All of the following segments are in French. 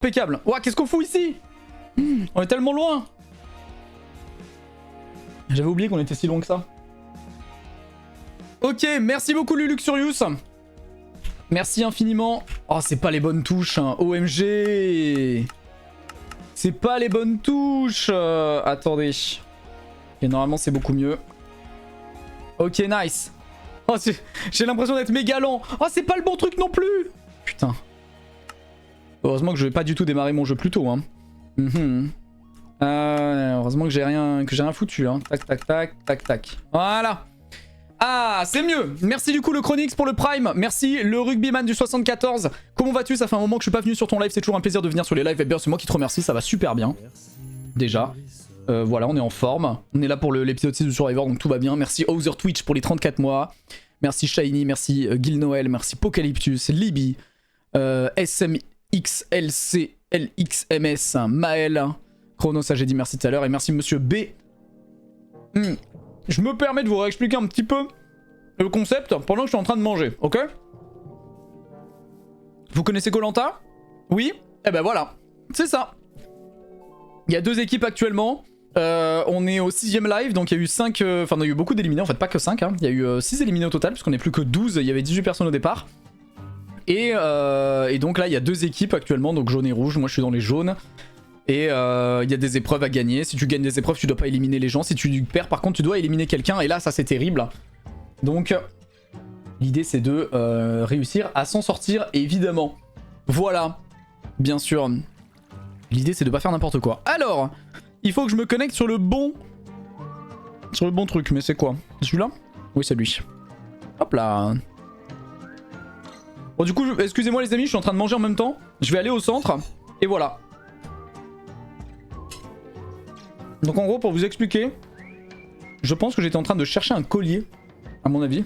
Impeccable. Ouah, qu'est-ce qu'on fout ici? On est tellement loin. J'avais oublié qu'on était si loin que ça. Ok, merci beaucoup Luluxurius. Merci infiniment. Oh, c'est pas les bonnes touches, hein. OMG. C'est pas les bonnes touches. Attendez. Et normalement, c'est beaucoup mieux. Ok, nice. Oh, j'ai l'impression d'être méga lent. Oh, c'est pas le bon truc non plus. Putain. Heureusement que je vais pas du tout démarrer mon jeu plus tôt, hein. Heureusement que j'ai rien foutu, hein. Tac, tac, tac, tac, tac. Voilà. Ah, c'est mieux. Merci du coup le Chronix pour le Prime. Merci le Rugbyman du 74. Comment vas-tu? Ça fait un moment que je suis pas venu sur ton live. C'est toujours un plaisir de venir sur les lives. Et bien, c'est moi qui te remercie. Ça va super bien. Déjà. Voilà, on est en forme. On est là pour l'épisode 6 du Survivor, donc tout va bien. Merci Hauser Twitch pour les 34 mois. Merci Shiny, merci Gil Noël, merci Pocalyptus, Libby, SMXLCLXMS, Maël, Chronos, ça j'ai dit merci tout à l'heure, et merci Monsieur B. Je me permets de vous réexpliquer un petit peu le concept pendant que je suis en train de manger, ok? Vous connaissez Koh Lanta? Oui? Eh ben voilà, c'est ça. Il y a 2 équipes actuellement. On est au 6ème live, donc il y a eu 5... Enfin, il y a eu beaucoup d'éliminés, en fait, pas que 5. Hein. Il y a eu 6 éliminés au total, puisqu'on est plus que 12. Il y avait 18 personnes au départ. Et donc là, il y a 2 équipes actuellement, donc jaune et rouge. Moi, je suis dans les jaunes. Et il y a des épreuves à gagner. Si tu gagnes des épreuves, tu dois pas éliminer les gens. Si tu perds, par contre, tu dois éliminer quelqu'un. Et là, ça, c'est terrible. Donc, l'idée, c'est de réussir à s'en sortir, évidemment. Voilà. Bien sûr. L'idée, c'est de pas faire n'importe quoi. Alors... Il faut que je me connecte sur le bon truc, mais c'est quoi? Celui-là? Oui, c'est lui. Hop là. Bon, du coup, excusez-moi les amis, je suis en train de manger en même temps. Je vais aller au centre, et voilà. Donc en gros, pour vous expliquer, je pense que j'étais en train de chercher un collier, à mon avis.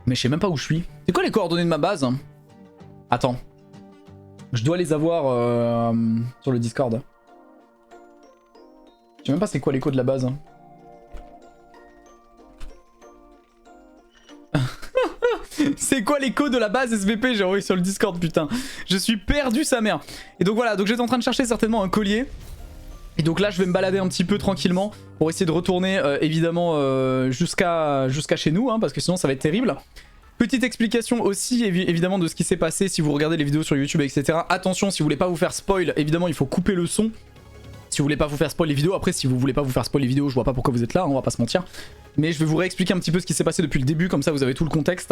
Mais je sais même pas où je suis. C'est quoi les coordonnées de ma base? Attends. Je dois les avoir sur le Discord. Je sais même pas c'est quoi l'écho de la base. C'est quoi l'écho de la base SVP? J'ai envoyé sur le Discord, putain. Je suis perdu sa mère. Et donc voilà, donc j'étais en train de chercher certainement un collier. Et donc là je vais me balader un petit peu tranquillement pour essayer de retourner évidemment jusqu'à chez nous, hein, parce que sinon ça va être terrible. Petite explication aussi évidemment de ce qui s'est passé si vous regardez les vidéos sur YouTube, etc. Attention, si vous voulez pas vous faire spoil, évidemment il faut couper le son. Si vous voulez pas vous faire spoil les vidéos, après si vous voulez pas vous faire spoil les vidéos, je vois pas pourquoi vous êtes là, hein, on va pas se mentir. Mais je vais vous réexpliquer un petit peu ce qui s'est passé depuis le début, comme ça vous avez tout le contexte.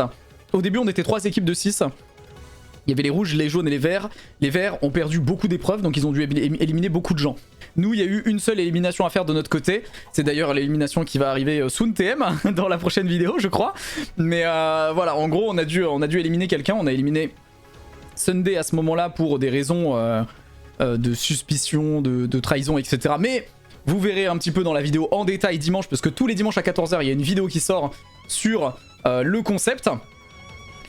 Au début on était 3 équipes de 6. Il y avait les rouges, les jaunes et les verts. Les verts ont perdu beaucoup d'épreuves, donc ils ont dû éliminer beaucoup de gens. Nous, il y a eu une seule élimination à faire de notre côté. C'est d'ailleurs l'élimination qui va arriver soon TM, dans la prochaine vidéo, je crois. Mais voilà, en gros, on a dû éliminer quelqu'un. On a éliminé Sunday à ce moment-là pour des raisons de suspicion, de trahison, etc. Mais vous verrez un petit peu dans la vidéo en détail dimanche, parce que tous les dimanches à 14 h, il y a une vidéo qui sort sur le concept.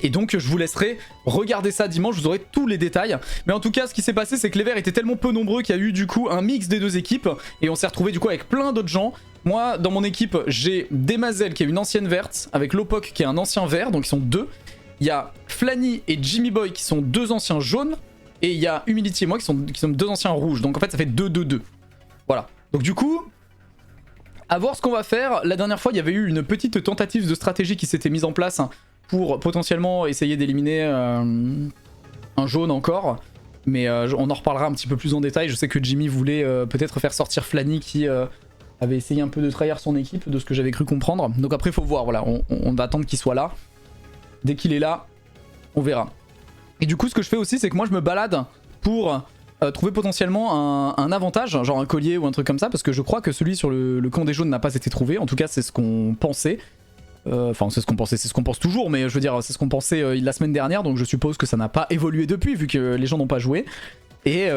Et donc je vous laisserai regarder ça dimanche, vous aurez tous les détails. Mais en tout cas ce qui s'est passé c'est que les verts étaient tellement peu nombreux qu'il y a eu du coup un mix des 2 équipes. Et on s'est retrouvé du coup avec plein d'autres gens. Moi dans mon équipe j'ai Demazel qui est une ancienne verte, avec Lopok qui est un ancien vert, donc ils sont 2. Il y a Flanny et Jimmy Boy qui sont 2 anciens jaunes. Et il y a Humility et moi qui sont 2 anciens rouges. Donc en fait ça fait 2-2-2. Voilà. Donc du coup... à voir ce qu'on va faire. La dernière fois il y avait eu une petite tentative de stratégie qui s'était mise en place pour potentiellement essayer d'éliminer un jaune encore. Mais on en reparlera un petit peu plus en détail. Je sais que Jimmy voulait peut-être faire sortir Flanny qui avait essayé un peu de trahir son équipe, de ce que j'avais cru comprendre. Donc après il faut voir, voilà, on va attendre qu'il soit là. Dès qu'il est là, on verra. Et du coup ce que je fais aussi c'est que moi je me balade pour trouver potentiellement un avantage, genre un collier ou un truc comme ça, parce que je crois que celui sur le camp des jaunes n'a pas été trouvé. En tout cas c'est ce qu'on pensait. Enfin c'est ce qu'on pensait, c'est ce qu'on pense toujours, mais je veux dire c'est ce qu'on pensait la semaine dernière, donc je suppose que ça n'a pas évolué depuis vu que les gens n'ont pas joué. Et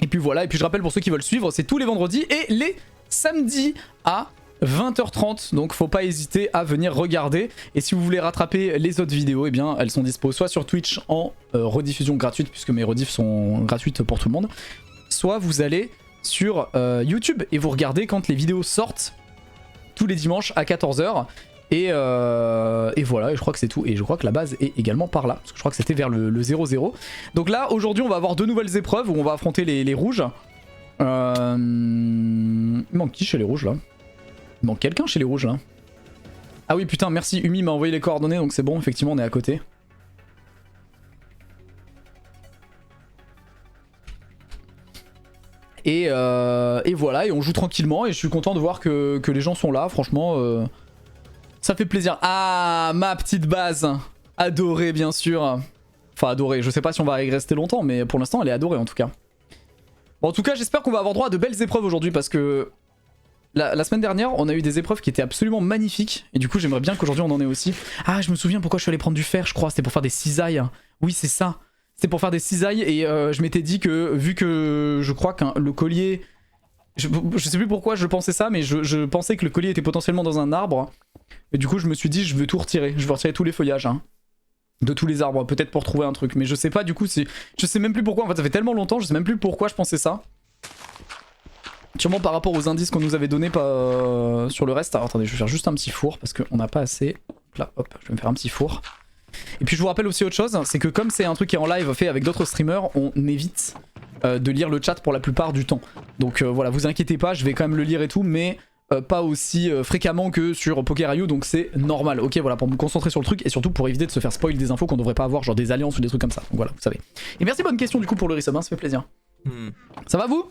puis voilà, et puis je rappelle pour ceux qui veulent suivre, c'est tous les vendredis et les samedis à 20h30, donc faut pas hésiter à venir regarder. Et si vous voulez rattraper les autres vidéos, eh bien elles sont dispo soit sur Twitch en rediffusion gratuite, puisque mes rediffs sont gratuites pour tout le monde, soit vous allez sur YouTube et vous regardez quand les vidéos sortent tous les dimanches à 14 h. Et voilà, et je crois que c'est tout. Et je crois que la base est également par là, parce que je crois que c'était vers le 0-0. Donc là, aujourd'hui, on va avoir 2 nouvelles épreuves où on va affronter les rouges. Il manque qui chez les rouges là? Il manque quelqu'un chez les rouges là? Ah oui putain, merci, Umi m'a envoyé les coordonnées, donc c'est bon, effectivement on est à côté. Et voilà, et on joue tranquillement et je suis content de voir que les gens sont là, franchement ça fait plaisir. Ah, ma petite base, adorée bien sûr. Enfin adorée, je sais pas si on va y rester longtemps, mais pour l'instant elle est adorée en tout cas. Bon, en tout cas j'espère qu'on va avoir droit à de belles épreuves aujourd'hui parce que la semaine dernière on a eu des épreuves qui étaient absolument magnifiques et du coup j'aimerais bien qu'aujourd'hui on en ait aussi. Ah, je me souviens pourquoi je suis allé prendre du fer, je crois, c'était pour faire des cisailles. Oui c'est ça. C'était pour faire des cisailles et je m'étais dit que vu que je crois que le collier... Je sais plus pourquoi je pensais ça, mais je pensais que le collier était potentiellement dans un arbre. Et du coup je me suis dit je veux tout retirer, je veux retirer tous les feuillages hein, de tous les arbres, peut-être pour trouver un truc. Mais je sais pas du coup, je sais même plus pourquoi, en fait ça fait tellement longtemps, je sais même plus pourquoi je pensais ça. Sûrement par rapport aux indices qu'on nous avait donnés sur le reste. Alors attendez, je vais faire juste un petit four parce qu'on n'a pas assez. Là, hop, je vais me faire un petit four. Et puis je vous rappelle aussi autre chose, c'est que comme c'est un truc qui est en live fait avec d'autres streamers, on évite de lire le chat pour la plupart du temps. Donc voilà, vous inquiétez pas, je vais quand même le lire et tout, mais pas aussi fréquemment que sur Poker.io, donc c'est normal. Ok, voilà, pour me concentrer sur le truc et surtout pour éviter de se faire spoil des infos qu'on devrait pas avoir, genre des alliances ou des trucs comme ça. Donc voilà, vous savez. Et merci, bonne question du coup pour le resub, hein, ça fait plaisir. Ça va vous?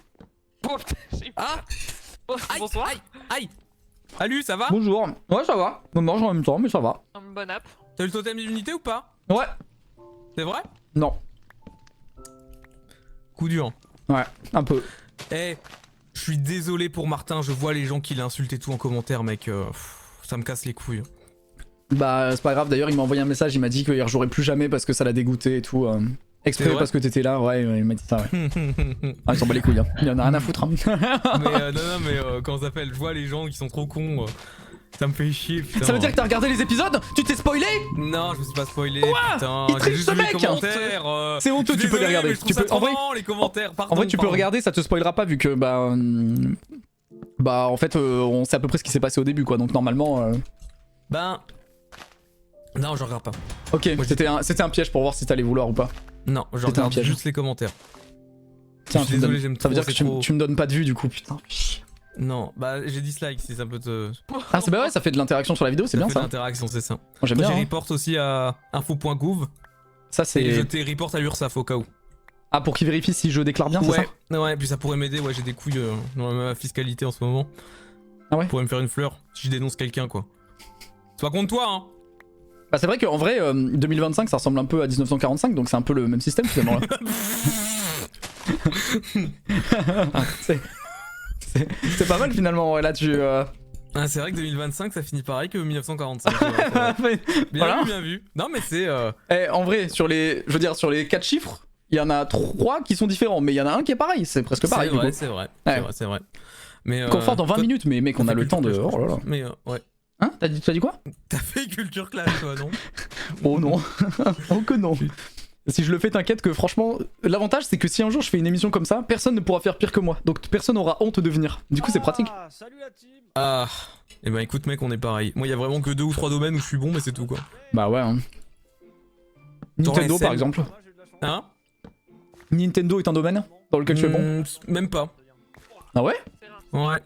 Ah, bonsoir. Aïe. Salut, ça va? Bonjour. Ouais, ça va. On mange en même temps, mais ça va. Un bon app. T'as eu le totem d'immunité ou pas? Ouais. C'est vrai? Non. Coup dur. Ouais, un peu. Eh, je suis désolé pour Martin, je vois les gens qui l'insultent et tout en commentaire, mec. Ça me casse les couilles. Bah, c'est pas grave, d'ailleurs, il m'a envoyé un message, il m'a dit qu'il rejouerait plus jamais parce que ça l'a dégoûté et tout. Exprès parce que t'étais là, ouais, il m'a dit ça, ouais. Ah, il s'en bat les couilles, hein. Il en a rien à foutre, hein. mais comment ça s'appelle? Je vois les gens qui sont trop cons. Ça me fait chier, putain. Ça veut dire que t'as regardé les épisodes? Tu t'es spoilé? Non, je me suis pas spoilé, Quoi? putain. Il triche ce mec! Les commentaires. C'est honteux, tu peux les regarder. Tu peux... En vrai, les commentaires, pardon. En vrai, tu peux regarder, ça te spoilera pas vu que bah en fait, on sait à peu près ce qui s'est passé au début, quoi. Donc normalement. Ben. Non, je regarde pas. Ok, c'était un piège pour voir si t'allais vouloir ou pas. Non, je regarde juste les commentaires. Tiens, désolé, j'aime trop. Ça veut dire que tu me donnes pas de vue du coup, putain. Non, bah j'ai dislike si ça peut te... Ah c'est bah ouais, ça fait de l'interaction sur la vidéo, c'est bien ça. Ça fait de l'interaction, c'est ça. Moi j'aime bien. J'ai report aussi à info.gouv. Ça c'est... Et je t'ai report à l'URSSAF au cas où. Ah, pour qu'il vérifie si je déclare bien, c'est ça? Ouais, puis ça pourrait m'aider, ouais, j'ai des couilles dans ma fiscalité en ce moment. Ah ouais? Pourrait me faire une fleur si je dénonce quelqu'un, quoi. C'est pas contre toi, hein. Bah c'est vrai qu'en vrai, 2025 ça ressemble un peu à 1945, donc c'est un peu le même système finalement là. C'est pas mal finalement, ouais, là tu... Ah, c'est vrai que 2025 ça finit pareil que 1945. Bien vu. Non mais c'est... Eh, en vrai, sur les 4 chiffres, il y en a 3 qui sont différents, mais il y en a un qui est pareil, c'est presque pareil. C'est vrai. Mais confort dans 20 minutes, mais mec, on a le temps de... Oh là là. Mais ouais. Hein? T'as dit quoi? T'as fait culture class toi, non? Oh non. Oh que non. Si je le fais, t'inquiète que franchement, l'avantage c'est que si un jour je fais une émission comme ça, personne ne pourra faire pire que moi. Donc personne n'aura honte de venir. Du coup c'est pratique. Salut la team. Ah, et bah écoute mec, on est pareil. Moi il y a vraiment que 2 ou 3 domaines où je suis bon, mais c'est tout quoi. Bah ouais hein. Nintendo par exemple. Hein? Nintendo est un domaine dans lequel tu es bon? Même pas. Ah ouais? Ouais.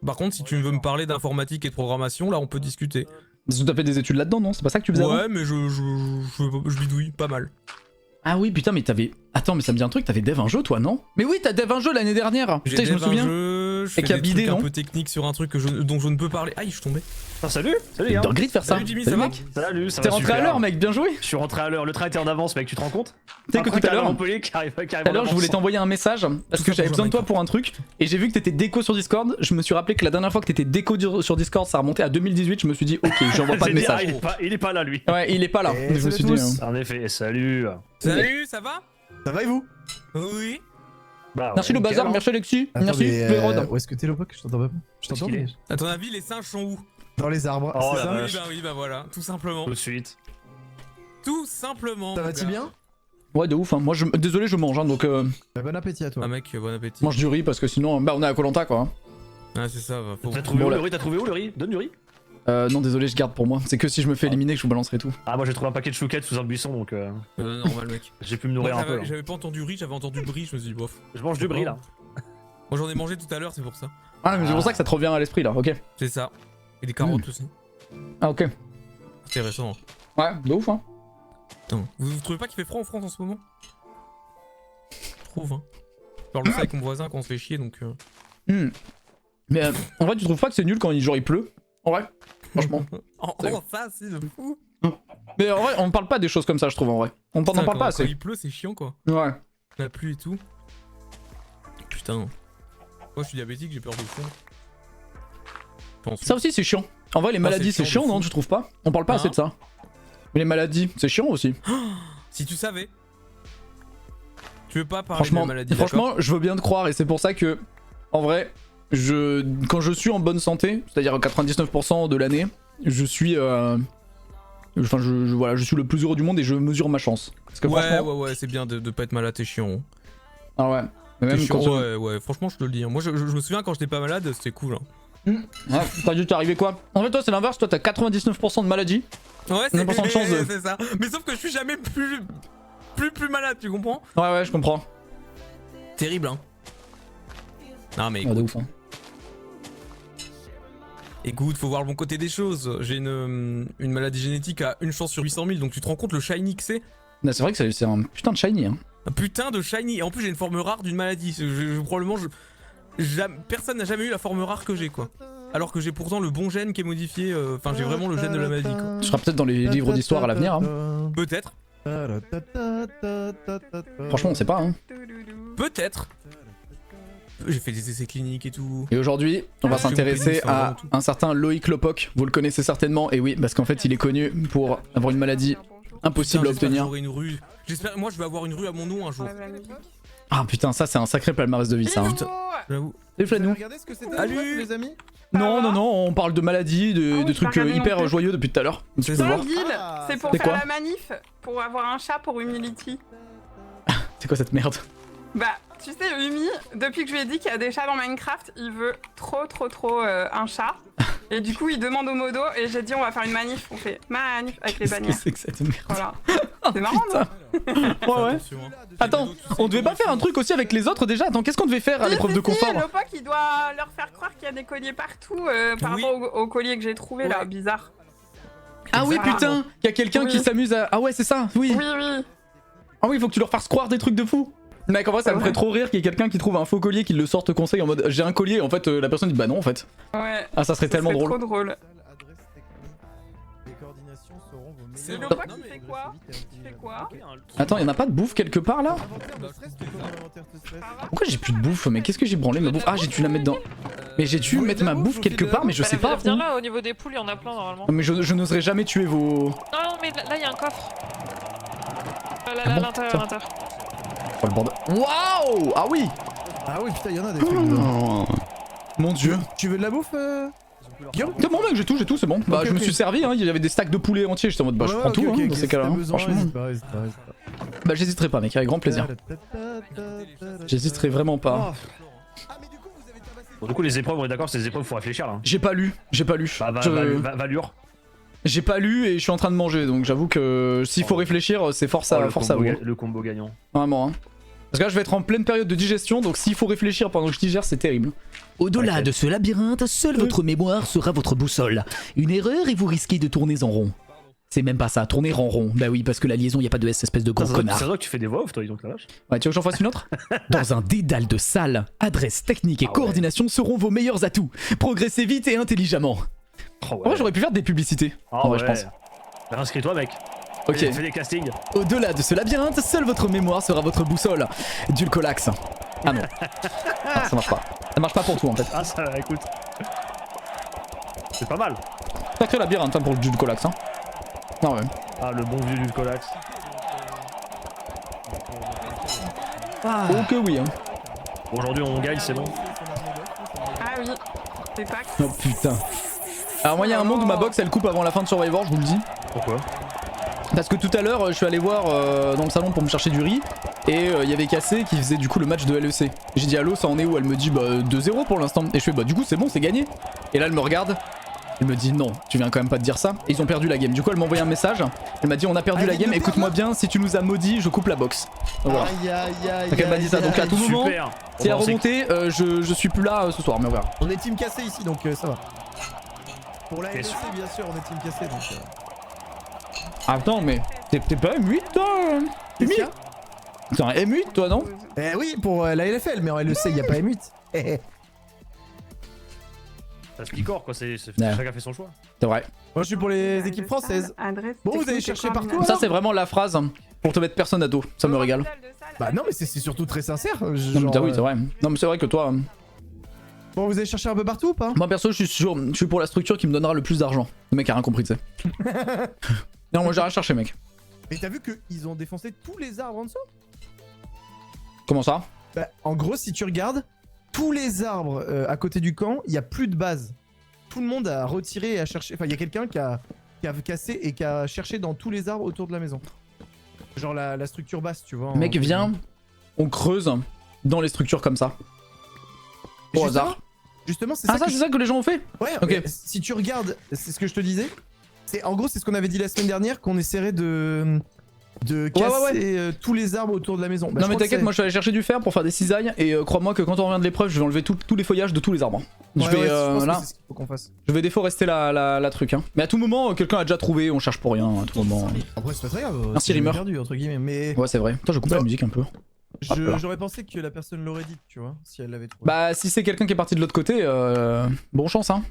Par contre, si tu veux me parler d'informatique et de programmation, là on peut discuter. T'as fait des études là-dedans, non? C'est pas ça que tu faisais avant? Ouais, mais je bidouille pas mal. Ah oui, putain, mais t'avais... Attends, mais ça me dit un truc, t'avais dev un jeu toi, non? Mais oui, t'as dev un jeu l'année dernière. Putain, je me souviens. Je fais des trucs un peu techniques sur un truc dont je ne peux parler. Aïe, je suis tombé. Ah, salut Salut Yann. Dinguerie de faire ça. Salut Jimmy, ça va? Salut, ça va. T'es rentré à l'heure mec, bien joué. Je suis rentré à l'heure, le train était en avance mec, tu te rends compte? Tu sais que tout à l'heure, je voulais t'envoyer un message parce que j'avais besoin de toi pour un truc et j'ai vu que t'étais déco sur Discord. Je me suis rappelé que la dernière fois que t'étais déco sur Discord, ça remontait à 2018. Je me suis dit, ok, j'envoie pas de message. Il est pas là lui. Ouais, il est pas là. Je me suis dit. En effet, salut. Salut, ça va? Ça va et vous? Oui. Bah, merci le bazar, merci Alexis, merci Vérod. Où est-ce que t'es Lopoc? Je t'entends pas. Je t'entends mais... À ton avis, les singes sont où? Dans les arbres. Oh, c'est ça? Oui, bah voilà, tout simplement. Tout de suite. Tout simplement. Ça va-t-il bien? Ouais, de ouf, hein. Moi, désolé, je mange, hein, donc. Bah, bon appétit à toi. Ah, mec, bon appétit. Mange du riz parce que sinon, bah, on est à Koh-Lanta quoi. Ah, c'est ça, va. T'as trouvé où le riz? Donne du riz. Non désolé, je garde pour moi. C'est que si je me fais éliminer que je vous balancerai tout. Ah, moi j'ai trouvé un paquet de chouquettes sous un buisson donc Normal, mec. j'ai pu me Moi, nourrir un peu. Là. j'avais pas entendu riz, j'avais entendu brie, je me suis dit, bof. Je mange du brie là. Moi, j'en ai mangé tout à l'heure, c'est pour ça. Ah mais c'est pour ça que ça te revient à l'esprit là, ok. C'est ça. Et des carottes aussi. Ah ok. Intéressant. Ouais, de ouf hein. Putain. Vous trouvez pas qu'il fait froid en France en ce moment? Je trouve, hein. Je parle de ça avec mon voisin quand on se fait chier, donc... Mais en vrai tu trouves pas que c'est nul quand genre il pleut? En vrai, franchement. Ça, c'est de fou. Mais en vrai on parle pas des choses comme ça je trouve en vrai. On n'en parle pas Quand assez. il pleut, c'est chiant, quoi. Ouais. La pluie et tout. Putain. Moi, je suis diabétique, j'ai peur de fond. Je pense. Ça aussi c'est chiant. En vrai les maladies c'est chiant de chiant non fou. tu trouves pas? On parle pas assez de ça. Mais les maladies c'est chiant aussi. Si tu savais. Tu veux pas parler de la maladie, franchement je veux bien te croire et c'est pour ça que en vrai quand je suis en bonne santé, c'est-à-dire 99% de l'année, je suis enfin voilà, je suis le plus heureux du monde et je mesure ma chance. Parce que franchement, ouais, c'est bien de pas être malade, t'es chiant. ah ouais. Mais même T'es chiant, quand ouais, franchement je te le dis. Moi je me souviens quand j'étais pas malade, c'était cool. Hein. ouais, t'as dû t'arriver quoi? En fait toi c'est l'inverse, toi t'as 99% de maladies. Ouais, c'est de chance de... c'est ça. Mais sauf que je suis jamais plus malade, tu comprends? Ouais je comprends. Terrible, hein. Non mais Ah, de ouf, hein. écoute, faut voir le bon côté des choses. J'ai une maladie génétique à une chance sur 800 000, donc tu te rends compte le shiny que c'est? Non, c'est vrai que c'est un putain de shiny hein. Un putain de shiny, et en plus j'ai une forme rare d'une maladie. Probablement, personne n'a jamais eu la forme rare que j'ai, quoi. Alors que j'ai pourtant le bon gène qui est modifié, enfin j'ai vraiment le gène de la maladie, quoi. Tu seras peut-être dans les livres d'histoire à l'avenir hein. Peut-être. Franchement on sait pas hein. Peut-être. J'ai fait des essais cliniques et tout. Et aujourd'hui, on va Ouais. s'intéresser à Tout. un certain Loïc Lopoc. Vous le connaissez certainement, et oui, parce qu'en fait, il est connu pour avoir une maladie impossible à Putain, j'espère que obtenir. j'aurai une rue. J'espère, moi je vais avoir une rue à mon nom un jour. Ah putain, ça c'est un sacré palmarès de vie, ça. Hein. J'avoue. Salut Flanou. Regardez ce que c'était Salut. les amis. Non, on parle de maladies, de trucs j'ai regardé hyper non plus. joyeux depuis tout à l'heure. Tu peux ça. voir. Tranquille, Ah, c'est pour c'est faire quoi la manif, pour avoir un chat pour Humility. C'est quoi cette merde? Bah, tu sais, Umi, depuis que je lui ai dit qu'il y a des chats dans Minecraft, il veut trop un chat. Et du coup, il demande au modo, et j'ai dit on va faire une manif. On fait manif avec les Qu'est-ce que bannières. c'est que cette merde? Voilà. Oh, C'est marrant, putain. Ouais. Attention, hein. Attends, on devait pas faire un truc aussi avec les autres déjà? Attends, qu'est-ce qu'on devait faire à l'épreuve de confort? Lopoc, il doit leur faire croire qu'il y a des colliers partout par Oui. rapport au collier que j'ai trouvé là, Ouais. bizarre. Ah oui, Exactement. putain, il y a quelqu'un Oui. qui s'amuse à. Ah ouais, c'est ça, oui. Oui. Ah oui, il faut que tu leur fasses croire des trucs de fou. Mec, en vrai, ça me ferait trop rire qu'il y ait quelqu'un qui trouve un faux collier, qui le sorte conseil en mode j'ai un collier, en fait, la personne dit bah non, en fait. Ouais. Ah, ça serait tellement drôle. trop drôle. Les coordinations seront vos C'est meilleures- Lopoc, Non, il mais- fait quoi Tu fais quoi Attends, y'en a pas de bouffe quelque part là? Inventaire de stress, tout comme inventaire de stress. Pourquoi j'ai plus de bouffe? Mais qu'est-ce que j'ai branlé ma bouffe? Ah, j'ai dû la mettre dans. Mais j'ai dû mettre ma bouffe quelque part, mais je sais pas. Viens où. là, au niveau des poules, il y en a plein normalement. Mais je n'oserais jamais tuer vos. Non, mais là, il y a un coffre. Là, Ah bon, à l'intérieur, tiens. à l'intérieur. Oh le bordel. Waouh! Ah oui! Ah oui, putain, il y en a des trucs dedans. Oh. Mon dieu. Tu veux de la bouffe Guillaume C'est bon, mec, j'ai tout, c'est bon. Bah, Ok, je me ok. suis servi, hein, il y avait des stacks de poulet entiers, j'étais en mode bah, je Ouais, prends ok, tout, ok, hein, ok, dans ces si cas-là, t'as hein, besoin, franchement. n'hésite pas, n'hésite pas. Bah, j'hésiterai pas, mec, avec grand plaisir. J'hésiterai vraiment pas. Bon, du coup, les épreuves, on est d'accord, c'est des épreuves, faut réfléchir là. J'ai pas lu. Bah, Valure. J'ai pas lu et je suis en train de manger, donc j'avoue que s'il faut réfléchir, c'est force à vous. Le combo gagnant. Vraiment, hein. Parce que là, je vais être en pleine période de digestion, donc s'il faut réfléchir pendant que je digère, c'est terrible. Au-delà Ok. de ce labyrinthe, seule votre mémoire sera votre boussole. Une erreur et vous risquez de tourner en rond. C'est même pas ça, tourner en rond. Bah oui, parce que la liaison, y a pas de S, espèce de gros C'est connard. vrai que tu fais des voix off, toi, dis donc la vache. Ouais, tu veux que j'en fasse une autre? Dans un dédale de salles, adresse technique et Ah ouais. coordination seront vos meilleurs atouts. Progressez vite et intelligemment. Oh, En vrai, j'aurais pu faire des publicités. Ah en vrai, ouais. je pense. Bah, inscris-toi, mec. Ok. Fais des castings. Au-delà de ce labyrinthe, seule votre mémoire sera votre boussole. Dulcolax. Ah non. Ah, ça marche pas. Ça marche pas pour tout en fait. Ah, ça, écoute. C'est pas mal. Sacré labyrinthe hein, pour le Dulcolax. Hein. Non, ouais. Ah, le bon vieux du Colax. Ok, oui. Hein. Aujourd'hui, on gagne, c'est bon. Ah oui. C'est pas que... Oh putain. Alors, moi, il y a un monde où ma box elle coupe avant la fin de Survivor, je vous le dis. Pourquoi? Parce que tout à l'heure, je suis allé voir dans le salon pour me chercher du riz. Et il y avait Cassé qui faisait du coup le match de LEC. J'ai dit allô, ça en est où? Elle me dit bah 2-0 pour l'instant. Et je fais bah du coup c'est bon, c'est gagné. Et là elle me regarde. Il me dit non, tu viens quand même pas de dire ça. Et ils ont perdu la game. Du coup elle m'a envoyé un message. Elle m'a dit on a perdu Ah, la il vient game, de écoute-moi perdre, bien, si tu nous as maudit, je coupe la box. Donc voilà. Aïe aïe aïe. Donc elle m'a dit ça, donc à tout moment, Super. si elle On va en remontée, je suis plus là ce soir, mais on verra. On est team cassé ici donc ça va. Pour la Bien LEC sûr. bien sûr on est team cassé donc. Attends, mais t'es pas M8 toi Qu'est-ce qu'il y a T'es un M8 toi, non? Eh oui pour la LFL mais en LEC il y a pas M8. Ça se picore quoi, Ouais. chacun fait son choix. C'est vrai. Moi je suis pour les équipes françaises. Adresse, Bon, vous technique allez et chercher partout, coordination. Ça c'est vraiment la phrase pour te mettre personne à dos, ça me régale. Bah non mais c'est surtout très sincère. Non mais genre, oui c'est vrai. Non mais c'est vrai que toi... Bon vous allez chercher un peu partout ou pas? Moi perso je suis pour la structure qui me donnera le plus d'argent. Le mec a rien compris tu sais. Non moi j'ai rien cherché mec. Mais t'as vu qu'ils ont défoncé tous les arbres en dessous? Comment ça? Bah en gros si tu regardes, tous les arbres à côté du camp, il y a plus de base. Tout le monde a retiré et a cherché. Enfin il y a quelqu'un qui a cassé et qui a cherché dans tous les arbres autour de la maison. Genre la structure basse tu vois. Mec viens, on creuse dans les structures comme ça. Au Justement- hasard. Justement c'est Ah ça ça que c'est ça que les gens ont fait? Ouais, Ok. mais si tu regardes, c'est ce que je te disais. En gros, c'est ce qu'on avait dit la semaine dernière, qu'on essaierait de casser tous les arbres autour de la maison. Bah, Non je mais crois que t'inquiète, c'est- moi je suis allé chercher du fer pour faire des cisailles et crois-moi que quand on revient de l'épreuve, je vais enlever tous les feuillages de tous les arbres. Ouais, Je vais, ouais, je pense que là, c'est ce qu'il faut qu'on fasse. je vais déforester la truc. Hein. Mais à tout moment, quelqu'un a déjà trouvé, on cherche pour rien. À tout moment. Après, c'est pas très grave. Merci, c'est Rimmer. perdu, entre guillemets. Mais Ouais c'est vrai. Toi j'ai coupé la musique un peu. Hop là. j'aurais pensé que la personne l'aurait dit, tu vois, si elle l'avait trouvé. Bah si c'est quelqu'un qui est parti de l'autre côté, bon chance hein.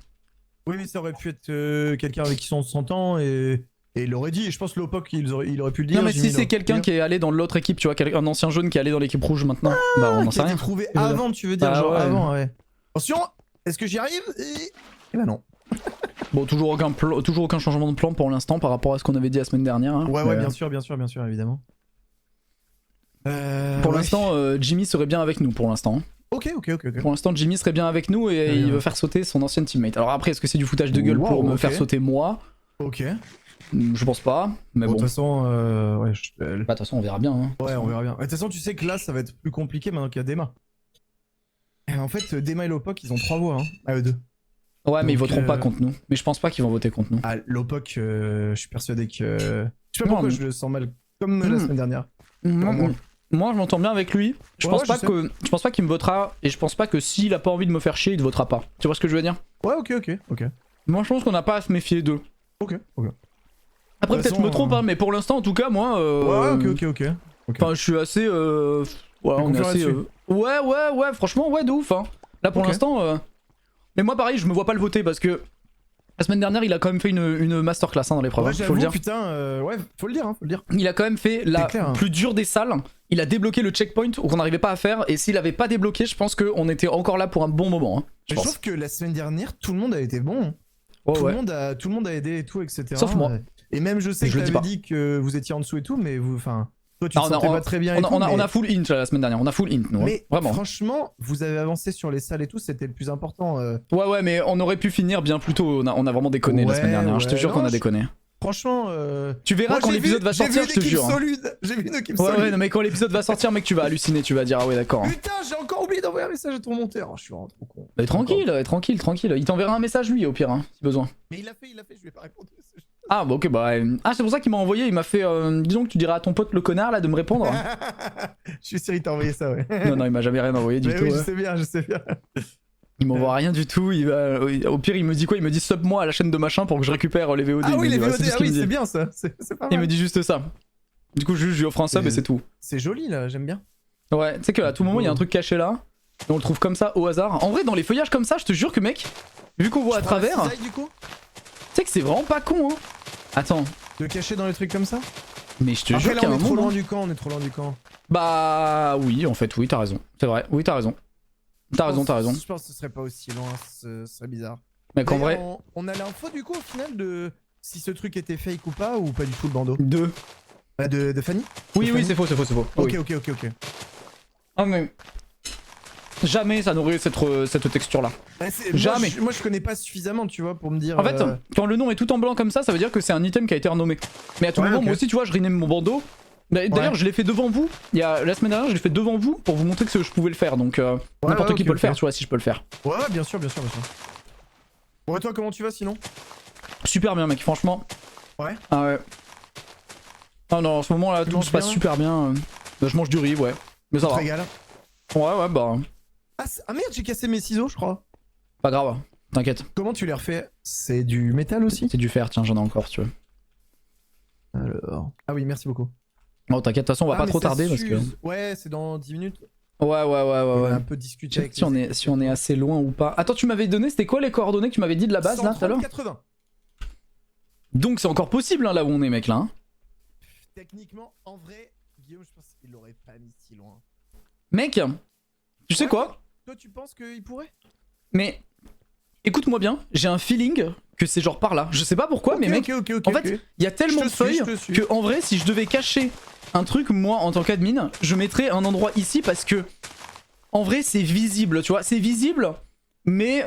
Oui, mais ça aurait pu être quelqu'un avec qui on s'entend et il l'aurait dit. Et je pense que Lopok, il aurait pu le dire. Non mais si c'est quelqu'un qui est allé dans l'autre équipe, tu vois, un ancien jaune qui est allé dans l'équipe rouge maintenant, bah on en qui sait a été rien. trouvé Je veux dire. avant, tu veux dire, Ah genre ouais. avant, ouais. Attention, est-ce que j'y arrive? Et bah non. Bon toujours aucun changement de plan pour l'instant par rapport à ce qu'on avait dit la semaine dernière. Hein. Ouais, Mais, bien sûr, évidemment. Pour ouais. l'instant, Jimmy serait bien avec nous pour l'instant. Ok. Pour l'instant, Jimmy serait bien avec nous et Ouais, il ouais. veut faire sauter son ancienne teammate. Alors après, est-ce que c'est du foutage de gueule Wow, pour me ok. faire sauter moi? Ok. Je pense pas, mais Bon, bon. de toute façon, ouais, Bah, de toute façon, on verra bien. Hein. ouais, on verra bien. De toute façon, tu sais que là, ça va être plus compliqué maintenant qu'il y a Dema. Et en fait, Dema et Lopok, ils ont 3 voix, hein, à eux deux. Ouais, mais ils Donc, voteront pas contre nous. Mais je pense pas qu'ils vont voter contre nous. Ah, Lopok, je suis persuadé que. Je sais pas Non, pourquoi mais- je le sens mal. Comme la Hmm. semaine dernière. Moi, moi. moi, je m'entends bien avec lui. Je Ouais, pense ouais, pas je je pense pas qu'il me votera et je pense pas que s'il a pas envie de me faire chier, il te votera pas. Tu vois ce que je veux dire? Ouais, ok. Moi, je pense qu'on n'a pas à se méfier d'eux. Ok. Après, De toute peut-être je me façon, trompe, hein, mais pour l'instant, en tout cas, moi. Ouais, ok. Enfin, je suis assez. Ouais, on est confiant assez. là-dessus. Ouais, franchement, ouais, de ouf. Hein. Là, pour Ok. l'instant. Mais moi, pareil, je me vois pas le voter parce que la semaine dernière, il a quand même fait une masterclass dans l'épreuve. Ouais, Faut le j'avoue, dire. putain, ouais, faut le dire. Il a quand même fait la clair, hein. plus dure des salles. Il a débloqué le checkpoint qu'on n'arrivait pas à faire. Et s'il avait pas débloqué, je pense qu'on était encore là pour un bon moment. Hein, je Je pense. trouve que la semaine dernière, tout le monde a été bon. Ouais, tout, ouais. le monde a aidé et tout, etc. Sauf moi. Et même, je sais Je que le dis t'avais pas. dit que vous étiez en dessous et tout, mais vous. Enfin, toi, tu Ah, te on a- sentais pas très bien et tout. On mais- a full int là, la semaine dernière. On a full int, nous. Hein. Mais Vraiment. franchement, vous avez avancé sur les salles et tout, c'était le plus important. Ouais, mais on aurait pu finir bien plus tôt. On a vraiment déconné la Ouais, semaine dernière. Je te ouais, jure qu'on non, a déconné. Franchement, Tu verras moi, quand j'ai l'épisode vu- va sortir, j'ai je te vu une jure. équipe Hein. solide. J'ai vu une équipe Ouais, solide. non, mais quand l'épisode va sortir, mec, tu vas halluciner. Tu vas dire, ah ouais, d'accord. Putain, j'ai encore oublié d'envoyer un message à ton monteur. Oh, je suis vraiment trop con. Mais tranquille. Il t'enverra un message, lui, au pire, hein, si besoin. Mais il a fait, je lui ai pas répondu. Ah, bah ok, bah. Ah, c'est pour ça qu'il m'a envoyé. Il m'a fait. Disons que tu diras à ton pote le connard là de me répondre. Je suis sûr, il t'a envoyé ça, ouais. Non, il m'a jamais rien envoyé du Mais tout. oui, ouais. je sais bien. Il m'envoie rien du tout. Au pire, il me dit quoi? Il me dit sub moi à la chaîne de machin pour que je récupère les VOD. Ah Il oui, me les dit, ouais, VOD, c'est tout ce ah qu'il oui, me dit. c'est bien ça. C'est pas Il me mal. dit juste ça. Du coup, juste, je lui offre un sub et c'est tout. C'est joli là, j'aime bien. Ouais, tu sais qu'à tout moment, il y a un truc caché là. Et on le trouve comme ça au hasard. En vrai, dans les feuillages comme ça, je te jure que mec, vu qu'on voit à Tu prends la travers, cisaille, du coup, tu sais que c'est vraiment pas con, hein. Attends, de cacher dans les trucs comme ça. mais je te Après jure là, qu'il y a on un est trop moment. loin du camp, Bah oui, en fait, oui, t'as raison. C'est vrai, oui, t'as raison. T'as raison. Je pense que ce serait pas aussi loin, ce serait bizarre. Mec, en D'ailleurs, vrai, on a l'info du coup au final de si ce truc était fake ou pas, ou pas du tout le bandeau. deux. De Fanny. Oui, De oui, Fanny c'est faux. Ok, Oui. ok. Ah, mais. Jamais ça n'aurait cette texture là. Bah, Jamais. Moi je connais pas suffisamment, tu vois, pour me dire. En fait, quand le nom est tout en blanc comme ça veut dire que c'est un item qui a été renommé. Mais à tout Ouais, moment, ok. moi aussi, tu vois, je rename mon bandeau. D'ailleurs, Ouais. je l'ai fait devant vous. La semaine dernière, je l'ai fait devant vous pour vous montrer que je pouvais le faire. Donc, n'importe qui ok, peut le faire, ok. tu vois, si je peux le faire. Ouais, bien sûr. Bon, et toi, comment tu vas sinon? Super bien, mec, franchement. Ouais. Ah ouais. Ah non, en ce moment là, Tu tout manges se passe bien super bien. Je mange du riz, ouais. Mais ça Tu te va. régales. Ouais, bah. Ah merde, j'ai cassé mes ciseaux, je crois. Pas grave, t'inquiète. Comment tu les refais? C'est du métal aussi? C'est du fer, tiens, j'en ai encore, si tu veux. Alors. Ah oui, merci beaucoup. Oh, t'inquiète, de toute façon, on va pas mais trop ça tarder parce que. s'use. Ouais, c'est dans 10 minutes. Ouais. On Ouais. a un peu discuté avec Si on est assez loin ou pas. Attends, tu m'avais donné, c'était quoi les coordonnées que tu m'avais dit de la base là tout à l'heure? 80. Donc c'est encore possible hein, là où on est, mec, là. Hein. Techniquement, en vrai, Guillaume, je pense qu'il l'aurait pas mis si loin. Mec, tu sais Ouais, quoi? Toi, tu penses qu'il pourrait? Mais écoute-moi bien, j'ai un feeling que c'est genre par là. Je sais pas pourquoi, mais mec, Ok, en fait, il y a tellement de feuilles je te suis. que en vrai, si je devais cacher un truc, moi en tant qu'admin, je mettrais un endroit ici parce que en vrai, c'est visible, tu vois. C'est visible, mais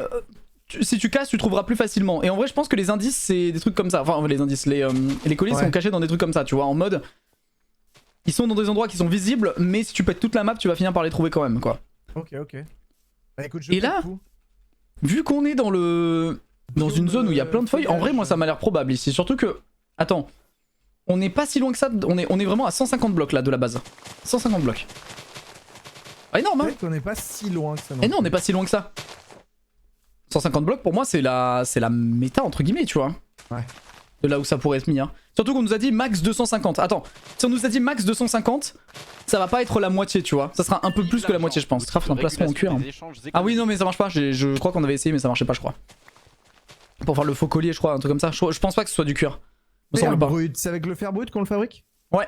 si tu casses, tu trouveras plus facilement. Et en vrai, je pense que les indices, c'est des trucs comme ça. Enfin, les indices, les colliers Ouais. sont cachés dans des trucs comme ça, tu vois, en mode. Ils sont dans des endroits qui sont visibles, mais si tu pètes toute la map, tu vas finir par les trouver quand même, quoi. Ok. Bah écoute, Et là, vu qu'on est dans une zone où il y a plein de feuilles, en vrai, moi, ça m'a l'air probable ici. Surtout que, attends, on n'est pas si loin que ça. On est vraiment à 150 blocs là de la base. 150 blocs. Ah, énorme, hein. On n'est pas si loin que ça. Et non, on n'est pas si loin que ça. 150 blocs pour moi, c'est la méta entre guillemets, tu vois. Ouais. De là où ça pourrait être mis. Hein. Surtout qu'on nous a dit max 250. Attends, si on nous a dit max 250, ça va pas être la moitié, tu vois. Ça sera un peu plus que la moitié, je pense. Craft un placement en cuir. Hein. Ah oui, non, mais ça marche pas. Je crois qu'on avait essayé, mais ça marchait pas, je crois. Pour faire le faux collier, je crois, un truc comme ça. Je pense pas que ce soit du cuir. Me semble pas. Brut, c'est avec le fer brut qu'on le fabrique? Ouais.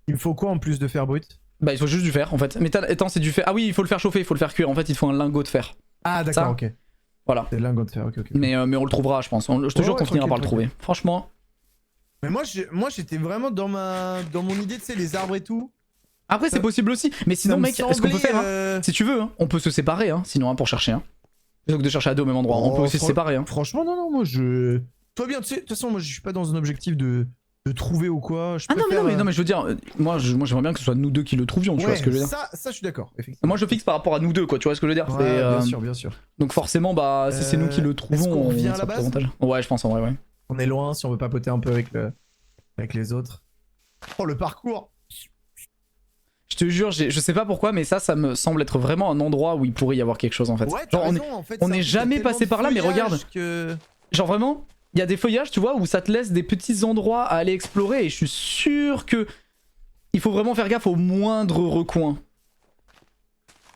Il me faut quoi en plus de fer brut? Bah, il faut juste du fer en fait. Mais attends, c'est du fer. Ah oui, il faut le faire chauffer, il faut le faire cuire. En fait, il faut un lingot de fer. Ah, Ça d'accord, ok. Voilà. C'est lingot de fer, ok. Mais on le trouvera, je pense. Je te jure qu'on finira par le trouver. Franchement. Mais moi j'étais vraiment dans mon idée, tu sais, les arbres et tout. Après, c'est possible aussi. Mais sinon, mec, ce qu'on peut faire, hein, si tu veux, hein, on peut se séparer, hein, sinon, hein, pour chercher. Hein. Plutôt que de chercher à deux au même endroit. On peut aussi se séparer. Hein. Franchement, non, moi je. Toi bien, tu sais, de toute façon, moi je suis pas dans un objectif de trouver ou quoi. Ah non, mais je veux dire, moi j'aimerais bien que ce soit nous deux qui le trouvions, tu vois ce que je veux dire. Ça, je suis d'accord, effectivement. Moi je fixe par rapport à nous deux, quoi, tu vois ce que je veux dire. Ouais, bien sûr. Donc forcément, bah, si c'est nous qui le trouvons, est-ce qu'on revient à la ça a plus base d'avantage. Ouais, je pense en vrai, ouais. On est loin si on veut papoter un peu avec les autres. Oh, le parcours! Je te jure, je sais pas pourquoi, mais ça me semble être vraiment un endroit où il pourrait y avoir quelque chose en fait. Ouais, Genre, on n'est est jamais passé par là, mais regarde. Genre vraiment, il y a des feuillages, tu vois, où ça te laisse des petits endroits à aller explorer et je suis sûr que il faut vraiment faire gaffe au moindre recoin.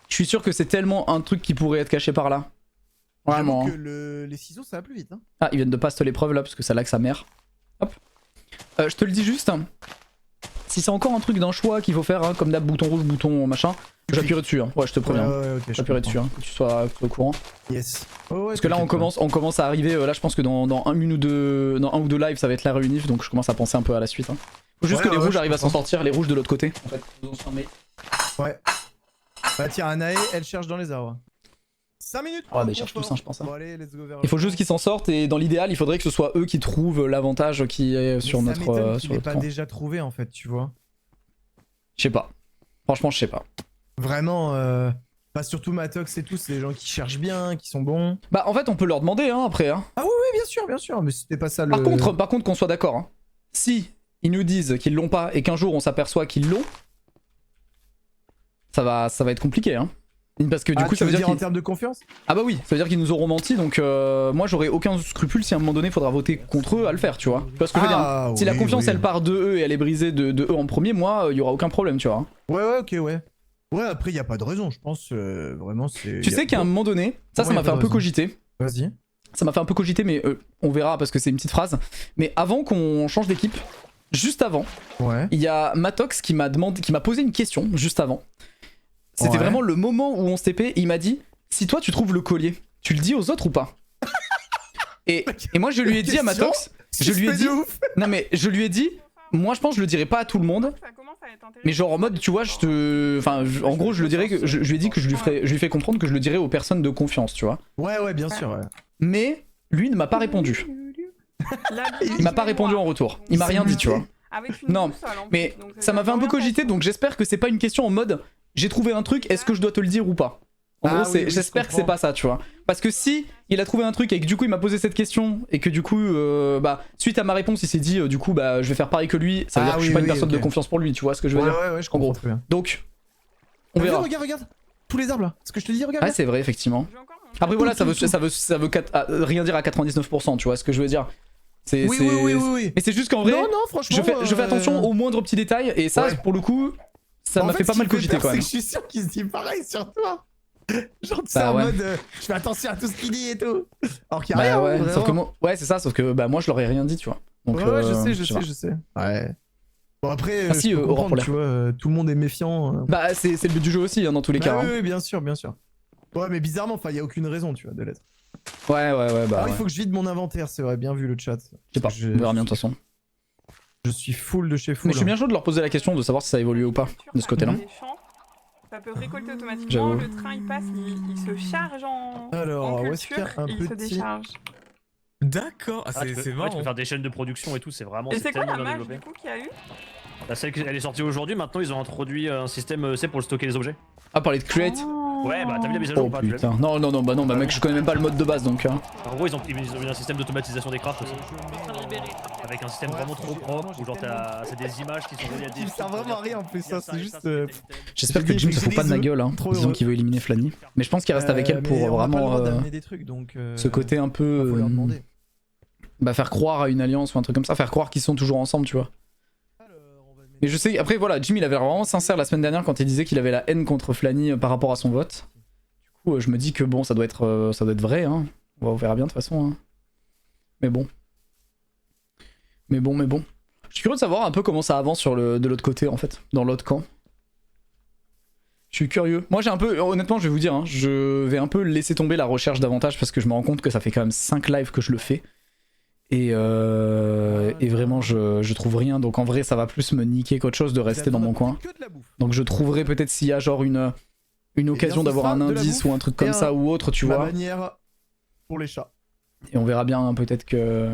Je suis sûr que c'est tellement un truc qui pourrait être caché par là. Vraiment. Que les ciseaux ça va plus vite. Hein. Ah, ils viennent de passe l'épreuve là parce que ça lag sa mère. Hop. Je te le dis juste. Si c'est encore un truc d'un choix qu'il faut faire, hein, comme d'hab, bouton rouge, bouton machin, j'appuierai dessus. Hein. Ouais, je te préviens. Ouais, ok, j'appuierai dessus, hein, que tu sois au courant. Yes. Parce que là, on commence à arriver. Là, je pense que dans un ou deux lives, ça va être la réunif, donc je commence à penser un peu à la suite. Hein. Faut juste que les rouges arrivent à s'en sortir, les rouges de l'autre côté. En fait, ils ont fermé. Ouais. Bah, tiens, Anae, elle cherche dans les arbres. 5 minutes. Ouais, bah, ils cherchent tous, hein, je pense. Hein. Bon, allez, let's go vers Il faut juste qu'ils s'en sortent, et dans l'idéal, il faudrait que ce soit eux qui trouvent l'avantage qui est sur notre. Sur notre pas camp. déjà trouvé en fait, tu vois. Je sais pas. Franchement, je sais pas. Vraiment, bah surtout Matox et tout, c'est des gens qui cherchent bien, qui sont bons. Bah, en fait, on peut leur demander, hein, après. Hein. Ah oui, bien sûr, mais c'était pas ça le. Par contre, qu'on soit d'accord. Hein. Si ils nous disent qu'ils l'ont pas et qu'un jour on s'aperçoit qu'ils l'ont, ça va être compliqué. Hein. Parce que du coup, ça veut dire en termes de confiance. Ah bah oui, ça veut dire qu'ils nous auront menti, donc moi j'aurais aucun scrupule si à un moment donné faudra voter contre eux à le faire, tu vois. Tu vois ce que je veux dire? Si la confiance elle part de eux et elle est brisée de eux en premier, moi il y aura aucun problème, tu vois. Ouais, ok, ouais. Ouais, après y a pas de raison, je pense vraiment c'est. Tu sais qu'à un moment donné, ça m'a fait un peu cogiter. Vas-y. Ça m'a fait un peu cogiter, mais on verra parce que c'est une petite phrase. Mais avant qu'on change d'équipe, juste avant, il y a Matox qui m'a posé une question juste avant. C'était vraiment le moment où on se TP et il m'a dit si toi tu trouves le collier, tu le dis aux autres ou pas? et moi je lui ai dit à Matox, je lui ai dit moi je pense que je le dirais pas à tout le monde. Mais genre en mode tu vois en gros je le dirais que je lui ai dit que je lui fais comprendre que je le dirais aux personnes de confiance, tu vois. Ouais, bien sûr. Ouais. Mais lui ne m'a pas répondu. Il m'a pas répondu en retour. Il m'a rien dit, tu vois. Non, mais ça m'a fait un peu cogiter, donc j'espère que c'est pas une question en mode j'ai trouvé un truc, est-ce que je dois te le dire ou pas? En Ah gros, oui, c'est oui, je j'espère que c'est comprends. pas ça, tu vois. Parce que si il a trouvé un truc et que du coup il m'a posé cette question et que du coup, bah, suite à ma réponse, il s'est dit, du coup, bah, je vais faire pareil que lui, ça veut Ah dire que je oui, suis pas une oui, personne de ok. confiance pour lui, tu vois ce que je veux Ouais, dire. ouais, je En comprends gros. très bien. Donc, on verra. Regarde. Tous les arbres là. Ce que je te dis, regarde. Ouais, c'est vrai, effectivement. Je vais encore mon- Après, voilà, ça veut rien dire à 99%, tu vois ce que je veux dire. C'est, Oui, c'est- oui, oui, oui, oui. Mais c'est juste qu'en vrai, Non, non, franchement. je fais attention aux moindres petits détails et ça, Ouais. pour le coup, ça En m'a fait pas ce mal qui me cogiter peur, quand même. C'est que je suis sûr qu'il se dit pareil sur toi. Genre, tu sais, Bah en ouais. mode, je fais attention à tout ce qu'il dit et tout. Alors qu'il y a Bah rien. ouais, vraiment. sauf que moi, ouais, c'est ça, sauf que bah moi je leur ai rien dit, tu vois. Donc, Ouais, je sais, sais pas. je sais. Ouais. Bon, après, Merci, je peux Aurore comprendre, Polaire. tu vois, tout le monde est méfiant. Bah c'est le but du jeu aussi, hein, dans tous les cas. Bah hein. oui, oui, bien sûr, bien sûr. Ouais, mais bizarrement, enfin, il y a aucune raison, tu vois, de l'être. Ouais, bah Alors, ouais. il faut que je vide mon inventaire, c'est vrai, bien vu le chat. Je sais pas, on verra bien de toute façon. Je suis full de chez full. Mais je suis bien chaud de leur poser la question de savoir si ça a évolué ou pas de ce côté-là. Des champs, ça peut récolter automatiquement. J'avoue. Le train il passe, il se charge Alors, en où est-ce qu'il y a culture un et il se petit- décharge. D'accord, ah, Ah, tu peux, c'est ouais, tu marrant. peux faire des chaînes de production et tout, c'est vraiment Et c'est quoi tellement la bien mage développé. du coup qu'il y a eu? Bah, celle elle est sortie aujourd'hui, maintenant ils ont introduit un système c'est pour le stocker les objets. Ah, parler de create. Ouais, bah t'as vu la mise à jour Oh ou pas, tu l'as vu putain, non, bah mec, je connais même pas le mode de base donc. En gros, ils ont mis un système d'automatisation des crafts aussi. Avec un système vraiment trop propre où genre c'est des images qui sont reliées à des. Il sert vraiment à rien en plus, ça, c'est juste. J'espère que J'ai Jim dit- se fout j'ai pas de des ma œufs. gueule, hein, Trop disant heureux. qu'il veut éliminer Flanny. Mais je pense qu'il reste avec elle pour vraiment des trucs, donc, ce côté un peu. faut leur demander. Bah faire croire à une alliance ou un truc comme ça, faire croire qu'ils sont toujours ensemble, tu vois. Mais je sais, après voilà, Jim il avait l'air vraiment sincère la semaine dernière quand il disait qu'il avait la haine contre Flanny par rapport à son vote. Du coup, je me dis que bon, ça doit être vrai, hein. On verra bien de toute façon. Hein. Mais bon. Mais bon. Je suis curieux de savoir un peu comment ça avance de l'autre côté en fait, dans l'autre camp. Je suis curieux. Moi j'ai un peu, honnêtement je vais vous dire, hein, je vais un peu laisser tomber la recherche davantage parce que je me rends compte que ça fait quand même 5 lives que je le fais. Et vraiment je trouve rien, donc en vrai ça va plus me niquer qu'autre chose de rester dans mon coin. Que de la bouffe. Donc je trouverai peut-être s'il y a genre une occasion ce d'avoir sera un de la indice bouffe ou un truc et comme ça ou autre, tu Ma vois. bannière pour les chats. Et on verra bien, peut-être que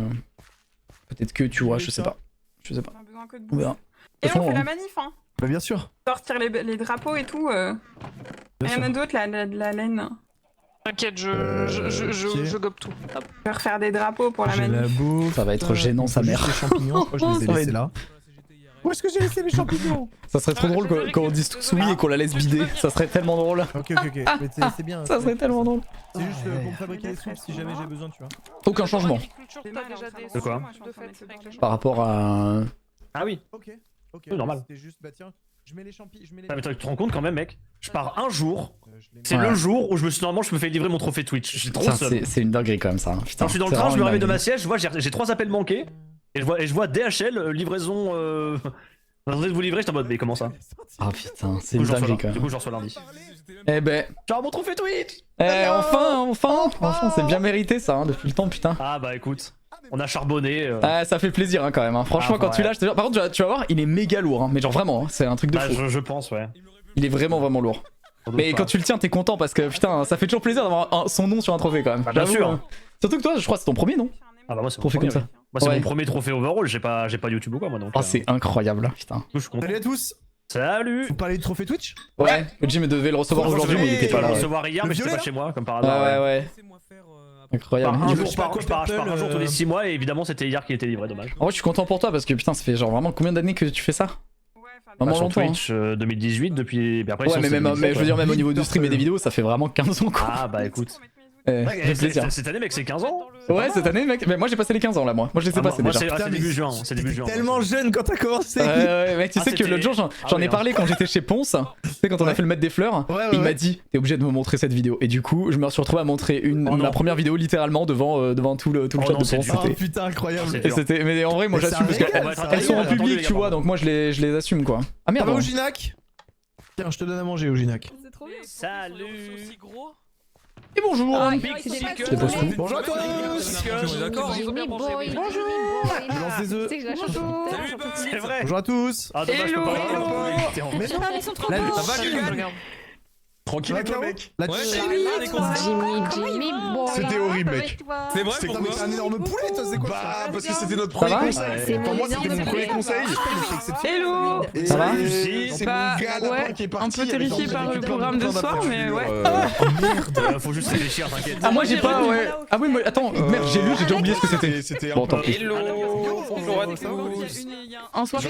tu vois, je sais pas. Je sais pas. On a besoin que de On bouffe. verra. Et toute on fait façon, la manif, hein. Bah bien sûr. Sortir les drapeaux et tout. Il y en a d'autres, la laine. T'inquiète, ok. je gobe tout. Hop. Je vais refaire des drapeaux pour la J'ai manif. la bouffe. Ça va être gênant, il faut sa juste mère. Les champignons, je les ai Ça va laissés être- là. Où est-ce que j'ai laissé les champignons? Ça serait trop Ah, drôle je vérifie. quand on dise tous oui et qu'on la laisse bider. Ça serait tellement drôle. Ok. Mais c'est bien. Ça serait tellement drôle. C'est juste pour me fabriquer les soupes si jamais j'ai besoin, tu vois. Aucun changement Viticulture, C'est t'as mal, déjà hein, des ça De quoi moi, je suis en de train de fait mettre avec les par rapport à. Ah oui. Ok. Oui, normal. C'était juste, bah tiens, je mets les champignons. Je mets les. Ah, mais tu te rends compte quand même, mec. Je pars un jour. Je les mets- C'est Ouais. le jour où normalement je me fais livrer mon trophée Twitch. J'ai trop Ça, seum. c'est une dinguerie quand même ça. Putain, Quand je suis dans le c'est train, je me vraiment réveille une de ma dinguerie. siège, je vois j'ai 3 appels manqués et je vois DHL livraison. On est en train de vous livrer, j'étais en mode mais comment ça? Ah putain, c'est Du une coup, je reçois dinguerie quand du même. coup je reçois lundi. Eh ben, Genre mon trophée Twitch. enfin, c'est bien mérité ça, hein, depuis le temps, putain. Ah bah écoute, on a charbonné. Ah, ça fait plaisir hein, quand même. Hein. Franchement, Ah, quand tu ouais. l'as, je te jure. Par contre, tu vas voir, il est méga lourd. Hein. Mais genre vraiment, hein, c'est un truc de Bah, fou. je pense, ouais. Il est vraiment lourd. Sans doute Mais pas. quand tu le tiens, t'es content parce que putain, ça fait toujours plaisir d'avoir son nom sur un trophée quand même. Bah, bien J'avoue, sûr. hein. Surtout que toi, je crois que c'est ton premier, non? Ah bah moi c'est mon Trophée premier, comme ça. oui. Moi c'est Ouais. mon premier trophée overall, j'ai pas YouTube ou quoi moi donc. Oh, c'est incroyable, putain. Du coup, je suis content. Salut à tous. Salut. Vous parlez du trophée Twitch? Ouais, Jim devait le recevoir Trop aujourd'hui, mais il était Je pas vais là. le Ouais, recevoir hier Le mais j'étais violet, pas chez moi comme par ouais, hasard. ouais. Laissez-moi faire, Incroyable. Par un Du jour, coup, je sais pas, je pars un jour tous les 6 mois et évidemment c'était hier qui était livré, dommage. en vrai, je suis content pour toi parce que putain, ça fait genre vraiment combien d'années que tu fais ça? Ouais, enfin, Vraiment Sur longtemps. Hein. Twitch 2018 depuis. Après, Ouais, sinon, mais c'est même, 2017, mais je veux dire, même au niveau du stream et des personnes. vidéos, ça fait vraiment 15 ans quoi. Ah bah écoute. Ça Ouais, fait plaisir. cette année mec c'est 15 ans. Ouais, cette année, mec, mais moi j'ai passé les 15 ans là, moi. Moi je les ai Ah, passés moi déjà. c'est début juin, c'est début juin. Tellement jeune quand t'as commencé. Ouais, mec, tu Ah, sais que c'était- l'autre jour, j'en Ah j'en oui, ai hein. parlé quand j'étais chez Ponce. Tu sais, quand on a Ouais. fait le maître des fleurs. Ouais, Il ouais. m'a dit, t'es obligé de me montrer cette vidéo. Et du coup, je me suis retrouvé à montrer Oh non. ma première vidéo littéralement devant tout le Oh chat non, de c'est Ponce. dur. Oh C'était- putain, incroyable. C'est Et c'était, mais en vrai, moi Mais ça j'assume parce régale, qu'elles ça elles sont en régale. public, Attendez, tu vois, les donc moi je les assume quoi. Ah Ça merde. va, Oginac? Tiens, je te donne à manger, Oginac. C'est trop bien. Salut. Aussi gros. Et bonjour. Ah, Big c'est Sick. pas C'est pas ça. fou. Bonjour à tous. On est d'accord. Ils ont bien mangé. oui. Je lance des œufs. C'est que je la chante. Salut, Bob. C'est vrai. Bonjour à tous. Ah dommage, je peux pas Hello. regarder. T'es en Mais non. Ils sont trop Là, beaux. Ça va, Lucas? Tranquille Ça et va, toi, Caro mec? Là, Ouais, tu- j'ai Jimmy, des conseils. Jimmy, bon. C'était horrible, mec. C'est vrai, C'est Putain, mais pourquoi t'es un énorme poulet, toi, c'est quoi Bah, parce que c'était notre Ça premier va conseil. C'est Pour moi, mon c'était mon premier conseil. Hello. Et Ça va c'est Bah, mon gars là-bas ouais, qui est un parti. peu terrifié avec par le plein programme de plein soir, mais ouais. d'aventures, Faut juste réfléchir, t'inquiète. Ah moi j'ai pas ouais. Ah oui mais attends, merde j'ai lu, j'ai déjà oublié ce que c'était. C'était Bon un tant peu... pis. Hello, bonjour à tous. Un soir,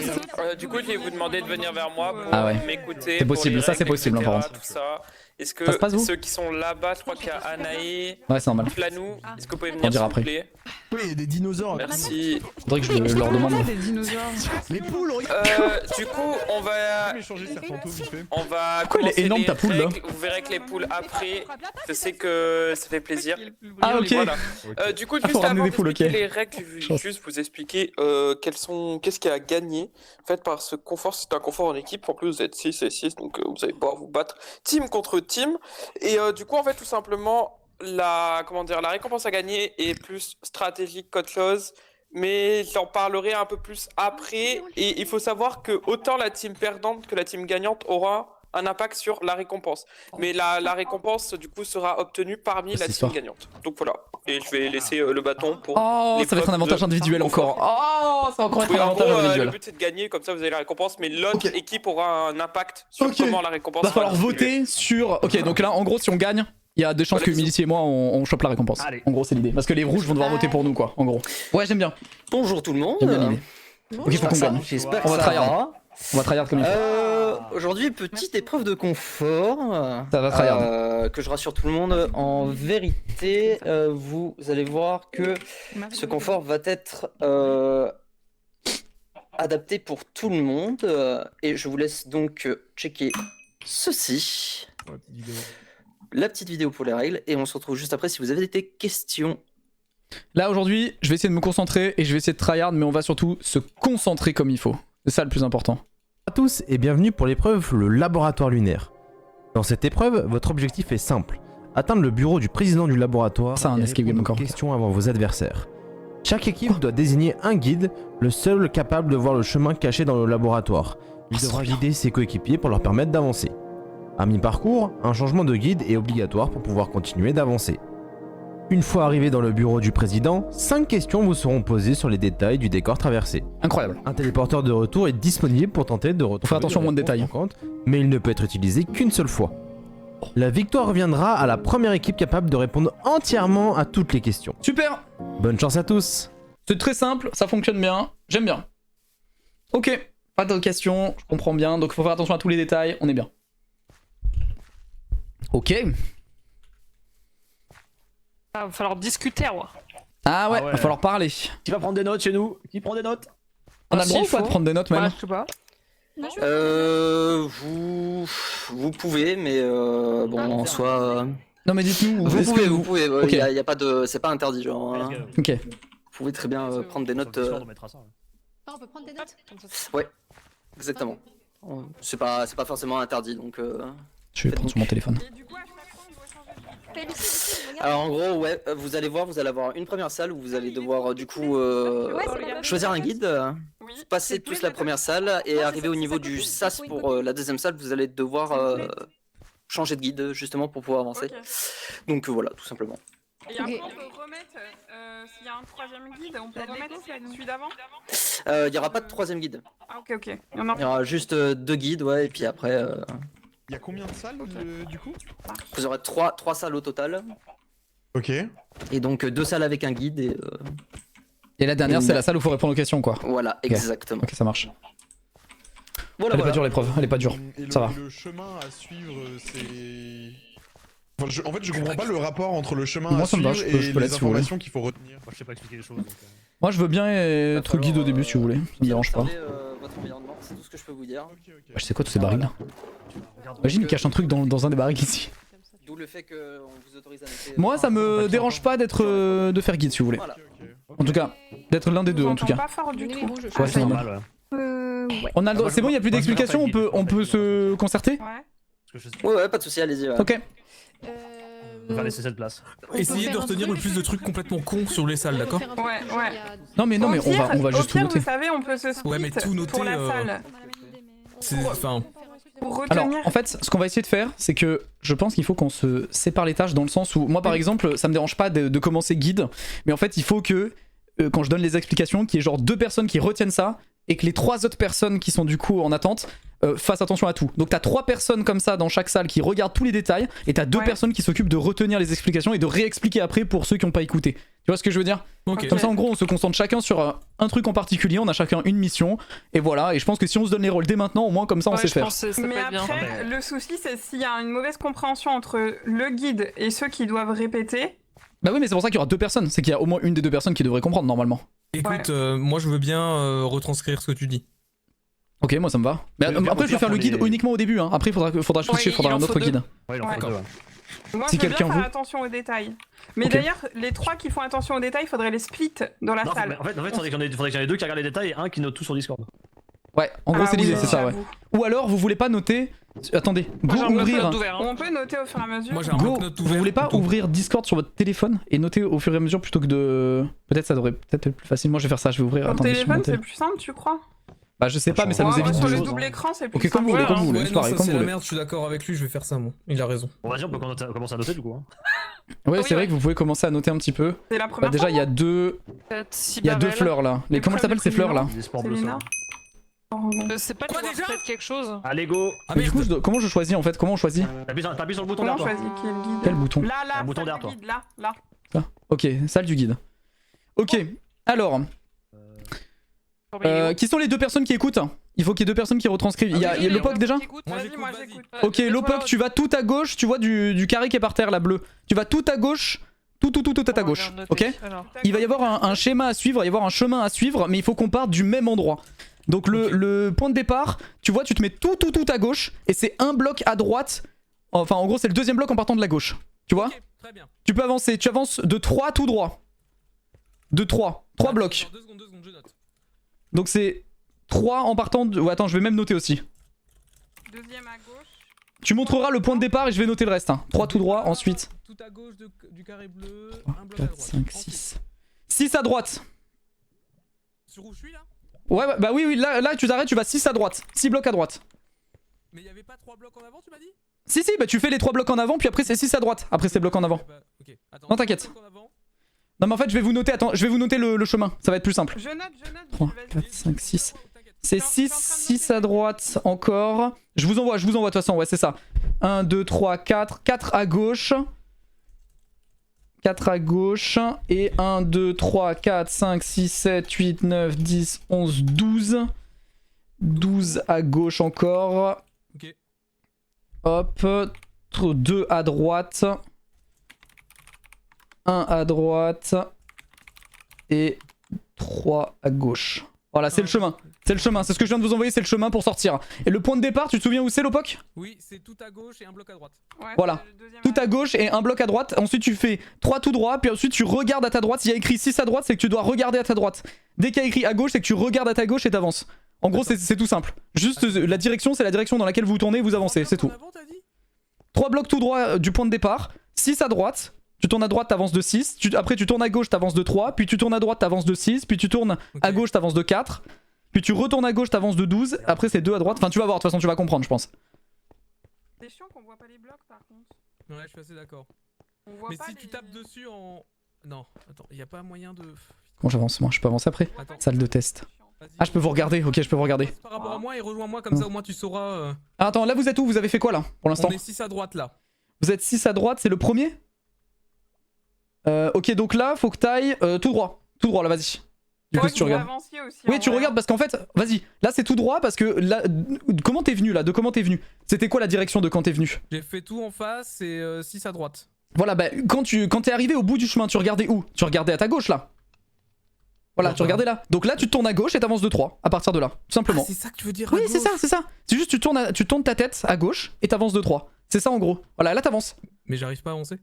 Du coup, je vais vous demander de venir vers moi pour Ah ouais. m'écouter. C'est pour possible, les ça, c'est règles, possible, hein, par etc., contre. tout ça. Est-ce Ça se passe que où ceux qui sont là-bas, je crois qu'il y a Anae, Ouais c'est normal. Flanou, est-ce que vous pouvez On venir dira s'il vous après. plaît? Oui, il y a des dinosaures. Merci. Faudrait que je leur demande. des dinosaures. Les poules, regarde. Du coup, on va échanger Serpento vite fait. on va Quoi, elle est commencer énorme, les ta poule, là. règles. Vous verrez que les poules après, je sais que ça fait plaisir. Ah ok. Voilà. Du coup, Ah, juste faut ramener avant des poules, d'expliquer ok. les règles, je vais juste vous expliquer qu'est-ce qu'il y a à gagner. En fait, par ce confort, c'est un confort en équipe. En plus, vous êtes 6 et 6, donc vous allez pouvoir vous battre team contre team. Et du coup, en fait, tout simplement, la récompense à gagner est plus stratégique qu'autre chose. Mais j'en parlerai un peu plus après. Et il faut savoir que autant la team perdante que la team gagnante aura un impact sur la récompense. Mais la récompense, du coup, sera obtenue parmi la C'est team histoire. gagnante. Donc voilà. Et je vais laisser le bâton pour... Oh les ça va être un preuves avantage de individuel confort. encore. Oh ça va encore être Oui, un en gros, avantage le individuel. but c'est de gagner, comme ça vous avez la récompense, mais l'autre Ok. équipe aura un impact sur Ok. comment la récompense Va sera falloir distribuée. voter sur... Ok donc là en gros si on gagne, il y a des chances que Voilà, Milici et moi on chope la récompense. Allez. En gros c'est l'idée. Parce que les rouges vont devoir voter pour nous quoi en gros. Ouais j'aime bien. Bonjour tout le monde. J'aime bien l'idée. Ok faut qu'on gagne. J'espère On que va ça tryhard. va. On va tryhard comme il faut. Aujourd'hui, petite épreuve de confort. Ça va tryhard. Que je rassure tout le monde. En vérité, vous allez voir que ce confort va être adapté pour tout le monde. Et je vous laisse donc checker ceci. La petite vidéo pour les règles. Et on se retrouve juste après si vous avez des questions. Là aujourd'hui je vais essayer de me concentrer et je vais essayer de tryhard mais on va surtout se concentrer comme il faut. C'est ça le plus important. Bonjour à tous et bienvenue pour l'épreuve le laboratoire lunaire. Dans cette épreuve, votre objectif est simple. Atteindre le bureau du président du laboratoire Ça, un et escape game répondre aux encore. questions avant vos adversaires. Chaque équipe doit désigner un guide, le seul capable de voir le chemin caché dans le laboratoire. Il Ah, devra c'est bien. guider ses coéquipiers pour leur permettre d'avancer. À mi-parcours, un changement de guide est obligatoire pour pouvoir continuer d'avancer. Une fois arrivé dans le bureau du président, 5 questions vous seront posées sur les détails du décor traversé. Incroyable. Un téléporteur de retour est disponible pour tenter de retrouver Faire attention les au moins de réponses détails. manquantes, mais il ne peut être utilisé qu'une seule fois. La victoire reviendra à la première équipe capable de répondre entièrement à toutes les questions. Super. Bonne chance à tous. C'est très simple, ça fonctionne bien, j'aime bien. Ok, pas de questions, je comprends bien, donc faut faire attention à tous les détails, on est bien. Ok. Ah, va falloir discuter, ouais. Ah ouais, Ah ouais. va falloir parler. Qui va prendre des notes chez nous? Qui prend des notes? On a le S'il droit ou pas faut. de prendre des notes même Ouais, je sais pas. Vous pouvez, mais bon, en soi. Non mais dites-nous, Vous est-ce pouvez, que vous pouvez. Ok. Y a pas de, c'est pas interdit, genre. hein. Ok. Vous pouvez très bien prendre des notes. Histoire de mettre à ça. on peut prendre des notes. Exactement. C'est pas forcément interdit, donc. Je vais prendre sur mon téléphone. Et du coup, à chaque fois, on doit changer de guide. Alors en gros, ouais, vous allez voir, vous allez avoir une première salle où vous allez devoir du coup choisir un guide, Oui, passer c'est tous plus la première salle et arriver au niveau du sas pour la deuxième salle, vous allez devoir changer de guide justement pour pouvoir avancer. Ok. Donc voilà, tout simplement. Et après, on peut remettre, s'il y a un troisième guide, on peut remettre celui d'avant. Il n'y aura pas de troisième guide. Ah, ok, ok. Il y en a Il y aura juste deux guides, ouais, et puis après, Il y a combien de salles du coup? vous aurez trois salles au total. Ok. Et donc deux salles avec un guide et Et la dernière c'est la salle où faut répondre aux questions quoi. voilà, exactement. Ok ça marche. Voilà, Elle est pas voilà. dure l'épreuve, elle est pas dure. Et Ça va. le chemin à suivre, c'est... Enfin, en fait, je comprends pas le rapport entre le chemin Moi, à ça me va, suivre je et peux les l'être si vous voulez. informations qu'il faut retenir. Moi je sais pas expliquer les choses donc. Moi je veux bien être falloir, guide au début si vous voulez, ça me dérange pas. Observez, votre environnement, c'est tout ce que je peux vous dire. Je sais quoi tous ces barils là. Imagine il cache un truc dans un des barils ici. D'où le fait qu'on vous autorise à noter. Moi ça me dérange pas d'être de faire guide si vous voulez. Voilà. En tout cas, d'être l'un des deux en tout cas. pas fort du tout. Ouais, c'est normal. Normal, ouais. On a le droit- c'est bon, il y a plus d'explications, on peut se concerter. Ouais. Parce que je sais Ouais, ouais, pas de soucis, allez-y. Ouais. Ok. on va laisser cette place. Essayez de retenir le plus de trucs complètement cons sur les salles, d'accord? Ouais, ouais. Non mais Au on pire, va juste au tout pire, noter. vous savez, on peut se split Ouais, mais tout noter, pour la salle. C'est. Enfin. Pour Alors, retenir. en fait, ce qu'on va essayer de faire, c'est que je pense qu'il faut qu'on se sépare les tâches dans le sens où, moi par exemple, ça me dérange pas de commencer guide, mais en fait, il faut que, quand je donne les explications, qu'il y ait genre 2 personnes qui retiennent ça, et que les 3 autres personnes qui sont du coup en attente fassent attention à tout. Donc t'as 3 personnes comme ça dans chaque salle qui regardent tous les détails, et t'as 2 personnes qui s'occupent de retenir les explications et de réexpliquer après pour ceux qui n'ont pas écouté. Tu vois ce que je veux dire? Ok. Comme ça en gros on se concentre chacun sur un truc en particulier, on a chacun une mission, et voilà, et je pense que si on se donne les rôles dès maintenant, au moins comme ça on sait faire. Mais après, le souci, c'est s'il y a une mauvaise compréhension entre le guide et ceux qui doivent répéter. Bah oui, mais c'est pour ça qu'il y aura 2 personnes, c'est qu'il y a au moins une des 2 personnes qui devrait comprendre normalement. Écoute, moi je veux bien retranscrire ce que tu dis. Ok, moi ça me va. Mais après je vais faire le guide uniquement au début, hein. Après faudra switcher, faudra un autre guide. Ouais, il en faut 2. Moi, Si je veux bien quelqu'un faire veut. attention aux détails. Mais Ok. d'ailleurs, les 3 qui font attention aux détails, il faudrait les split dans la Non, salle. en fait, faudrait que j'en ai 2 qui regardent les détails et un qui note tout sur Discord. Ouais, en gros Ah c'est l'idée, oui, c'est ça, ouais. j'avoue. Ou alors vous voulez pas noter. Attendez, go ouvrir. On peut noter au fur et à mesure. Moi j'ai un Go, bloc-notes vous ouvert. voulez pas ouvrir Discord sur votre téléphone et noter au fur et à mesure plutôt que de. Peut-être ça devrait peut-être être plus facile. Moi je vais faire ça, je vais ouvrir. Sur le Attendez, sur mon téléphone, c'est téléphone. plus simple, tu crois? Bah je sais pas, mais ça nous Ouais, évite sur de. le double écran, c'est plus Ok, comme vous voulez, simple. comme vous voulez, Ouais, c'est non, pareil, ça comme c'est vous la voulez. merde, je suis d'accord avec lui, je vais faire ça moi. Il a raison. Bon, vas-y, on peut commencer à noter du coup. Hein. Ouais, c'est vrai que vous pouvez commencer à noter un petit peu. C'est la Bah première déjà fois, il y a 2. Il y a 2 fleurs là. Les comment elles s'appellent ces fleurs là? Des sports C'est bleus. Lina. C'est pas Quoi, du déjà peut-être quelque chose. Allez, go. Ah Mais du coup, merde. comment je choisis en fait? Comment on choisit? T'appuies sur le bouton Comment on derrière toi. choisit qui est le guide? Quel bouton? Là, Un bouton salle derrière du toi. guide, là. Ah, ok, salle du guide. Ok, alors. Qui sont les 2 personnes qui écoutent? Il faut qu'il y ait 2 personnes qui retranscrivent. Il y a le POC déjà? Moi Vas-y, j'écoute, moi vas-y. j'écoute. Ok, Lopok, tu vas tout à gauche, tu vois du carré qui est par terre, la bleue. Tu vas tout à gauche, tout à ta gauche, ok? Il va y avoir un schéma à suivre, il va y avoir un chemin à suivre, mais il faut qu'on parte du même endroit. Donc le point de départ, tu vois, tu te mets tout à gauche, et c'est un bloc à droite. Enfin, en gros, c'est le 2e bloc en partant de la gauche. Tu vois? Ok, très bien. Tu peux avancer, tu avances de 3 tout droit. De 3 blocs. 2 secondes, je note. Donc c'est 3 en partant de... Ouais, attends, je vais même noter aussi. Deuxième à gauche. Tu montreras le point de départ et je vais noter le reste. 3 tout droit, ensuite. Tout à gauche du carré bleu, 3, un bloc à 4, droite. 5, 6. 6 à droite. Sur où je suis là? Ouais, bah oui, là tu t'arrêtes, tu vas 6 à droite. 6 blocs à droite. Mais y'avait pas 3 blocs en avant, tu m'as dit? Si, bah tu fais les 3 blocs en avant, puis après c'est 6 à droite. Après c'est blocs en avant. Bah, ok, attends. Non, t'inquiète. 3 blocs en avant. Non, mais en fait, je vais vous noter, attends, je vais vous noter le chemin. Ça va être plus simple. Je note. 3, vas-y. 4, 5, 6. C'est Je suis en train de 6 noter. à droite encore. Je vous envoie de toute façon, ouais, c'est ça. 1, 2, 3, 4. 4 à gauche. 4 à gauche. Et 1, 2, 3, 4, 5, 6, 7, 8, 9, 10, 11, 12. 12 à gauche encore. Ok. Hop. 2 à droite. 1 à droite. Et 3 à gauche. Voilà, c'est le chemin. C'est le chemin, c'est ce que je viens de vous envoyer, c'est le chemin pour sortir. Et le point de départ, tu te souviens où c'est, Lopok? Oui, c'est tout à gauche et un bloc à droite. Ouais, Voilà. c'est le deuxième Tout à gauche et un bloc à droite. Ensuite, tu fais 3 tout droit, puis ensuite tu regardes à ta droite. S'il y a écrit 6 à droite, c'est que tu dois regarder à ta droite. Dès qu'il y a écrit à gauche, c'est que tu regardes à ta gauche et t'avances. En gros, c'est tout simple. Juste la direction, c'est la direction dans laquelle vous tournez et vous avancez, c'est tout. 3 blocs tout droit du point de départ, 6 à droite. Tu tournes à droite, t'avances de 6. Après, tu tournes à gauche, t'avances de 3. Puis tu tournes à droite, t'avances de 6. Puis tu tournes à gauche, t'avances de 4. Puis tu retournes à gauche, t'avances de 12. Après, c'est 2 à droite. Enfin, tu vas voir, de toute façon, tu vas comprendre, je pense. C'est chiant qu'on voit pas les blocs par contre. Ouais, je suis assez d'accord. On voit Mais pas si les... tu tapes dessus en. Non, attends, y a pas moyen de. Comment j'avance, moi? Je peux avancer après? Attends. Salle de test. Vas-y. Ah, je peux vous regarder. Ok, je peux vous regarder. Par rapport à moi et rejoins-moi comme ça, au moins tu sauras. Ah, attends, là, vous êtes où? Vous avez fait quoi, là, pour l'instant? On est 6 à droite là. Vous êtes 6 à droite, c'est le premier? Ok, donc là, faut que t'ailles tout droit. Tout droit, là, vas-y. Du coup, Ouais, si tu vous regardes. avanciez aussi, Oui, en tu vrai. regardes parce qu'en fait, vas-y, là c'est tout droit parce que là, comment t'es venu là? De comment t'es venu? C'était quoi la direction de quand t'es venu? J'ai fait tout en face et 6 à droite. Voilà, bah quand t'es arrivé au bout du chemin, tu regardais où? Tu regardais à ta gauche là. Voilà, tu regardais là. Donc là, tu te tournes à gauche et t'avances de 3 à partir de là, tout simplement. Ah, c'est ça que tu veux dire? Oui, c'est ça, c'est ça. C'est juste tu tournes ta tête à gauche et t'avances de 3. C'est ça en gros. Voilà, là t'avances. Mais j'arrive pas à avancer.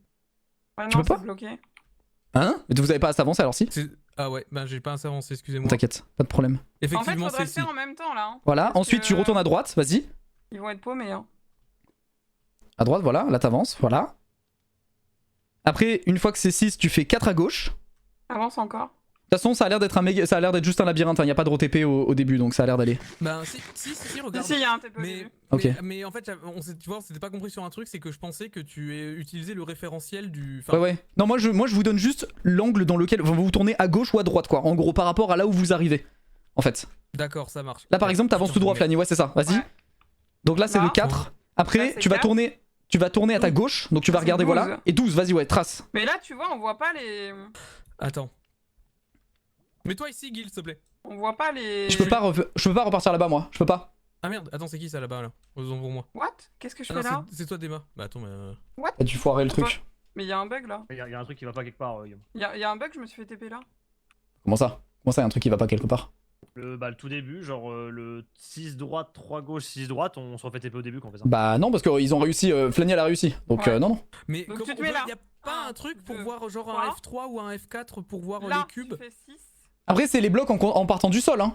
Ouais, Tu non, peux pas c'est bloqué. Hein? Mais vous avez pas à s'avancer alors si? Ah ouais, bah j'ai pas assez avancé, excusez-moi. T'inquiète, pas de problème. En fait, Effectivement, faudrait c'est le ici. faire en même temps là. Hein. Voilà, Parce ensuite que, tu retournes à droite, vas-y. Ils vont être paumés. Hein. À droite, voilà, là t'avances, voilà. Après, une fois que c'est 6, tu fais 4 à gauche. Avance encore. toute façon, ça a l'air d'être ça a l'air d'être juste un labyrinthe. Il y a pas de OTP au début, donc ça a l'air d'aller. Bah si, regarde. Si, il y a un TP. Ok. Mais en fait, tu vois, on s'était pas compris sur un truc, c'est que je pensais que tu aies utilisé le référentiel du. Ouais. Non, moi je vous donne juste l'angle dans lequel vous vous tournez à gauche ou à droite, quoi. En gros, par rapport à là où vous arrivez, en fait. D'accord, ça marche. Là, par exemple, t'avances tout droit, Flani. Ouais, c'est ça. Vas-y. Ouais. Donc là, c'est Là. le 4. Après, Là, c'est tu vas 4. tourner. Tu vas tourner à ta gauche, donc tu vas C'est regarder, 12. voilà. Et 12, vas-y, ouais, trace. Mais là, tu vois, on voit pas les. Attends. Mets-toi ici, Guil, s'il te plaît. On voit pas les. Je peux pas repartir là-bas, moi. Je peux pas. Ah merde, attends, c'est qui ça là-bas là? Autant pour moi. What? Qu'est-ce que je Ah fais non, là? c'est toi, Dema. Bah attends, mais. T'as dû foirer le Attends. truc. Mais il y a un bug là. Il y a un truc qui va pas quelque part, Guillaume. Il y a un bug, je me suis fait TP là. Comment ça? Comment ça, y a un truc qui va pas quelque part? Le tout début, genre le 6 droite, 3 gauche, 6 droite, on se refait TP au début quand on fait ça. Bah non, parce qu'ils ont réussi. Flani, elle a réussi. Donc Ouais. non. Mais Donc comment, tu te mets là. y a pas un truc pour 2, voir genre 3. un F3 ou un F4 pour voir Là, les cubes? tu fais 6. Après, c'est les blocs en partant du sol, hein.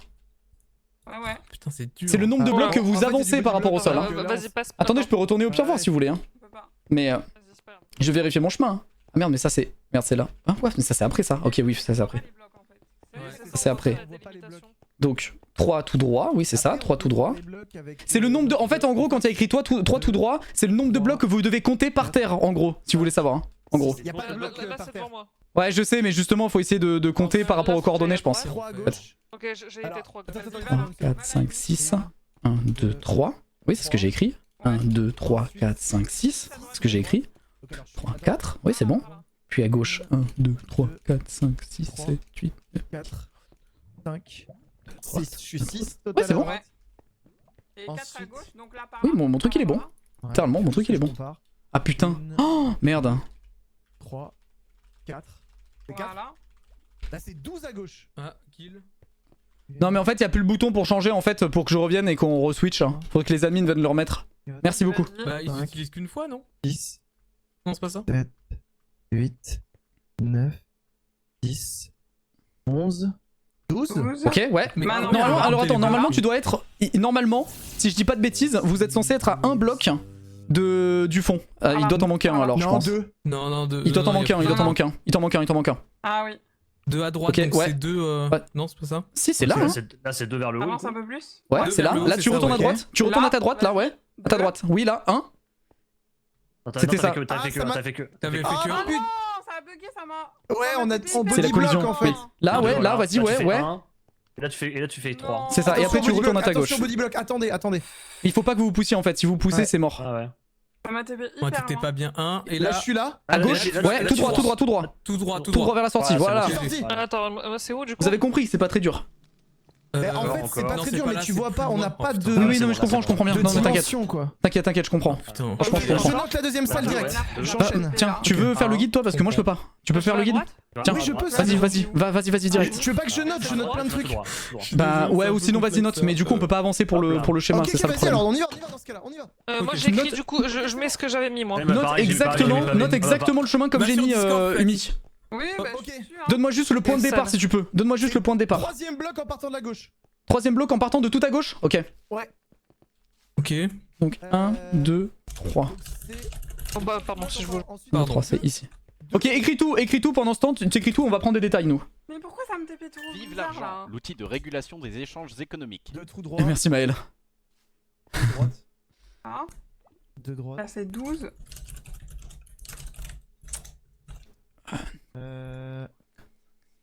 Ouais. Putain, c'est dur. C'est le nombre de Ah, blocs en que vous fait, avancez c'est par rapport au du sol, bloc, hein. Vas-y, passe. Attendez, je peux retourner au pire voir Ouais. si vous voulez, hein. On peut pas. Mais Vas-y, c'est pas grave. je vais vérifier mon chemin. Hein. Ah merde, mais ça c'est. Merde, c'est là. Ah ouais, mais ça c'est après ça. Ok, oui, ça c'est après. Les blocs, en fait. Ouais. C'est après. La délimitation. Donc 3 tout droit, oui, c'est ça, 3 tout droit. C'est le nombre de. En fait, en gros, quand il y a écrit 3 tout droit, c'est le nombre de blocs que vous devez compter par terre, en gros, si vous voulez savoir. Hein. En gros. Il y a pas de bloc Là, par c'est terre. pour moi. Ouais, je sais, mais justement, faut essayer de compter par rapport aux coordonnées, je pense. 3 à gauche. Ok, j'ai été 3. Attends, 3, 4, 5, 6. 1, 2, 3. Oui, c'est ce que j'ai écrit. 1, 2, 3, 4, 5, 6. C'est ce que j'ai écrit. 3, 4. Oui, c'est bon. Puis à gauche, 1, 2, 3, 4, 5, 6, 7, 8, 9. 4, 5, 6. Je suis 6 Ouais, c'est bon. Ouais. Et 4 à Ensuite- gauche, donc là par Oui, là, mon truc il est bon. par là. Littéralement, mon truc il est bon. Ah putain. Oh merde. 3, 4. C'est 4. Voilà. Là, c'est 12 à gauche. Ah, kill. Non, mais en fait, il y a plus le bouton pour changer en fait pour que je revienne et qu'on re-switch. Hein. Faudrait que les admins viennent le remettre. Merci beaucoup. Vas-y. Bah, ils Cinq. utilisent qu'une fois, non? 10, Non, c'est pas ça? 7, 8, 9, 10, 11, 12. 12. Ok, ouais. Mais Bah, combien Normalement, va alors compter attends, les normalement blocs tu dois être. Normalement, si je dis pas de bêtises, vous êtes censé être à un bloc du fond. Il doit t'en manquer un alors, je Non, pense. 2. Non, deux. Il doit t'en non, manquer un, il doit t'en manquer un. Il t'en manque un. Ah oui. Deux à droite, Ok, donc ouais. c'est deux. Ouais. Non, c'est pas ça? Si, c'est là. Hein. Là, c'est 2 vers le haut. Avance un peu plus. Ouais, Deux c'est là. vers le haut, Là, c'est tu ça, retournes à ouais. droite. Tu retournes Là, à ta droite, là, ouais. À ta droite. Oui, là, 1. C'était ça. T'as fait que. ça T'as fait que. T'avais fait Oh que non, un? ça a bugué, ça m'a. Ouais, on a TP. en C'est body la collision. block, en Oui. fait. Là, ouais, là, vas-y, ouais, ouais. Et là, tu fais 3. C'est ça. Et après, tu Attention, retournes à ta attention, gauche. body block. Attendez. Il faut pas que vous poussiez en fait. Si vous poussez, Ouais. c'est mort. Ah ouais. Ça m'a TP Ouais, hyper t'étais loin. pas bien un. Et Là, là, je suis là. À gauche. Ouais, tout droit, tout droit, tout droit. tout droit, Tout droit vers la sortie. Ouais, c'est Voilà. bon, Sorti. Ouais. Attends, moi, c'est où du coup? Vous avez compris, c'est pas très dur. Mais en non, fait, c'est encore. pas Non, très c'est dur, pas mais là, tu c'est vois plus pas, on loin. n'a pas Oh, de. putain. Oui, oui, c'est non, mais bon, je comprends, là, je comprends bien. de Non, mais t'inquiète. dimension, quoi. T'inquiète, je comprends. Putain. Franchement, je comprends. Je note la deuxième salle direct. Bah, J'enchaîne. Tiens, tu veux faire le guide toi parce que moi je peux pas. Tu peux faire le guide? Tiens, Oui, je peux, ça. vas-y direct. Tu veux pas que je note? Je note plein de trucs. Bah ouais, ou sinon vas-y note, mais du coup on peut pas avancer pour le schéma, Ok, c'est ça le vas-y, problème. alors on y va dans ce cas-là, on y va. Moi Ok. j'écris Note- du coup, je mets ce que j'avais mis moi. Note exactement le chemin comme Va j'ai sur mis Discord, Umi. Oui, bah, Ok. je suis sûr, hein. Donne-moi juste le point de départ si tu peux. Donne-moi juste le point de départ. Troisième bloc en partant de la gauche. Troisième bloc en partant de tout à gauche? Ok. Ok. Donc 1, 2, 3. Oh bah pardon si je bouge. 1, 3, c'est ici. Ok, écris tout pendant ce temps, tu écris tout, on va prendre des détails nous. Mais pourquoi ça me TP tout Vive bizarre, l'argent, là l'outil de régulation des échanges économiques. Deux trous droits. Et merci Maël. Droite. Ah, Deux droites. là c'est 12.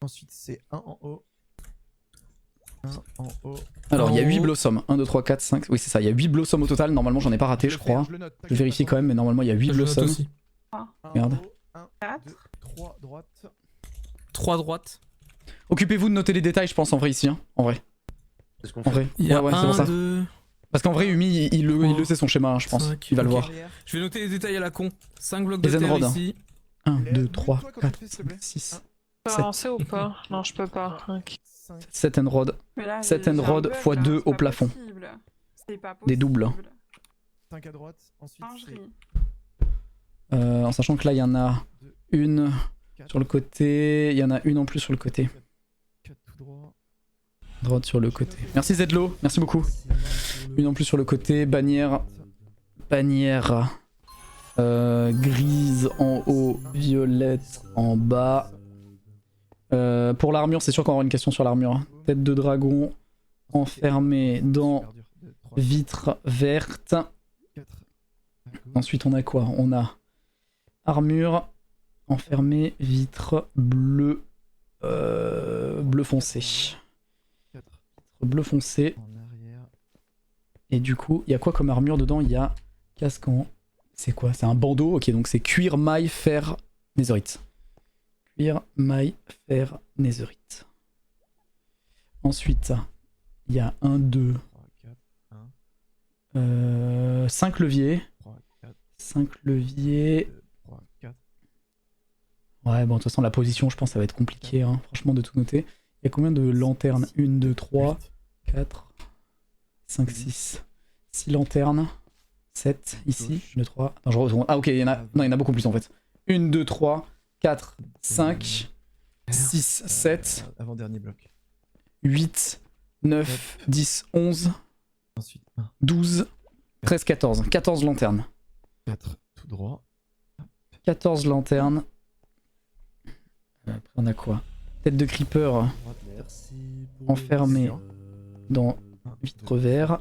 Ensuite, c'est un en haut. Un en haut. Alors il y a En 8 haut. blossoms, 1, 2, 3, 4, 5, oui c'est ça, il y a 8 blossoms au total, normalement j'en ai pas raté je crois. Je le note. Je vérifie quand même mais normalement il y a 8 Je note blossoms. aussi. Merde. 1, 4. 2, 3 droite. 3 droites. Occupez-vous de noter les détails je pense en vrai ici, hein. En vrai. C'est ce qu'on En fait. vrai. Il y a Ouais, c'est pour 1, ça. 2. Parce qu'en vrai Umi il le sait son schéma hein, je pense, 5, il va le ok. voir. Je vais noter les détails à la con. 5 blocs de Les terre Enrods. ici. 1, 2, 3, Toi, quand 4, tu fais, s'il te 5, plaît. 6, Je peux 7. avancer ou pas? Non je peux pas. Ok. 5. 7 Enrod. Mais là, 7 j'ai un Enrod bug, x là, 2 c'est au pas plafond. possible. C'est pas possible. Des doubles. 5 à droite. Ensuite, c'est Singerie. En sachant que là il y en a une sur le côté, il y en a une en plus sur le côté. 4 tout droit. Droite sur le côté. Merci Zedlo, merci beaucoup. Une en plus sur le côté, bannière grise en haut, violette en bas. Pour l'armure, c'est sûr qu'on aura une question sur l'armure. Hein. Tête de dragon enfermée dans vitre verte. Ensuite, on a quoi? On a armure enfermée, vitre bleu, bleu foncé. Bleu foncé. Et du coup, il y a quoi comme armure dedans? Il y a casque en... C'est quoi? C'est un bandeau? Ok, donc c'est cuir, maille, fer, netherite. Cuir, maille, fer, netherite. Ensuite, il y a 1, 2, 5 leviers. 5 leviers. Ouais, bon, de toute façon, la position, je pense, ça va être compliqué, hein, franchement, de tout noter. Il y a combien de lanternes? 1, 2, 3, 4, 5, 6. 6 lanternes. 7 ici. 2, 3. Attends, je retourne. Ah, ok, il y en a. Non, il y en a beaucoup plus en fait. 1, 2, 3, 4, 5, 6, 7. Avant-dernier bloc. 8, 9, 10, 11, 12, 13, 14. 14 lanternes. 4 tout droit. 14 lanternes. Après, on a quoi? Tête de creeper enfermée dans vitre vert.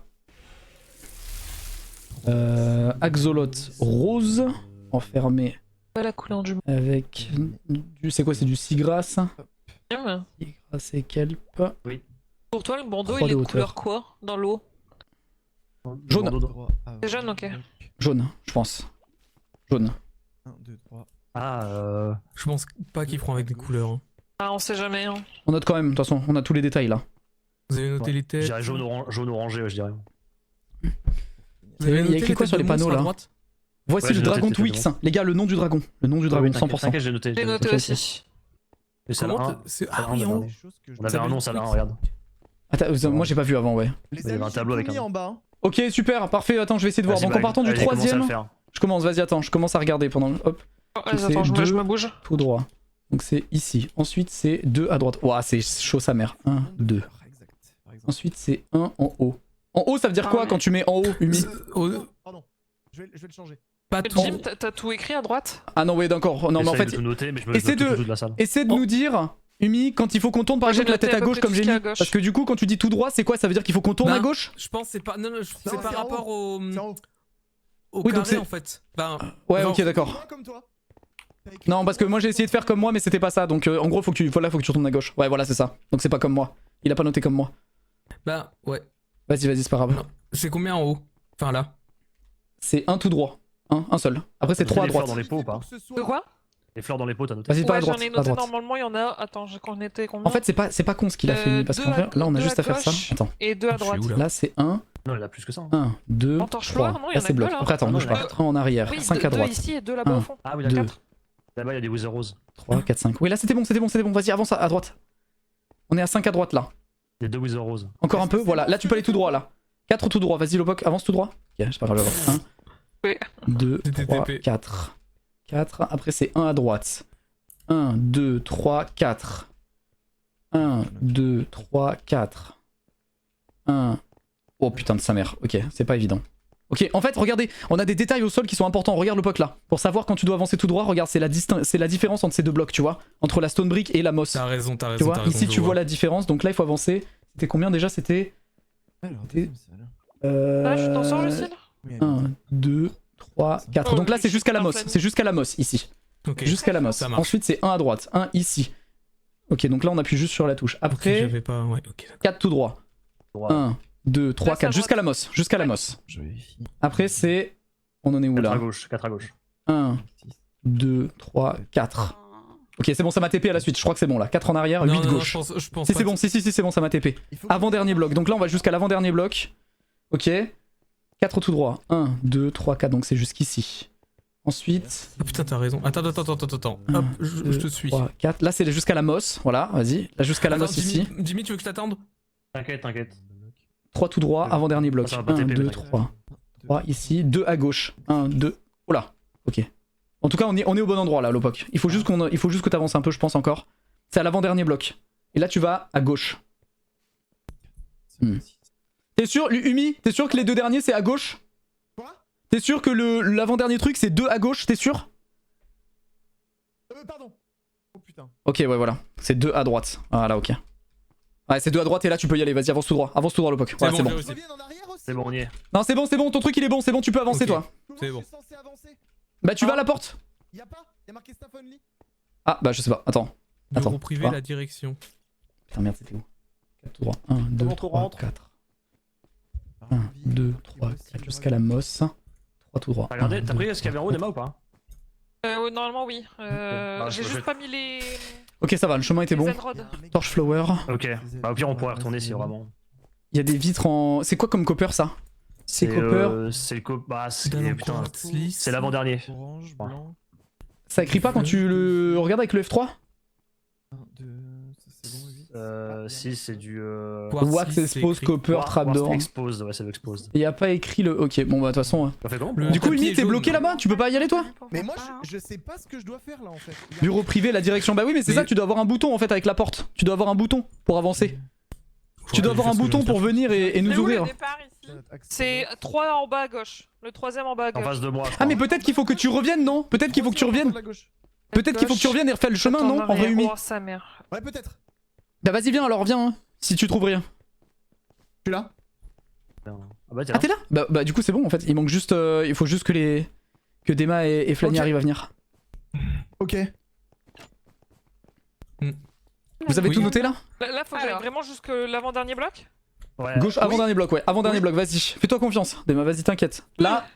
Axolot rose enfermé la couleur du avec du... C'est quoi? C'est du seagrass. monde. Seagrass et kelp. Oui. Pour toi, le bandeau, 3 il est de couleur hauteur. quoi dans l'eau? Jaune. C'est jaune, ok. Jaune, je pense. Jaune. 1, 2, 3. Ah, je pense pas qu'ils feront avec des couleurs. Hein. Ah, on sait jamais. Hein. On note quand même, de toute façon, on a tous les détails là. Vous avez noté les Je têtes? dirais jaune orangé, ouais, je dirais. Il y a écrit quoi sur les panneaux là? Voici Ouais, le j'ai noté dragon les têtes de Twix. Les gars, le nom du dragon. Le nom du dragon, 100%. T'inquiète, j'ai noté. J'ai noté Ok, aussi. Et ça Comment là, Ah oui, en haut. on avait un nom, ça là, regarde. Attends, moi j'ai pas vu avant, ouais. Les Il y avait un tableau avec un. en bas. Hein. Ok, super, parfait. Attends, je vais essayer de voir. Donc en partant du troisième, je commence. Vas-y, attends, je commence à regarder pendant. Hop. Vas-y, attends, je me bouge. Tout droit. Donc c'est ici. Ensuite c'est 2 à droite. Ouah, c'est chaud sa mère. 1, 2. Ensuite c'est 1 en haut. En haut, ça veut dire quoi quand tu mets en haut, Umi? Pardon, je vais le changer. Pas tout. Jim, t'as tout écrit à droite? Ah non, ouais, d'accord. Non, mais en fait. Essaie de nous dire. Umi, quand il faut qu'on tourne par exemple la tête à gauche comme j'ai mis. Parce que du coup, quand tu dis tout droit, c'est quoi? Ça veut dire qu'il faut qu'on tourne à gauche? Je pense c'est pas. Non, c'est par rapport au. Au oui, donc carré en fait. Ouais, ok, d'accord. Non, parce que moi j'ai essayé de faire comme moi, mais c'était pas ça. Donc en gros, faut que tu retournes à gauche. Ouais, voilà, c'est ça. Donc c'est pas comme moi. Il a pas noté comme moi. Bah, ouais. Vas-y, c'est pas grave. C'est combien en haut? Enfin là. C'est un tout droit. Un seul. Après, c'est 3 à droite. Dans les pots ou pas? De quoi? Les fleurs dans les pots, t'as noté? Vas-y, pas à droite. J'en ai noté normalement, il y en a. Attends, qu'on était combien? En fait, c'est pas con ce qu'il a fait, parce qu'en fait, là, on a juste à faire ça. Attends. Et 2 à droite. Là, c'est 1. Non, il y en a plus que ça. 1, 2, En torche-noire, 3. non, il y Là, en a c'est que bloc. deux, là. Après, attends, bouge pas. 1 en arrière, Oui, 5 à droite. 2 ici et 2 là-bas au fond. Ah oui, 2, d'accord. Là-bas, il y a des wither roses. 3, 4, 5. Oui, là, c'était bon. Vas-y, avance à droite. On est à 5 à droite, là. Il y a 2 wither roses. Encore un peu, voilà. Là, tu peux aller tout droit, là. 4 tout droit. Vas-y, Lobok, avance tout droit. Ok, c'est pas grave, j'avance. 1, 2, 3, 4. 4. Après, c'est 1 à droite. 1, 2, 3, 4. 1, 2, 3, 4. 1. Oh putain de sa mère. Ok, c'est pas évident. Ok, en fait, regardez, on a des détails au sol qui sont importants. Regarde le POC là. Pour savoir quand tu dois avancer tout droit, regarde, c'est la différence entre ces deux blocs, tu vois. Entre la stone brick et la moss. T'as raison, Tu vois, ici tu vois la différence. Donc là, il faut avancer. C'était combien déjà? C'était. Ah, je t'en sors, Lucille? 1, 2, 3, 4. Donc là, c'est jusqu'à la moss. C'est jusqu'à la moss ici. Okay. Jusqu'à la moss. Ensuite, c'est 1 à droite, 1 ici. Ok, donc là, on appuie juste sur la touche. Après, okay, pas... ouais, okay, 4 tout droit. 1, 2, 3, 4. Jusqu'à la moss. Jusqu'à la moss. Après, c'est. On en est où 4 là? à gauche, 4 à gauche. 1, 2, 3, 4. Ok, c'est bon, ça m'a TP à la suite. Je crois que c'est bon là. 4 en arrière, 8 gauche. Je pense si, c'est bon, si, c'est bon, ça m'a TP. Avant-dernier bloc. Donc là, on va jusqu'à l'avant-dernier bloc. Ok. 4 tout droit. 1, 2, 3, 4. Donc c'est jusqu'ici. Ensuite. Oh putain, t'as raison. Attends. 1, Hop, 2, je te suis. 3, 4. Là, c'est jusqu'à la moss. Voilà, vas-y. Là, jusqu'à la moss ici. Jimmy, tu veux que je t'attende? T'inquiète. 3 tout droit, avant-dernier bloc. 1, 2, 3. 3 ici. 2 à gauche. 1, 2. Oh là. Ok. En tout cas, on est au bon endroit là, Lopok. Il faut juste que t'avances un peu, je pense encore. C'est à l'avant-dernier bloc. Et là, tu vas à gauche. T'es sûr, Umi? T'es sûr que les deux derniers, c'est à gauche? T'es sûr que l'avant-dernier truc, c'est 2 à gauche? T'es sûr? Pardon. putain. Ok, ouais, voilà. C'est 2 à droite. Voilà, ok. Ouais, c'est 2 à droite et là tu peux y aller. Vas-y, avance tout droit. Avance tout droit, le poke. Voilà, c'est bon. C'est bon, on y est. Non, c'est bon, ton truc il est bon, c'est bon, tu peux avancer Ok. toi. C'est bon. Bah, tu vas à la porte. Y'a pas? Y'a marqué staff only? Ah, bah, je sais pas. Attends. Bureau privé, quoi la direction. Putain, merde, c'était où? 4 tout droit. 1, 2, Comment on 3, rentre 4. 1, 2, 3, 4 jusqu'à la mosse. 3 tout droit. Regardez, 1, t'as 2, pris ce qu'il y avait en haut, Nema ou pas? Normalement, oui. Bah, J'ai je juste vais- pas mis les. Ok, ça va, le chemin était bon. Zenrod. Torch flower. Ok. Bah, au pire, on pourrait retourner si vraiment. Il y a des vitres en. C'est quoi comme copper ça? C'est copper. C'est le copper. Bah, c'est Dans le putain. quartz lisse. C'est l'avant-dernier. Orange, blanc. Ça écrit pas quand tu le regardes avec le F3? 1, 2, ça c'est bon, 8. Si, c'est du. Quartz Wax, lisse, c'est expose, écrit. copper, trapdoor. Exposed, ouais, c'est le exposed. Il y a pas écrit le. Ok, bon bah de toute façon. Ça fait comment? Le Du coup, tapis Umi, est t'es jaune. bloqué là-bas? Tu peux pas y aller toi? Mais moi je sais pas ce que je dois faire là en fait. Bureau privé, la direction. Bah oui, mais c'est Mais- ça, tu dois avoir un bouton en fait avec la porte. Tu dois avoir un bouton pour avancer. Tu dois avoir un bouton pour venir et nous C'est où ouvrir. le départ ici? C'est 3 en bas à gauche. Le troisième en bas à En gauche. face de moi. je Ah, crois. mais peut-être qu'il faut que tu reviennes, non? Peut-être qu'il faut que tu reviennes. Peut-être qu'il faut que tu reviennes et refaire le chemin, non? En vrai, Umi. Oh, sa mère. Ouais, peut-être. Bah vas-y, viens alors, viens. Hein, si tu trouves rien. Je suis là. Ah bah, t'es Ah, là. t'es là? Bah du coup, c'est bon en fait. Il manque juste. Il faut juste que les. Que Dema et Flani Ok. arrivent à venir. Ok. Vous avez Oui. tout noté là? Là, faut que j'aille Alors. vraiment jusque l'avant-dernier bloc. Ouais. Gauche, avant-dernier bloc, ouais. Avant-dernier bloc, vas-y. Fais-toi confiance. Dema, vas-y, t'inquiète. Là,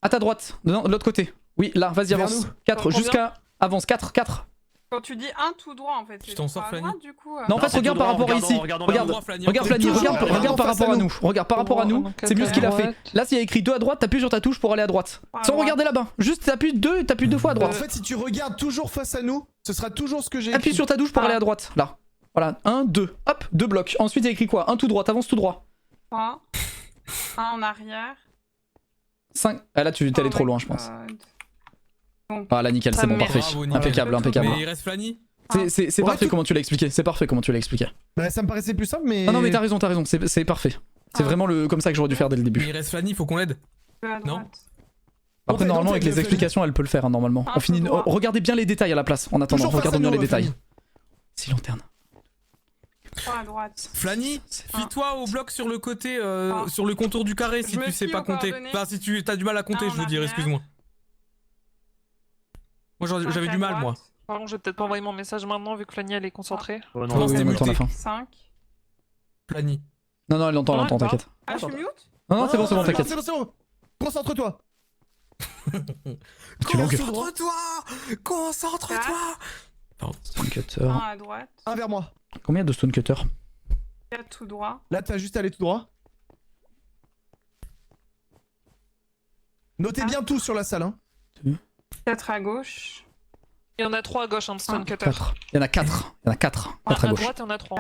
à ta droite, de l'autre côté. Oui, là, vas-y, Vers avance. nous. 4, Combien jusqu'à. Avance, 4, 4. Quand tu dis un tout droit en fait, Tu c'est t'en tout sors, à Flani? droite, du coup. Non, en Non, fait, c'est regarde tout par droit, rapport à regardons, ici. regardons Regarde, droit, Flani, regarde encore. Flani, Toujours, regarde regarde par face rapport à à nous. nous. Regarde par rapport à nous. Donc, C'est mieux ce qu'il a fait. droite. Là, s'il y a écrit 2 à droite, t'appuies sur ta touche pour aller à droite. À Sans droite. regarder là-bas. Juste t'appuies 2 fois à En droite. fait, si tu regardes toujours face à nous, ce sera toujours ce que j'ai. Appuie écrit. sur ta touche pour Ah. aller à droite. Là. Voilà, 1, 2. Hop, 2 blocs. Ensuite, il y a écrit quoi? 1 tout droit, t'avances tout droit. 3, 1 en arrière. 5. Ah là, tu t'es allé trop loin, je pense. God. Ah là, nickel, c'est bon, parfait. Bravo, nickel. Impeccable, impeccable. Mais il reste Flani. C'est Ouais, parfait tout- comment tu l'as expliqué. C'est parfait comment tu l'as expliqué. Bah, ça me paraissait plus simple, mais. Ah non, mais t'as raison, c'est parfait. C'est Ah. vraiment comme ça que j'aurais dû faire dès le Mais début. il reste Flani, faut qu'on l'aide. À Non. droite. Après, normalement, avec les explications, elle peut le faire, hein, normalement. Un On peu finit. droit. Oh, regardez bien les détails à la place. En attendant, Toujours face à regardons bien nous, les détails. Fanny. Si lanterne. 3 à droite. Flani, fie-toi au bloc sur le côté, Ah. sur le contour du carré si Je me tu sais fie pas aux compter. coordonnées. Enfin, si tu as du mal à compter, Un je veux en dire, arrière. excuse-moi. Moi, Cinq j'avais à du mal, moi. droite. Pardon, je vais peut-être pas envoyer mon message maintenant vu que Flani elle est concentrée. Oh, Non, non, c'était on attend la muté. fin. 5. Flani. Non, elle entend, Non, elle parle. t'inquiète. Ah, je suis mute? Non, non, c'est bon, t'inquiète. C'est bon, c'est bon. Concentre-toi. Tu langues. Concentre-toi! Concentre-toi! Stone cutter. 1 à droite. Un vers moi. Combien de stone cutter? 4 tout droit. Là, t'as juste à aller tout droit. Notez bien tout sur la salle, hein. 4 à gauche. Il y en a 3 à gauche, hein, de Stone Cutter. 4. Il y en a 4. Il y en a 4. 4 à À gauche. droite, il y en a 3.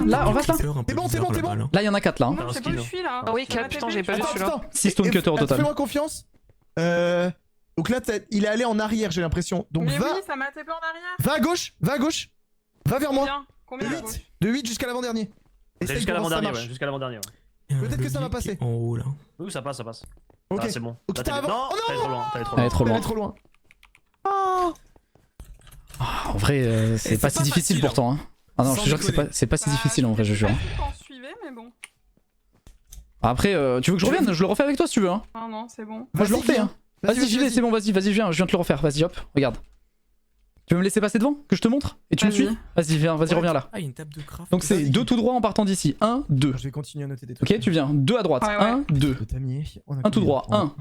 Là, en face là? C'est bon, c'est bon, c'est bon. Là, il y en a 4 là. hein. Non, je sais pas où je suis là. Ah oui, 4, putain, j'ai pas vu Attends, celui-là. attends. 6 stone cutter au total. Fais-moi confiance. Donc là, il est allé en arrière, j'ai l'impression. Donc Mais va, oui, ça m'a tapé en arrière. va à gauche, va à gauche. Va vers moi. Combien? Combien De à 8. gauche? De 8 jusqu'à l'avant-dernier. Essaye Jusqu'à de voir si ça l'avant-dernier, marche. ouais. Jusqu'à l'avant-dernier, ouais. Peut-être que ça va passer. En haut là. Oui, ça passe, ça passe. Ok. Ah, c'est bon. Ok, Là, t'as t'as- avant- Non, Oh non t'allais trop loin, t'allais trop Elle loin. est trop Elle loin. est trop loin. En vrai, c'est c'est pas pas si difficile facile, pourtant. Hein. Ah non, je Sans te jure que déconner. c'est pas si difficile en vrai, je jure. Je sais pas si t'en suivais, mais bon. Après, tu veux que je revienne? Je le refais avec toi si tu veux. Hein. Non, non, c'est bon. Moi je le refais. Hein. Vas-y, j'y vais, vas-y. c'est bon, vas-y, viens, je viens te le refaire. Vas-y, hop, regarde. Tu veux me laisser passer devant? Que je te montre? Et tu me Vas-y. suis? Vas-y, viens, vas-y, reviens là. Ah, il y a une table de craft. Donc c'est Vas-y. 2 tout droit en partant d'ici. 1, 2. Je vais continuer à noter des trucs. Ok, tu viens. 2 à droite. Ouais, ouais. 1, 2. Le damier, on a 1 tout combien? droit. 1.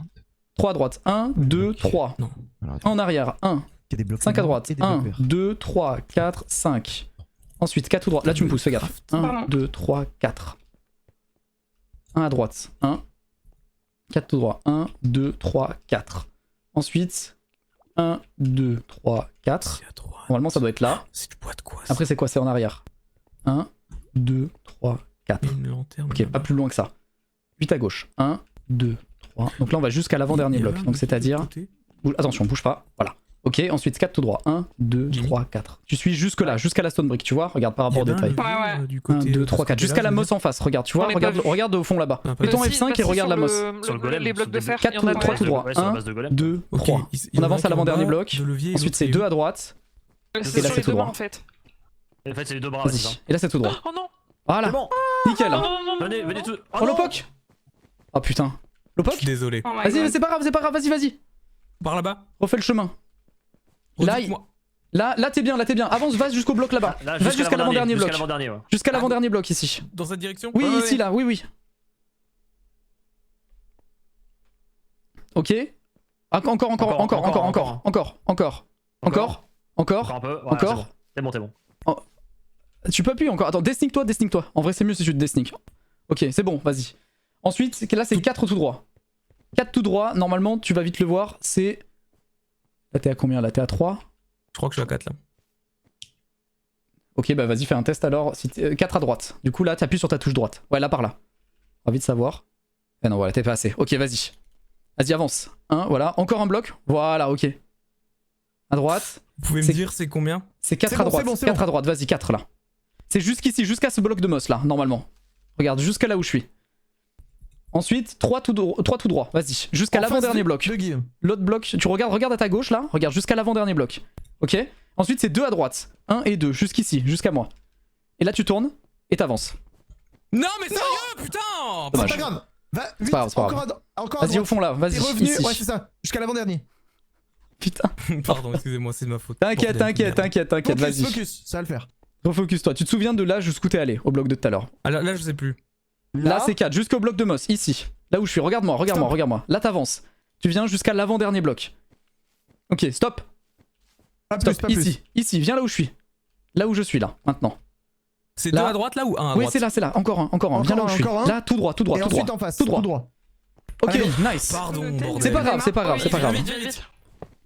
3 à droite. 1, 2, 3. Non. Alors, 1 en arrière. 1. il y a des blocs 5 à blancs droite. et des 1, blocs verts. 2, 3, 4, 5. Ensuite 4 tout droit. Là tu me pousses, fais gaffe. 1, Pardon. 2, 3, 4. 1 à droite. 1. 4 tout droit. 1, 2, 3, 4. Ensuite 1, 2, 3, 4. C'est à droite. Normalement ça doit être là. C'est du bois de quoi ça? Après c'est quoi? C'est en arrière. 1, 2, 3, 4. Une lanterne. Ok, pas plus loin que ça. 8 à gauche. 1, 2, 3. Donc là on va jusqu'à l'avant-dernier bloc. Donc c'est-à-dire... Attention, bouge pas. Voilà. Ok, ensuite 4 tout droit. 1, 2, Jimmy. 3, 4. Tu suis jusque là, jusqu'à la stone brick, tu vois? Regarde par rapport au détail. Ouais, ouais. Du 1, côté, 2, 3, 4. Jusqu'à la mosse en face, regarde, tu vois? On est pas Regarde, vu. regarde au fond là-bas. Ah, pas Mets ton vu. F5 et regarde la mosse. Sur le golem, Les blocs sur de des- fer, 4 il y en a tout, 3 tout droit. Ouais, sur la 1, base de golem. 2, Ok, 3. il y On en a avance un à l'avant-dernier qui est en bas bloc. de levier et Ensuite l'autre c'est qui est 2 où? à droite. C'est Et là, sur c'est les tout deux droit. mains en fait. En fait, c'est les deux bras, c'est ça. Vas-y. Et là, c'est tout droit. Oh non. Voilà. C'est bon. Nickel. Non, non, non, non. Venez tout. Oh, Lopok. Oh putain. Lopok. Désolé. Oh my Vas-y, God. c'est pas grave, vas-y. Par là-bas. Refais le chemin. Là, Redites-moi. là, t'es bien, Avance, va jusqu'au bloc là-bas. Là, Va jusqu'à l'avant-dernier bloc. Jusqu'à l'avant-dernier, ouais. Jusqu'à l'avant-dernier bloc ici. Dans cette direction. Oui, Ouais, ici, ouais. là, oui. Ok. Encore. Encore un peu. Voilà, Encore. C'est bon. Tu peux appuyer encore. Attends, desnique-toi. En vrai, c'est mieux si tu te desniques. Ok, c'est bon, vas-y. Ensuite, là, c'est 4 tout droit. 4 tout droit, normalement, tu vas vite le voir. C'est. Là, t'es à combien? Là, t'es à 3. Je crois que je suis à 4 là. Ok, bah vas-y, fais un test alors. 4 à droite. Du coup, là, t'appuies sur ta touche droite. Ouais, là, par là. On va vite savoir. Ah non, voilà, t'es pas assez. Ok, vas-y. Vas-y, avance. Voilà. Encore un bloc. Voilà, ok. À droite. Vous pouvez me dire c'est combien? C'est 4 à droite. 4 à droite, vas-y, 4 là. C'est jusqu'ici, jusqu'à ce bloc de moss là, normalement. Regarde, jusqu'à là où je suis. Ensuite, 3 tout droit, vas-y. Jusqu'à l'avant-dernier bloc. L'autre bloc, tu regardes à ta gauche là. Regarde, jusqu'à l'avant-dernier bloc. Ok. Ensuite, c'est 2 à droite. 1 et 2, jusqu'ici, jusqu'à moi. Et là, tu tournes et t'avances. Non, mais sérieux, putain! Dommage. C'est pas grave. C'est pas grave. Encore à Vas-y au fond là, vas-y. T'es revenu, Ici. ouais, c'est ça. Jusqu'à l'avant-dernier. Putain. Pardon, excusez-moi, c'est de ma faute. T'inquiète, vas-y. Focus, ça va le faire. Refocus-toi. Tu te souviens de là jusqu'où t'es allé, au bloc de tout à l'heure? Ah, là, je sais plus. Là, c'est 4, jusqu'au bloc de moss, ici. Là où je suis, regarde-moi. Là, t'avances. Tu viens jusqu'à l'avant-dernier bloc. Ok, stop. Pas Stop, plus. ici, viens là où je suis. Là où je suis, là, maintenant. C'est 2 à droite là ou 1 à Oui, droite? c'est là, encore un. Viens là où je suis. Là, tout droit. Et ensuite en face, tout droit. Ok, nice. Pardon, bordel. C'est pas grave.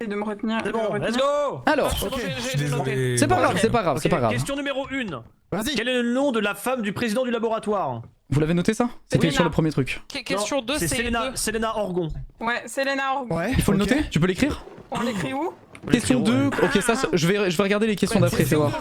Et de me retenir. C'est bon, let's go! Alors, Désolé. c'est pas grave. Question numéro 1. Vas-y. Quel est le nom de la femme du président du laboratoire? Vous l'avez noté ça? C'était Oui, sur là. le premier truc. Question 2, C'est Selena Orgon. Ouais, Selena Orgon. Ouais. Il faut le noter? Tu peux l'écrire? On l'écrit où? Question 2. Ok, ça, je vais regarder les questions d'après, fais voir.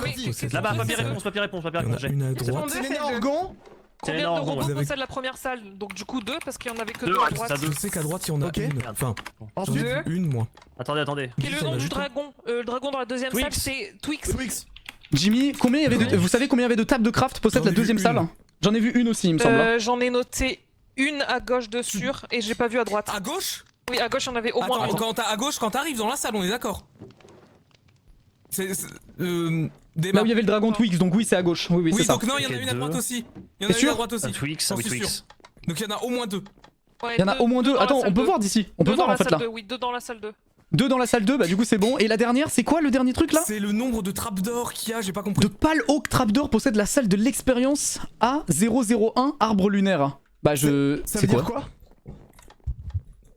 Là-bas, papier réponse. Il y en a j'ai. une à droite. Selena Orgon. Combien Selena de Orgon, robots ouais. possède la première salle? Donc du coup 2 parce qu'il y en avait que Deux, 2 à ouais, droite. c'est ça, Je sais qu'à droite, il y en a Ok. une. Enfin, j'en ai Ensuite, vu une moi. Attendez. Et le nom du dragon? Le dragon dans la deuxième salle c'est Twix. Jimmy, combien il y avait de... Vous savez combien il y avait de tables de craft possède J'en ai la deuxième vu salle? une. J'en ai vu une aussi, il me semble. J'en ai noté une à gauche de sûr et j'ai pas vu à droite. À gauche? Oui, à gauche il y en avait au moins Attends, une. à gauche, quand t'arrives dans la salle, on est d'accord? Des Là où il y avait le dragon Twix, donc oui, c'est à gauche. Oui, c'est Oui, ça. donc non, il y en a Ok, une à deux. droite aussi. Il y en T'es a une sûr à droite aussi. Twix, J'en oui, suis Twix. sûr. Donc il y en a au moins 2. Ouais, Il y en a au moins 2. dans la Attends, salle on peut 2. voir d'ici. On peut Deux voir dans en la fait salle là. 2, oui, 2 dans la salle 2. 2 dans la salle 2, bah du coup c'est bon. Et la dernière, c'est quoi le dernier truc là? C'est le nombre de trappes d'or qu'il y a, j'ai pas De compris. Pal Oak Trapdoor possède la salle de l'expérience A001 Arbre Lunaire. Bah je... Ça C'est veut dire quoi? quoi?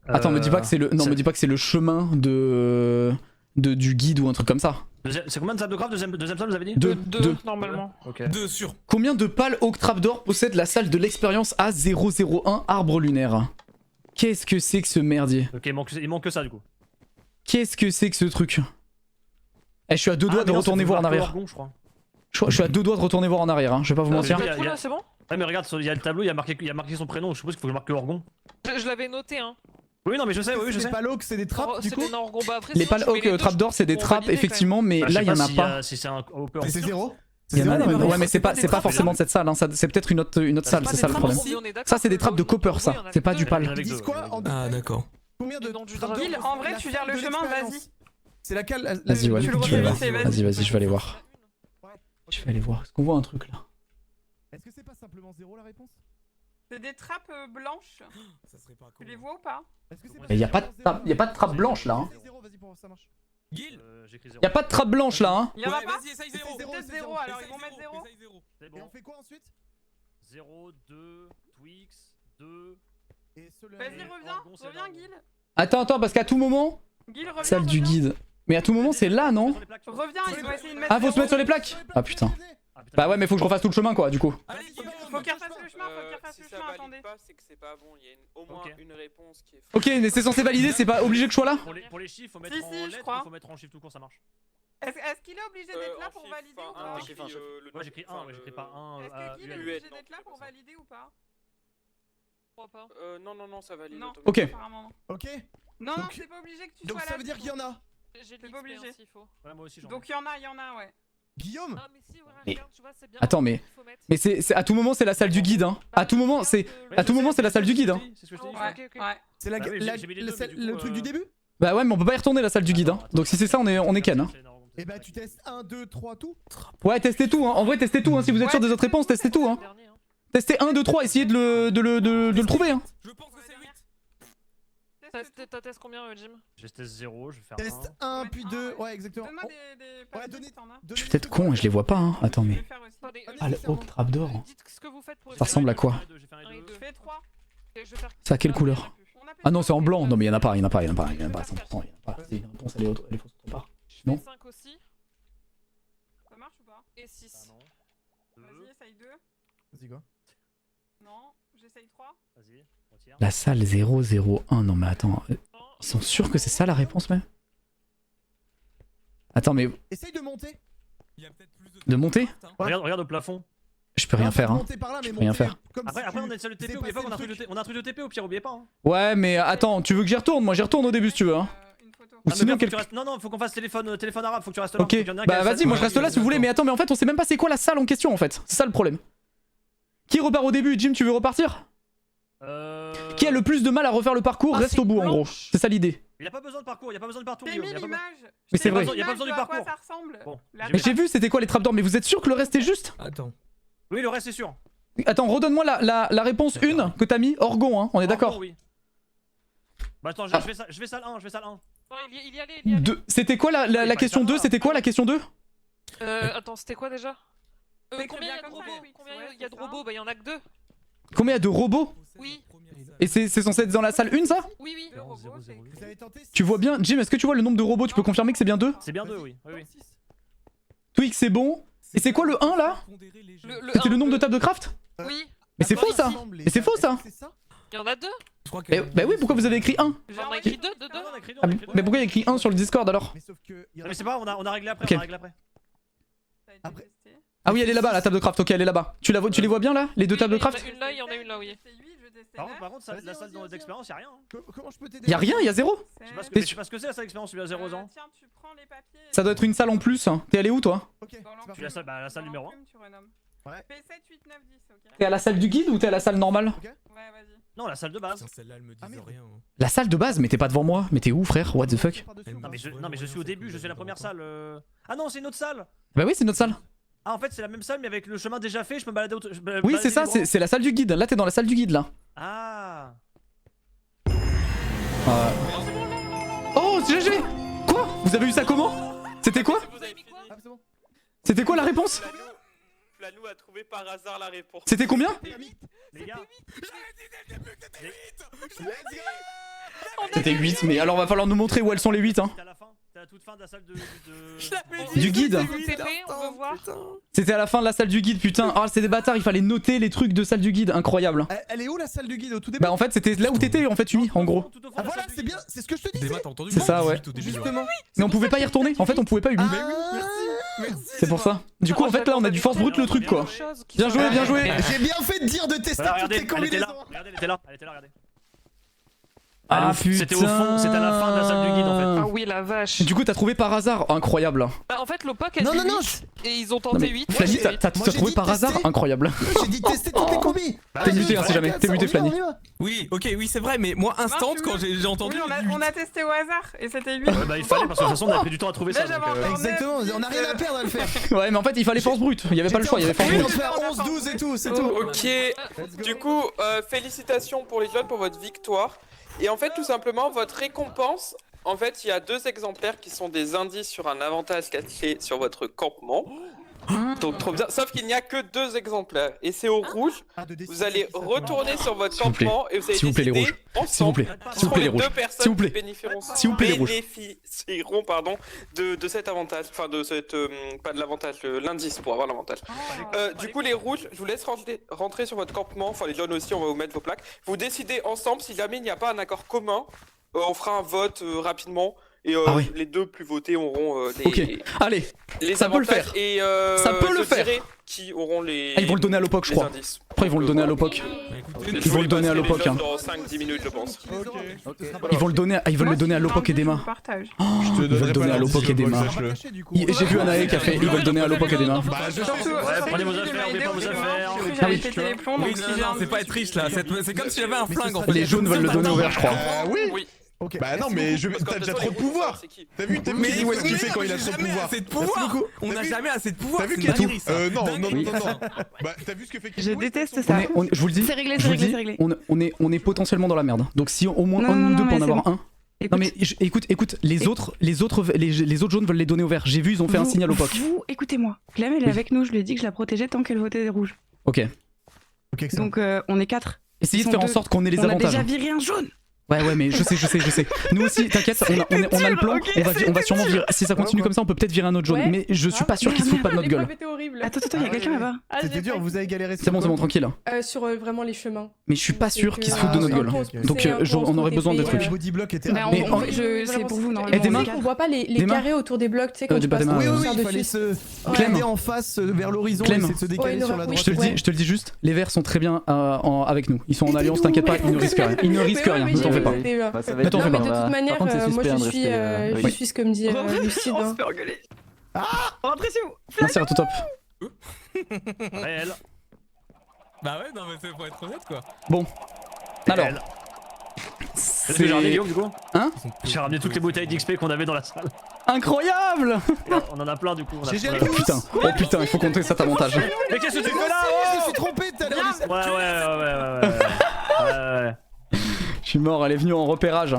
Attends, me dis pas que c'est le... Non, me dis pas que c'est le chemin du guide ou un truc comme ça. C'est combien de salles de craft? Deuxième salle, vous avez dit? 2. 2 normalement. Ok. 2 sur. Combien de Pal Oak Trapdoor possède la salle de l'expérience A001 Arbre Lunaire? Qu'est-ce que c'est que ce merdier? Ok, il manque que ça du coup. Qu'est-ce que c'est que ce truc? Eh, je suis à 2 doigts de retourner voir en arrière. Orgon, je crois. Je suis à 2 doigts de retourner voir en arrière, hein. Je vais pas vous mentir. mais- Tout là, c'est bon? Ouais, mais regarde, il y a le tableau, il y a marqué son prénom. Je suppose qu'il faut que je marque que Orgon. Je l'avais noté hein. Oui, non, mais je sais, oui, je sais. C'est pas l'eau, c'est des trappes du coup. C'était Orgon. Bah après Les sinon, Pal tu mets les Oak deux, Trapdoor, c'est des pour trappes, valider, quand même. effectivement, mais Bah, je là sais il y en pas a si, pas. Si c'est un hopper. C'est 0. Il y en a- zéro, Ouais, mais c'est pas des forcément trappes, cette salle, hein. C'est peut-être une autre salle, pas c'est des ça le trappes problème. aussi. On est d'accord, Ça, c'est des trappes de Orgon, copper, ça. il y en avait C'est pas deux. du pal. Avec Ils disent deux, quoi avec en deux. détail? Ah, d'accord. Combien de Le nom du trapdoors dragon. Gil, en vrai, la tu gères salle le de chemin, l'expérience. vas-y. C'est laquelle? Vas-y, ouais. Tu le Je vais refais, voir. c'est, vas-y. Vas-y, je vais aller voir. Je vais aller voir. Est-ce qu'on voit un truc là? Est-ce que c'est pas simplement 0 la réponse? C'est des trappes blanches. Ça serait pas Tu cool. les vois ou pas? Est-ce que c'est Mais y a pas de trappe blanche là, hein. 0, vas-y pour voir si ça marche. Gil. J'écris 0. Y a pas de trappe blanche là, hein. Il y en a Ouais, pas? vas-y, essaye 0. zéro, Peut-être c'est 0, zéro. alors ils vont mettre 0. C'est Et bon. on fait quoi ensuite? 0, 2, Twix, 2. Et cela- Vas-y, reviens, Gil. Attends, parce qu'à tout moment, Gil, reviens. salle du reviens. guide. Mais à tout moment, c'est là, non? Reviens, ils vont essayer de mettre Ah, faut se mettre sur les plaques? Ah putain. Bah ouais, mais faut que je refasse tout le chemin quoi, du coup. Allez, Faut qu'il refasse le chemin, faut qu'il refasse Si le ça chemin, valide attendez. pas, c'est que c'est pas bon. Il y a au moins Ok. une réponse qui est fausse. Ok, mais c'est censé valider, c'est pas obligé que je sois là? Pour les chiffres, faut mettre Si, en si, je lettres crois. ou faut mettre en chiffre tout court, ça marche. Est-ce qu'il est obligé d'être là En pour chiffre, valider ou enfin, pas? un J'écris un chiffre, le Moi j'écris 1, enfin, mais j'écris pas 1. Est-ce que Gil est UN, obligé non, d'être là c'est pour pas ça. valider ou pas? Je crois pas. Non, ça valide. Non. Ok. Apparemment non. Ok. Non, Donc- c'est pas obligé que tu Donc sois là. ça veut dire qu'il y en a. J'ai T'es pas obligé. s'il faut. Ouais, moi aussi j'en ai. Donc il y en a, ouais. Guillaume Ah, mais si, ouais, Mais- regarde, tu vois, c'est bien. Attends, mais c'est à tout moment c'est la salle du guide hein. À tout moment c'est la salle du guide hein. C'est ce que je t'ai dit. Ouais, ouais. C'est la, Bah oui, la- j'ai mis les le, deux, mais du le coup, truc du début? Bah ouais mais on peut pas y retourner la salle du guide hein. Donc si c'est ça on est ken hein. Et bah tu testes 1, 2, 3, tout. Ouais testez tout hein. En vrai testez tout hein. Si vous êtes sûr des autres réponses testez tout hein. Testez 1, 2, 3, essayez de le trouver hein. Je pense que c'est 8. T'as testé combien, Jim? Je teste 0, je vais faire Test 1. 1 puis 2, ouais exactement. Donne-moi Oh, des ouais, papiers donnez- si t'en as. Je suis peut-être con et je les vois pas hein. Attends Je mais... vais faire aussi. Attendez, Ah le Hawk Trap d'or. dites ce que vous faites pour Ça ressemble à quoi? J'ai fait un et deux. Je fais 3. Ok, je vais faire. Ça a quelle couleur? Ah non c'est en blanc. Non mais y'en a pas 100%. Y'en a pas. C'est une réponse elle est fausse autre part. Non. 5 aussi. Ça marche ou pas? Et 6. Vas-y, essaye 2. Vas-y quoi. Non, j'essaye 3. Vas-y, retire. La salle 001. Non mais attends. Ils sont sûrs que c'est ça la réponse même? Attends mais... Essaye de monter. Il y a peut-être plus De monter? Regarde au plafond. Je peux rien faire hein. Monter par là, mais Je peux rien monter faire. comme Après, si après tu on a une salle de TP, faisais oubliez pas passer qu'on a un le truc de TP. On a un truc de TP au pire, oubliez pas. Hein. Ouais mais attends tu veux que j'y retourne? Moi j'y retourne au début si tu veux hein. Une photo. Ou Ah, mais sinon là, faut que quel... tu restes- Non, non, faut qu'on fasse téléphone arabe, faut que tu restes là. Ok, faut qu'il y en ait un qui a bah la vas-y, salle. moi je reste là si vous voulez, mais attends, mais en fait on sait même pas c'est quoi la salle en question en fait. C'est ça le problème. Qui repart au début? Jim, tu veux repartir? Qui a le plus de mal à refaire le parcours reste au bout en gros. C'est ça l'idée. Il a pas besoin de parcours, il y a pas besoin de parcours. T'as Guillaume, mis il y a pas besoin- l'image. Mais c'est vrai. Il y a pas besoin du À quoi parcours. ça ressemble. Bon, La Mais j'ai vu c'était quoi les trapdoors, mais vous êtes sûr que le reste est juste? Attends. Oui, le reste c'est sûr. Attends, redonne-moi la réponse 1 que t'as mis, Orgon, hein, on est d'accord? Oui. Bah attends, Ah. je vais salle 1, je vais salle 1. Non, il y allait. C'était quoi la question 2? C'était quoi la question 2? Attends, c'était quoi déjà? C'est Combien il y a de comme ça, robots? oui. Combien Ouais, il y a de c'est ça. robots? Bah, il y en a que 2. Combien il y a de robots? Oui. Et c'est censé être dans la salle 1 ça? Oui, oui. Le robot, c'est écrit. Vous avez tenté Tu vois bien, Jim, est-ce que tu vois le nombre de robots? Tu peux confirmer que c'est bien 2? C'est bien 2, oui. Oui, oui. Twix c'est bon. Et c'est quoi le 1 là? C'était le nombre de tables de craft? Oui. Mais c'est faux ça! Mais c'est faux ça! Il y en a 2. Je crois que. Bah oui, pourquoi vous avez écrit 1? J'en ai écrit 2, de 2. Ah, on a écrit deux, Ah, on a écrit deux. mais pourquoi il y a écrit 1 sur le Discord alors? Mais sauf que. Non, mais c'est pas, on a réglé après, Ok. on a réglé après. Ça a été Après- testé. Ah oui, elle est là-bas, la table de craft, ok, elle est là-bas. Tu les vois bien là? Les deux tables de craft? Il y en a une là, il y en a une là, oui. J'ai testé 8, je testais Par 9. contre, la salle d'expérience, y'a rien. hein. Comment je peux t'aider? Y'a rien, y'a 0? Je sais pas ce T'es que, je sais pas ce que c'est la salle d'expérience, celui à 0 ans. Tiens, tu prends les papiers. Ça doit être une salle en plus. hein. T'es allé où toi? Ok, c'est Dans parti. Tu la salle, bah, la salle Dans numéro 1. l'enclume, tu renommes. Ouais. Fais 7, 8, 9, 10, ok? T'es à la salle du guide ou t'es à la salle normale? Ouais, vas-y. Non, la salle de base. Putain, celle-là, elle me disait merde. rien. hein. La salle de base, mais t'es pas devant moi. Mais t'es où frère? What the fuck? Non, mais je suis au début, je suis à la première salle. Ah non, c'est une autre salle. Bah oui, c'est notre salle. Ah, en fait, c'est la même salle, mais avec le chemin déjà fait, je me baladais au. Oui, c'est ça, c'est la salle du guide. Là, t'es dans la salle du guide là. Ah. Oh, c'est GG! Quoi? Vous avez eu ça comment? C'était quoi? Vous avez mis quoi? Ah, c'est bon. C'était quoi la réponse? Flanou a trouvé par hasard la réponse. C'était combien? Les gars, C'était 8, mais alors va falloir nous montrer où elles sont les 8 hein. c'était à la fin, c'était à la toute fin de la salle de. Du guide. TP, on veut voir. C'était à la fin de la salle du guide, putain. Oh, c'est des bâtards, il fallait noter les trucs de salle du guide, incroyable. Elle est où la salle du guide au tout début? Bah en fait, c'était là où t'étais en fait, Umi, en gros. Ah voilà, c'est bien, c'est ce que je te disais. Débat, t'as entendu? C'est ça, ouais. Justement. Mais on pouvait pas y retourner, en fait on pouvait pas Umi. Merci. C'est pour ça. Du coup en fait là on a du force brute le truc quoi. Bien joué, bien joué. J'ai bien fait de dire de tester Voilà, toutes regardez, les elle était combinaisons. là, regardez, elle était là, regardez. Ah C'était au fond, c'était à la fin de la salle du guide en fait. Ah oui, la vache. Du coup t'as trouvé par hasard, incroyable. Bah, en fait, l'OPAC a Non, dit non, non, 8, et ils ont Non, tenté mais 8. Flanny, t'as Moi, j'ai trouvé dit par hasard, tester. incroyable. J'ai dit tester toutes les combis. T'es muté hein si jamais, t'es muté Flanny. Oui, ok, oui, c'est vrai, mais moi, instant, tu quand veux j'ai entendu. Oui, on a testé au hasard et c'était 8. Ouais, bah il fallait parce que de toute façon on a pris du temps à trouver Là, ça. j'avais donc, encore Exactement, neuf, on a rien à perdre à le faire. Ouais mais en fait il fallait force brute, il y avait pas le choix, il y avait force Oui, on brute. fait à 11, 12 et tout, c'est tout. Ok, du coup, félicitations pour les jeunes pour votre victoire. Et en fait, tout simplement, votre récompense, en fait, il y a 2 exemplaires qui sont des indices sur un avantage caché sur votre campement. Donc trop bien, sauf qu'il n'y a que 2 exemplaires. Et c'est au rouge, vous allez retourner sur votre S'il vous plaît. campement et vous allez S'il vous plaît, les décider rouges. S'il vous ensemble plaît. qui S'il vous seront plaît, les les 2 rouges. personnes S'il vous plaît. qui bénéficieront, S'il vous plaît, les rouges. de cet avantage, enfin de cette, pas de l'avantage, l'indice pour avoir l'avantage. Du coup les rouges, je vous laisse rentrer sur votre campement, enfin les jaunes aussi, on va vous mettre vos plaques. Vous décidez ensemble, si jamais il n'y a pas un accord commun, on fera un vote rapidement Et Ah oui. les deux plus votés auront les, Ok, allez, les ça peut le avantages faire. Et Ça peut le je faire. dirai qui auront les. Ah, ils vont le donner à Lopok, je les crois. indices. Après, ils vont le donner à Lopok. Ils vont le donner à Lopok. Hein. Dans 5-10 minutes, je pense. Ils vont le donner, ils veulent le donner à Lopok et Dema. Oh, ils veulent le donner à Lopok et Dema. J'ai vu Anae qui a fait, ils veulent le donner à Lopok et Dema. Prenez vos affaires, oubliez pas vos affaires. J'avais pété les plombs, donc Oui, si non, j'ai non, un c'est pas être riche là, c'est comme si j'avais un flingue en fait. Les jaunes veulent le donner au vert, je crois. Oui. Ok. Bah non, mais t'as déjà trop de pouvoir. T'as vu Mais où est-ce qu'il fait quand il a trop de jamais pouvoir? assez de pouvoir. On n'a jamais assez de pouvoir. T'as vu c'est qu'il une dinguerie, ça. Non, Dinguerie. Bah t'as vu ce que fait Je déteste ça. Je vous le dis, C'est réglé, je c'est vous le réglé, dis, c'est réglé. on est potentiellement dans la merde. Donc si au moins Non, un de non, nous deux non, peut en mais avoir c'est un. Non mais écoute, les autres jaunes veulent les donner au vert. J'ai vu, ils ont fait un signal au POC. Vous, écoutez-moi. Clem, elle est avec nous, je lui ai dit que je la protégeais tant qu'elle votait des rouges. Ok. Donc on est 4. Essayez de faire en sorte qu'on ait les avantages. On a déjà viré un jaune. Ouais, mais je sais. Nous aussi, t'inquiète, on a le plan. On va sûrement virer. Si ça continue comme ça, on peut peut-être virer un autre jaune. Ouais. Mais je suis pas sûr qu'ils se foutent pas de notre gueule. Attends, il y a quelqu'un là-bas. C'était dur, vous avez galéré. C'est bon, tranquille. Sur vraiment les chemins. Mais je suis pas sûr qu'ils se foutent de notre gueule. Donc on aurait besoin des trucs. Le body block était. Bah, c'est pour vous, normalement. Et Dema, On voit pas les carrés autour des blocs, tu sais, quand tu passes Dema, Oui, par il fallait dessus. se Clem. regarder en face vers l'horizon et Clem. essayer de se décaler sur la droite. je te le dis juste, les verts sont très bien avec nous. Ils sont en alliance, t'inquiète pas, ils ne risquent rien. Ils ne risquent rien, ne t'en fais pas. Ne t'en fais Mais de pas. toute manière, moi je suis ce que me dit Lucide. On se fait engueuler. Rentrez chez vous. Merci à tout top. Réel. Bah ouais, non mais c'est pour être honnête quoi. Bon. Alors. Qu'est-ce que j'ai ramené, Guillaume, du coup? Hein? J'ai ramené toutes les bouteilles d'XP qu'on avait dans la salle. Incroyable! On en a plein, du coup. Oh putain, il faut compter ça à montage. Mais qu'est-ce que tu fais là? Je me suis trompé tout à l'heure. Ouais. Je suis mort, elle est venue en repérage.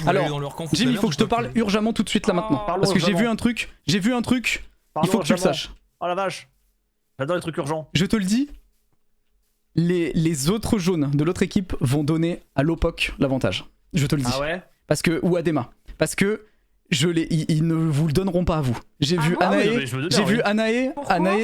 Alors, Jim, il faut que je te parle urgemment tout de suite là maintenant. Parce que j'ai vu un truc, il faut que tu le saches. Oh la vache. J'adore les trucs urgents. Je te le dis, les autres jaunes de l'autre équipe vont donner à Lopok l'avantage. Je te le dis. Ah ouais? Parce que, ou à Dema. Parce que ils ne vous le donneront pas à vous. J'ai vu Anae,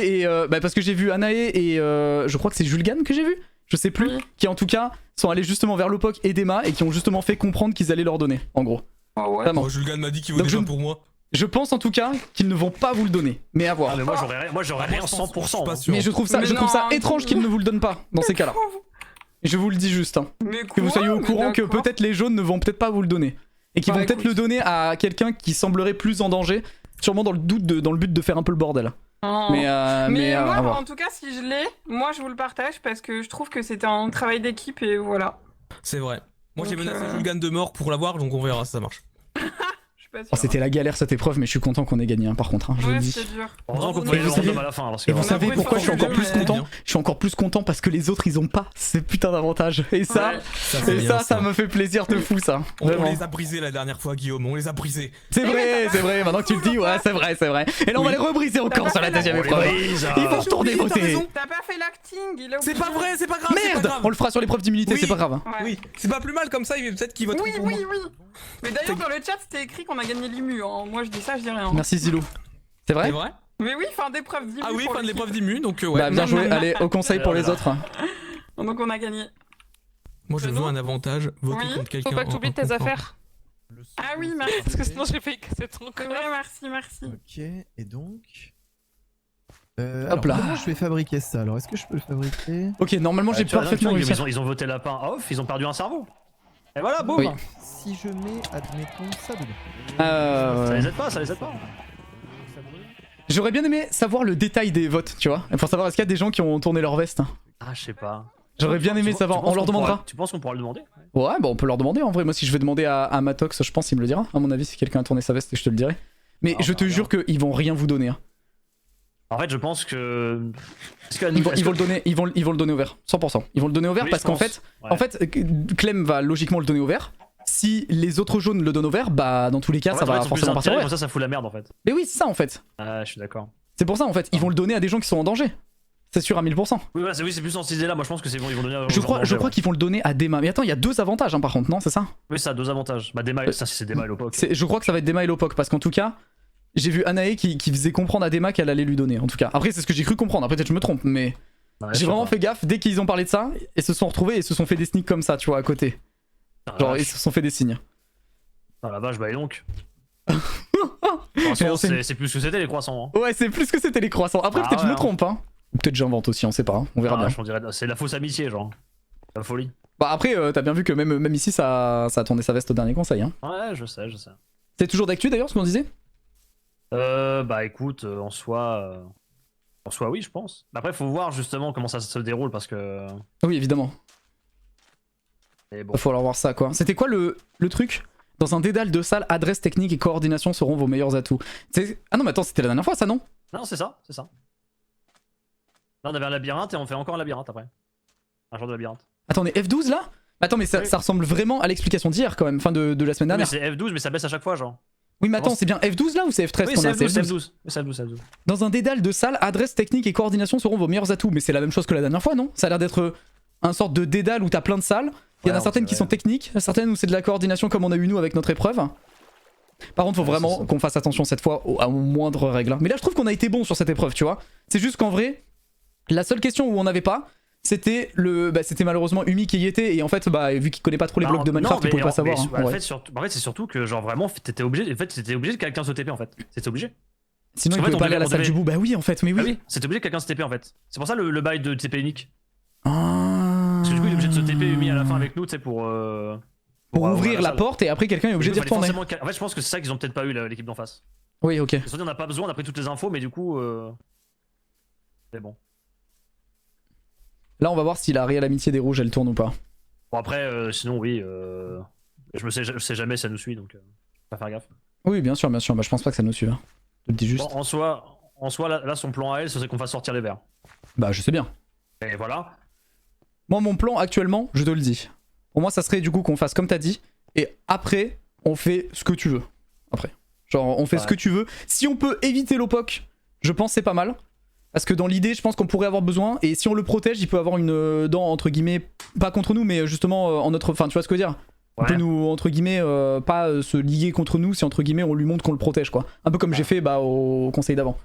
et parce que j'ai vu Anae et je crois que c'est Julgan que j'ai vu. Je sais plus, qui en tout cas sont allés justement vers Lopok et Dema et qui ont justement fait comprendre qu'ils allaient leur donner, en gros. Ah ouais. Vraiment. Julgan m'a dit qu'il votait pas pour moi. Je pense en tout cas qu'ils ne vont pas vous le donner, mais à voir. Ah mais moi j'aurais rien 100%. Mais je trouve ça étrange qu'ils ne vous le donnent pas dans ces cas-là. Je vous le dis juste, hein. Que vous soyez au courant que peut-être les jaunes ne vont peut-être pas vous le donner. Et qu'ils vont peut-être le donner à quelqu'un qui semblerait plus en danger, sûrement dans le but de faire un peu le bordel. Mais moi, en tout cas, si je l'ai, moi je vous le partage parce que je trouve que c'était un travail d'équipe et voilà. C'est vrai. Moi j'ai menacé Julgan de mort pour l'avoir, donc on verra si ça marche. Oh, c'était la galère cette épreuve, mais je suis content qu'on ait gagné, par contre, hein, je vous le dis. Heureusement qu'on pouvait le random à la fin. Et vous savez pourquoi je suis encore plus content? Je suis encore plus content parce que les autres ils ont pas ces putains d'avantages. Et ça me fait plaisir de fou ça. On les a brisés la dernière fois, Guillaume, on les a brisés. C'est vrai, maintenant que tu le dis, ouais, c'est vrai. Et là on va les rebriser encore sur la deuxième épreuve. Ils vont retourner voter. T'as pas fait l'acting, c'est pas vrai, c'est pas grave. Merde, on le fera sur l'épreuve d'immunité, c'est pas grave. Oui, c'est pas plus mal comme ça, peut-être qu'il vote pour moi. Oui. Mais d'ailleurs dans le chat c'était écrit qu'on a gagné l'IMU, hein. Moi je dis ça, je dis rien. Merci Zilou. C'est vrai? Mais oui, fin d'épreuve d'IMU. Ah oui, fin de l'épreuve d'IMU, donc ouais. Bah bien joué, allez, au conseil pour les autres. Donc on a gagné. Moi je veux un avantage, voter contre quelqu'un. Faut pas que t'oublies tes affaires. Ah oui, merci. Parce que sinon j'ai failli casser ton corps. Ouais, merci. Ok, et donc... Hop là. Comment je vais fabriquer ça? Alors, est-ce que je peux le fabriquer? Ok, normalement j'ai parfaitement réussi. Ils ont voté lapin off, ils ont perdu un cerveau. Et voilà, boum. Oui. Si je mets, admettons, ça dedans. Ça les aide pas. J'aurais bien aimé savoir le détail des votes, tu vois. Pour savoir est-ce qu'il y a des gens qui ont tourné leur veste. Ah, je sais pas. J'aurais bien aimé savoir, on leur demandera. Tu penses qu'on pourra le demander? Ouais, bah on peut leur demander en vrai. Moi, si je vais demander à Matox, je pense qu'il me le dira. À mon avis, si quelqu'un a tourné sa veste, je te le dirai. Mais je te jure qu'ils vont rien vous donner. En fait, je pense que. Ils vont le donner au vert, 100%. Ils vont le donner au vert parce qu'en fait, Clem va logiquement le donner au vert. Si les autres jaunes le donnent au vert, bah dans tous les cas, ça va forcément partir au vert. Ça fout la merde en fait. Mais oui, c'est ça en fait. Ah, je suis d'accord. C'est pour ça en fait, ils vont le donner à des gens qui sont en danger. C'est sûr à 1000%. Oui, c'est plus dans cette idée-là. Moi, je pense que c'est bon, ils vont donner. Je crois qu'ils vont le donner à Dema. Mais attends, il y a deux avantages par contre, non? C'est ça? Oui, ça a deux avantages. Bah, Dema, ça c'est Dema et Lopok. Je crois que ça va être Dema et Lopok parce qu'en tout cas, j'ai vu Anae qui faisait comprendre à Dema qu'elle allait lui donner. En tout cas, après c'est ce que j'ai cru comprendre. Après peut-être je me trompe, mais j'ai vraiment fait gaffe dès qu'ils ont parlé de ça et se sont retrouvés et se sont fait des sneaks comme ça, tu vois, à côté. Genre ils se sont fait des signes. Ah la vache, bah et donc. Croissants, c'est plus que c'était les croissants. Hein. Ouais, c'est plus que c'était les croissants. Après, peut-être je me trompe, hein. Ou peut-être j'invente aussi, on sait pas. Hein. On verra bien. Je dirais, c'est la fausse amitié, genre. La folie. Bah après, t'as bien vu que même ici, ça a tourné sa veste au dernier conseil. Hein. Ouais, je sais. C'est toujours d'actu d'ailleurs ce qu'on disait? Bah écoute, en soi, oui, je pense. Après, faut voir justement comment ça se déroule parce que. Oui, évidemment. Mais bon. Va falloir voir ça quoi. C'était quoi le truc? Dans un dédale de salle, adresse, technique et coordination seront vos meilleurs atouts. Ah non, mais attends, c'était la dernière fois ça, non? Non, c'est ça. Là, on avait un labyrinthe et on fait encore un labyrinthe après. Un genre de labyrinthe. Attends, on est F12 là? Attends, mais ça ressemble vraiment à l'explication d'hier quand même, fin de la semaine dernière. Oui, mais c'est F12, mais ça baisse à chaque fois, genre. Oui, mais attends, c'est bien F12 là ou c'est F13 qu'on a? C'est F12. C'est F12. Dans un dédale de salle, adresse, technique et coordination seront vos meilleurs atouts. Mais c'est la même chose que la dernière fois, non? Ça a l'air d'être un sorte de dédale où t'as plein de salles. Il y en a certaines qui sont techniques, certaines où c'est de la coordination comme on a eu nous avec notre épreuve. Par contre, faut vraiment qu'on fasse attention cette fois aux moindres règles. Mais là, je trouve qu'on a été bon sur cette épreuve, tu vois. C'est juste qu'en vrai, la seule question où on n'avait pas, c'était c'était malheureusement Umi qui y était. Et en fait, vu qu'il connaît pas trop les blocs de Minecraft, il pouvait pas savoir. En fait, c'est surtout que, genre, vraiment, t'étais obligé de quelqu'un se TP en fait. C'était obligé. Sinon, il pouvait pas aller à la salle du bout. Bah oui, en fait, mais oui. Ah oui, c'était obligé que quelqu'un se TP en fait. C'est pour ça le bail de TP unique. Parce que du coup, il est obligé de se TP Umi à la fin avec nous, tu sais, pour ouvrir la porte et après quelqu'un est obligé d'y retourner. En fait, je pense que c'est ça qu'ils ont peut-être pas eu l'équipe d'en face. Oui, ok. On n'a pas besoin, on a pris toutes les infos, mais du coup. C'est bon. Là, on va voir si la réelle amitié des rouges elle tourne ou pas. Bon, après, sinon, oui. Je sais jamais si ça nous suit, donc. Faut faire gaffe. Oui, bien sûr. Bah, je pense pas que ça nous suive. Je te le dis juste. Bon, en soi là, son plan à elle, ce serait qu'on fasse sortir les verres. Bah, je sais bien. Et voilà. Moi, mon plan actuellement, je te le dis. Pour moi, ça serait du coup qu'on fasse comme t'as dit. Et après, on fait ce que tu veux. Après. Genre, on fait ce que tu veux. Si on peut éviter l'OPOC, je pense c'est pas mal. Parce que dans l'idée, je pense qu'on pourrait avoir besoin. Et si on le protège, il peut avoir une dent, entre guillemets, pas contre nous, mais justement en notre. Enfin, tu vois ce que je veux dire? On peut nous, entre guillemets, pas se lier contre nous si, entre guillemets, on lui montre qu'on le protège, quoi. Un peu comme j'ai fait au conseil d'avant.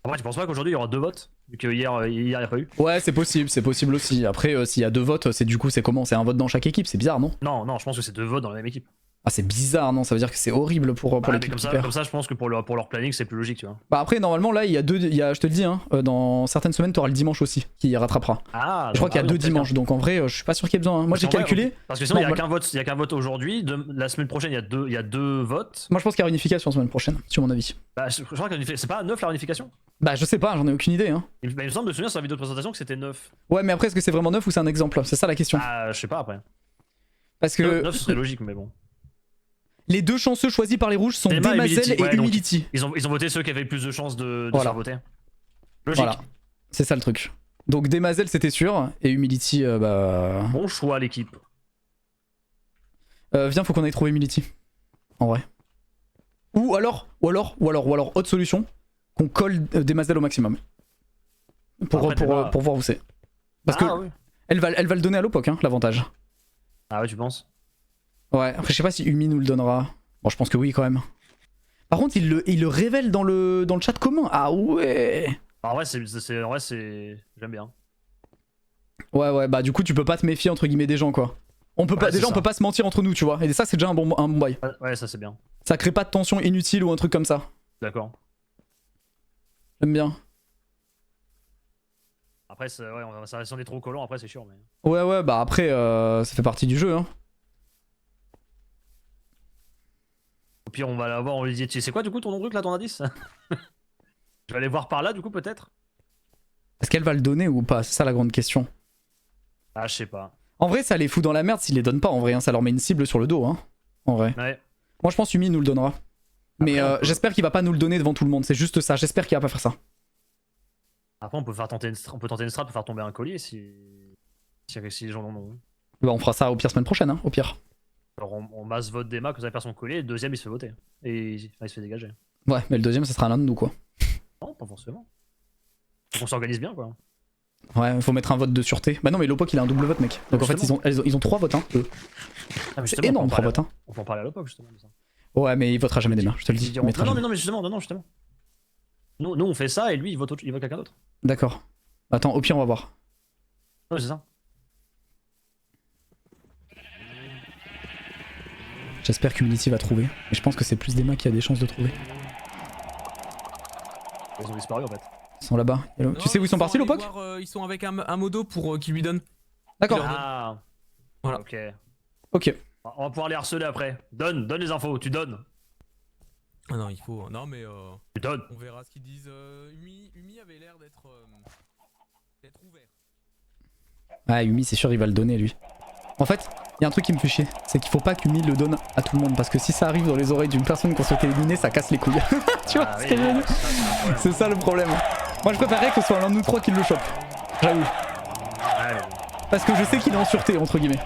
Après, tu penses pas qu'aujourd'hui il y aura 2 votes? Vu que hier il n'y a pas eu? Ouais, c'est possible aussi. Après, s'il y a 2 votes, c'est comment? C'est un vote dans chaque équipe? C'est bizarre, non? Non, je pense que c'est 2 votes dans la même équipe. Ah, c'est bizarre, non? Ça veut dire que c'est horrible pour l'équipe comme qui perd. Comme ça, je pense que pour leur planning, c'est plus logique, tu vois. Bah après, normalement, là, je te le dis, hein, dans certaines semaines, t'auras le dimanche aussi qui rattrapera. Ah, je crois qu'il y a 2 dimanches, donc en vrai, je suis pas sûr qu'il y ait besoin. Hein. Moi, j'ai calculé. Parce que sinon, il y a qu'un vote aujourd'hui. La semaine prochaine, il y a deux votes. Moi, je pense qu'il y a réunification la semaine prochaine, sur mon avis. Bah, je crois que c'est pas 9 la réunification? Bah, je sais pas, j'en ai aucune idée. Hein. Il me semble de souvenir sur la vidéo de présentation que c'était 9. Ouais, mais après, est-ce que c'est vraiment 9 ou c'est un exemple? C'est ça la question. Ah, je sais pas après. Parce que. 9 ce serait logique, mais bon. Les 2 chanceux choisis par les rouges sont Demazel et Humility. Ils ont voté ceux qui avaient plus de chances de se faire voter. Logique. Voilà, c'est ça le truc. Donc Demazel c'était sûr, et Humility, Bon choix l'équipe. Viens, faut qu'on aille trouver Humility. En vrai. Ou alors, autre solution, qu'on colle Demazel au maximum. Pour voir où c'est. Parce que elle va le donner à l'OPOC, hein, l'avantage. Ah ouais, tu penses? Ouais, après je sais pas si Umi nous le donnera. Bon, je pense que oui quand même. Par contre, il le révèle dans le chat commun. Ah ouais. En vrai, j'aime bien. Ouais, bah du coup, tu peux pas te méfier entre guillemets des gens quoi. On peut pas, déjà, on peut pas se mentir entre nous, tu vois. Et ça, c'est déjà un bon bail. Ouais, ça c'est bien. Ça crée pas de tension inutile ou un truc comme ça. D'accord. J'aime bien. Après, si on est trop collant, après c'est chiant. Mais... Ouais, bah après, ça fait partie du jeu, hein. Au pire, on va la voir, on lui dit, c'est quoi du coup ton truc là, ton indice? Je vais aller voir par là du coup peut-être. Est-ce qu'elle va le donner ou pas? C'est ça la grande question. Ah, je sais pas. En vrai, ça les fout dans la merde s'ils les donnent pas, en vrai, hein. Ça leur met une cible sur le dos, hein. En vrai. Ouais. Moi, je pense Umi nous le donnera. Mais j'espère qu'il va pas nous le donner devant tout le monde, c'est juste ça, j'espère qu'il va pas faire ça. Après, on peut tenter une strat pour faire tomber un collier si les gens en ont. Bah, on fera ça au pire semaine prochaine, hein, au pire. Alors on masse vote d'Emma, que ça perd son collier, et le deuxième il se fait voter. Et il se fait dégager. Ouais, mais le deuxième, ça sera l'un de nous, quoi. Non, pas forcément. Faut qu'on s'organise bien, quoi. Ouais, faut mettre un vote de sûreté. Bah non, mais l'OPOC il a un double vote, mec. Donc en fait, ils ont 3 votes, hein, eux. C'est énorme, 3 votes, hein. On peut en parler à l'OPOC, justement, de ça. Ouais, mais il votera jamais des mains, je te le dis. Non, mais justement. Nous, on fait ça, et lui, il vote quelqu'un d'autre. D'accord. Attends, au pire, on va voir. Ouais, c'est ça. J'espère qu'Humility va trouver. Et je pense que c'est plus d'Emma qui a des chances de trouver. Ils ont disparu en fait. Ils sont là-bas. Tu sais où ils sont partis, Lopok? Ils sont avec un modo pour qui lui donne. D'accord. Ah. Voilà. Ok. Ok. On va pouvoir les harceler après. Donne les infos, tu donnes. Ah non, il faut. Non, mais. Tu donnes. On verra ce qu'ils disent. Umi avait l'air d'être ouvert. Ah, Umi, c'est sûr, il va le donner lui. En fait, il y a un truc qui me fait chier, c'est qu'il faut pas qu'Umi le donne à tout le monde parce que si ça arrive dans les oreilles d'une personne qu'on souhaite éliminer, ça casse les couilles. Tu vois ce que je veux dire? C'est ça le problème. Moi, je préférerais que ce soit l'un de nous trois qui le chope. J'avoue. Parce que je sais qu'il est en sûreté, entre guillemets.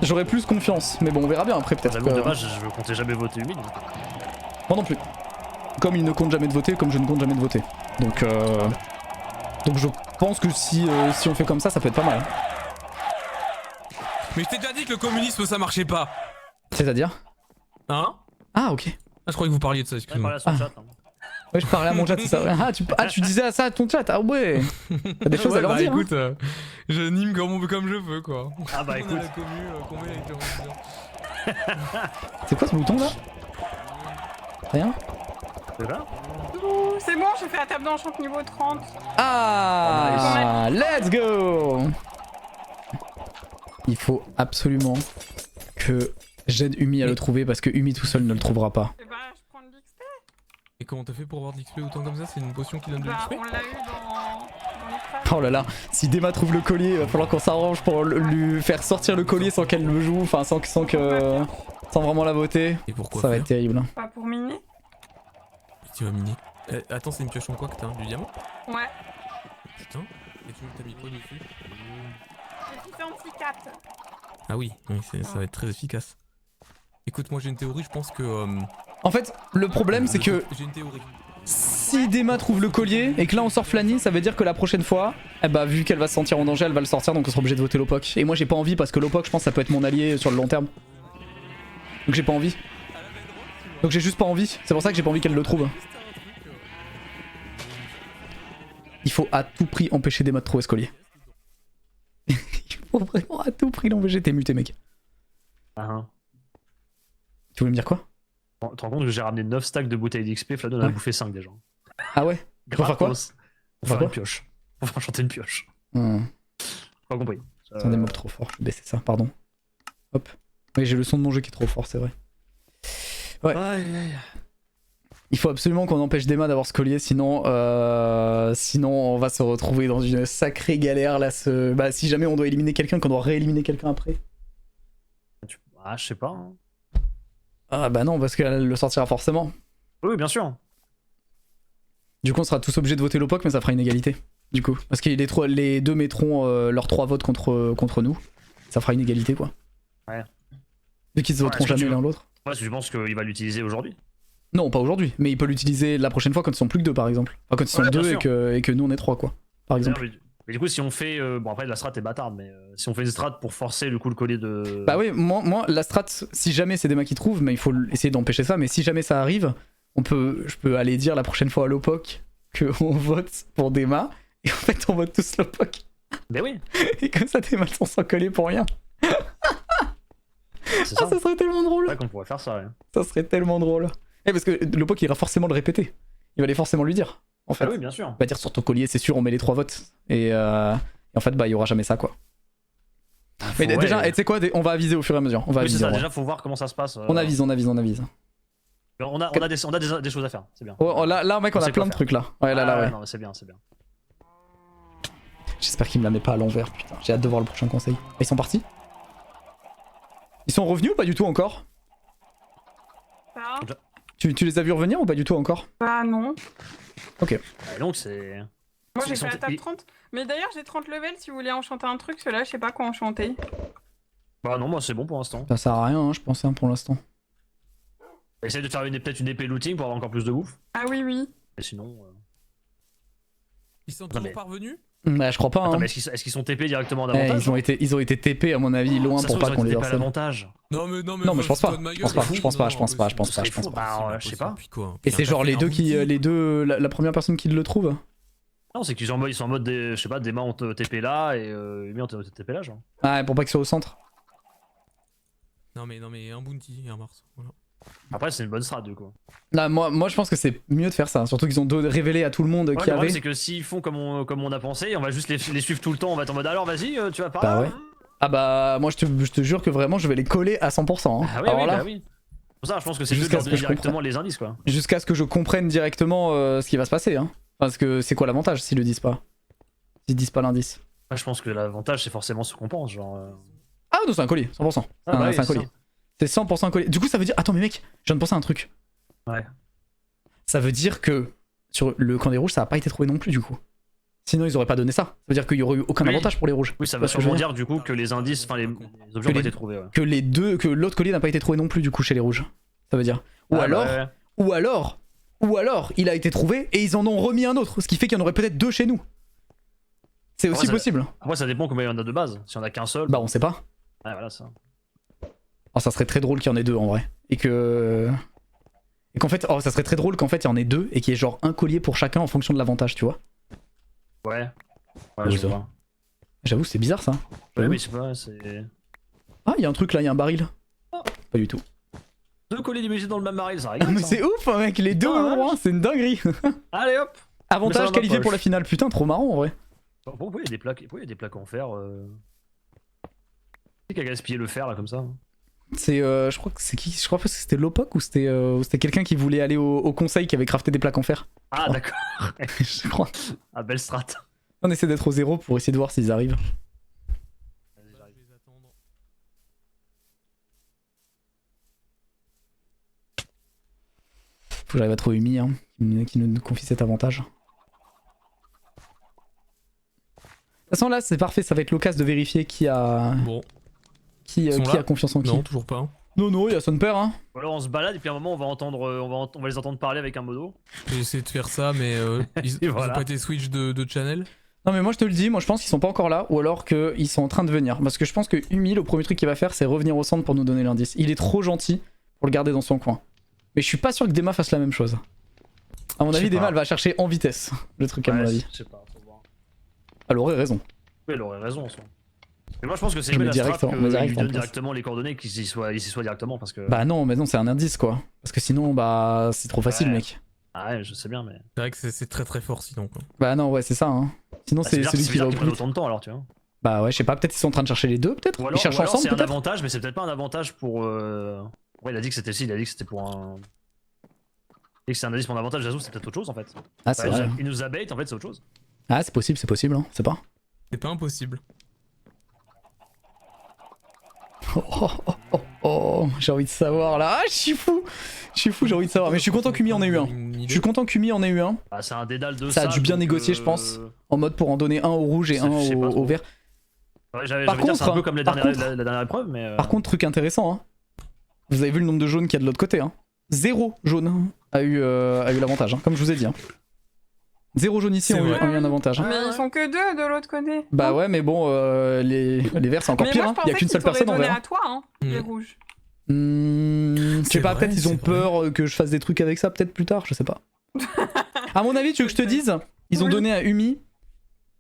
J'aurais plus confiance, mais bon, on verra bien après peut-être. J'avoue, dommage, je comptais jamais voter Umi. Moi non plus. Comme il ne compte jamais de voter, comme je ne compte jamais de voter. Donc je pense que si on fait comme ça, ça peut être pas mal. Mais je t'ai déjà dit que le communisme ça marchait pas. C'est-à-dire? Hein? Ah, ok. Ah, je croyais que vous parliez de ça, excuse-moi. Ouais, je parlais à mon chat, c'est ça. Ah, tu disais ça à ton chat, ah ouais. T'as des choses à leur dire. Écoute, je nime comme je veux quoi. Ah bah écoute. C'est quoi ce bouton là? Rien? C'est bon, j'ai fait la table d'enchant niveau 30. Ah, let's go. Il faut absolument que j'aide Umi à le trouver parce que Umi tout seul ne le trouvera pas. Et bah, je prends de l'XP. Et comment t'as fait pour avoir de l'XP autant comme ça? C'est une potion qui donne de Bah, l'XP? on l'a eu dans les crafts. Oh là là, si Dema trouve le collier, il va falloir qu'on s'arrange pour lui faire sortir le collier sans qu'elle le joue, enfin sans vraiment la voter. Et pourquoi ça va être terrible. Pas pour miner. Tu vas miner. Attends, c'est une pioche en quoi que t'as? Du diamant? Ouais. Putain. Et tu t'as mis quoi dessus? J'ai fait anti-4. Ah oui, ça va être très efficace. Écoute, moi j'ai une théorie, je pense que... En fait, le problème c'est que j'ai une théorie. si Dema trouve le collier et que là on sort Flanny, ça veut dire que la prochaine fois, eh bah vu qu'elle va se sentir en danger, elle va le sortir, donc on sera obligé de voter Lopok. Et moi j'ai pas envie parce que Lopok, je pense, ça peut être mon allié sur le long terme. Donc j'ai pas envie. Donc j'ai juste pas envie, c'est pour ça que j'ai pas envie qu'elle le trouve. Il faut à tout prix empêcher Dema de trouver ce collier. Il faut vraiment à tout prix l'empêcher. T'es muté, mec. Tu voulais me dire quoi? Tu te rends compte que j'ai ramené 9 stacks de bouteilles d'XP, Fladon en a bouffé 5 déjà. Ah ouais? Pour faire quoi? Pour faire une pioche. Pour faire enchanter une pioche. Pas compris. C'est des mobs trop forts, je vais baisser ça, pardon. Hop. Oui, j'ai le son de mon jeu qui est trop fort, c'est vrai. Ouais. Il faut absolument qu'on empêche Dema d'avoir ce collier, sinon on va se retrouver dans une sacrée galère là. Bah, si jamais on doit éliminer quelqu'un, qu'on doit rééliminer quelqu'un après. Ah, je sais pas. Hein. Ah bah non, parce qu'elle le sortira forcément. Oui, bien sûr. Du coup, on sera tous obligés de voter Lopok, mais ça fera une égalité. Du coup, parce que les deux mettront leurs 3 votes contre nous. Ça fera une égalité quoi. Ouais. Vu qu'ils se voteront jamais l'un l'autre. Ouais, parce que je pense qu'il va l'utiliser aujourd'hui. Non, pas aujourd'hui, mais il peut l'utiliser la prochaine fois quand ils sont plus que 2 par exemple. Enfin, quand ils sont 2 et que nous on est 3 quoi, par exemple. Mais du coup, si on fait. Bon, après, la strat est bâtarde, mais si on fait une strat pour forcer le coup le collier de. Bah oui, moi la strat, si jamais c'est Dema qui trouve, mais il faut essayer d'empêcher ça, mais si jamais ça arrive, je peux aller dire la prochaine fois à Lopok qu'on vote pour Dema, et en fait on vote tous Lopok. Mais oui. Et comme ça, Dema sont sans coller pour rien. Ça serait tellement drôle. C'est vrai qu'on pourrait faire ça, ouais. Ça serait tellement drôle. Et parce que Lopok il ira forcément le répéter. Il va aller forcément lui dire. En fait. Ah oui, bien sûr. Il va dire sur ton collier, c'est sûr, on met les 3 votes. Et en fait, bah, il y aura jamais ça, quoi. Mais déjà, tu sais quoi, on va aviser au fur et à mesure. On va oui, aviser, c'est ça, déjà, faut voir comment ça se passe. On avise. On a des choses à faire, c'est bien. Oh, là, mec, on a plein de trucs là. Ouais, là, ouais. Non, c'est bien, c'est bien. J'espère qu'il me la met pas à l'envers, putain. J'ai hâte de voir le prochain conseil. Ils sont partis? Ils sont revenus ou pas du tout encore? Tu les as vus revenir ou pas du tout encore? Bah non. Ok. Donc c'est... Moi j'ai fait la table 30. Mais d'ailleurs j'ai 30 levels si vous voulez enchanter un truc, ceux-là je sais pas quoi enchanter. Bah non, moi c'est bon pour l'instant. Ça sert à rien, hein, je pense, pour l'instant. Essaye de faire peut-être une épée looting pour avoir encore plus de bouffe. Ah oui, oui. Et sinon... Ils sont toujours pas revenus? Bah je crois pas. Attends, hein. mais est-ce qu'ils sont TP directement en avantage? Ils ont été TP à mon avis loin pour pas qu'on les harcèle. Non mais je pense pas. Je pense pas. Je sais pas. Et c'est genre les deux la première personne qui le trouve? Non, c'est qu'ils sont en mode je sais pas, des mains ont TP là et Umi ont TP là, genre. Ah, pour pas qu'ils soient au centre. Non mais un bounty et un Mars, voilà. Après, c'est une bonne strat du coup. Là, moi je pense que c'est mieux de faire ça. Surtout qu'ils ont révélé à tout le monde Ouais, qu'il y le problème, avait. c'est que s'ils font comme on a pensé, on va juste les suivre tout le temps. On va être en mode alors vas-y, tu vas par Bah là. ouais. Ah bah moi je te jure que vraiment je vais les coller à 100%. Hein. Ah oui, Alors oui, là, bah oui. Pour ça, je pense que c'est mieux de Jusqu'à leur ce donner que je directement comprenne. les indices quoi. jusqu'à ce que je comprenne directement ce qui va se passer. Hein. Parce que c'est quoi l'avantage s'ils le disent pas? S'ils disent pas l'indice. Moi, je pense que l'avantage, c'est forcément ce qu'on pense. Genre. Ah non, c'est un collier, 100%. Ah, bah oui, c'est un c'est collier. ça. C'est 100% un collier. Du coup, ça veut dire. Attends, mais mec, je viens de penser à un truc. Ouais. Ça veut dire que sur le camp des rouges, ça a pas été trouvé non plus, du coup. Sinon, ils auraient pas donné ça. Ça veut dire qu'il y aurait eu aucun Oui. avantage pour les rouges. Oui, ça Tu va vois ce que je sûrement veux dire du coup que les indices, enfin les objets Que ont pas les- été trouvés. Ouais. que l'autre collier n'a pas été trouvé non plus, du coup, chez les rouges. Ça veut dire. Ou Ah, alors. bah, ouais. Ou alors, il a été trouvé et ils en ont remis un autre, ce qui fait qu'il y en aurait peut-être deux chez nous. C'est aussi ça- possible. Après, ça dépend combien il y en a de base. Si on a qu'un seul. Bah, on sait pas. Ouais, voilà ça. Oh, ça serait très drôle qu'il y en ait deux en vrai. Et qu'en fait, oh, ça serait très drôle qu'en fait il y en ait deux et qu'il y ait genre un collier pour chacun en fonction de l'avantage, tu vois. Ouais. Ouais, Ouais, je ça. vois. J'avoue, c'est bizarre ça. Ouais, J'avoue. mais je sais pas, c'est. Ah, il y a un truc là, il y a un baril. Pas du tout. Deux colliers d'imaginer dans le même baril, ça Ah, rigole. mais ça. c'est ouf, hein, mec, les deux Putain, au numéro 1, c'est une dinguerie. Allez hop. Avantage dans ma qualifié poche. pour la finale, putain, trop marrant en vrai. Pourquoi il y a des plaques, pourquoi il y a des plaques en fer Qui c'est qui a gaspillé le fer là comme ça C'est, je crois que c'est qui? Je crois pas que c'était Lopoc ou c'était quelqu'un qui voulait aller au conseil qui avait crafté des plaques en fer. Ah Oh. d'accord. Je crois. Ah belle strat. On essaie d'être au zéro pour essayer de voir s'ils arrivent. Faut que j'arrive à trouver Umi, hein, qui nous confie cet avantage. De toute façon là c'est parfait, ça va être l'occasion de vérifier qui a Bon. qui Ils sont a là confiance en qui. Non, toujours pas. Non, il y a son père hein. Ou alors on se balade et puis à un moment on va entendre, on va les entendre parler avec un modo. J'ai essayé de faire ça, mais ils voilà. ont pas été switch de channel. Non mais moi je te le dis, moi je pense qu'ils sont pas encore là ou alors qu'ils sont en train de venir. Parce que je pense que Umi, le premier truc qu'il va faire c'est revenir au centre pour nous donner l'indice. Il est trop gentil pour le garder dans son coin. Mais je suis pas sûr que Dema fasse la même chose. À mon Je avis sais Dema pas. elle va chercher en vitesse le truc à mon Ouais, avis. je sais pas, faut voir. Elle aurait raison. Oui, elle aurait raison en soi. Mais moi je pense que c'est Je mieux mets la direct strat en- que mais direct lui en donne place. directement les coordonnées qu'il y soit directement parce que. Bah non c'est un indice quoi. Parce que sinon bah c'est trop facile Ouais. mec. Ah ouais, je sais bien mais. C'est vrai que c'est très très fort sinon. Quoi. Bah non ouais c'est ça hein. Sinon Bah, c'est bizarre- celui qui va bizarre au qu'ils plus prennent vite. autant de temps alors tu vois. Bah ouais je sais pas, peut-être ils sont en train de chercher les deux peut-être. Ou Ils cherchent alors ensemble c'est un peut-être. avantage, mais c'est peut-être pas un avantage pour. Ouais, il a dit que c'était si, il a dit que c'était pour un. Et que c'est un indice pour un avantage, j'avoue, c'est peut-être autre chose en fait. Ah c'est Ouais, vrai. il nous a bait, en fait, c'est autre chose. Ah c'est possible hein, c'est pas. C'est pas impossible. Oh, j'ai envie de savoir là. Ah, je suis fou, j'ai envie de savoir. Mais je suis content qu'Umi en ait eu un. Je suis content qu'Umi en ait eu un. Ah, c'est un dédale de Ça a dû bien donc, négocier, je pense. En mode pour en donner un au rouge et Je un sais pas au trop. vert. Ouais, j'avais Par dire, c'est un contre, peu comme la par dernière, contre- la dernière épreuve, mais. Par contre, truc intéressant, hein. Vous avez vu le nombre de jaunes qu'il y a de l'autre côté, hein. 0 jaune a eu l'avantage, hein, comme je vous ai dit. Hein. 0 jaune ici C'est ont eu vrai. un avantage. Hein. Mais ils sont que deux de l'autre côté. Bah ouais, mais bon, les verts c'est encore Mais pire, moi, hein. je Il y a pensais qu'une seule qu'ils personne en t'auraient vert. donné à toi, hein, les rouges. Je sais C'est pas, vrai, peut-être ils ont c'est vrai. peur que je fasse des trucs avec ça, peut-être plus tard, je sais pas. À mon avis, tu veux que je te dise, ils ont Oui. donné à Umi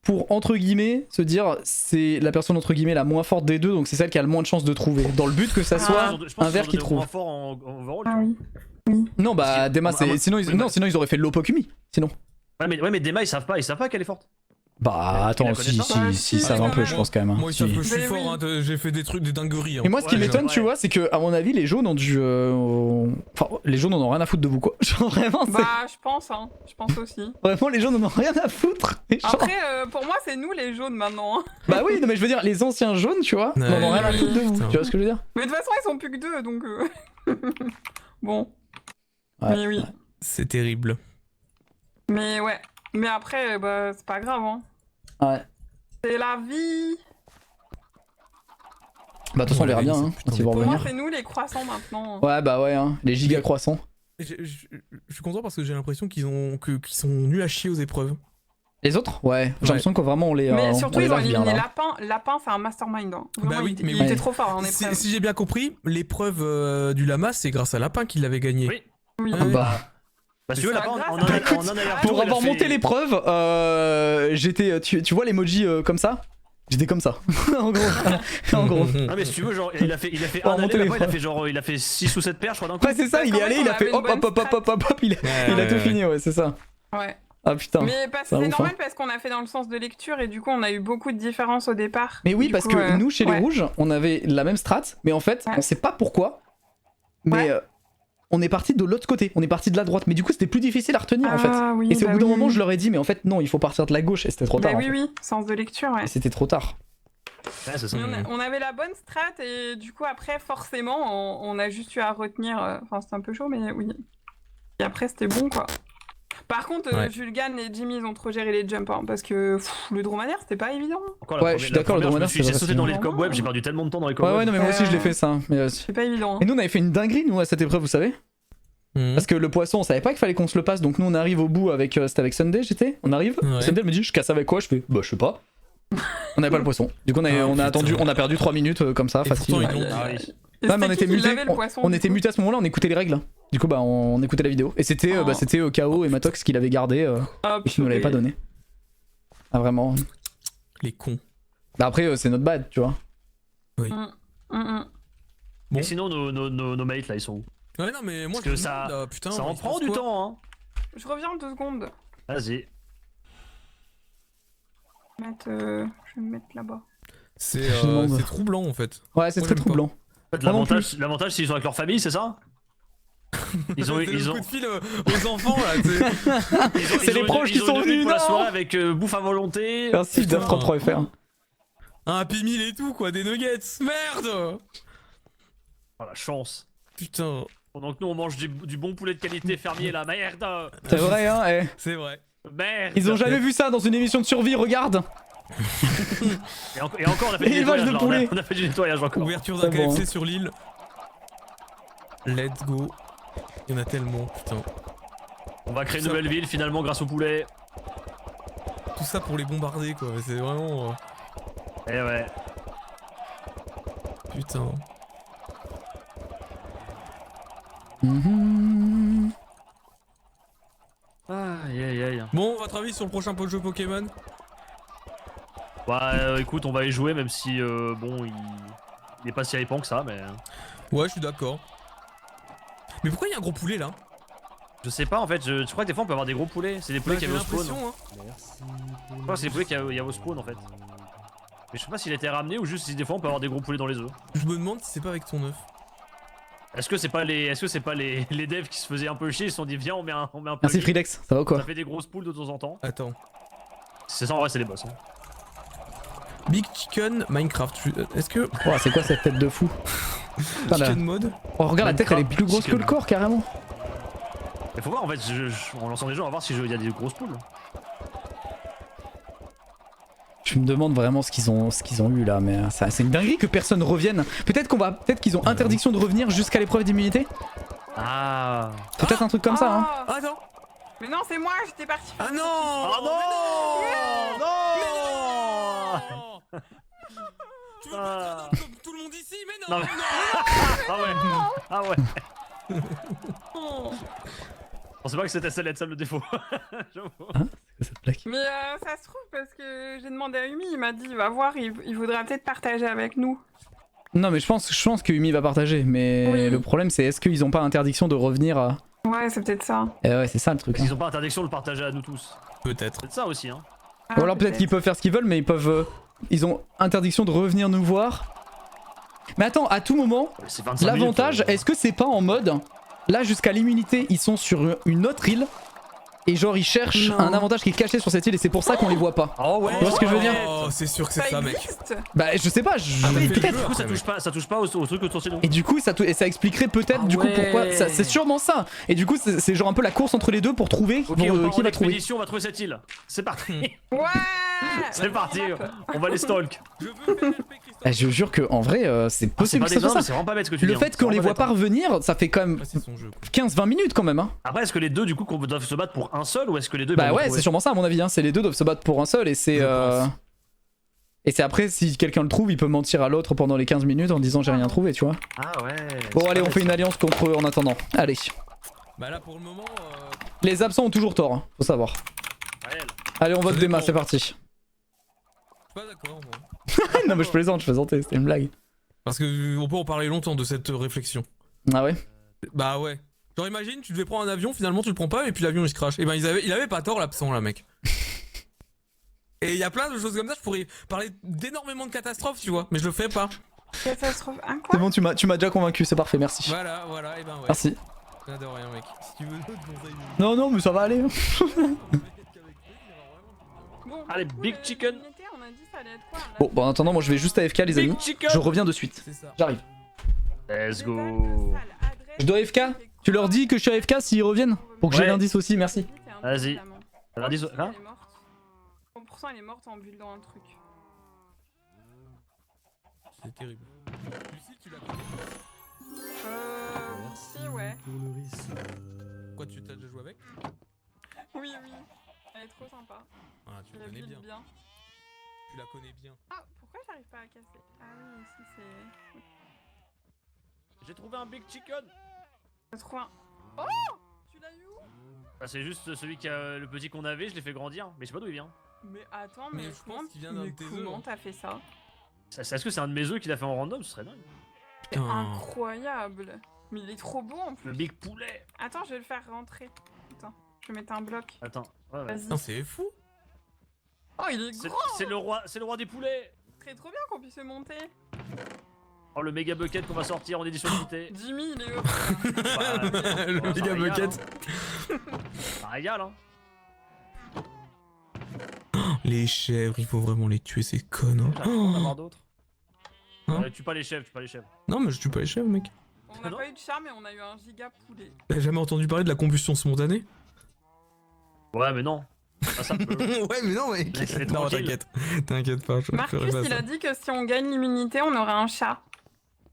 pour entre guillemets se dire c'est la personne entre guillemets la moins forte des deux, donc c'est celle qui a le moins de chances de trouver. Dans le but que ça Ah. soit Je pense un vert qu'ils qui ont donné au moins trouve. fort en overall, Ah tu vois. oui. Non bah Parce que- Dema ah, moi- sinon ils... oui, non bah- sinon ils auraient fait Lopok Umi sinon. Ouais, mais Dema, ils savent pas qu'elle est forte. Bah la attends connaissent si pas si Ouais, savent un quand peu même. je pense quand même. Hein. Moi ils savent Si. que je suis Mais fort, oui. hein, j'ai fait des trucs, des dingueries. Hein. Et moi ce qui Ouais, m'étonne ouais. tu vois c'est que à mon avis les jaunes ont dû enfin les jaunes en ont rien à foutre de vous quoi. Genre vraiment c'est... Bah, je pense, hein. Je pense aussi. Vraiment les jaunes en ont rien à foutre. Et genre- Après, pour moi, c'est nous les jaunes maintenant. Hein. Bah oui non mais je veux dire les anciens jaunes tu vois Ouais. n'en ont rien à foutre de vous. Putain. Tu vois ce que je veux dire? Mais de toute façon, ils sont plus que deux, donc. Bon. Ouais. Mais oui. C'est terrible. Mais ouais. Mais après, bah, c'est pas grave, hein. Ouais. C'est la vie. Bah de toute façon on verra bien c'est hein, putain quand de ils vont Pour moi, revenir. c'est nous les croissants maintenant. Ouais bah ouais hein, les giga croissants. Je suis content parce que j'ai l'impression qu'ils sont nuls à chier aux épreuves. Les autres? Ouais, j'ai Ouais. l'impression que vraiment on les Mais on surtout, les ils ont lave bien, éliminé là. Lapin. Lapin, c'est un mastermind. Hein. Vraiment, Bah oui, il, mais il oui. était trop fort hein, en Si, épreuve. si j'ai bien compris, l'épreuve du Lama, c'est grâce à Lapin qu'il l'avait gagné. Oui. Oui. Ouais. Bah Bah, si tu veux, C'est là-bas, pas en grave. un aller-retour, pour il a avoir fait- monté l'épreuve, j'étais tu vois l'emoji comme ça? J'étais comme ça. En gros. En gros. Ah mais si tu veux genre il a fait Oh, un mon aller là-bas, téléphone. il a fait 6 ou 7 paires je crois d'un coup. Ouais c'est ça, il est allé, il a fait hop hop hop hop hop hop, il a tout fini, ouais c'est ça. Ouais. Ah putain. Mais c'est c'est ouf, normal hein. parce qu'on a fait dans le sens de lecture et du coup on a eu beaucoup de différences au départ. Mais oui, Du parce coup, que nous, chez les ouais. rouges, on avait la même strat, mais en fait, on sait pas pourquoi, mais on est parti de l'autre côté, on est parti de la droite, mais du coup, c'était plus difficile à retenir en fait. Oui, et c'est au bah bout d'un oui, moment, oui. je leur ai dit, mais en fait, non, il faut partir de la gauche, et c'était trop Bah tard. oui, en fait. oui, sens de lecture, ouais. Et c'était trop tard. Ouais, c'est ça. Mais on avait la bonne strat et du coup après forcément on a juste eu à retenir, enfin c'était un peu chaud mais oui. Et après c'était bon quoi. Par contre Julgan et Jimmy ils ont trop géré les jumps hein, parce que le dromadaire c'était pas évident. Encore Ouais, je suis d'accord, le dromadaire, j'ai c'est pas sauté facile. dans les cobwebs, j'ai perdu tellement de temps dans les cobwebs. Ouais, non, mais moi aussi, je l'ai fait ça. Mais, C'est pas évident. Hein. Et nous, on avait fait une dinguerie, nous, à cette épreuve, vous savez. Parce que le poisson, on savait pas qu'il fallait qu'on se le passe, donc nous, on arrive au bout avec. C'était avec Sunday, j'étais. On arrive. Sunday, elle me dit, je casse avec quoi? Je fais, bah, je sais pas. On avait pas le poisson. Du coup, on a attendu, on a perdu 3 minutes comme ça, facile. pourtant, Ouais, mais on était mutés. On était mutés à ce moment-là, on écoutait les règles. Du coup, bah, on écoutait la vidéo. Et c'était KO et Matox qui l'avaient gardé et qui nous l'avaient pas donné. Ah, vraiment. Les cons. Bah, après, c'est notre bad, tu vois. Oui. Et sinon, nos mates là, ils sont où? Ouais, non, mais moi, parce que ça, putain, ça en prend du temps, hein. Je reviens en 2 secondes. Vas-y. Je vais me mettre là-bas. C'est troublant en fait. Ouais, c'est très troublant. En fait, l'avantage, s'ils sont avec leur famille, c'est ça? Ils ont le coup de fil aux enfants là. C'est les proches qui sont venus, pour la non soirée avec bouffe à volonté. Merci, Dave 33 FR. Un Happy Meal et tout quoi, des nuggets. Merde. Oh la chance. Putain. Pendant que nous on mange du bon poulet de qualité fermier là, merde. C'est vrai, hein, eh. C'est vrai. Merde. Ils ont jamais vu ça dans une émission de survie, regarde. Et encore, on a fait du Élevage nettoyage. de Là, poulet. on a fait du nettoyage encore. Ouverture d'un C'est bon, KFC hein. sur l'île. Let's go. Il y en a tellement, putain. On va créer une nouvelle ville finalement grâce au poulet. Tout ça pour les bombarder quoi, c'est vraiment. Eh ouais. Putain. Aïe aïe aïe. Bon, votre avis sur le prochain jeu Pokémon? Bah écoute, on va y jouer même si bon, il est pas si hypant que ça, mais. Ouais, je suis d'accord. Mais pourquoi il y a un gros poulet là? Je sais pas en fait, je crois que des fois on peut avoir des gros poulets. C'est des poulets qui j'ai avaient au spawn. l'impression, Je crois que c'est des poulets qui avaient au spawn en fait. Mais je sais pas s'il a été ramené ou juste si des fois on peut avoir des gros poulets dans les œufs. Je me demande si c'est pas avec ton œuf. Est-ce que c'est pas les devs qui se faisaient un peu chier, ils se sont dit viens on met un peu. Merci Frilex, ça va ou quoi? Ça fait des grosses poules de temps en temps. Attends. C'est ça en vrai, c'est les boss. Hein. Big Chicken Minecraft. Est-ce que. Oh, c'est quoi cette tête de fou? Chicken mode? Oh, regarde, la tête elle est plus grosse que le corps carrément. Mais faut voir en fait, en lançant des jeux, on va voir s'il y a des grosses poules. Je me demande vraiment ce qu'ils ont eu là, mais c'est une dinguerie que personne revienne. Peut-être qu'ils ont interdiction de revenir jusqu'à l'épreuve d'immunité. Ah. Peut-être un truc comme ça, hein. Attends. Mais non, c'est moi, j'étais parti. Ah non. Ah non. Non. Tu veux pas comme tout le monde ici? Mais non. Non, mais... ah ouais. Ah ouais. Je pensais pas que c'était ça le défaut. Hein? C'est cette plaque. Mais ça se trouve parce que j'ai demandé à Umi, il m'a dit va voir, il voudra peut-être partager avec nous. Non mais je pense que Umi va partager, mais Oui. le problème c'est est-ce qu'ils ont pas interdiction de revenir à... Ouais, c'est peut-être ça. Eh ouais, c'est ça le truc. Ils ont pas interdiction de le partager à nous tous. Peut-être. C'est ça aussi hein. Ou alors peut-être qu'ils peuvent faire ce qu'ils veulent, mais ils ont interdiction de revenir nous voir. Mais attends, à tout moment, C'est 25 l'avantage, minutes, est-ce que c'est pas en mode... Là jusqu'à l'immunité, ils sont sur une autre île. Et genre ils cherchent un avantage qui est caché sur cette île et c'est pour ça qu'on les voit pas. Oh ouais. Tu vois ce que je veux dire? Oh, c'est sûr que c'est ça, mec. Existe. Bah je sais pas, Mais peut-être. du coup ça touche pas au truc autour de nous. Et du coup ça expliquerait peut-être du coup pourquoi... C'est sûrement ça. Et du coup c'est genre un peu la course entre les deux pour trouver Ok, on qui va trouver. expédition, on va trouver cette île. C'est parti. Ouais. C'est parti. On va les stalk. Je veux faire LP, Christophe. Ah, je jure que en vrai c'est possible que ça soit ça. C'est vraiment pas bête ce que tu dis. Le fait qu'on les voit pas revenir, ça fait quand même Ah, c'est son jeu, quoi. 15-20 minutes quand même hein. Après est-ce que les deux du coup doivent se battre pour un seul ou est-ce que les deux Bah vont ouais retrouver c'est sûrement ça à mon avis hein. C'est les deux doivent se battre pour un seul et c'est... Je pense. Et c'est après si quelqu'un le trouve il peut mentir à l'autre pendant les 15 minutes en disant j'ai rien trouvé tu vois. Ah ouais. Bon allez on fait une alliance contre eux en attendant. Allez. Bah là pour le moment. Les absents ont toujours tort hein, faut savoir. Réel. Allez on vote Ça Déma, dépend. c'est parti. Je suis pas d'accord moi. Non mais je plaisante, je plaisantais, c'était une blague. Parce que on peut en parler longtemps de cette réflexion. Ah ouais? Bah ouais. Genre imagine, tu devais prendre un avion, finalement tu le prends pas et puis l'avion il se crache. Et ben il avait pas tort l'absent là mec. Et il y a plein de choses comme ça, je pourrais parler d'énormément de catastrophes tu vois, mais je le fais pas. Catastrophe, hein quoi? C'est bon, tu m'as déjà convaincu, c'est parfait, merci. Voilà, et ben ouais. Merci. De rien mec. Si tu veux d'autres conseils. Non mais ça va aller. Bon, Allez, Big Chicken. On a dit ça allait être quoi, là? Bon, en attendant, moi je vais juste AFK les amis. Je reviens de suite. J'arrive. Let's go. Je dois AFK? Tu leur dis que je suis AFK s'ils reviennent? Pour que j'ai l'indice aussi, merci. Vas-y. L'indice, hein? 100% elle est morte en bulle dans un truc. C'est terrible. Lucie, tu la connais? Si, ouais. Quoi, tu t'as déjà joué avec? Oui. Elle est trop sympa. Ah, tu la connais bien. Tu la connais bien. Ah, pourquoi j'arrive pas à casser? Ah oui, ici c'est... J'ai trouvé un Big Chicken. J'ai trouvé un... Oh! Tu l'as eu où? Bah, c'est juste celui qui a le petit qu'on avait, je l'ai fait grandir. Mais je sais pas d'où il vient. Mais attends, mais je pense qu'il vient d'un de tes œufs. comment t'as fait ça? Est-ce que c'est un de mes œufs qu'il a fait en random? Ce serait dingue. C'est incroyable. Mais il est trop beau en plus. Le Big Poulet. Attends, je vais le faire rentrer. Attends, je vais mettre un bloc. Attends, ouais. Vas-y. Non, c'est fou. Oh, il est grand. C'est le roi des poulets. Trop bien qu'on puisse le monter. Oh, le méga bucket qu'on va sortir en édition limitée. Jimmy, il est heureux. Le méga bucket. Ça régale, hein. Les chèvres, il faut vraiment les tuer, ces connes. J'arrive pas à en avoir d'autres. Hein? Tue pas les chèvres, Non, mais je tue pas les chèvres, mec. On n'a pas eu de chat, mais on a eu un giga poulet. T'as jamais entendu parler de la combustion spontanée? Ouais, mais non. Ah, ça peut. Ouais, mais non, mec. Non, t'inquiète pas. Je Marcus, ferai pas il ça. a dit que si on gagne l'immunité, on aura un chat.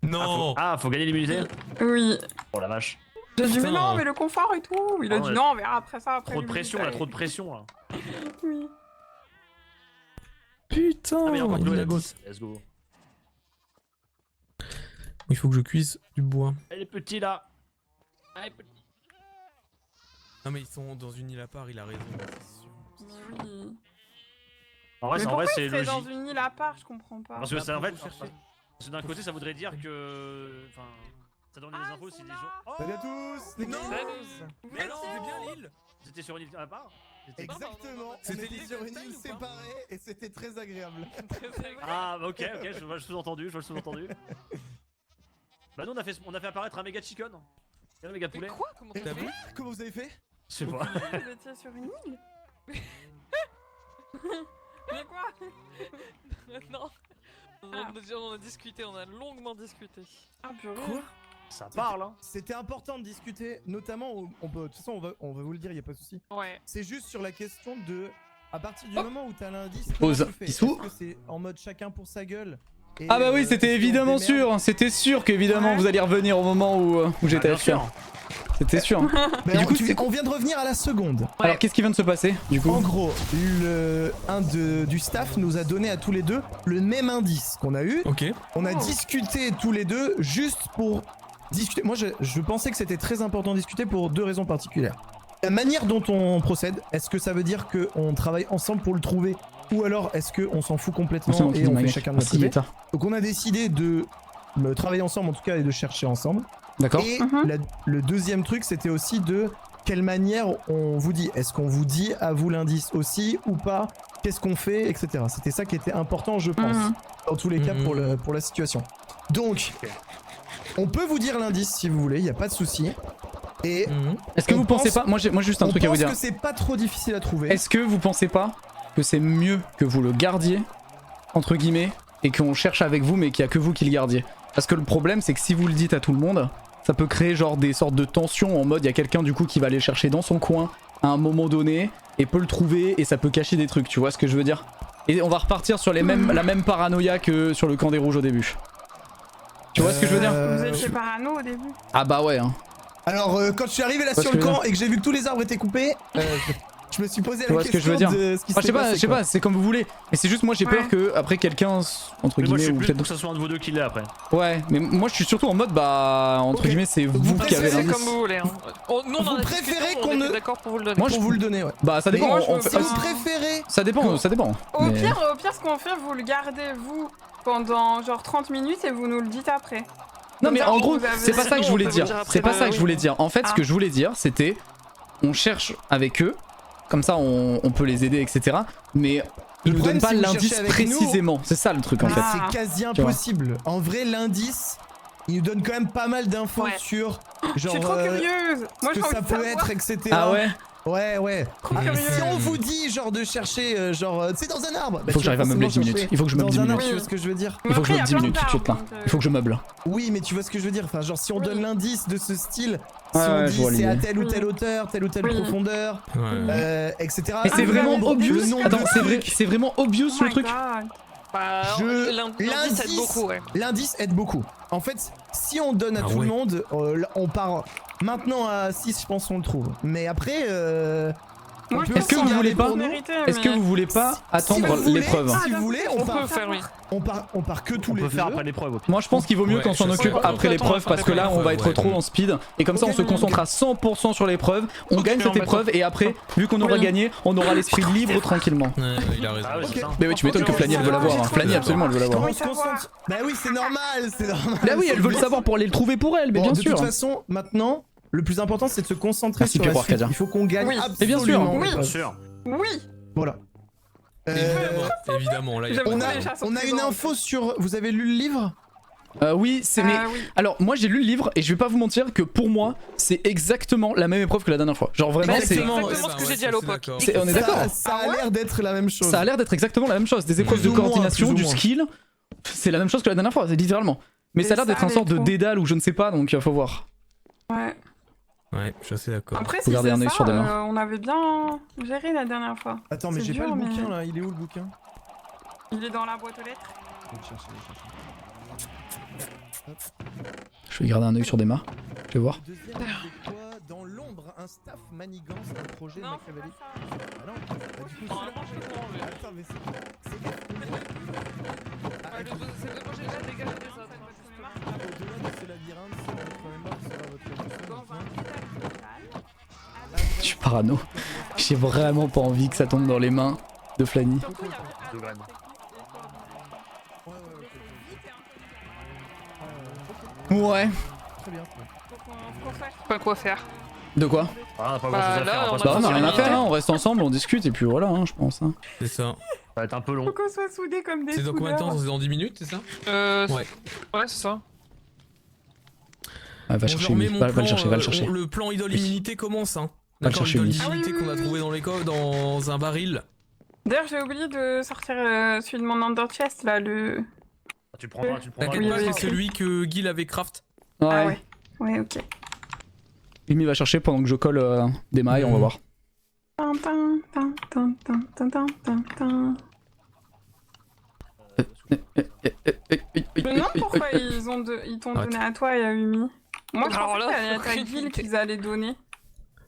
Non. Faut gagner l'immunité. Oui. Oh la vache. J'ai dit, mais non, mais le confort et tout. Il a dit non, on verra après ça. Après Trop de pression, là, l'immunité. trop de pression, là. Oui. Putain, Ah, mais encore il plus a la dit. gosse. Let's go. Il faut que je cuise du bois. Elle est petite, là. Elle est petite. Non, mais ils sont dans une île à part, il a raison. C'est sûr. Mais oui. En vrai, Mais c'est pourquoi il serait logique. dans une île à part, je comprends pas. Parce que ça, en fait, chercher. parce que d'un côté, ça voudrait dire que. Enfin, ça donne des infos si des gens. Oh, Salut à tous les Non. gars. Mais non, c'était bien l'île. Vous étiez sur une île à part? Exactement. C'était On était l'île sur de une Taille île ou pas séparée et c'était très agréable. Ah, bah, ok, je vois le sous-entendu, Bah, nous, on a fait apparaître un méga chicken. Et un méga poulet. Quoi? Comment t'as fait? Comment vous avez fait? Je sais pas. Vous étiez sur une île? Mais quoi? Non. On a discuté, on a longuement discuté. Ah, purée. Quoi? Ça parle, hein. C'était important de discuter, notamment, on peut, de toute façon on va vous le dire, y a pas de souci. Ouais. C'est juste sur la question de, à partir du moment où t'as l'indice, Pause. comment tu fais? Dissous. Est-ce que c'est en mode chacun pour sa gueule? Et, Ah bah oui, est-ce c'était qu'on évidemment se démerde? sûr. C'était sûr qu'évidemment Ouais. vous alliez revenir au moment où j'étais bien AFK. sûr. C'était sûr. Mais du coup, on vient de revenir à la seconde. Alors qu'est-ce qui vient de se passer du coup? En gros, du staff nous a donné à tous les deux le même indice qu'on a eu. Ok. On a discuté tous les deux juste pour discuter. Moi, je pensais que c'était très important de discuter pour deux raisons particulières. La manière dont on procède, est-ce que ça veut dire qu'on travaille ensemble pour le trouver? Ou alors est-ce qu'on s'en fout complètement et on fait chacun de notre côté? Donc on a décidé de travailler ensemble en tout cas et de chercher ensemble. D'accord. Et le deuxième truc, c'était aussi de quelle manière on vous dit. Est-ce qu'on vous dit à vous l'indice aussi ou pas? Qu'est-ce qu'on fait, etc. C'était ça qui était important, je pense, dans tous les cas pour la situation. Donc, on peut vous dire l'indice si vous voulez, il n'y a pas de souci. Et est-ce que vous pensez pas, moi juste un truc à vous dire. Je pense que c'est pas trop difficile à trouver. Est-ce que vous pensez pas que c'est mieux que vous le gardiez, entre guillemets, et qu'on cherche avec vous mais qu'il y a que vous qui le gardiez? Parce que le problème c'est que si vous le dites à tout le monde, ça peut créer genre des sortes de tensions en mode il y a quelqu'un du coup qui va aller chercher dans son coin à un moment donné et peut le trouver et ça peut cacher des trucs, tu vois ce que je veux dire? Et on va repartir sur la même paranoïa que sur le camp des rouges au début. Tu vois ce que je veux dire? Vous étiez parano au début? Ah bah ouais hein. Alors quand je suis arrivé là sur le camp et que j'ai vu que tous les arbres étaient coupés, Je me suis posé Tu la vois ce que question je veux dire? de ce qui Moi, je s'est passé. sais pas, quoi. c'est comme vous voulez. Mais c'est juste moi j'ai peur que après quelqu'un entre Mais moi, je guillemets suis ou plus peut-être. pour que ce soit un de vous deux qui l'ait après. Ouais, mais moi je suis surtout en mode bah entre Ok. guillemets c'est Vous vous qui avez C'est l'indice. comme vous voulez. Hein. Nous, on en Vous a préférez discuté, qu'on on ne- était d'accord pour vous le donner. Moi, Pour vous le donner, ouais. Bah ça dépend. moi, on je fait- veux Si bien. vous préférez. Ça dépend, ça dépend. Au Mais- pire, ce qu'on fait, vous le gardez vous pendant genre 30 minutes et vous nous le dites après. Non mais Comme ça, en gros, vous avez- c'est pas ça que je voulais on peut vous dire. dire après C'est pas le- ça que je voulais oui. dire. En fait, ce Ah. que je voulais dire, c'était on cherche avec eux, comme ça on peut les aider, etc. Mais ils Le nous donnent problème, pas si vous l'indice cherchez avec nous- précisément. C'est ça le truc en fait. Ah. C'est quasi Tu vois. impossible. En vrai, l'indice, il nous donne quand même pas mal d'infos Ouais. sur Je genre suis trop curieuse. Moi, ce j'ai que envie ça de peut savoir. être, etc. Ah ouais. Ouais. Trop Ah, curieux. si on vous dit genre de chercher c'est dans un arbre. Il faut que j'arrive à meubler 10 minutes. Il faut que je meuble 10 Dans un minutes. arbre, tu vois ce que je veux dire? Il faut que je Après, meuble 10 il y a minutes tout de suite là. plein d'arbres, Il faut que je meuble. Oui, mais tu vois ce que je veux dire. Enfin, genre si on Oui. donne l'indice de ce style, si Ouais, on ouais, je dit vois c'est à l'idée. telle ou telle hauteur, telle ou telle Oui. profondeur, Ouais. etc. Mais c'est Le vraiment nombre- obvious. le nombre Attends, de c'est trucs. c'est vraiment obvious Oh le my truc. God. Bah, l'indice aide L'indice beaucoup, ouais. l'indice aide beaucoup. En fait, si on donne à Ah tout ouais. le monde, là, on part maintenant à 6, je pense qu'on le trouve. Mais après, on Moi, peut je Est-ce que pense vous qu'on voulez a pas pour mériter, Est-ce que mais- vous voulez pas si attendre vous voulez, l'épreuve? Si vous voulez, On peut faire, oui. on part que tous On les peut deux. faire après l'épreuve au pire. Moi je pense qu'il vaut mieux Ouais, qu'on s'en je occupe sais. après l'épreuve parce que là on va être Ouais. trop en speed et comme ça on Ok, se ok. concentre à 100% sur l'épreuve, on Ok, gagne cette on va épreuve et après vu qu'on aura Oui. gagné on aura l'esprit libre tranquillement. Ouais, il a raison. Ah ouais, c'est ça. Mais oui tu m'étonnes que Flany elle veut l'avoir, hein. Flany absolument elle veut l'avoir. On se concentre. Bah oui, c'est normal, c'est normal. Bah oui elle veut le savoir pour aller le trouver pour elle, mais Bon, bien de sûr. toute façon, maintenant, le plus important c'est de se concentrer Merci, sur la Pierre suite. Arcadia. Il faut qu'on gagne Oui. absolument. Et bien sûr. Oui. Bien sûr. Oui. Voilà. Évidemment, là il y a J'aime On beaucoup a, les chats sont on a une présents. info sur. Vous avez lu le livre? Oui c'est mais... Oui. Alors moi j'ai lu le livre et je vais pas vous mentir que pour moi c'est exactement la même épreuve que la dernière fois. Genre vraiment c'est... Exactement Ouais, ce que ouais, j'ai dit à ça, c'est l'OPOC. d'accord. On est d'accord. Ça a l'air d'être la même chose. Ça a l'air d'être exactement la même chose. Des épreuves Plus de ou moins, coordination, plus ou du moins. skill. C'est la même chose que la dernière fois, c'est littéralement. Mais Et ça a l'air d'être ça, un sorte de les dédale ou je ne sais pas, donc faut voir. Ouais. Ouais, je suis assez d'accord. Après, Faut si garder c'est un œil ça, sur Dana. on avait bien géré la dernière fois. Attends, mais C'est j'ai pas dur, le mais- bouquin là. Il est où le bouquin? Il est dans la boîte aux lettres. Je vais le chercher, Je vais garder un œil sur Dema. Je vais voir. Le deuxième, c'est quoi? Dans l'ombre, un staff manigance, un projet Non, c'est Machiavelli. pas ça. Ah non, bah, du coup, Normalement, je le prends, mais- Attends, mais c'est. Moi, j'ai déjà dégagé des autres. Au-delà de ce labyrinthe, c'est notre mémoire sera votre Dans boussole. un village local. Je suis parano. J'ai vraiment pas envie que ça tombe dans les mains de Flany. Surtout, il y avait De Adam, graines. Ouais. Très bien. faut qu'on sache. Pas quoi faire. De quoi? Ah, on a pas Bah, grand chose à là, faire. on a passe Bah pas on a sur rien à la faire, ligne. hein. On reste ensemble, on discute et puis voilà, hein, je pense. Hein. C'est ça. Ça va être un peu long. Faut qu'on soit soudés comme des C'est dans combien de temps? soudeurs. C'est dans 10 minutes, c'est ça? Ouais, c'est ça. Ah, va Bon, je chercher, remets lui. mon Va le plan, chercher, va le chercher. Le plan idole immunité commence, hein. Va le D'accord, chercher, l'idole lui. immunité qu'on a trouvé dans les coffres, dans un baril. D'ailleurs, j'ai oublié de sortir celui de mon under chest là, le. Ah, tu le prendras, tu le prendras. T'inquiète pas, oui, c'est oui. celui que Guil avait craft. Ah Ouais. ouais. Ouais, ok. Mimi va chercher pendant que je colle des mailles, on va voir. Tin, tin, tin, tin, tin, tin, tin, tin, tin. Je me demande pourquoi ils t'ont donné à toi et à Umi. Moi, je Alors pensais là, que ça allait être à Guil qu'ils allaient donner.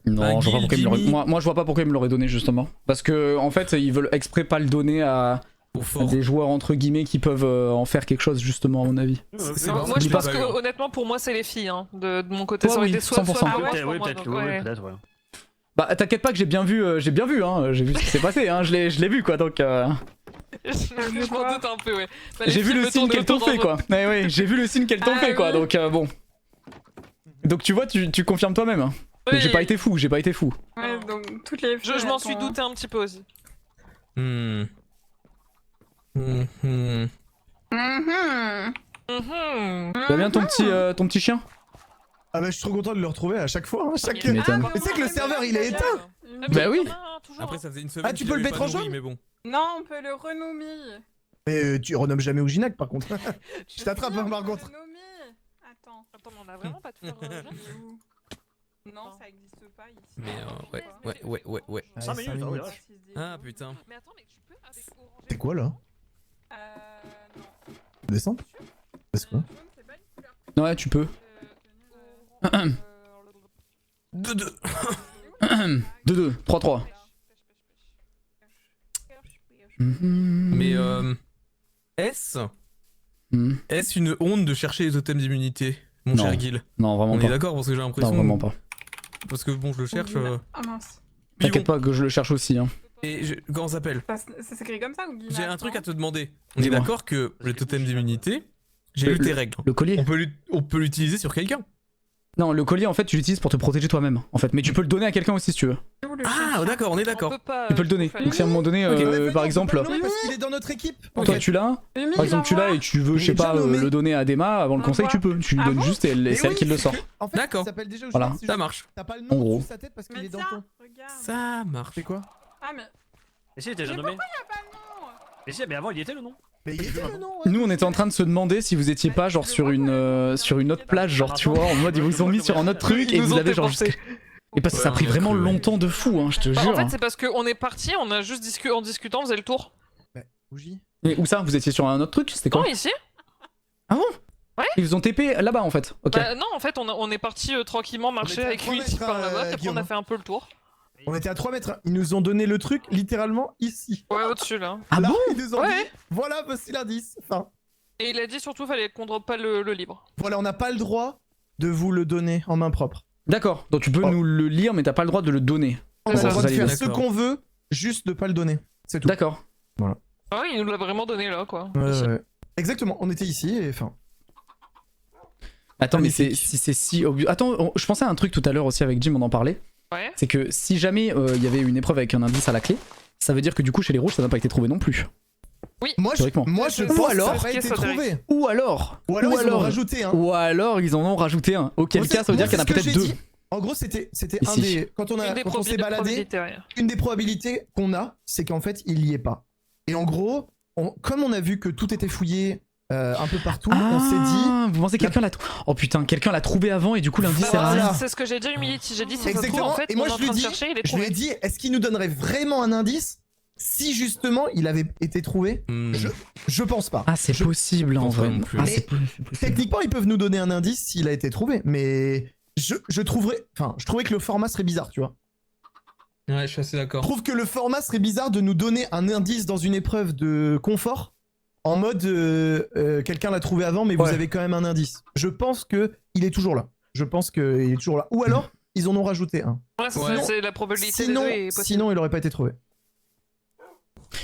Non, je vois pas pourquoi ils me l'auraient- Jimmy. moi je vois pas pourquoi ils me l'auraient donné justement. Parce que en fait ils veulent exprès pas le donner à Au fort. des joueurs entre guillemets qui peuvent en faire quelque chose justement à mon avis. C'est Moi, marrant, moi, je l'ai pense pas que eu, hein. honnêtement, pour moi, c'est les filles. Hein. De mon côté, Ouais, ça aurait oui, été soit 100%. soit Peut-être, pour oui, moi, peut-être, donc, oui, ouais. peut-être, ouais. Bah t'inquiète pas que j'ai bien vu, hein, j'ai vu ce qui s'est passé, hein, je l'ai vu quoi donc. Je m'en doute un peu, ouais. Bah, les J'ai vu filles le me signe tournent qu'elles t'ont autour fait dans quoi. Ouais, ouais, j'ai vu le signe qu'elles t'ont Ah fait quoi oui. donc bon. Donc tu vois, tu confirmes toi-même. Hein. Oui. Donc j'ai pas été fou, j'ai pas été fou. Ouais, donc toutes les filles. Je m'en elles suis sont- douté un petit peu aussi. Hmm. Mhm. Tu vas bien ton petit chien? Ah bah je suis trop content de le retrouver à chaque fois. Hein, chaque... Tu m'étonnes. Mais c'est que le serveur il est éteint. Bah oui. Après, ça faisait une semaine. Ah, tu qu'il peux le avait mettre pas en nourri, jaune mais bon. Non, on peut le renommer. Mais tu renommes jamais Ojinac par contre. Je t'attrape hein, par contre. Renommer. Attends. Attends, mais on a vraiment pas de fleurs jaunes. Il est où Non, ça existe pas ici. Mais ouais. 5 minutes, hein, ouais. Ah putain. Mais attends, mais tu peux avec orange. C'est quoi là? Non. Descends. C'est quoi? Jaune, c'est pas une couleur. Ouais tu peux. 2-2. 2-2, 3-3. Mais est-ce une honte de chercher les totems d'immunité, mon cher Gil? Non, vraiment pas. pas. On est d'accord parce que j'ai l'impression. Non, vraiment pas. Parce que bon, je le cherche. Ah mince. T'inquiète pas que je le cherche aussi. Hein. Et comment ça s'appelle? Ça s'écrit comme ça ou Guimas? J'ai un truc à te demander. On est Dis-moi. d'accord que le totem d'immunité, j'ai lu tes règles. Le collier. On peut l'utiliser sur quelqu'un. Non, le collier en fait tu l'utilises pour te protéger toi-même en fait, mais tu peux le donner à quelqu'un aussi si tu veux. Ah d'accord, on est d'accord. Tu peux le donner. Donc si à un moment donné, par exemple, Non, parce qu'il est dans notre équipe. toi tu l'as, par exemple tu l'as et tu veux, je sais pas, le donner à Dema avant le conseil, tu peux. Tu lui donnes juste et c'est elle qui le sort. En fait, D'accord. il s'appelle déjà Voilà. Ça marche. T'as pas le En nom gros. sur sa tête parce qu'il est dans ton. Ça marche. C'est quoi? Ah mais. Mais si, il était déjà nommé. Mais si, mais avant, il y était le nom. Mais il était le nom. Nous on était en train de se demander si vous étiez pas genre sur une autre plage, genre tu vois, en mode ils vous ont mis sur un autre truc et vous avez genre juste... Et parce que ça a pris vraiment longtemps de fou, hein, je te Bah, jure. en fait, c'est parce qu'on est parti, on a juste en discutant, on faisait le tour. Bougie. Et où ça? Vous étiez sur un autre truc? C'était quoi? Non, ici. Ah bon? Ouais. Ils vous ont TP là-bas en fait. Ok. Bah, non, en fait, on est parti tranquillement marcher était à avec 3 lui mètres, par là-bas, et après on Guillaume. a fait un peu le tour. On était à 3 mètres. Ils nous ont donné le truc littéralement ici. Ouais, au-dessus là. Ah Là, bon? ils nous ont Ouais. dit voilà, voici l'indice. Enfin, Et il a dit surtout fallait qu'on drop pas le libre. voilà, on n'a pas le droit de vous le donner en main propre. D'accord, donc tu peux nous le lire mais t'as pas le droit de le donner. On a le droit de faire D'accord. ce qu'on veut, juste de pas le donner. C'est tout. D'accord. Voilà. Ah ouais, il nous l'a vraiment donné là, quoi. Ouais. Exactement, on était ici et enfin. Attends, mais si c'est si obvious. Attends, je pensais à un truc tout à l'heure aussi avec Jim, on en parlait. Ouais. C'est que si jamais il y avait une épreuve avec un indice à la clé, ça veut dire que du coup chez les rouges ça n'a pas été trouvé non plus. Oui. Moi Théoriquement. je Ou pense alors- que ça n'a pas été trouvé. Ou alors Ou alors ils en ont rajouté un. Ou alors ils en ont rajouté un. Auquel cas ça veut dire qu'il y en a peut-être deux. En gros, c'était un Ici. des. Quand on s'est baladé, probabilités, ouais. une des probabilités qu'on a, c'est qu'en fait, il y est pas. Et en gros, comme on a vu que tout était fouillé un peu partout, on s'est dit. Vous pensez que quelqu'un l'a Oh putain, quelqu'un l'a trouvé avant et du coup l'indice sert à rien. C'est ce que j'ai dit, Humility. J'ai dit, si ça se trouve, Exactement. en fait, Et moi, on est en je lui train de dis, chercher, il est je lui ai trouvé. dit, est-ce qu'il nous donnerait vraiment un indice si justement il avait été trouvé? Je pense pas. Ah, c'est possible en vrai. Ah, Mais c'est possible. techniquement, ils peuvent nous donner un indice s'il a été trouvé, mais je trouvais que le format serait bizarre, tu vois. Ouais, je suis assez d'accord. Je trouve que le format serait bizarre de nous donner un indice dans une épreuve de confort en mode quelqu'un l'a trouvé avant, mais vous avez quand même un indice. Je pense que il est toujours là. Je pense qu'il est toujours là. Ou alors, ils en ont rajouté un. Ouais, c'est la probabilité Sinon, des deux est possible. sinon, il aurait pas été trouvé.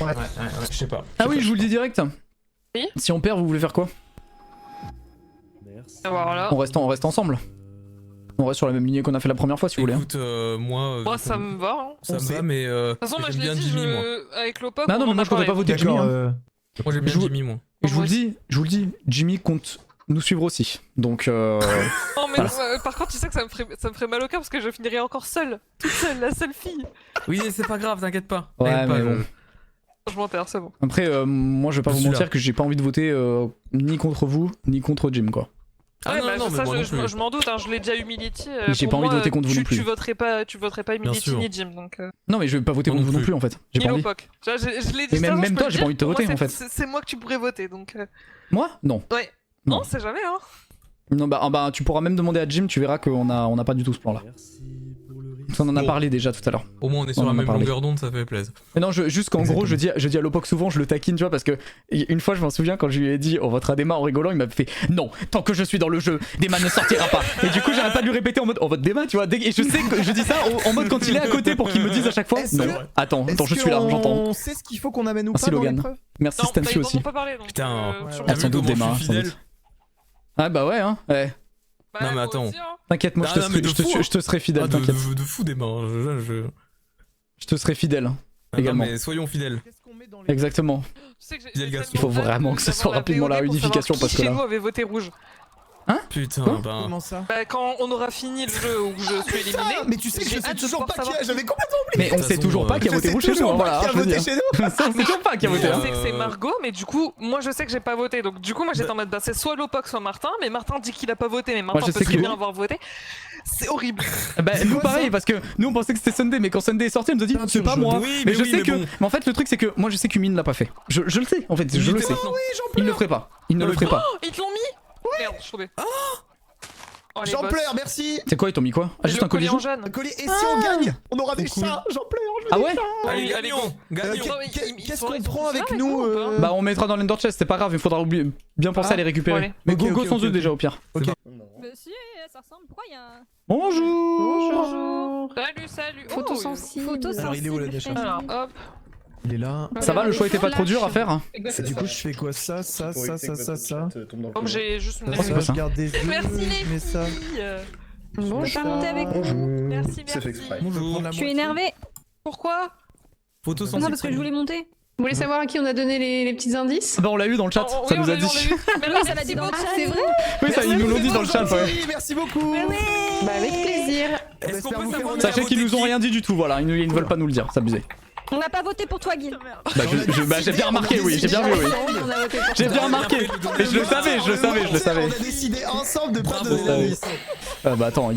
Ouais. Je sais pas. Ah oui, je vous le dis direct. Oui. Si on perd, vous voulez faire quoi? Alors là. On reste ensemble. On reste sur la même lignée qu'on a fait la première fois si vous voulez. Écoute, moi. Moi, ça me va. Hein. Ça me va, mais. De toute façon, moi, je j'aime l'ai bien dit, Jimmy, moi. avec Lopoc. Bah non, mais moi je comptais pas voter Jimmy. Hein. Moi j'aime bien Jimmy, moi. Et je vous le dis, Jimmy compte nous suivre aussi. Donc. Non, mais voilà. par contre, tu sais que ça me ferait mal au cœur parce que je finirais encore seule. Toute seule, la seule fille. Oui, c'est pas grave, t'inquiète pas. Ouais, T'inquiète mais pas, bon. Je m'enterre, c'est bon. Après, moi je vais pas Je vous suis mentir là. que j'ai pas envie de voter ni contre vous, ni contre Jim quoi. Ah Ouais, non, bah, non, mais ça, moi non plus. je m'en doute, hein, je l'ai déjà Humility. Mais j'ai pour pas envie de moi, voter contre vous non plus. Tu voterais pas Humility sûr. ni Jim, donc. Non, mais je vais pas voter contre vous non plus en fait. J'ai Ni pas envie. Lopoc. Je l'ai dit. Et même, ça, même je peux toi, le j'ai dire, pas envie de te pour moi, voter en fait. C'est moi que tu pourrais voter, donc. Moi? Non. Ouais. Non. Non, c'est jamais, hein. Non, bah tu pourras même demander à Jim, tu verras qu'on a pas du tout ce plan là. On en a parlé déjà tout à l'heure. Au moins on est sur On la en a même parlé. longueur d'onde, ça fait plaisir. Mais non, juste qu'en gros, je dis à Lopoc souvent, je le taquine, tu vois, parce que une fois, je m'en souviens, quand je lui ai dit on votera Dema en rigolant, il m'a fait non, tant que je suis dans le jeu, Dema ne sortira pas. Et du coup, j'arrête pas de lui répéter en mode on vote Dema, tu vois. Et je sais que je dis ça en mode quand il est à côté pour qu'il me dise à chaque fois non. Attends, je suis là, j'entends. On sait ce qu'il faut qu'on amène ou Merci pas dans Logan. l'épreuve? Merci Non, Stancy ils m'en aussi. ont pas parlé, donc. Putain, Ah, sans doute Dema, je suis sans fidèle. doute. Ah bah ouais, hein. Ouais. Non, mais attends. T'inquiète, moi Ah, je non, mais de fou, hein. te serai fidèle, Ah, t'inquiète. de fou des mains. Je te serai fidèle, Non, également. mais soyons fidèles. Exactement. Fidèle garçon. Il faut vraiment que ce soit rapidement la réunification parce que Chez là. nous avait voté rouge. Putain, ben. Comment ça? Bah, quand on aura fini le jeu où je suis éliminé. Mais tu sais que je sais toujours pas qui a. J'avais complètement oublié. Mais on sait toujours pas qui a voté rouge chez nous, hein, voilà. Qui a je veux voté dire. chez nous? Ça, on sait toujours pas qui a voté. Je hein. sais que c'est Margot, mais du coup, moi je sais que j'ai pas voté. Donc, du coup, moi j'étais en mode bah, c'est soit Lopoc, soit Martin. Mais Martin dit qu'il a pas voté, mais Martin je peut sais très que- bien avoir voté. C'est horrible. Bah nous pareil parce que nous on pensait que c'était Sunday mais quand Sunday est sorti on nous a dit c'est pas moi. Oui, mais mais je oui, sais mais que bon. mais en fait le truc c'est que moi je sais qu'Humin l'a pas fait. Je le sais en fait, je le sais. Il ne le ferait pas. Il ne le ferait pas. Oh, ils te l'ont mis. Merde, je suis tombé. Oh, les J'en boss. pleure, merci. C'est quoi, ils t'ont mis quoi? Ah, juste un collier jaune? jaune. Un collier. Et si on gagne, on aura des cool. chats. J'en pleure. Je veux Ah des ouais? chats. Allez, gagnons. Qu'est-ce qu'on prend avec nous Bah, on mettra dans l'ender chest, c'est pas grave, il faudra bien penser à les récupérer. allez. Mais Ok, go ok, sans ok, eux ok. déjà au pire. Ok. Bah si, ça ressemble. Pourquoi il y a un... Bonjour. Salut. Photo Oh, sensible. Alors, il est où, la décharge? Alors hop. Il est là. Ça va, le choix était pas trop dur à faire hein? Du coup, je fais quoi? Ça. Donc j'ai juste une Oh, c'est quoi ça? Je garde des jeux. Merci je mets ça. Bon, je vais monter avec vous. Merci. Bon, je vais prendre la Je suis moitié. énervée. Pourquoi? Photo sans Non, parce que je voulais monter. Vous voulez savoir à qui on a donné les petits indices? Bah, on l'a eu dans le chat, Oh, ça oui, nous a on dit. Mais Oui, ça l'a dit dans le chat. C'est vrai? Oui, ça, ils nous l'ont dit dans le chat, ouais. Merci beaucoup. Bah avec plaisir. Est-ce qu'on peut savoir Sachez qu'ils nous ont rien dit du tout, voilà, ils ne veulent pas nous le dire, c'est abusé. On n'a pas voté pour toi, Guy. Bah, j'ai bien remarqué, oui, j'ai bien vu, oui. J'ai bien remarqué. Et je le savais. On a décidé ensemble de pas Bravo. donner l'indice. Ah bah attends,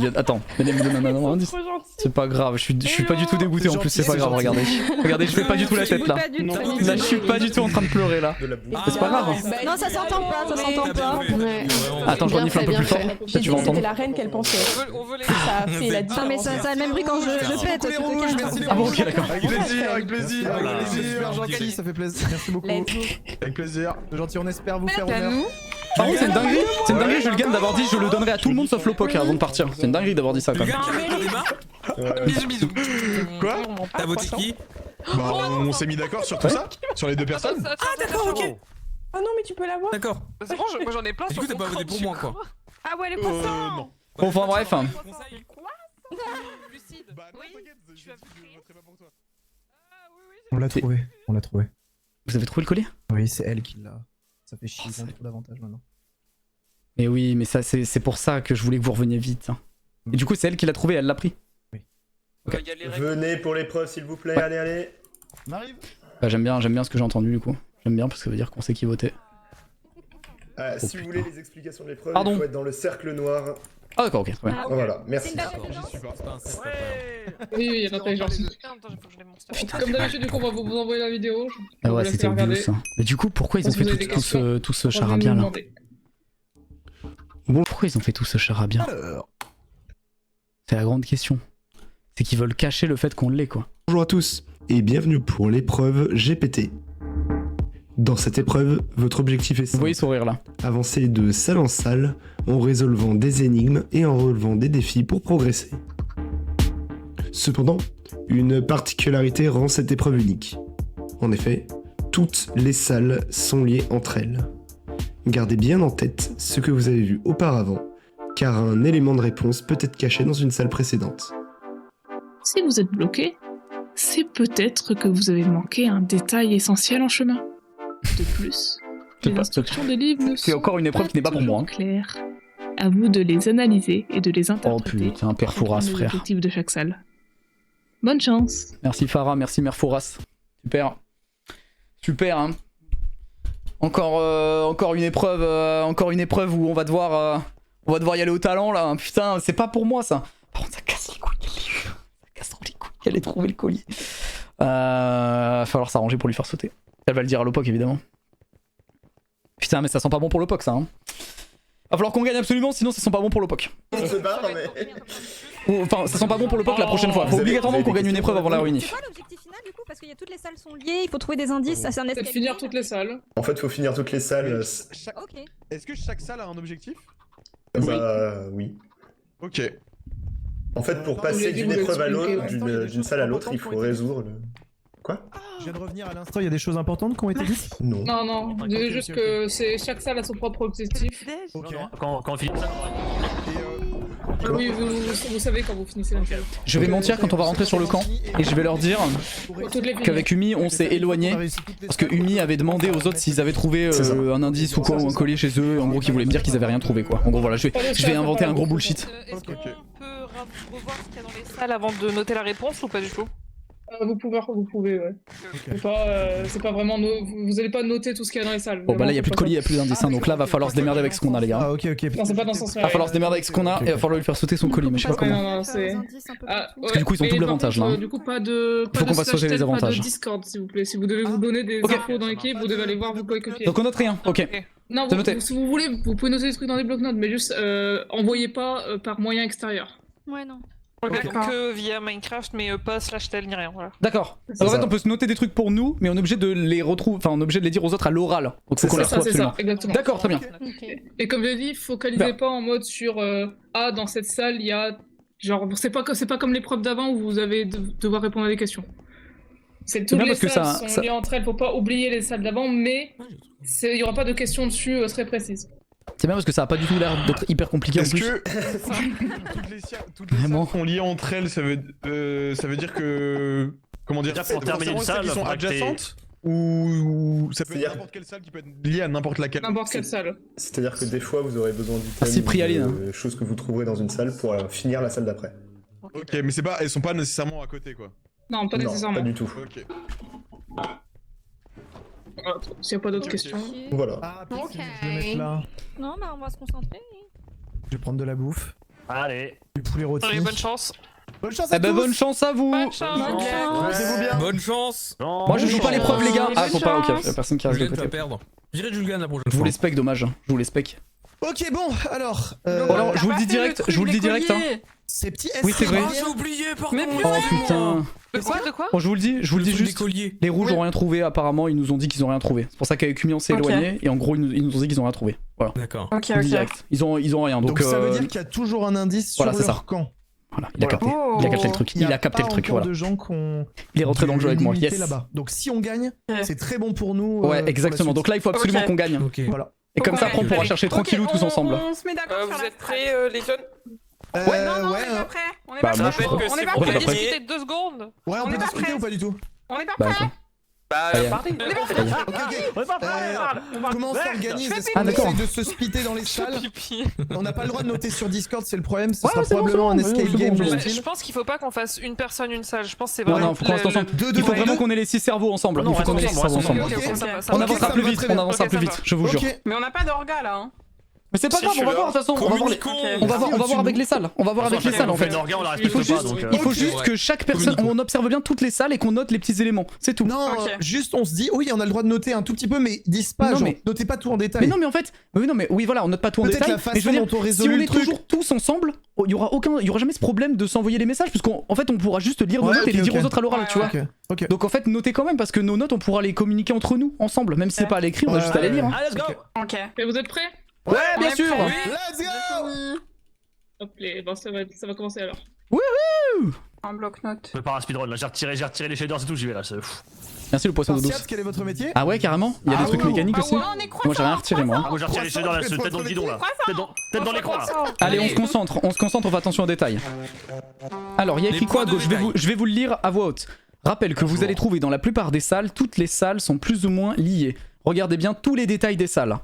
venez me donner un indice. C'est pas grave, je suis pas du tout dégoûté en plus, c'est pas grave, regardez. Regardez, je fais pas du tout la tête là. Là, je suis pas du tout en train de pleurer là. C'est pas grave. Non, ça s'entend pas, ça s'entend pas. Ouais. Attends, je renifle un peu plus fort. J'ai dit Tu vas que c'était entendre. la reine qu'elle pensait. On veut les. Ça a fait la Non, mais ça a le même bruit quand je pète. Tu te calmes. Ah bon, ok, d'accord. Avec plaisir, Super gentil, ça fait plaisir. Merci beaucoup. Let's go. Avec plaisir. C'est gentil, on espère vous faire À honneur. nous. Par contre, c'est une dinguerie, Julien, d'avoir dit je le donnerai à tout le monde sauf Lopok avant de partir. C'est une dinguerie d'avoir dit ça quand même. Bisous. Quoi? T'as voté qui? Bah, on s'est mis d'accord sur tout ça? Sur les deux personnes? Ah d'accord, ok. Oh non, mais tu peux l'avoir. D'accord. C'est bon, moi j'en ai plein. Du coup, t'as pas voté pour moi quoi? Ah ouais, les poissons. Non. Bon, enfin bref. hein. Lucide. Bah, non, Oui, t'inquiète, tu as je voterai pas pour toi. On l'a trouvé. On l'a trouvé. Vous avez trouvé le collier? Oui, c'est elle qui l'a. Ça fait chier, ils ont trop d'avantages maintenant. Mais oui, mais ça c'est pour ça que je voulais que vous reveniez vite. hein. Et du coup, c'est elle qui l'a trouvé, elle l'a pris. Venez pour l'épreuve s'il vous plaît, Ouais. allez. On arrive. Bah, j'aime bien ce que j'ai entendu du coup. J'aime bien parce que ça veut dire qu'on sait qui votait. Si vous voulez les explications de l'épreuve, Pardon. il faut être dans le cercle noir. Ah d'accord, ok, très bien. Voilà, merci. Oui, il y a l'intelligence. Comme d'habitude, du coup, on va vous envoyer la vidéo. Ah On ouais, va c'était la faire obvious ça. Mais du coup, pourquoi ils ont Si fait vous avez des questions, tout ce revenez charabia nous là? demander. Bon, pourquoi ils ont fait tout ce charabia? C'est la grande question. C'est qu'ils veulent cacher le fait qu'on l'est quoi. Bonjour à tous et bienvenue pour l'épreuve GPT. Dans cette épreuve, votre objectif est Vous voyez sourire là. avancer de salle en salle en résolvant des énigmes et en relevant des défis pour progresser. Cependant, une particularité rend cette épreuve unique. En effet, toutes les salles sont liées entre elles. Gardez bien en tête ce que vous avez vu auparavant, car un élément de réponse peut être caché dans une salle précédente. Si vous êtes bloqué, c'est peut-être que vous avez manqué un détail essentiel en chemin. De plus, les instructions des livres ne C'est sont encore une épreuve qui n'est pas pour moi. hein. claires. À vous de les analyser et de les Oh interpréter. putain, Père Fouras comprendre frère. l'objectif de chaque salle. Bonne chance. Merci Farah, merci Mère Fouras. Super. Super hein. Encore une épreuve où on va devoir y aller au talent là. Putain, c'est pas pour moi ça. Par contre, ça casse les couilles. Ça casse trop les couilles. Elle ait trouvé le collier. Va falloir s'arranger pour lui faire sauter. Elle va le dire à Lopok évidemment. Putain, mais ça sent pas bon pour Lopok ça. Hein. Va falloir qu'on gagne absolument, sinon ça sent pas bon pour Lopok. On se barre, mais. Enfin, ça sent pas bon pour Lopok la prochaine fois. Faut obligatoirement qu'on gagne une épreuve avant la réunif. C'est quoi l'objectif final du coup? Parce qu'il y a toutes les salles sont liées, il faut trouver des indices, ça c'est un Peut-être escape. finir toutes les salles. En fait, faut finir toutes les salles. Ok. Est-ce que chaque salle a un objectif? Bah, oui. Ok. En fait, pour Vous passer l'avez dit, d'une vous épreuve à l'expliquez, l'autre, ouais. d'une salle à l'autre, il faut résoudre le. Quoi? Je viens de revenir à l'instant, il y a des choses importantes qui ont été dites? Non. Non, non, Ok, dis ok, juste ok. que c'est chaque salle a son propre objectif. Ok. Quand on finit ça. Oui, vous savez quand vous finissez la salle. Je vais mentir quand on va rentrer sur le camp et je vais leur dire qu'avec Umi on s'est éloigné parce que Umi avait demandé aux autres s'ils avaient trouvé un indice ou quoi ou un collier chez eux, en gros qu'ils voulaient me dire qu'ils avaient rien trouvé quoi. En gros voilà, je vais inventer un gros bullshit. Est-ce qu'on peut revoir ce qu'il y a dans les salles avant de noter la réponse ou pas du tout? Vous pouvez, ouais. C'est pas vraiment. Vous allez pas noter tout ce qu'il y a dans les salles. Bon, bah là, il y a plus de colis, il y a plus d'indices, donc là, va falloir se démerder avec ce qu'on a, les gars. Ah, ok. Non, c'est pas dans ce sens-là. Va falloir se démerder avec ce qu'on a et va falloir lui faire sauter son colis, mais je sais pas comment. Non, c'est. Parce que du coup, ils ont double avantage là. Du coup, pas de. Faut qu'on fasse sauter les avantages. Pas de Discord, s'il vous plaît. Si vous devez vous donner des infos dans l'équipe, vous devez aller voir vos coéquipiers. Donc on note rien, ok. Non, si vous voulez, vous pouvez noter des trucs dans des blocs-notes, mais juste envoyez pas par moyen extérieur. Ouais, non. Que via Minecraft, mais pas /tel ni rien. Voilà. D'accord. En fait, on peut se noter des trucs pour nous, mais on est obligé de les retrouver, enfin, on est obligé de les dire aux autres à l'oral. Donc faut qu'on les retrouve absolument. Exactement. D'accord, très bien. Et comme j'ai dit, focalisez pas en mode sur dans cette salle, il y a. Genre, c'est pas comme l'épreuve d'avant où vous allez devoir répondre à des questions. C'est toutes les salles sont liées entre elles, faut pas oublier les salles d'avant, mais il y aura pas de questions dessus très précises. C'est bien parce que ça a pas du tout l'air d'être hyper compliqué en plus. Est-ce que toutes les salles sont liées entre elles, ça veut dire que... Comment dire, pour terminer une salle, qui sont adjacentes ou ça peut être n'importe quelle salle qui peut être liée à n'importe laquelle. N'importe quelle salle. C'est-à-dire que des fois vous aurez besoin d'items, de choses que vous trouverez dans une salle pour finir la salle d'après. Ok, mais elles sont pas nécessairement à côté quoi. Non, pas nécessairement. Pas du tout. Ok. S'il n'y a pas d'autres questions. Voilà. Ah, je vais mettre là. Non, bah on va se concentrer. Je vais prendre de la bouffe. Allez. Du poulet rôti. Allez, bonne chance. Bonne chance à tous. Bonne chance à vous. Bonne chance. Amusez-vous bien. Bonne chance. Moi je joue pas l'épreuve les gars. Ah faut pas, ok, y'a personne qui reste de Julien, tu vas côté. perdre. J'irai Julien la prochaine Je vous fois. les spec, dommage. Je vous les spec. Ok, bon, alors... Alors, je vous le dis direct, hein. Ces petits S. Oui, c'est vrai. Ah, j'ai oublié, pardon. Oh putain. De quoi Bon, je vous le dis juste. Colliers. Les rouges ont rien trouvé, apparemment, ils nous ont dit qu'ils ont rien trouvé. C'est pour ça qu'avec Cumian s'est éloigné, et en gros, ils nous ont dit qu'ils ont rien trouvé. Voilà. D'accord. Ok, Je vous le dis direct. Ils ont rien, donc. Ça veut dire qu'il y a toujours un indice sur leur camp. Voilà, il a capté. Il a capté le truc. Il a capté le truc, voilà. De gens qu'on... Il est rentré dans le jeu avec moi, yes. Là-bas. Donc si on gagne, c'est très bon pour nous. Ouais, exactement. Donc là, il faut absolument qu'on gagne. Voilà. Et comme ça, après, on pourra chercher tranquillou tous ensemble. On se met d'accord. Vous êtes prêts, les jeunes? Ouais, non, on est pas prêts. On est pas prêts. On est pas On peut prêts. discuter 2 secondes. Ouais, on peut discuter ou pas du tout? On est pas prêts. Parlez. Comment on s'organise? Est-ce Ah, qu'on d'accord. essaye de se splitter dans les salles? On n'a pas le droit de noter sur Discord, c'est le problème. Ce sera probablement un escape game. Je pense qu'il faut pas qu'on fasse une personne, une salle. Je pense que c'est vraiment. Non, faut qu'on reste ensemble. Il faut vraiment qu'on ait les 6 cerveaux ensemble. Il faut qu'on ait les 6 cerveaux ensemble. On avancera plus vite, je vous jure. Mais on n'a pas d'orga là. Mais c'est pas grave, on va voir de toute façon, on va voir avec les salles. On va voir avec les salles en fait. Il faut juste que chaque personne, on observe bien toutes les salles et qu'on note les petits éléments. C'est tout. Non, juste on se dit, oui, on a le droit de noter un tout petit peu, mais 10 pages. Notez pas tout en détail. Mais non, mais en fait, oui, voilà, on note pas tout en détail. Mais je veux dire, si on est toujours tous ensemble, il y aura jamais ce problème de s'envoyer les messages, puisqu'en fait, on pourra juste lire nos notes et les dire aux autres à l'oral, tu vois. Donc en fait, notez quand même parce que nos notes, on pourra les communiquer entre nous ensemble, même si c'est pas à l'écrit, on a juste à les lire. Allez, let's go. Ok. Et vous êtes prêts? Ouais, bien sûr. Let's go. Hop, bon, ça va commencer alors. Un bloc-notes. Je peux pas un speedrun là, j'ai retiré les shaders et tout, j'y vais là, c'est fou. Merci le poisson d'eau douce. Sciat, quel est votre métier? Ah ouais, carrément. Il y a des trucs mécaniques aussi. Moi j'ai rien retiré moi. Moi j'ai retiré les shaders là, tête dans le guidon là. Tête dans l'écran là. Allez, on se concentre, on fait attention aux détails. Alors, il y a écrit quoi à gauche? Je vais vous le lire à voix haute. Rappelle que vous allez trouver dans la plupart des salles, toutes les salles sont plus ou moins liées. Regardez bien tous les détails des salles.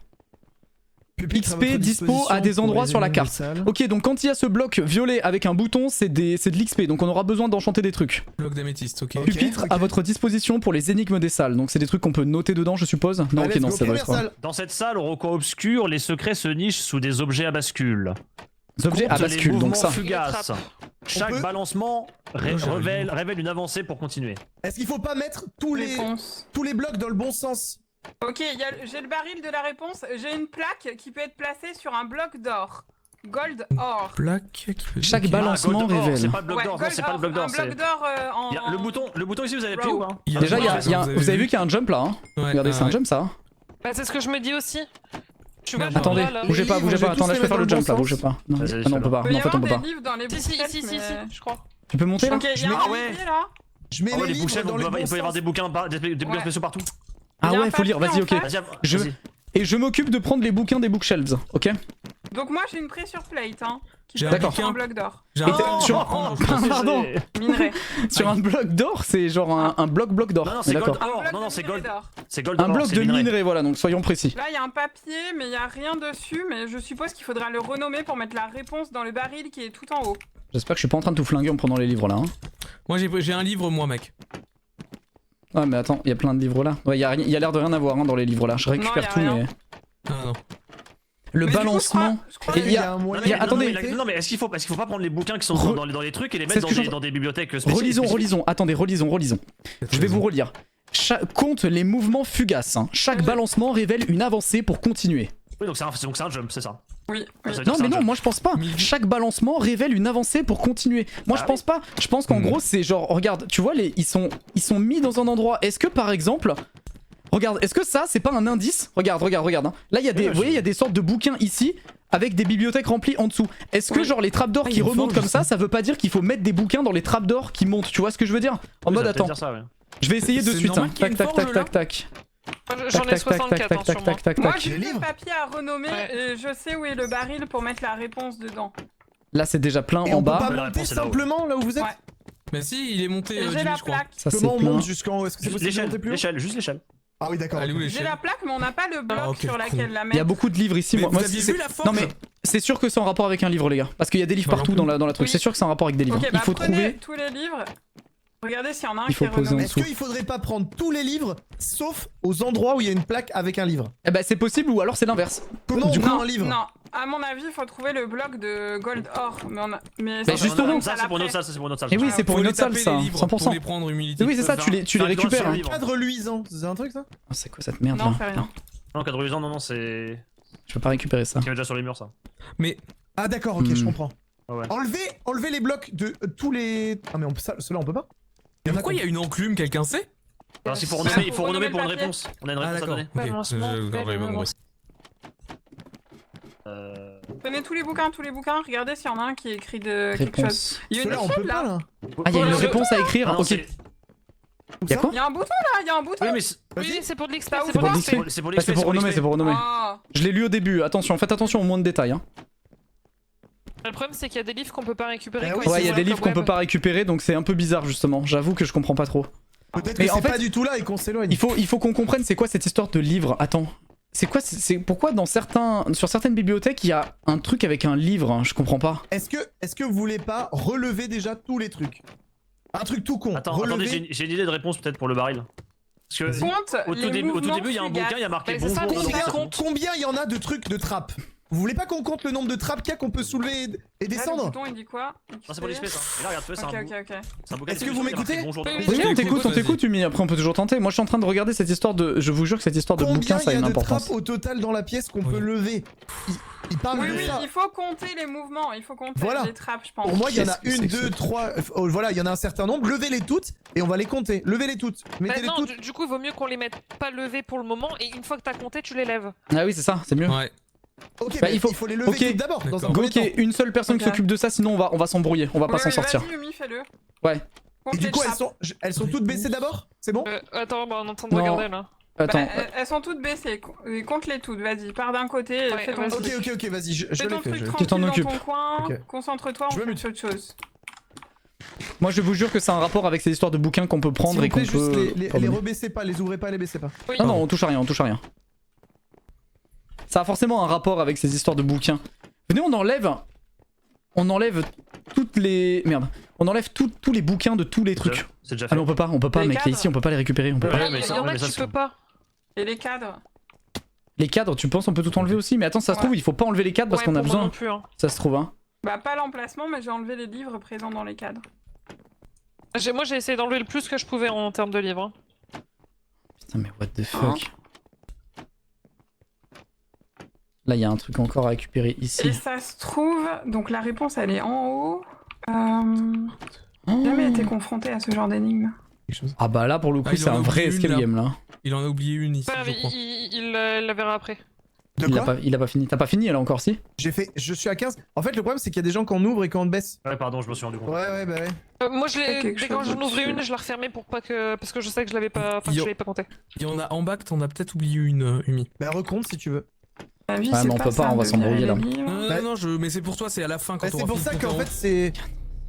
XP dispo à des endroits sur la carte. Ok, donc quand il y a ce bloc violet avec un bouton, c'est de l'XP, donc on aura besoin d'enchanter des trucs. Bloc d'améthyste, ok. Pupitre à votre disposition pour les énigmes des salles, donc c'est des trucs qu'on peut noter dedans, je suppose. Non, ok, non, ça doit être. Dans cette salle, au recoin obscur, les secrets se nichent sous des objets à bascule. Des objets à bascule, donc ça. Fugaces. Chaque balancement révèle une avancée pour continuer. Est-ce qu'il faut pas mettre tous les blocs dans le bon sens? Ok, j'ai le baril de la réponse. J'ai une plaque qui peut être placée sur un bloc d'or. Gold or. Chaque balancement révèle. C'est pas le bloc d'or, c'est pas le bloc d'or. Un bloc d'or en. Le bouton ici, vous avez pris ou pas? Déjà, vous avez vu qu'il y a un jump là. Regardez, c'est un jump ça. Bah, c'est ce que je me dis aussi. Attendez, bougez pas, attends, là je peux faire le jump là, bougez pas. Non, on peut pas, non, en fait on peut pas. Si, je crois. Tu peux monter là? Ok, il y a un livre là. Je mets les bouchelles, livres dans les bons il peut y avoir des bouquins spéciaux partout. Ah ouais, faut lire, vas-y, ok. Et je m'occupe de prendre les bouquins des bookshelves, ok? Donc moi j'ai une pressure plate, hein. D'accord. Sur un bloc d'or. Pardon. Minerai. Sur un bloc d'or, c'est genre un bloc d'or. Non, c'est gold or. Non, c'est gold. C'est gold. Un bloc de minerai, voilà, donc soyons précis. Là, il y a un papier, mais il y a rien dessus. Mais je suppose qu'il faudra le renommer pour mettre la réponse dans le baril qui est tout en haut. J'espère que je suis pas en train de tout flinguer en prenant les livres là. Hein. Moi j'ai un livre, moi, mec. Ah mais attends, il y a plein de livres là. Ouais, il y a l'air de rien avoir hein, dans les livres là. Je récupère tout mais... Non. Le balancement. Et il y a attendez. Non mais est-ce qu'il faut pas prendre les bouquins qui sont dans les trucs et les mettre dans des bibliothèques spécifiques? Relisons. Attendez, relisons. Je vais vous relire. Compte les mouvements fugaces. Hein. Chaque balancement révèle une avancée pour continuer. Oui, donc c'est un jump, c'est ça. Oui. Non mais non, moi je pense pas. Chaque balancement révèle une avancée pour continuer. Moi je pense pas. Je pense qu'en gros c'est genre, regarde, tu vois, ils sont mis dans un endroit. Est-ce que par exemple... Regarde, est-ce que ça c'est pas un indice? Regarde. Hein. Là il y a des, vous voyez, il y a des sortes de bouquins ici avec des bibliothèques remplies en dessous. Est-ce que genre les trapdoors qui remontent comme ça veut pas dire qu'il faut mettre des bouquins dans les trapdoors qui montent? Tu vois ce que je veux dire? En mode attends. Je vais essayer de suite. Hein. Tac. J'en ai 64 hein, sûrement. Moi j'ai le papier à renommer et je sais où est le baril pour mettre la réponse dedans. Là c'est déjà plein et en on bas. Peut pas monter simplement là où vous êtes? Mais si, il est monté. J'ai la plaque. Comment on monte jusqu'en haut? Est-ce que c'est possible de monter plus haut? L'échelle, juste l'échelle. Ah oui d'accord. J'ai la plaque mais on n'a pas le bloc sur laquelle la mettre. Il y a beaucoup de livres ici. Vous aviez vu la forge? Non mais c'est sûr que c'est en rapport avec un livre les gars. Parce qu'il y a des livres partout dans la truc. C'est sûr que c'est en rapport avec des livres. Ok, il faut trouver tous les livres. Regardez s'il y en a un il faut qui est renommé. Est-ce qu'il faudrait pas prendre tous les livres sauf aux endroits où il y a une plaque avec un livre? Eh bah c'est possible ou alors c'est l'inverse. Comment on prend un livre? Non, à mon avis il faut trouver le bloc de Gold Or. Mais justement, ça c'est pour notre salle, Et oui c'est pour une autre salle ça, 100%. Pour les prendre humilité. Oui c'est ça, tu les récupères. Cadre luisant, c'est un truc ça? C'est quoi cette merde là? Non, cadre luisant, non, c'est... Je peux pas récupérer ça. Qui est déjà sur les murs ça. Mais... Ah d'accord, ok, je comprends. Enlevez les blocs de tous les... Ah mais ceux-là on peut pas? Mais pourquoi il y a une enclume, quelqu'un sait? Il faut renommer pour une réponse. On a une réponse à donner. Prenez tous les bouquins, regardez s'il y en a un qui écrit de quelque chose. Il y a une échelle là. Ah, il y a une réponse à écrire. Ok. Y'a quoi? Y'a un bouton là, y'a un bouton. Oui, c'est pour de l'XP. C'est pour renommer. Je l'ai lu au début. Attention, faites attention au moins de détails. Le problème c'est qu'il y a des livres qu'on peut pas récupérer. Ouais, il y a des livres qu'on peut pas récupérer donc c'est un peu bizarre justement. J'avoue que je comprends pas trop. Peut-être que c'est pas du tout là et qu'on s'éloigne. Il faut qu'on comprenne c'est quoi cette histoire de livre. Attends. C'est quoi, pourquoi sur certaines bibliothèques il y a un truc avec un livre, hein, je comprends pas. Est-ce que vous voulez pas relever déjà tous les trucs? Un truc tout con. Attendez, j'ai une idée de réponse peut-être pour le baril. Parce que au tout début il y a un bouquin, il y a marqué bonjour. Combien il y en a de trucs de trappes? Vous voulez pas qu'on compte le nombre de trappes qu'il y a qu'on peut soulever et descendre? Le bouton il dit quoi? C'est pour l'espèce hein. Et là regarde, tu vois, c'est un bouquin. Est-ce que vous m'écoutez? Oui, on t'écoute, Umi. Après on peut toujours tenter. Moi je suis en train de regarder cette histoire de... Je vous jure que cette histoire de bouquin ça a une importance. Combien il y a de trappes au total dans la pièce qu'on peut lever? Il parle de ça. Il faut compter les mouvements, il faut compter les trappes je pense. Pour moi il y en a 1, 2, 3... Voilà, il y en a un certain nombre. Levez-les toutes et on va les compter. Levez-les toutes. Mettez-les toutes. Du coup il vaut mieux qu'on les mette pas levées pour le moment et une fois que t'as compté tu les lèves. Ah oui c'est ça, c'est mieux. Ouais. Ok, il faut les lever toutes d'abord dans un premier temps. Ok, une seule personne qui s'occupe de ça, sinon on va s'embrouiller, on va pas s'en sortir. Vas-y, Umi, fais-le. Ouais. Et du coup, elles sont toutes baissées d'abord? C'est bon? Attends, on est en train de regarder là. Attends. Elles sont toutes baissées, compte-les toutes, vas-y, pars d'un côté, fais ton truc. Ok, vas-y, je fais les ton fais. truc tranquille dans ton coin, concentre-toi, on fait autre chose. Moi je vous jure que c'est un rapport avec ces histoires de bouquins qu'on peut prendre et qu'on peut... Les rebaissez pas, les ouvrez pas, les baissez pas. Non, on touche à rien, Ça a forcément un rapport avec ces histoires de bouquins. Venez, on enlève toutes les... Merde. On enlève tous les bouquins de tous les trucs. C'est déjà fait. Ah mais on peut pas mec, ici on peut pas les récupérer, on peut pas. Il y en a que tu peux pas. Et les cadres? Les cadres, tu penses on peut tout enlever aussi? Mais attends, ça se trouve il faut pas enlever les cadres parce qu'on a besoin. Ça se trouve hein. Bah pas l'emplacement mais j'ai enlevé les livres présents dans les cadres. Moi j'ai essayé d'enlever le plus que je pouvais en termes de livres. Putain mais what the fuck. Là, il y a un truc encore à récupérer ici. Et ça se trouve, donc la réponse elle est en haut. J'ai jamais été confronté à ce genre d'énigme. Ah bah là pour le coup c'est un vrai escape game là. Il en a oublié une ici, je crois. Il la verra après. Il a pas fini. T'as pas fini là encore si? Je suis à 15. En fait le problème c'est qu'il y a des gens qui en ouvrent et qui en baissent. Ouais pardon, je me suis rendu compte. Ouais bah ouais. Moi dès quand j'en ouvrais une, je la refermais pour pas que... Parce que je sais que je l'avais pas... Enfin, je l'avais pas compté. Il y en a en bas que t'en as peut-être oublié une, Umi. Bah recompte si tu veux. Ouais, mais on peut pas, on va s'embrouiller là. Non, mais c'est pour toi, c'est à la fin quand on c'est pour ça qu'en fait c'est...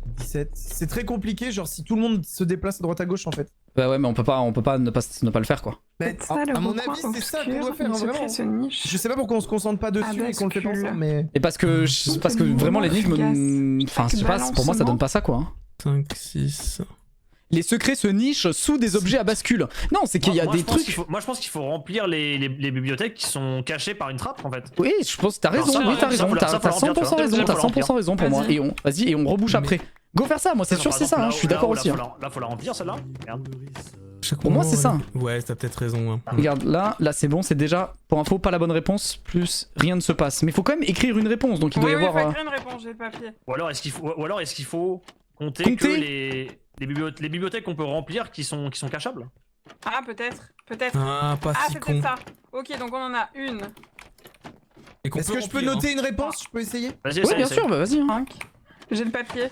17. C'est très compliqué, genre si tout le monde se déplace à droite à gauche en fait. Bah ouais mais on peut pas ne pas le faire quoi. Mais à mon avis c'est ça qu'on doit faire vraiment. Je sais pas pourquoi on se concentre pas dessus et qu'on le fait pas ensemble mais... Et parce que vraiment l'énigme... Enfin je sais pas, pour moi ça donne pas ça quoi. 5, 6... Les secrets se nichent sous des objets à bascule. Non, c'est qu'il y a des trucs. Moi je pense qu'il faut remplir les bibliothèques qui sont cachées par une trappe en fait. Oui, je pense que t'as raison, oui, t'as raison, t'as 100% raison, t'as 100% raison pour moi. Vas-y, et on rebouche après. Go faire ça, moi c'est sûr c'est ça, hein, je suis d'accord aussi. Là faut la remplir celle-là. Pour moi c'est ça. Ouais, t'as peut-être raison. Hein. Regarde, là c'est bon, c'est déjà, pour info, pas la bonne réponse, plus rien ne se passe. Mais il faut quand même écrire une réponse, donc il doit y avoir... Oui, faut écrire une réponse, j'ai le papier. Ou alors est-ce qu'il faut compter que les bibliothèques qu'on peut remplir qui sont cachables? Ah, peut-être. Ah, pas si c'est con. peut-être ça. Ok, donc on en a une. Est-ce que je peux noter une réponse? Je peux essayer? Vas-y, oui, bien sûr, bah vas-y. Hein. J'ai le papier.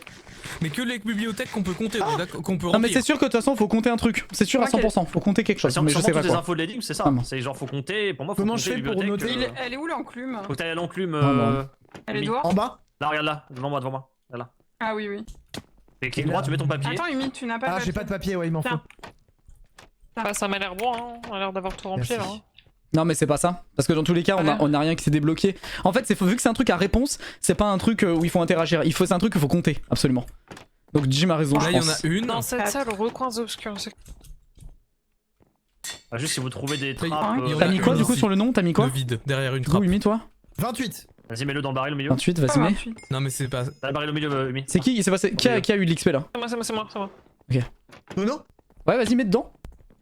Mais que les bibliothèques qu'on peut compter, qu'on peut remplir. Non mais c'est sûr que de toute façon faut compter un truc, c'est sûr à 100%, faut compter quelque chose, mais je sais pas des quoi. infos de l'énigme, c'est ça. C'est genre faut compter, pour moi faut Comment compter je fais pour noter Elle est où l'enclume? Faut que t'ailles à l'enclume. Elle est dehors? En bas? Là, regarde là, devant moi. Là. Ah oui. Et clic droit, tu mets ton papier. Attends, Humide, tu n'as pas de papier. Ah, j'ai pas de papier, ouais, il m'en faut. Bah, ça m'a l'air bon, hein. On a l'air d'avoir tout rempli là. Hein. Non mais c'est pas ça, parce que dans tous les cas on a rien qui s'est débloqué. En fait vu que c'est un truc à réponse, c'est pas un truc où il faut interagir, c'est un truc qu'il faut compter, absolument. Donc Jim a raison, là, je pense. Là il y en a une. Dans cette salle, au recoin obscur. Juste si vous trouvez des trappes... T'as mis quoi du coup sur le nom? T'as mis quoi? Le vide, derrière une trappe. Oui, mis toi? 28. Vas-y, mets-le dans le baril au milieu. 28, vas-y mets. Non mais c'est pas... Dans le baril au milieu, Umi. C'est qui? Qui a eu l'XP là? C'est moi. Ok. Nono? Ouais, vas-y, mets dedans.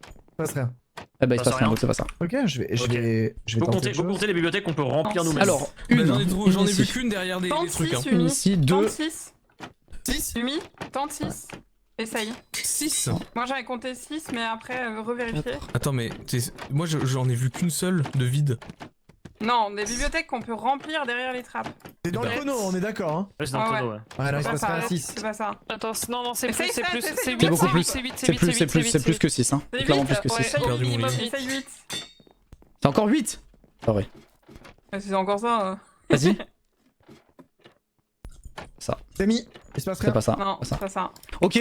Ça passe rien. Eh bah il se passe rien, donc c'est pas ça. Ok, je vais Faut compter les bibliothèques qu'on peut remplir nous-mêmes. Alors, une. J'en ai vu qu'une derrière des trucs. Hein. Une ici, deux. 6. Umi, tente 6. Essaye. 6. Moi j'avais compté 6, mais après revérifier. Attends, mais moi j'en ai vu qu'une seule de vide. Non, des bibliothèques qu'on peut remplir derrière les trappes. C'est dans le chrono, on est d'accord, hein? Ouais, c'est dans le chrono, ouais. Ouais, là il se passe pas à 6. C'est pas ça. Attends, non, c'est plus, c'est 8, c'est beaucoup plus. C'est plus que 6, hein. Clairement plus que 6. Essaye 8. C'est encore 8? Ah ouais. C'est encore ça. Vas-y. Ça. C'est mis. Il se passe rien. C'est pas ça. Non, c'est pas ça. Ok,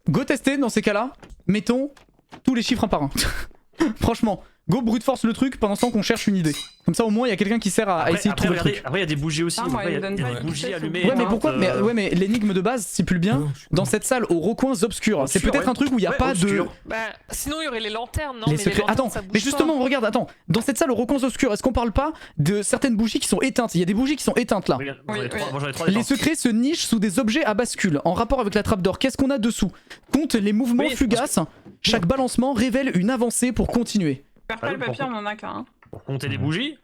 go tester dans ces cas-là. Mettons tous les chiffres un par un. Franchement, go brute force le truc pendant ce temps qu'on cherche une idée. Comme ça au moins il y a quelqu'un qui sert à essayer de trouver le truc. Après il y a des bougies aussi. Il y a des bougies allumées. Ouais mais pourquoi mais l'énigme de base stipule bien dans cette salle aux recoins obscurs. C'est peut-être un truc où il n'y a pas de... Bah sinon il y aurait les lanternes, non? Les secrets... Attends, mais justement regarde, attends. Dans cette salle aux recoins obscurs, est-ce qu'on parle pas de certaines bougies qui sont éteintes? Il y a des bougies qui sont éteintes là. Les secrets se nichent sous des objets à bascule. En rapport avec la trappe d'or, qu'est-ce qu'on a dessous? Compte les mouvements fugaces. Chaque balancement révèle une avancée pour continuer. Perds pas le papier, on en a qu'un. Pour compter les bougies?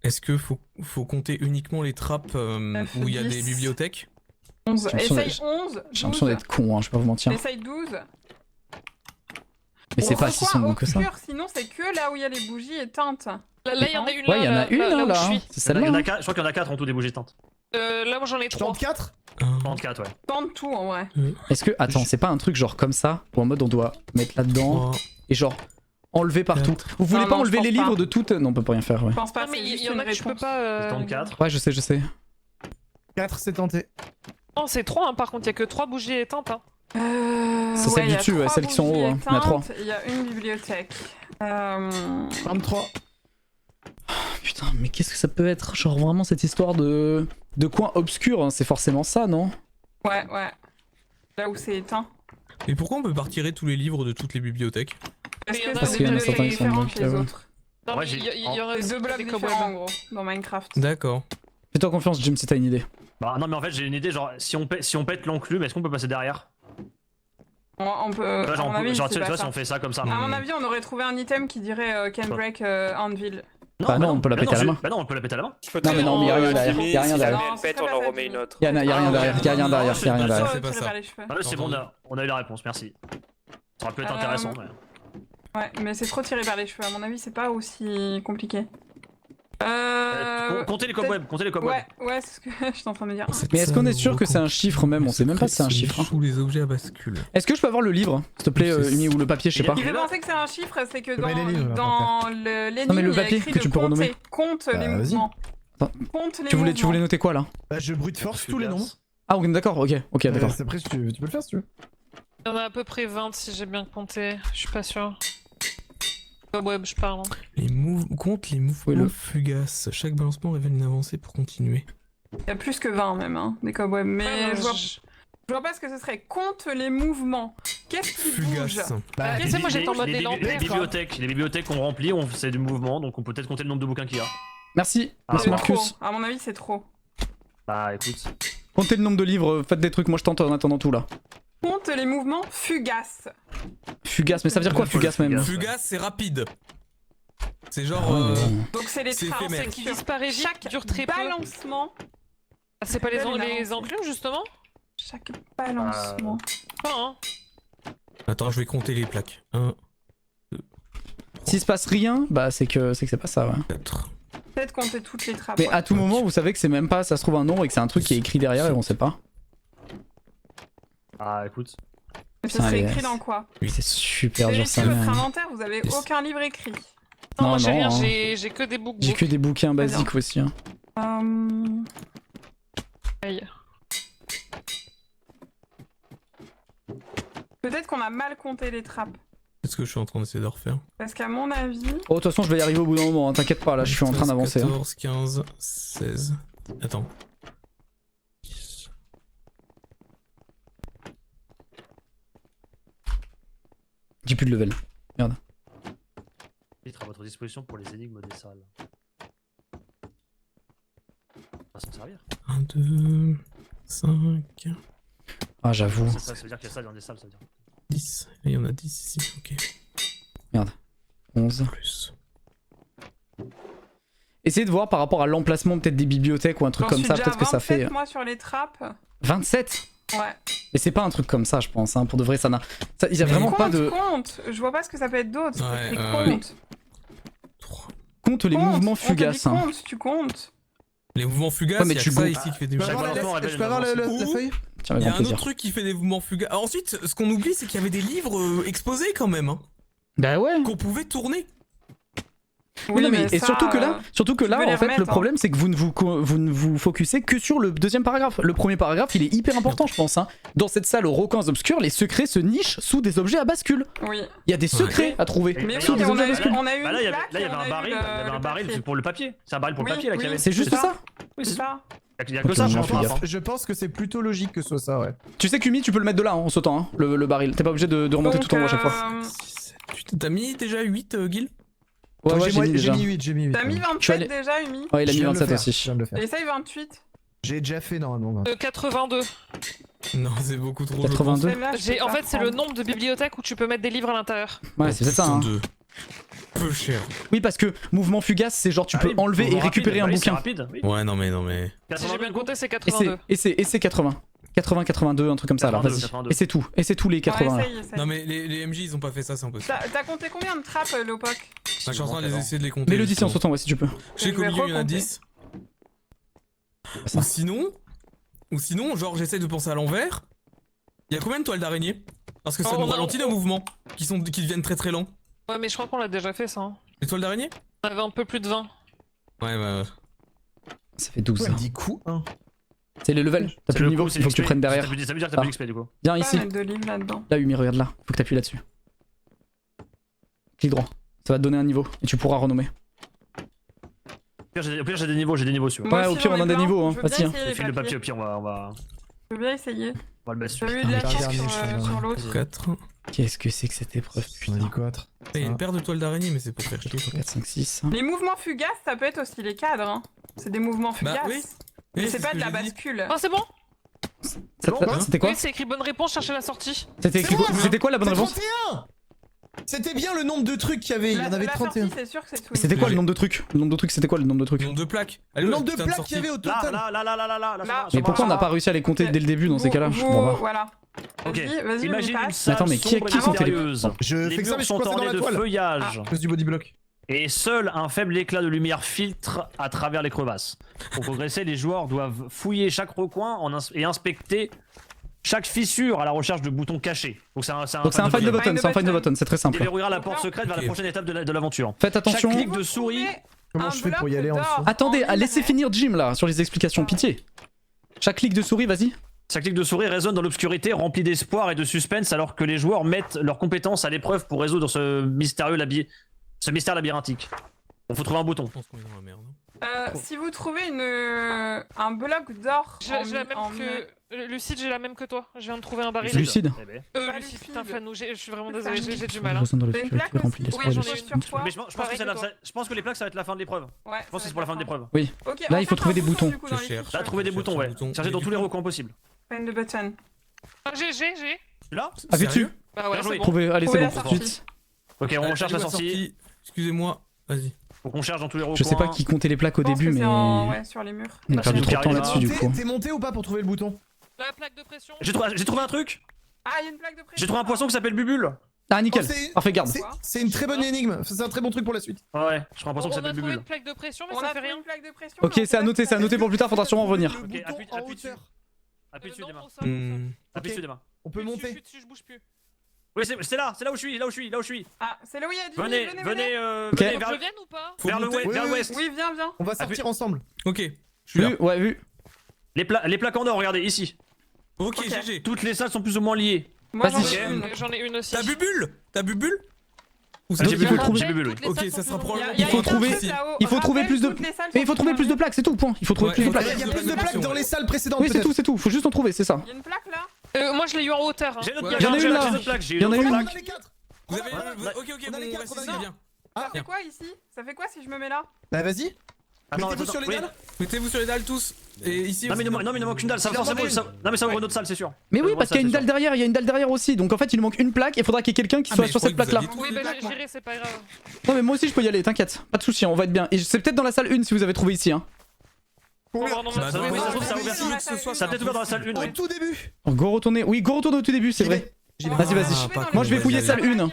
Est-ce que faut compter uniquement les trappes où il y a des bibliothèques? 11. Essaye 11. J'ai l'impression d'être con, hein, je vais pas vous mentir. Essaye 12. Mais c'est pas si sombre que ça. Sinon c'est que là où il y a les bougies éteintes. Là il y en a une. Ouais, il y en a une là. C'est celle-là. Je crois qu'il y en a 4 en tout des bougies éteintes. Là moi j'en ai 3. 34? 34, ouais. Tente tout en vrai. Est-ce que... Attends, c'est pas un truc genre comme ça? Ou en mode on doit mettre là-dedans et genre... enlever partout. Vous voulez pas enlever les livres de toutes? Non, on peut pas rien faire, ouais. Je pense pas, mais il y en a que je peux pas. 34. Ouais, je sais. 4, c'est tenté. Non, c'est 3, hein, par contre, il y a que 3 bougies éteintes. Hein. C'est celle du dessus, ouais, celles qui sont en haut. Hein. Il y en a 3. Il y a une bibliothèque. 23. Putain, mais qu'est-ce que ça peut être? Genre vraiment cette histoire de coin obscur, hein, c'est forcément ça, non? Ouais. Là où c'est éteint. Et pourquoi on peut pas retirer tous les livres de toutes les bibliothèques? Parce qu'il y en a certains qui sont bloqués, les ouais. autres. Non, mais il y aurait 2 blocs différents en gros dans Minecraft. D'accord. Fais-toi confiance, Jim, si t'as une idée. Bah non, mais en fait, j'ai une idée, genre, si on pète l'enclume, est-ce qu'on peut passer derrière? On peut. Là, genre, à mon avis, tu c'est vois, pas si on fait ça comme ça. À mon avis, on aurait trouvé un item qui dirait Can Break Anvil. Bah non, on peut la péter à la main. Bah non, on peut la péter à la main. Non, mais non, mais y'a rien derrière. Y'a rien derrière. On en remet une autre. Y'a rien derrière. Y'a rien derrière. Y'a rien derrière. C'est pas ça. C'est bon, on a eu la réponse, merci. Ça aurait pu être intéressant, mais. Ouais, mais c'est trop tiré vers les cheveux. À mon avis, c'est pas aussi compliqué. Comptez les cobwebs, Ouais, c'est ce que je suis en train de dire. Mais est-ce qu'on est sûr que c'est un chiffre même? On sait même pas si c'est un chiffre. Sous les objets à bascule. Est-ce que je peux avoir le livre, s'il te plaît, Umi, ou le papier, je sais pas. Il fait penser que c'est un chiffre, c'est que dans l'énigme, non mais le papier que tu peux renommer. Compte les mouvements. Compte les mouvements. Tu voulais noter quoi là? Bah je brute force tous les noms. Ah ok, d'accord, ok, d'accord. Après tu peux le faire si tu veux. Il y en a à peu près 20 si j'ai bien compté, je suis pas sûr. Cobweb, je parle. Compte les mouvements fugaces. Chaque balancement révèle une avancée pour continuer. Il y a plus que 20 même, hein, des cobwebs. Mais je vois pas ce que ce serait. Compte les mouvements Qu'est-ce qui bouge? Bah, les- moi j'étais en mode les élémentaire. Les bibliothèques qu'on remplit, c'est du mouvement, donc on peut peut-être compter le nombre de bouquins qu'il y a. Merci, Ah, merci ouais. Marcus. À mon avis, c'est trop. Bah écoute. Comptez le nombre de livres, faites des trucs, moi je tente en attendant tout là. Compte les mouvements fugaces. Fugace, mais ça veut dire quoi fugace même? Fugace, c'est rapide. C'est genre. Donc c'est les c'est traces éphémère. Qui disparaît vite, Chaque dure très peu. balancement. Ah, c'est pas les avancée. enclumes justement? Chaque balancement. Pas, hein. Attends, je vais compter les plaques. 1, S'il se passe rien, bah c'est que c'est pas ça, ouais. 4. Peut-être compter toutes les trappes. Mais ouais. à tout moment, vous savez que c'est même pas, ça se trouve un nombre et que c'est un truc qui est écrit derrière et on sait pas. Ah écoute. Mais ça Putain, serait les- écrit dans quoi? C'est super dur Vérifiez ça. votre merde. inventaire, vous avez aucun livre écrit. Non, moi Non, j'ai rien, hein. j'ai que des books. J'ai que des bouquins basiques aussi. Hein. Aïe. Peut-être qu'on a mal compté les trappes. C'est ce que je suis en train d'essayer de refaire. Parce qu'à mon avis. Oh, de toute façon, je vais y arriver au bout d'un moment, hein, t'inquiète pas, là je suis en train 13, d'avancer. hein. 14, 15, 16. Attends. J'ai plus de level. Merde. Titre à votre disposition pour les énigmes des salles. Ça va s'en servir. 1, 2, 5, Ah, j'avoue. Ça veut dire qu'il y a ça dans des salles, ça veut dire. 10. Et il y en a 10 ici, ok. Merde. 11. Plus. Essayez de voir par rapport à l'emplacement peut-être des bibliothèques ou un truc J'en comme suis ça, déjà peut-être que ça 27, fait. moi sur les trappes. 27 Ouais. Mais c'est pas un truc comme ça, je pense, hein. Pour de vrai, ça n'a. Il y a vraiment pas de. Compte. Je vois pas ce que ça peut être d'autre. Ouais, C'est ouais. compte. Compte les mouvements On te dit fugaces. hein. compte, tu comptes. Les mouvements fugaces, Ouais, mais il y a tu que ça comptes. ici qui fait des Je peux mouvements. avoir la feuille? Tiens, Il avec y a grand un autre plaisir. truc qui fait des mouvements fugaces. Ah, ensuite, ce qu'on oublie, c'est qu'il y avait des livres exposés quand même. Hein, Bah ouais. qu'on pouvait tourner. Oui, non, mais et ça, surtout que là, tu peux les en fait, remettre, le problème c'est que vous ne vous focussez que sur le deuxième paragraphe. Le premier paragraphe, il est hyper important, je pense. Hein. Dans cette salle aux recoins obscurs, les secrets se nichent sous des objets à bascule. Oui. Il y a des secrets à trouver. Mais sous oui, des on objets à a, bascule. on a eu Bah là, une il y avait, plaque là, il y et avait on a un eu baril, il y avait un baril papier. pour le papier. C'est un baril pour le Oui, papier là qu'il y oui. avait. C'est juste ça. Oui, C'est ça. Il y a que ça, Ok, je on pense. va hein. faire. Je pense que c'est plutôt logique que ce soit ça, ouais. Tu sais, Kumi, tu peux le mettre de là hein, en sautant, hein, le baril. T'es pas obligé de remonter Donc, tout en haut à chaque fois. Putain, t'as mis déjà 8, Gil? Ouais, ouais, j'ai déjà. mis 8, j'ai mis 8. T'as mis Je suis 27 allé- déjà, Umi? Ouais, il a Je mis viens de le 27 faire, aussi. je viens de le faire. Essaye 28. J'ai déjà fait normalement. 82. Non, c'est beaucoup trop. 82. Celle-là, je peux En pas fait, c'est le prendre. nombre de bibliothèques où tu peux mettre des livres à l'intérieur. Ouais, c'est peut-être ça. Hein. Peu cher. Oui, parce que mouvement fugace, c'est genre tu Ah peux oui, enlever et mouvement récupérer rapide, un bah oui, c'est bouquin. rapide, oui. Ouais, non, mais. Si j'ai bien compté, c'est Et 82. c'est 80. 80, 82, un truc comme ça, alors 82, vas-y. 82. Et c'est tout. Et c'est tous les 80 là. Essaye, essaye. Non, mais les MJ ils ont pas fait ça, c'est impossible. T'as compté combien de trappes, Lopoc? Je suis en train d'essayer de les compter. Mets-le d'ici en justement. sautant, ouais, si tu peux. Je sais Je qu'au vais milieu il y en a recompter. 10. Ça. Ou sinon, genre j'essaie de penser à l'envers. Il y a combien de toiles d'araignée? Parce que ça Oh, nous non. ralentit nos mouvements qui deviennent très très lents. Ouais, mais je crois qu'on l'a déjà fait ça. hein. Les toiles d'araignée? On avait un peu plus de 20. Ouais. Ça fait 12. Elle dit coup 1. C'est les levels. T'as plus le niveau, il faut que tu prennes derrière. Ça veut dire que t'as plus d'XP du coup. Viens Pas ici. mettre de livres là-dedans. Là, Umi, regarde là. Faut que t'appuies là-dessus. Clic droit. Ça va te donner un niveau et tu pourras renommer. Au pire, j'ai des niveaux sur. Moi Ouais, au aussi, pire, on j'en a ai des plein. niveaux, hein. Je veux bien Vas-y, hein. essayer les File le papier, papiers. au pire, on va Je veux bien essayer. le mettre J'ai dessus. eu de la Putain, chance dernier, je suis sur l'autre. 4. Qu'est-ce que c'est que cette épreuve, On a putain. dit quoi? Il y a une paire de toiles d'araignée, mais c'est pour faire chier. 4, 5, 6. Les mouvements fugaces, ça peut être aussi les cadres. Hein. C'est des mouvements fugaces. oui. Mais Oui, c'est pas ce de que la j'ai dit. bascule. Ah, c'est bon? C'était quoi? Oui, c'est écrit bonne réponse, cherchez la sortie. C'était écrit quoi? C'était quoi la bonne C'est réponse? 31! C'était bien le nombre de trucs qu'il y avait, il y en avait La 31. sortie, c'est sûr que c'est Swing. C'était quoi le nombre de trucs? Le nombre de trucs, c'était quoi le nombre de trucs? Le nombre de plaques. Le nombre de plaques qu'il y avait au total. Là, Mais pourquoi on n'a pas réussi à les compter dès le début dans ces cas-là? Je comprends pas. Voilà. Ok, Vas-y, imagine une passe. salle Attends, mais qui sombre et sont tes- mystérieuse. Je Les fais que ça, murs mais je suis sont coincé dans ornés la de toile. feuillage. À cause du bodyblock. Et seul un faible éclat de lumière filtre à travers les crevasses. Pour progresser, les joueurs doivent fouiller chaque recoin et inspecter chaque fissure à la recherche de boutons cachés. Donc c'est un find the button, c'est un find the button, c'est très Il simple. déverrouillera la porte secrète vers la prochaine étape de l'aventure. Faites attention. Chaque clic de souris. Comment je fais pour y aller en dessous? Attendez, laissez finir Jim là sur les explications, pitié. Chaque clic de souris, vas-y. Chaque clic de souris résonne dans l'obscurité, rempli d'espoir et de suspense, alors que les joueurs mettent leurs compétences à l'épreuve pour résoudre ce mystère labyrinthique. Bon, faut trouver un bouton. Je pense qu'on est dans la merde. Si vous trouvez un bloc d'or. J'ai la même que. Lucide, j'ai la même que toi. Je viens de trouver un baril. Lucide. Lucide, putain, Fanou, je suis vraiment désolé, j'ai du mal. Dans le futur qui remplit d'espoir et de suspense. Mais je pense que les plaques ça va être la fin de l'épreuve. Ouais. Je pense que c'est pour la fin de l'épreuve. Oui. Là, il faut trouver des boutons. Là, trouver des boutons, ouais. Chercher dans tous les recoins possibles. Find the button. J'ai. Là Avez-tu Bah ouais, c'est bon. Trouvez, allez, c'est bon, tout de suite. Ok, on cherche la sortie. Excusez-moi, vas-y. Faut qu'on cherche dans tous les recoins. Je sais pas qui comptait les plaques au début, mais. Ouais, sur les murs. On a perdu trop de temps là-dessus du coup. T'es monté ou pas pour trouver le bouton? La plaque de pression. J'ai trouvé un truc. Ah, il y a une plaque de pression. J'ai trouvé un poisson qui s'appelle Bubule. Ah, nickel. Parfait, garde. C'est une très bonne énigme. C'est un très bon truc pour la suite. Ouais, je trouve un poisson qui On a s'appelle trouvé Bubule. une plaque de pression, mais On ça a fait fait rien. une plaque de pression. Ok, c'est à noter pour plus tard, faudra sûrement revenir. Ok, appuie dessus. Appuie dessus, Dema. Appuie dessus, Dema. On peut monter. Je bouge plus. Oui, c'est là où je suis. Ah, c'est là où il y a Jimmy. Venez Je viens ou pas? vers l'ouest. Oui, viens. On va sortir ensemble. Ok, je suis là. Ouais, vu. Les plaques en or, regardez, ici. Ok, GG. Toutes les salles sont plus ou moins liées. Moi, J'en ai une aussi. T'as Bubule Ou J'ai il faut le trouver. Bubule, oui. Ok, ça sera probablement. Il faut trouver plus de. Mais il faut trouver plus de plaques, c'est tout, point. Il faut trouver plus de plaques. Il y a plus de plaques dans les salles précédentes. Oui, c'est tout. Faut juste en trouver, c'est ça. Il y a une plaque là. Moi je l'ai eu en hauteur. J'ai Il y en a une là. Il y en a une. Vous avez. Ok, bon, restez bien. Ça fait quoi ici? Ça fait quoi si je me mets là? Bah vas-y. Attends, Mettez-vous sur les dalles. Mettez-vous sur les dalles tous. Et ici. Non, mais il ne manque une dalle. Ça ouvre notre salle, c'est sûr. Mais oui, parce qu'il y a une dalle derrière, il y a une dalle derrière aussi. Donc en fait, il nous manque une plaque et il faudra qu'il y ait quelqu'un qui soit sur cette plaque là. Oui, bah j'irai, c'est pas grave. Non, mais moi aussi je peux y aller, t'inquiète. Pas de soucis, on va être bien. Et c'est peut-être dans la salle 1 si vous avez trouvé ici. Hein. Ça a peut-être ouvert dans la salle 1. Au tout début. Go retourner. Oui, go retourner au tout début, c'est vrai. Vas-y. Moi je vais fouiller salle 1.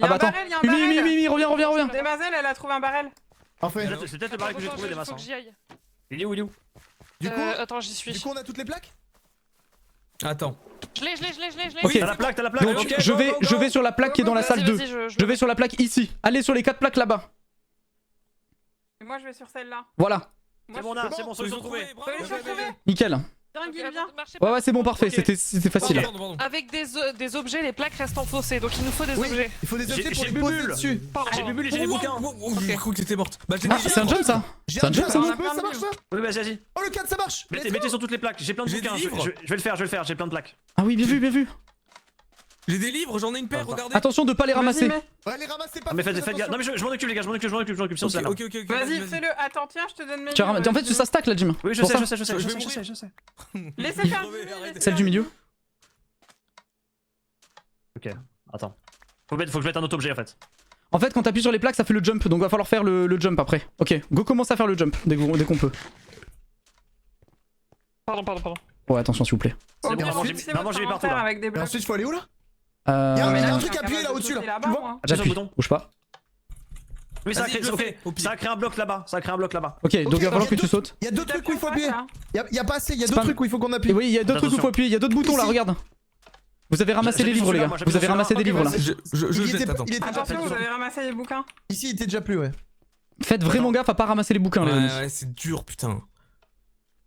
Ah bah attends. Mimi, reviens. Demoiselle, elle a trouvé un barrel. Parfait. C'est peut-être le baril que j'ai trouvé, des masses. Faut que j'y aille. Il est où? Du coup, attends, j'y suis. Du coup, on a toutes les plaques? Attends. Je l'ai. Ok. T'as la plaque. Donc je vais sur la plaque qui est dans la salle 2. Je vais sur la plaque ici. Allez sur les 4 plaques là-bas. Et moi je vais sur celle-là. Voilà. C'est bon, solution trouvée. Nickel. Viens. Ouais, c'est bon, parfait. C'était facile. Avec des objets, les plaques restent enfoncées, donc il nous faut des objets. Il faut des objets pour les poser dessus. J'ai Bubule et j'ai les bouquins. J'ai cru que t'étais morte. C'est un jump ça. C'est un jump ça. Ça marche pas? Oui, vas-y. Oh le 4 ça marche. Mettez sur toutes les plaques. J'ai plein de bouquins. Je vais le faire. J'ai plein de plaques. Ah oui, bien vu. J'ai des livres, j'en ai une paire, regardez. Attention de pas les ramasser. Ouais, les ramasser pas. Mais faites gaffe. Non, mais je m'en occupe, les gars. Je m'en occupe. Ok. Vas-y, fais-le. Attends, tiens, je te donne mes. En fait, ça stack là, Jim. Oui, je sais. Laissez faire. Celle du milieu. Ok, attends. Faut que je mette un autre objet en fait. En fait, quand t'appuies sur les plaques, ça fait le jump. Donc va falloir faire le jump après. Ok, go commence à faire le jump dès qu'on peut. Pardon. Ouais, attention s'il vous plaît. Maman, j'ai mis partout là. Et ensuite, faut aller où là? Il y a un truc appuyé là au-dessus là. Tu vois? J'appuie. Bouge pas. Oui, ça a créé un bloc là-bas. Ok, donc il va falloir que tu sautes. Il y a deux trucs où il faut appuyer. Il y a pas assez, il y a deux trucs où il faut qu'on appuie. Oui, il y a d'autres trucs où il faut appuyer. Il y a d'autres boutons là, regarde. Vous avez ramassé les livres, les gars. Vous avez ramassé des livres là. Je jette, attends. Attention, vous avez ramassé les bouquins. Ici, il était déjà plus, ouais. Faites vraiment gaffe à pas ramasser les bouquins, les amis. Ouais, c'est dur, putain.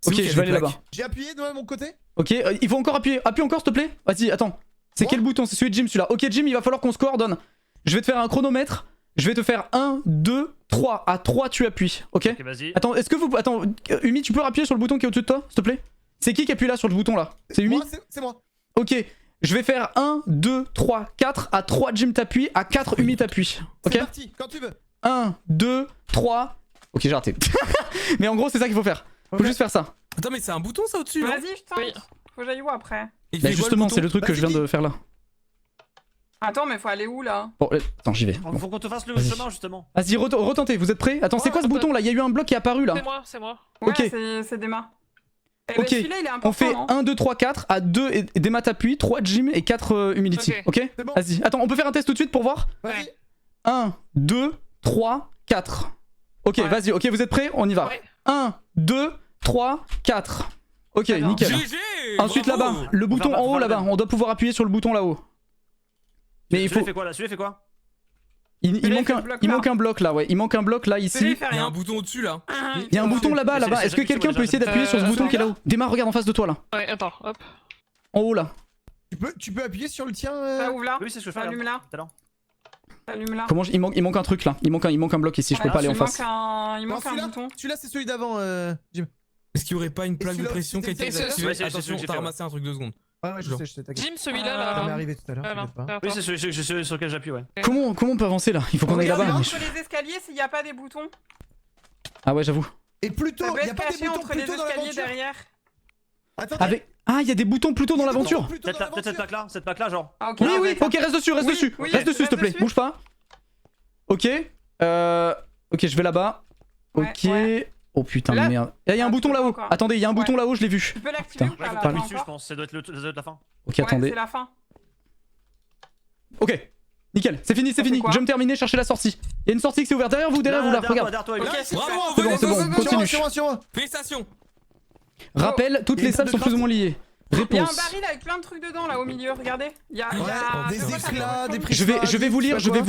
Ok, je vais aller là-bas. J'ai appuyé de mon côté. Ok, il faut encore appuyer. Appuie encore, s'il te plaît. Vas-y, attends. C'est quel bouton? C'est celui de Jim, celui-là. Ok, Jim, il va falloir qu'on se coordonne. Je vais te faire un chronomètre. Je vais te faire 1, 2, 3. À 3, tu appuies. Ok, vas-y. Attends, est-ce que vous. Attends, Umi, tu peux appuyer sur le bouton qui est au-dessus de toi, s'il te plaît? C'est qui appuie là sur le bouton là? C'est Umi? C'est moi. Ok, je vais faire 1, 2, 3, 4. À 3, Jim t'appuie. À 4, Umi t'appuie. Ok? C'est parti, quand tu veux. 1, 2, 3. Ok, j'ai raté. Mais en gros, c'est ça qu'il faut faire. Faut juste faire ça. Attends, mais c'est un bouton ça au-dessus? Vas-y, je tente. Faut que j'aille où après? Bah justement, c'est le truc que je viens de faire là. Attends, mais faut aller où là? Bon, attends, j'y vais. Faut qu'on te fasse le chemin justement. Vas-y, retentez, vous êtes prêts? Attends, c'est quoi ce bouton là? Il y a eu un bloc qui est apparu là. C'est moi. Ok. Ouais, c'est Dema. Ok, on fait 1, 2, 3, 4. À 2, Dema t'appuie. 3, Jim et 4, Humility. Ok, vas-y. Attends, on peut faire un test tout de suite pour voir? Vas-y. 1, 2, 3, 4. Ok, vas-y, ok, vous êtes prêts? On y va. 1, 2, 3, 4. Ok, nickel. Ensuite là-bas, le bouton en haut là-bas, on doit pouvoir appuyer sur le bouton là-haut. Mais il faut. Celui-là fait quoi? Il manque un bloc là, ouais. Il manque un bloc là, ici. Il y a un bouton au-dessus là. Il y a un bouton là-bas, là-bas. Est-ce que quelqu'un peut essayer d'appuyer sur ce bouton qui est là-haut? Démarre, regarde en face de toi là. Ouais, attends, hop. En haut là. Tu peux appuyer sur le tien. Ça ouvre là. Oui, c'est ce que je fais. Allume là. Allume là. Comment il manque un truc là. Il manque un bloc ici. Je peux pas aller en face. Il manque un bouton. Celui-là, c'est celui d'avant, Jim. Est-ce qu'il y aurait pas une plaque de pression qui a été activée? Ouais, c'est Attention, celui t'as ramassé un truc 2 secondes. Ouais, je sais, t'inquiète. Jim, celui-là, Ça m'est là. arrivé tout à l'heure, t'inquiète pas. Oui, c'est celui sur lequel j'appuie, ouais. Comment on peut avancer là? Il faut qu'on aille là-bas. Entre les escaliers s'il n'y a pas des boutons. Ah ouais, j'avoue. Et plutôt, Ça peut il y a être pas des caché boutons entre les plutôt dans escaliers l'aventure. derrière. Attendez. Ah, il y a des boutons plutôt dans l'aventure. Peut-être cette plaque là, genre. Ah, ok. Oui, oui, ok, reste dessus, reste dessus. Reste dessus, s'il te plaît, bouge pas. Ok. Ok, je vais là-bas. Ok. Oh putain, de merde. Il y a un bouton là-haut. Attendez, il y a un bouton là-haut, je l'ai vu. Tu peux l'activer ou pas là, Par pas dessus, je encore pense. Ça doit être la fin. Ok, attendez. C'est la fin. Ok. Nickel, c'est fini, c'est fini. Je vais me terminer, chercher la sortie. Il y a une sortie qui s'est ouverte derrière vous, derrière vous là, regarde. C'est bon, continue. Félicitations. Rappel, toutes les salles sont plus ou moins liées. Il y a un Réponse. baril avec plein de trucs dedans là au milieu, regardez. Il y a des éclats, des Je vais vous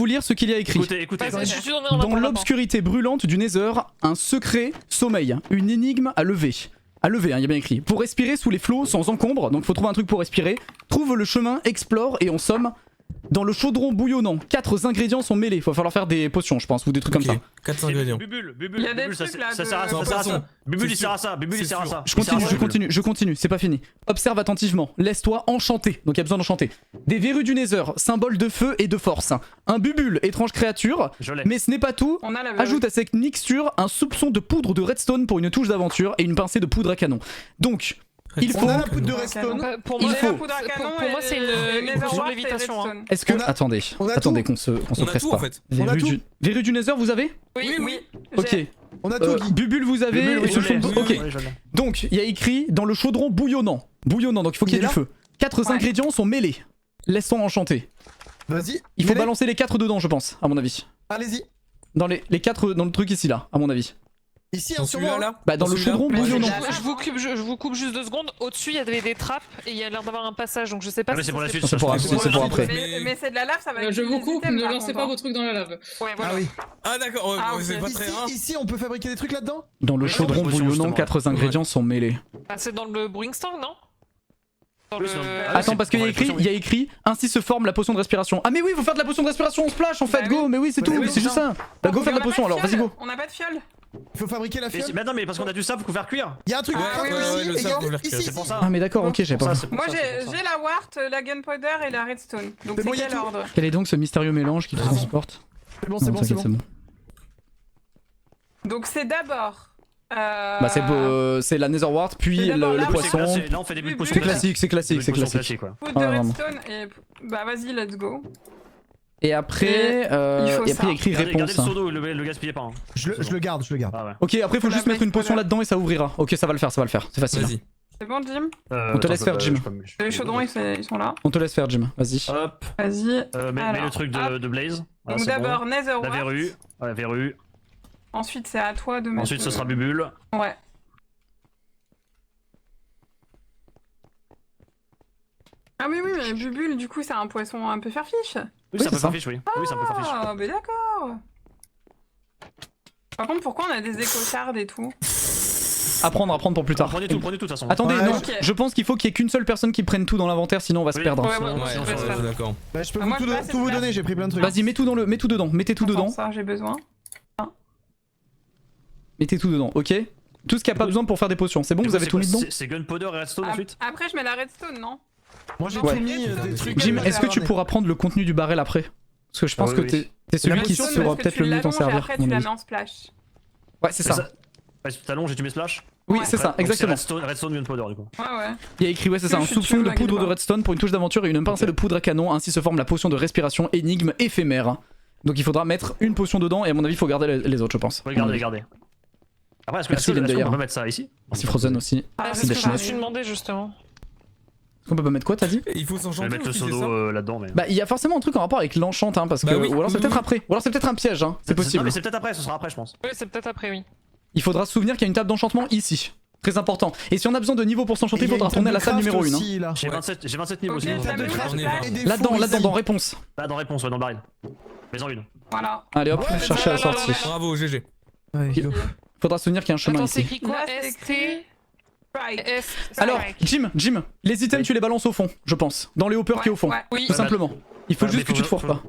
lire ce qu'il y a écrit. Écoutez. Dans l'obscurité brûlante du Nether, un secret sommeille, une énigme à lever. À lever, il y a bien écrit. Pour respirer sous les flots sans encombre, donc faut trouver un truc pour respirer. Trouve le chemin, explore et en somme, dans le chaudron bouillonnant, 4 ingrédients sont mêlés. Va falloir faire des potions, je pense, ou des trucs comme ça. 4 ingrédients. Bubule, Il y a des ça trucs là. sert à ça. Bubule, il sert à ça. Bubule, il sert à ça. Je continue, c'est pas fini. Observe attentivement, laisse-toi enchanter, donc il y a besoin d'enchanter. Des verrues du Nether, symbole de feu et de force. Un bubule, étrange créature, mais ce n'est pas tout. Ajoute à cette mixture un soupçon de poudre de redstone pour une touche d'aventure et une pincée de poudre à canon. Donc, il faut... On a la poudre de redstone. Pour moi, c'est une potion de lévitation. Hein. Est-ce que... Attendez qu'on se presse pas. Verrues du Nether, vous avez? Oui. Ok. On a tout. Bubule, vous avez. Ok. Donc, il y a écrit dans le chaudron bouillonnant. Bouillonnant, donc il faut qu'il y ait du feu. 4 ingrédients sont mêlés. Laissons enchanter. Vas-y. Il faut balancer les 4 dedans, je pense, à mon avis. Allez-y. Dans les 4, dans le truc ici, là, à mon avis. Ici, en celui-là là. Bah, dans le chaudron bouillonnant. Je vous coupe juste 2 secondes. Au-dessus, il y avait des trappes et il y a l'air d'avoir un passage, donc je sais pas si c'est pour la suite. C'est pour après. Mais c'est de la lave, ça va être. Je vous coupe, ne lancez pas vos trucs dans la lave. Ouais, voilà. Ah oui. Ah d'accord, c'est pas très rare. Ici, on peut fabriquer des trucs là-dedans. Dans le chaudron bouillonnant, 4 ingrédients sont mêlés. Ah, c'est dans le brewing stand, non? Attends, parce qu'il y a écrit ainsi se forme la potion de respiration. Ah mais oui, faut faire de la potion de respiration en splash en fait, go. Mais oui, c'est tout, c'est juste ça. Bah go faire de la potion alors, vas-y go. On a pas de fiole. Il faut fabriquer la fiole. Mais non, mais parce qu'on a du sable, faut faire cuire. Il y a un truc ici. C'est pour ça. Ah mais d'accord, ok, j'ai pas. Moi j'ai la wart, la gunpowder et la redstone. Donc c'est quel ordre? Quel est donc ce mystérieux mélange qui transporte? C'est bon. Donc c'est d'abord. Bah c'est la Nether Wart puis le poisson. Là on fait des bulles de potion. C'est classique. Poudre de redstone et bah vas-y, let's go. Et après, il y a écrit réponse. Gardez le seau d'eau, le gaspillez pas. Je le garde. Ah ouais. Ok, après faut juste mettre une potion là-dedans et ça ouvrira. Ok, ça va le faire, c'est facile. Vas-y. C'est bon, Jim? On te laisse faire, Jim. Les chaudrons ils sont là. On te laisse faire, Jim, vas-y. Hop. Vas-y. Mets le truc de Blaze. Donc d'abord Nether Wart. La verrue. Ensuite c'est à toi de mettre. Ensuite ce sera Bubule. Ouais. Ah oui, mais Bubule, du coup, c'est un poisson un peu farfiche. Oui, c'est un peu farfiche, oui. Oui, c'est un peu farfiche. Ah, mais d'accord. Par contre, pourquoi on a des écochardes et tout? Apprendre pour plus tard. Prenez tout de toute façon. Attendez, non, je pense qu'il faut qu'il y ait qu'une seule personne qui prenne tout dans l'inventaire, sinon on va se perdre. Ouais, d'accord. Bah, je peux tout vous donner, j'ai pris plein de trucs. Vas-y, mets tout dedans, mettez tout dedans. Ça, j'ai besoin. Mettez tout dedans, ok? Tout ce qu'il n'y a pas besoin pour faire des potions, c'est bon, vous avez tout mis dedans? C'est gunpowder et redstone ensuite? Après, je mets la redstone, non? Moi j'ai tout mis des trucs. Jim, est-ce que tu pourras prendre le contenu du barrel après? Parce que je pense que t'es celui qui saura peut-être le mieux t'en servir. Après, tu la mets en splash. Ouais, c'est ça. Tu t'allonges et tu mets splash? Oui, c'est ça, exactement. Redstone gunpowder du coup. Ouais. Il y a écrit, ouais, c'est ça, un soupçon de poudre de redstone pour une touche d'aventure et une pincée de poudre à canon. Ainsi se forme la potion de respiration énigme éphémère. Donc il faudra mettre une potion dedans et à mon avis, il faut garder les autres, je pense. Ouais, garder. Après, est-ce qu'on peut mettre ça ici? Merci Frozen aussi. C'est ce que je me suis demandé justement. Est-ce qu'on peut pas mettre quoi, t'as dit? Il faut s'enchanter. Je vais mettre le seau d'eau là-dedans. Mais... Bah, il y a forcément un truc en rapport avec l'enchant, hein, parce que. Ou alors c'est peut-être après. Ou alors c'est peut-être un piège, hein. C'est possible. Non, mais c'est peut-être après, ce sera après, je pense. Oui, c'est peut-être après, oui. Il faudra se souvenir qu'il y a une table d'enchantement ici. Très important. Et si on a besoin de niveau pour s'enchanter, il faudra retourner à la salle numéro 1. J'ai 27 niveaux aussi. Là-dedans, dans réponse. Là, dans réponse, ouais, dans le baril. Mets-en une. Voilà. Allez hop, chercher la sortie. Bravo, GG. Faudra se souvenir qu'il y a un chemin Attends, ici. c'est écrit quoi? ST. Alors, Jim, les items tu les balances au fond, je pense. Dans les hoppers qui est au fond. Oui. Tout simplement. Il faut juste que tu te foires pas.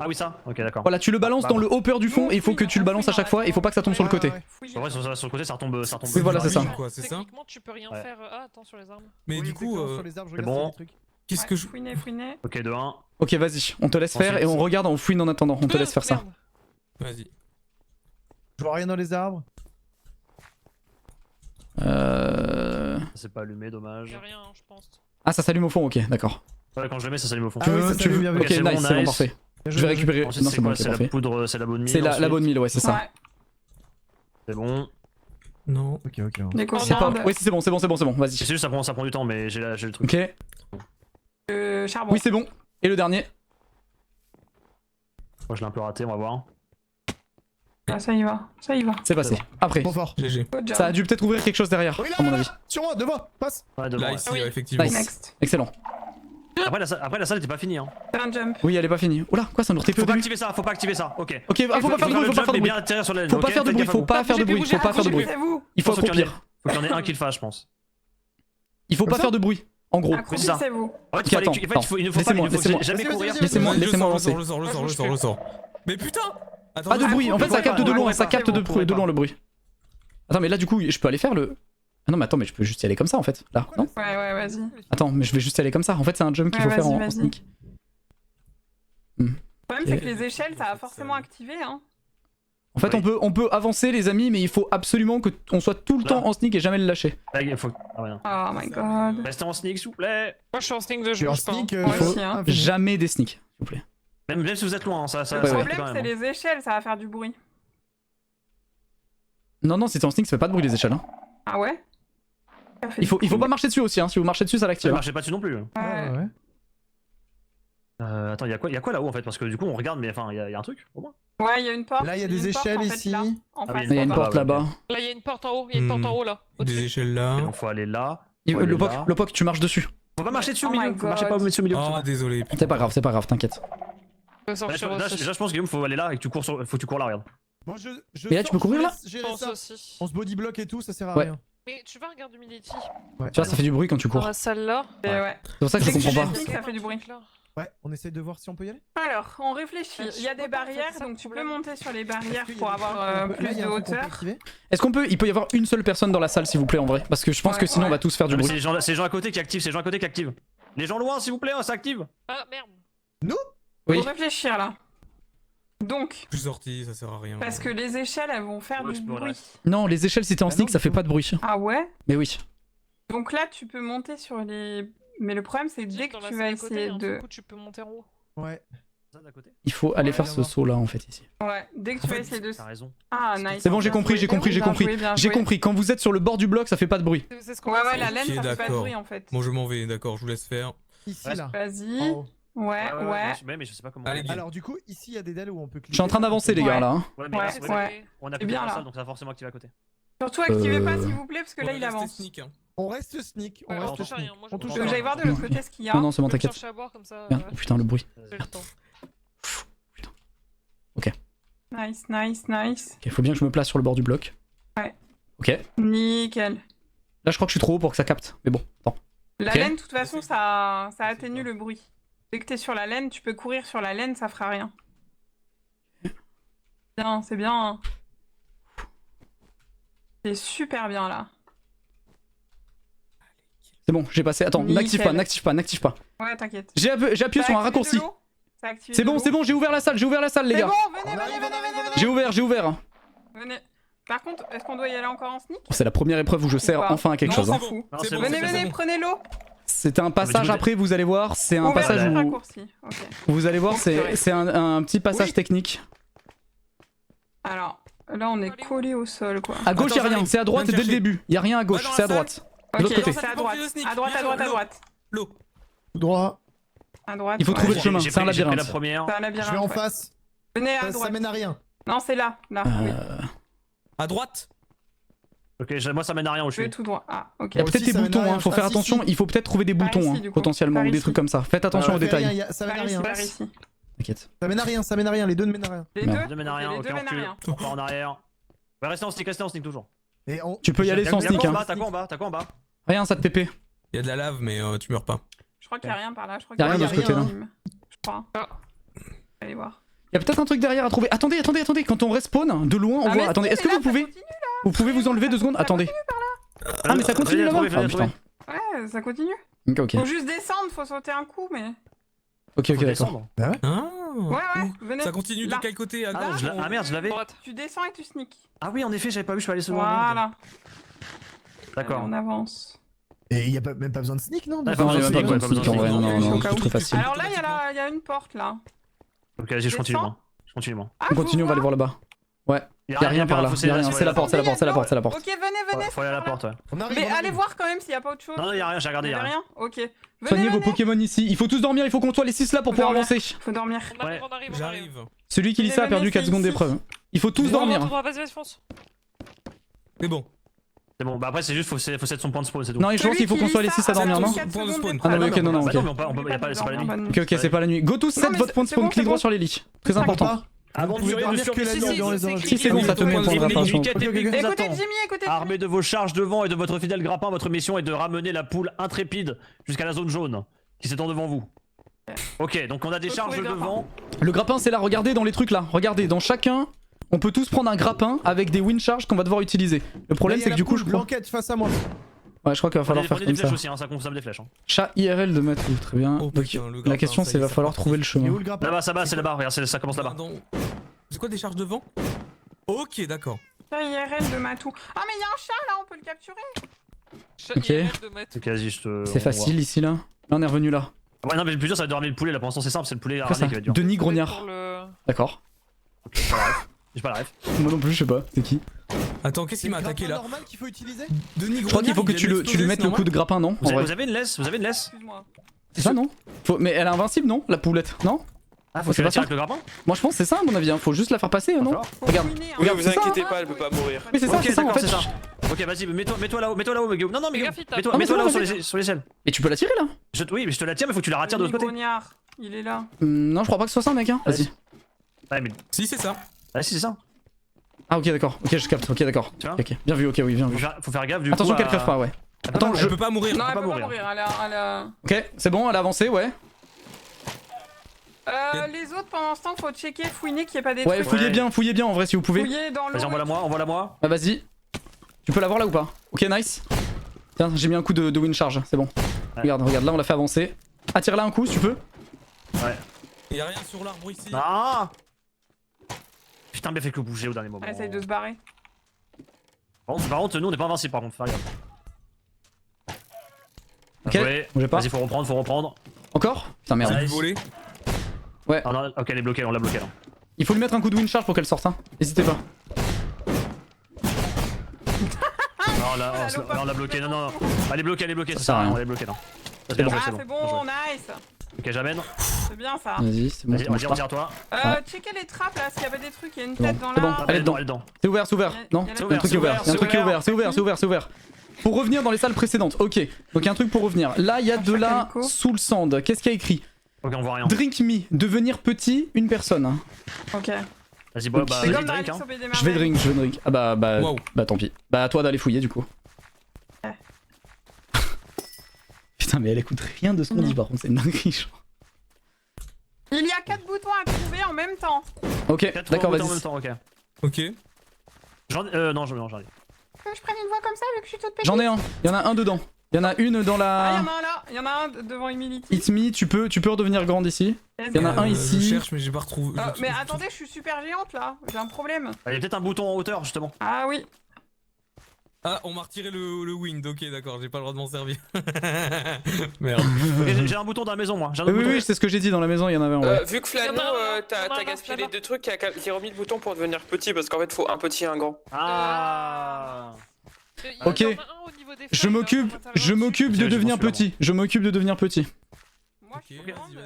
Ah oui, ça. Ok, d'accord. Voilà, tu le balances dans le hopper du fond et il faut que tu le balances à chaque fois. Il faut pas que ça tombe sur le côté. Ouais, sur le côté, ça retombe. Oui, voilà, c'est ça. Quoi, c'est ça? Techniquement, tu peux rien faire. Ah, attends, sur les armes. Mais Oui, du coup, exactement, sur les arbres, je c'est regarde bon. s'il y a des trucs. qu'est-ce que je. Fouiner. Ok, de 1. Ok, vas-y, on te laisse faire et on regarde, on fouine en attendant. On te laisse faire ça. Vas-y. Je vois rien dans les arbres. C'est pas allumé, dommage. Y'a rien, je pense. Ah, ça s'allume au fond, ok, d'accord. Ouais, quand je le mets, ça s'allume au fond. Ah oui, ça s'allume bien, Ok, c'est bon, nice, c'est bon, nice. parfait. Bien Je joué, vais récupérer. Ensuite, Non, c'est c'est bon, quoi? ok, C'est la parfait. poudre, c'est la bonne mine. C'est la bonne mille, ouais, c'est ça. Ouais. C'est bon. Non. Ok. Des C'est pas... cordes. Oui, c'est bon, vas-y. C'est juste, ça prend du temps, mais j'ai le truc. Ok. Charbon. Oui, c'est bon. Et le dernier? Moi, je l'ai un peu raté, on va voir. Ah, ça y va. C'est passé. Après. Bon fort. GG. Ça a dû peut-être ouvrir quelque chose derrière, Oui, là, à mon avis. Sur moi, devant, passe. Ouais, devant. Là, Ouais. ici, effectivement. Nice. Next. Excellent. Après, la salle était pas finie. Hein. C'est un jump. Oui, elle est pas finie. Oula, quoi, ça nous TP Faut au pas début? activer ça, faut pas activer ça. Ok. Ok, ah, faut pas faire de bruit, faut pas faire de bruit. Bien atterrir sur la laine, Faut pas ok, faire de faites bruit, gaffe à faut vous. pas faire de bruit, faut pas faire de bruit. C'est vous. Il faut Faut qu'il y en ait- accroupir. Faut qu'il y en ait un qui le fasse, je pense. Il faut pas faire de bruit, en gros. Accroupissez-vous. En fait, il ne faut jamais courir. Laissez-moi lancer. Je le sors. Mais putain! Pas de bruit, en fait ça capte de loin, ça capte C'est bon, de loin le bruit. Attends, mais là du coup, je peux aller faire le... Ah non, mais attends, mais je peux juste y aller comme ça en fait, là, non? Ouais, vas-y. Attends, mais je vais juste y aller comme ça, en fait c'est un jump qu'il faut faire en sneak. Le problème, c'est que les échelles, ça va forcément activer, hein. En fait, on peut avancer les amis, mais il faut absolument qu'on soit tout le temps en sneak et jamais le lâcher. Là, il faut... Ah ouais, non. Oh my god. Restez en sneak, s'il vous plaît. Moi, je suis en sneak de Je suis jeu, en je pense. sneak. Il faut jamais des sneaks, s'il vous plaît. Même si vous êtes loin, ça Le fait problème, quand c'est même. les échelles, ça va faire du bruit. Non, si t'es en sneak, ça fait pas de bruit les échelles. Hein. Ah ouais? Il faut pas marcher dessus aussi, hein. Si vous marchez dessus, ça l'active. Ça marchait pas dessus non plus. Ouais. Attends, y'a quoi là-haut en fait? Parce que du coup, on regarde, mais enfin, y'a un truc au moins. Ouais, il y a une porte. Là, il y a des échelles ici. Là, en Ah face. oui, Il y a une porte là-bas. Là, il y a une porte en haut, là. Des échelles là. Donc, faut aller là. Le POC, tu marches dessus. Faut pas marcher dessus au Oh my milieu. Faut marcher God. pas au milieu. Oh, désolé. C'est pas grave, t'inquiète. Là, je pense qu'il faut aller là et que tu cours faut que tu cours là, regarde. Bon, Mais là, tu peux courir, là? J'ai Je pense ça. aussi. On se body block et tout, ça sert à Ouais. rien. Mais tu vas regarder Humility Ouais. Tu vois, ça fait du bruit quand tu dans cours. la salle là. Et ouais. C'est pour ça que je comprends pas. Ça fait du bruit. Ouais, on essaye de voir si on peut y aller. Alors, on réfléchit. Il y a des barrières, donc tu peux monter sur les barrières pour avoir plus de hauteur. Est-ce il peut y avoir une seule personne dans la salle s'il vous plaît en vrai? Parce que je pense que sinon on va tous faire du C'est bruit. les gens à côté qui activent, Les gens loin, s'il vous plaît, ça active. Ah merde. Nous? Oui. Faut réfléchir là. Donc, Je suis sorti, ça sert à rien. parce que les échelles, elles vont faire du bruit. Non, les échelles si t'es en sneak ça fait pas de bruit. Ah ouais? Mais oui. Donc là, tu peux monter sur les... Mais le problème, c'est dès que tu vas essayer de... Du coup, tu peux monter en haut. Ouais. Il faut aller faire ce saut là en fait ici. Ouais, dès que tu vas essayer de... T'as raison. Ah, nice. C'est bon, j'ai compris. J'ai compris. Quand vous êtes sur le bord du bloc, ça fait pas de bruit. C'est ce qu'on Ouais, la laine, Ok, ça fait pas de d'accord. bruit en fait. Bon, je m'en vais, d'accord, je vous laisse faire. Ici, là. Vas-y. En haut. Ouais. Mais je sais pas comment. Allez, Alors, du coup, ici, il y a des dalles où on peut cliquer. Je suis en train d'avancer les gars là. Hein. Ouais, mais Ouais, là, ouais. on a C'est plus bien, la là. salle, donc ça va forcément activer à côté. Surtout activez pas s'il vous plaît, parce que là, il avance. Sneak, hein. On reste sneak. On Ouais, reste on touche sneak. rien, moi, je On touche touche Donc, j'aille voir de l'autre côté ce qu'il y a. Non, c'est bon, Je peux t'inquiète. chercher à boire comme ça. Merde, oh, putain, le bruit. j'ai le temps. Nice. Ok, faut bien que je me place sur le bord du bloc. Ouais. Ok. Nickel. Là, je crois que je suis trop haut pour que ça capte. Mais bon, attends. La Ok. laine, de toute façon, ça atténue le bruit. Dès que t'es sur la laine, tu peux courir sur la laine, ça fera rien. Bien, c'est bien. Hein. C'est super bien là. C'est bon, j'ai passé. Attends, n'active Nickel. n'active pas. Ouais, t'inquiète. J'ai appuyé sur un raccourci. C'est bon, j'ai ouvert la salle, les C'est gars. bon, venez. J'ai ouvert. Venez. Par contre, est-ce qu'on doit y aller encore en sneak? C'est la première épreuve où je sers pas enfin à quelque Non, chose. c'est Hein. bon. Non, C'est c'est bon, bon, c'est Venez, bon. prenez l'eau. C'est un passage après, vous allez voir, c'est un Ouvert passage le où... raccourci. Ok. Vous allez voir, c'est un petit passage technique. Alors, là, on est collé au sol, quoi. À gauche, Attends, y'a rien, j'arrive. c'est à droite Viens dès me le chercher. début. Y'a rien à gauche, Va dans c'est à la droite. Ok, De l'autre côté. c'est à droite. Sneak. À droite, à Viens, droite, à l'eau. droite. L'eau. Tout droit. À droite. Il faut trouver le chemin, J'ai c'est un pris la labyrinthe. première. C'est un labyrinthe. Je vais en ouais. face. Venez à Ça droite. mène à rien. Non, c'est là. Là. Oui. À droite. Ok, moi ça mène à rien où je Je vais suis. tout droit. Ah, ok. Il y a peut-être aussi, des ça mène à boutons, rien. hein. Faut Ah, faire si, attention. si. Il faut peut-être trouver des Par boutons, ici, du coup. potentiellement, Par ou des ici. trucs comme ça. Faites attention aux Ça fait détails. rien, ça mène à Par ici, rien. par ici. T'inquiète. Ça mène à rien, les deux ne mènent à rien. Les Merde. deux Deux mène à rien, Les ok, deux on mènent à recule. rien. On part en arrière. Ouais, restez en sneak toujours. Et on... Tu peux y aller sans Y'a sneak, quoi en hein. bas? T'as quoi en bas? Rien, ça te TP. Il y a de la lave, mais tu meurs pas. Je crois qu'il y a rien par là. Je crois Y a rien qu'il de ce côté-là. Je crois. Allez voir. y a peut-être un truc derrière à trouver. Attendez, quand on respawn de loin, on voit. Attendez, est-ce que vous pouvez vous enlever 2 secondes? Attendez. Ah, mais ça continue là-bas? Ah putain. Ouais, ça continue. Ok. Faut juste descendre, faut sauter un coup, mais. Ok, d'accord. Ah ouais? Ouais, venez. Ça continue de quel côté? Ah merde, je l'avais. Tu descends et tu sneak. Ah oui, en effet, j'avais pas vu, je peux aller se voir. Voilà. D'accord. On avance. Et il y a même pas besoin de sneak, non? Ouais, pas besoin de sneak en vrai, non, c'est très facile. Alors là, il y a une porte là. Ok, vas-y, je continue moi. On continue, on va aller voir là-bas. Ouais, y'a rien par là, y'a rien, c'est la porte. Ok, venez. Faut aller à la porte, ouais. Mais allez voir quand même s'il y a pas autre chose. Non, y'a rien, j'ai regardé, y'a rien. Ok. Soignez vos Pokémon ici, il faut tous dormir, il faut qu'on soit les 6 là pour pouvoir avancer. Faut dormir. J'arrive. Celui qui lit ça a perdu 4 secondes d'épreuve. Il faut tous dormir. Vas-y, fonce. C'est bon. C'est bon, bah après c'est juste faut set son point de spawn, c'est tout. Non, je pense qu'il faut qu'on soit les 6 à dormir, non? Ah non, ok, non, ok. C'est pas la nuit. Ok, c'est pas la nuit. Go tous set votre point de spawn, clic droit sur les lits. Très important. Aventurier de survie. Si, c'est bon, ça te met un point de réparation. Écoutez Jimmy, Armé de vos charges devant et de votre fidèle grappin, votre mission est de ramener la poule intrépide jusqu'à la zone jaune qui s'étend devant vous. Ok, donc on a des charges devant. Le grappin, c'est là, regardez dans les trucs là. Regardez, dans chacun, on peut tous prendre un grappin avec des wind charges qu'on va devoir utiliser. Le problème, c'est que du coup, je crois. L'enquête face à moi. Ouais, je crois qu'il va falloir faire comme ça. Aussi, hein, ça consomme des flèches. Hein. Chat IRL de Mathieu, très bien. Oh, donc, putain, la question, c'est il va falloir trouver le chemin. Là-bas, c'est là-bas, regarde, ça commence là-bas. C'est quoi des charges devant? Ok, d'accord. Chat IRL de Matou. Ah, mais il y a un chat là, on peut le capturer. Ok. C'est quasi juste. C'est facile ici là. Là, on est revenu là. Ouais, non, mais le plus dur, ça va être de ramener le poulet là. Pour l'instant, c'est simple, c'est le poulet à ramener qui va être dur. Denis Grognard. D'accord. J'ai pas la ref. Moi non plus, je sais pas. C'est qui? Attends, qu'est-ce qui m'a attaqué là? Normal qu'il faut utiliser? Denis Grognard. Je crois qu'il faut que tu lui mettes le coup de grappin, non? Vous avez une laisse? C'est ça, non? Mais elle est invincible, non? La poulette, non? Ah, faut que tu la tires avec le grappin? Moi je pense que c'est ça à mon avis, faut juste la faire passer, non? Regarde, Oui, vous inquiétez pas, elle peut pas mourir. Oui, c'est ça, c'est ça en fait. Ok, vas-y, mets-toi là-haut, Guillaume. Non, mais Guillaume, Ah, mets-toi là-haut sur l'échelle. Et tu peux la tirer là? Oui, mais je te la tire, mais faut que tu la retires de l'autre côté. Grognard, il est là. Non, je crois pas que ce soit ça, mec, hein. Vas-y. Ouais, mais. Si, c'est ça. Ah, si, c'est ça. Ah, ok, d'accord. Ok, je capte. Ok, d'accord. Ok, bien vu, ok, oui, bien vu. Faut faire gaffe du coup. Attention qu'elle crève pas, ouais. Attends, je peux pas mourir. Non, elle peut pas mourir. Elle a... Ok, c'est bon, elle a avancé, ouais. Les autres, pendant ce temps, faut checker, fouiner qu'il n'y ait pas des Ouais, trucs. fouillez bien en vrai si vous pouvez. Fouiller dans l'eau. Vas-y, envoie-la moi. Bah, vas-y. Tu peux l'avoir là ou pas? Ok, nice. Tiens, j'ai mis un coup de wind charge, c'est bon. Regarde, là, on l'a fait avancer. Attire-la un coup si tu peux. Ouais. Y'a rien sur l'arbre ici. Ah! Putain, bien fait que bouger au dernier moment. Elle essaye de se barrer. Par contre, nous on est pas invincible par contre, fais gaffe. Ok, bougez pas. Vas-y, faut reprendre. Encore? Putain, merde. Ouais. Ah non, ok, elle est bloquée, on l'a bloquée là. Il faut lui mettre un coup de wind charge pour qu'elle sorte, hein. N'hésitez pas. Non, là, on l'a bloquée, non. Elle est bloquée, c'est sert à ça, rien. on est bloquée là. C'est bon. C'est bon, nice. Ok, j'amène. C'est bien ça. Vas-y, c'est bon. Vas-y, retire-toi. Checker les trappes là, s'il y avait des trucs, il y a une tête dans C'est bon, l'arbre. elle est dedans. C'est ouvert. Non, il y a un truc qui est ouvert. C'est ouvert. Pour revenir dans les salles précédentes, ok. Donc il y a un truc pour revenir. Là, il y a de la sous le sand. Qu'est-ce qu'il y a écrit? Ok, on voit rien. Drink me, devenir petit, une personne. Ok. Vas-y, bah, C'est comme dans drink, Alice au Pays des Merveilles. Je vais drink. Ah bah tant pis. Bah à toi d'aller fouiller du coup. Putain, mais elle écoute rien de ce qu'on dit par contre, c'est une dinguerie. Il y a 4 boutons à trouver en même temps. Ok, d'accord, vas-y. en même temps, ok. Ok. Non, j'en ai. Que je prenne une voix comme ça vu que je suis toute petite. J'en ai un, il y en a un dedans. Il y en a une dans Ah, la. il y en a un là, il y en a un devant Humility. It's me, tu peux redevenir grande ici. Il y en a un ici. Je cherche, mais j'ai pas retrouvé. Mais attendez, je suis super géante là, j'ai un problème. Il y a peut-être un bouton en hauteur justement. Ah oui. Ah, on m'a retiré le wind, ok, d'accord, j'ai pas le droit de m'en servir. Merde. Ok, j'ai un bouton dans la maison, moi. Oui, c'est ce que j'ai dit, dans la maison, il y en avait un. Ouais. Vu que Flano, t'as gaspillé les deux trucs, j'ai remis le bouton pour devenir petit parce qu'en fait, faut un petit et un grand. Ah. Ok. Je m'occupe de devenir petit. Moi je suis grande, mais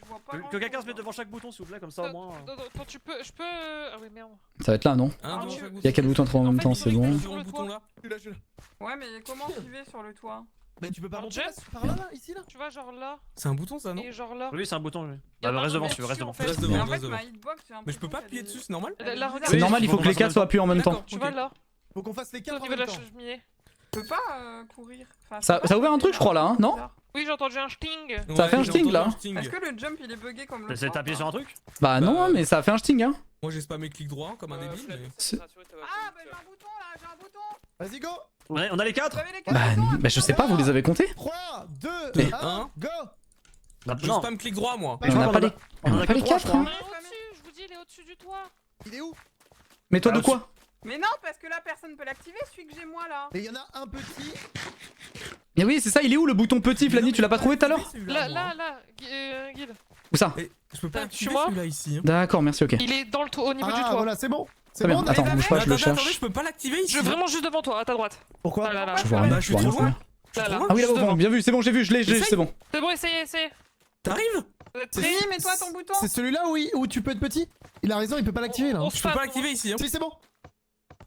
je vois pas. Que quelqu'un se mette devant chaque bouton s'il vous plaît, comme ça au moins. Attends, je peux. Ah oui, merde. Ça va être là, non? Il y a 4 boutons en même temps, c'est bon. Ouais, mais comment tu vas sur le toit? Mais tu peux pas monter Jeff, par là, ici là? Tu vois, genre là. C'est un bouton ça, non? Et genre là. Oui, c'est un bouton, oui. Reste devant si tu veux, reste devant. Reste Mais devant, en fait, reste devant. ma hitbox, j'ai un Mais je peux pas appuyer dessus, c'est normal? C'est normal, il faut que les 4 soient appuyés en même temps. Tu vois là. Faut qu'on fasse les 4 Au en niveau de même la temps. cheminée. Je peux pas courir. Ça a ouvert un truc, je crois, là, hein, non? Oui, j'ai entendu un sting. Ça a fait un sting là. Est-ce que le jump il est bugué comme le C'est appuyé sur un truc? Bah non, mais ça a fait un sting hein. Moi j'ai spammé clic droit comme un débile. Ah, bah j'ai un bouton là, j'ai un bouton. Vas-y, go. On a les 4? Bah je sais pas, vous les avez comptés? 3, 2, Mais- 1, go. Je spamme clic droit moi. On a pas les, on a pas les 4 hein. Je vous dis, il est au-dessus du toit. Il est où? Mais toi de quoi? Mais non, parce que là personne peut l'activer, celui que j'ai moi là. Et il y en a un petit. Mais oui, c'est ça, il est où le bouton petit, Flanny? Tu l'as pas trouvé tout à l'heure? Là, Guil. Où ça? Je peux pas activer moi celui-là ici. D'accord, merci, ok. Il est dans le au niveau du Ah toit. voilà, c'est bon. Très bien, attends, bouge pas, je le Attendez, cherche. je peux pas l'activer ici. Je suis vraiment juste devant toi, à ta droite. Pourquoi? Là, là, Je vois rien, Bah, je je vois suis rien. trop loin. là. Ah oui, là, bien vu, c'est bon, j'ai vu, je l'ai, c'est bon. C'est bon, essayez. T'arrives? Oui, mets-toi ton bouton. C'est celui-là où tu peux être petit? Il a raison, il peut pas l'activer là. Je peux pas l'activer ici. Si, c'est bon.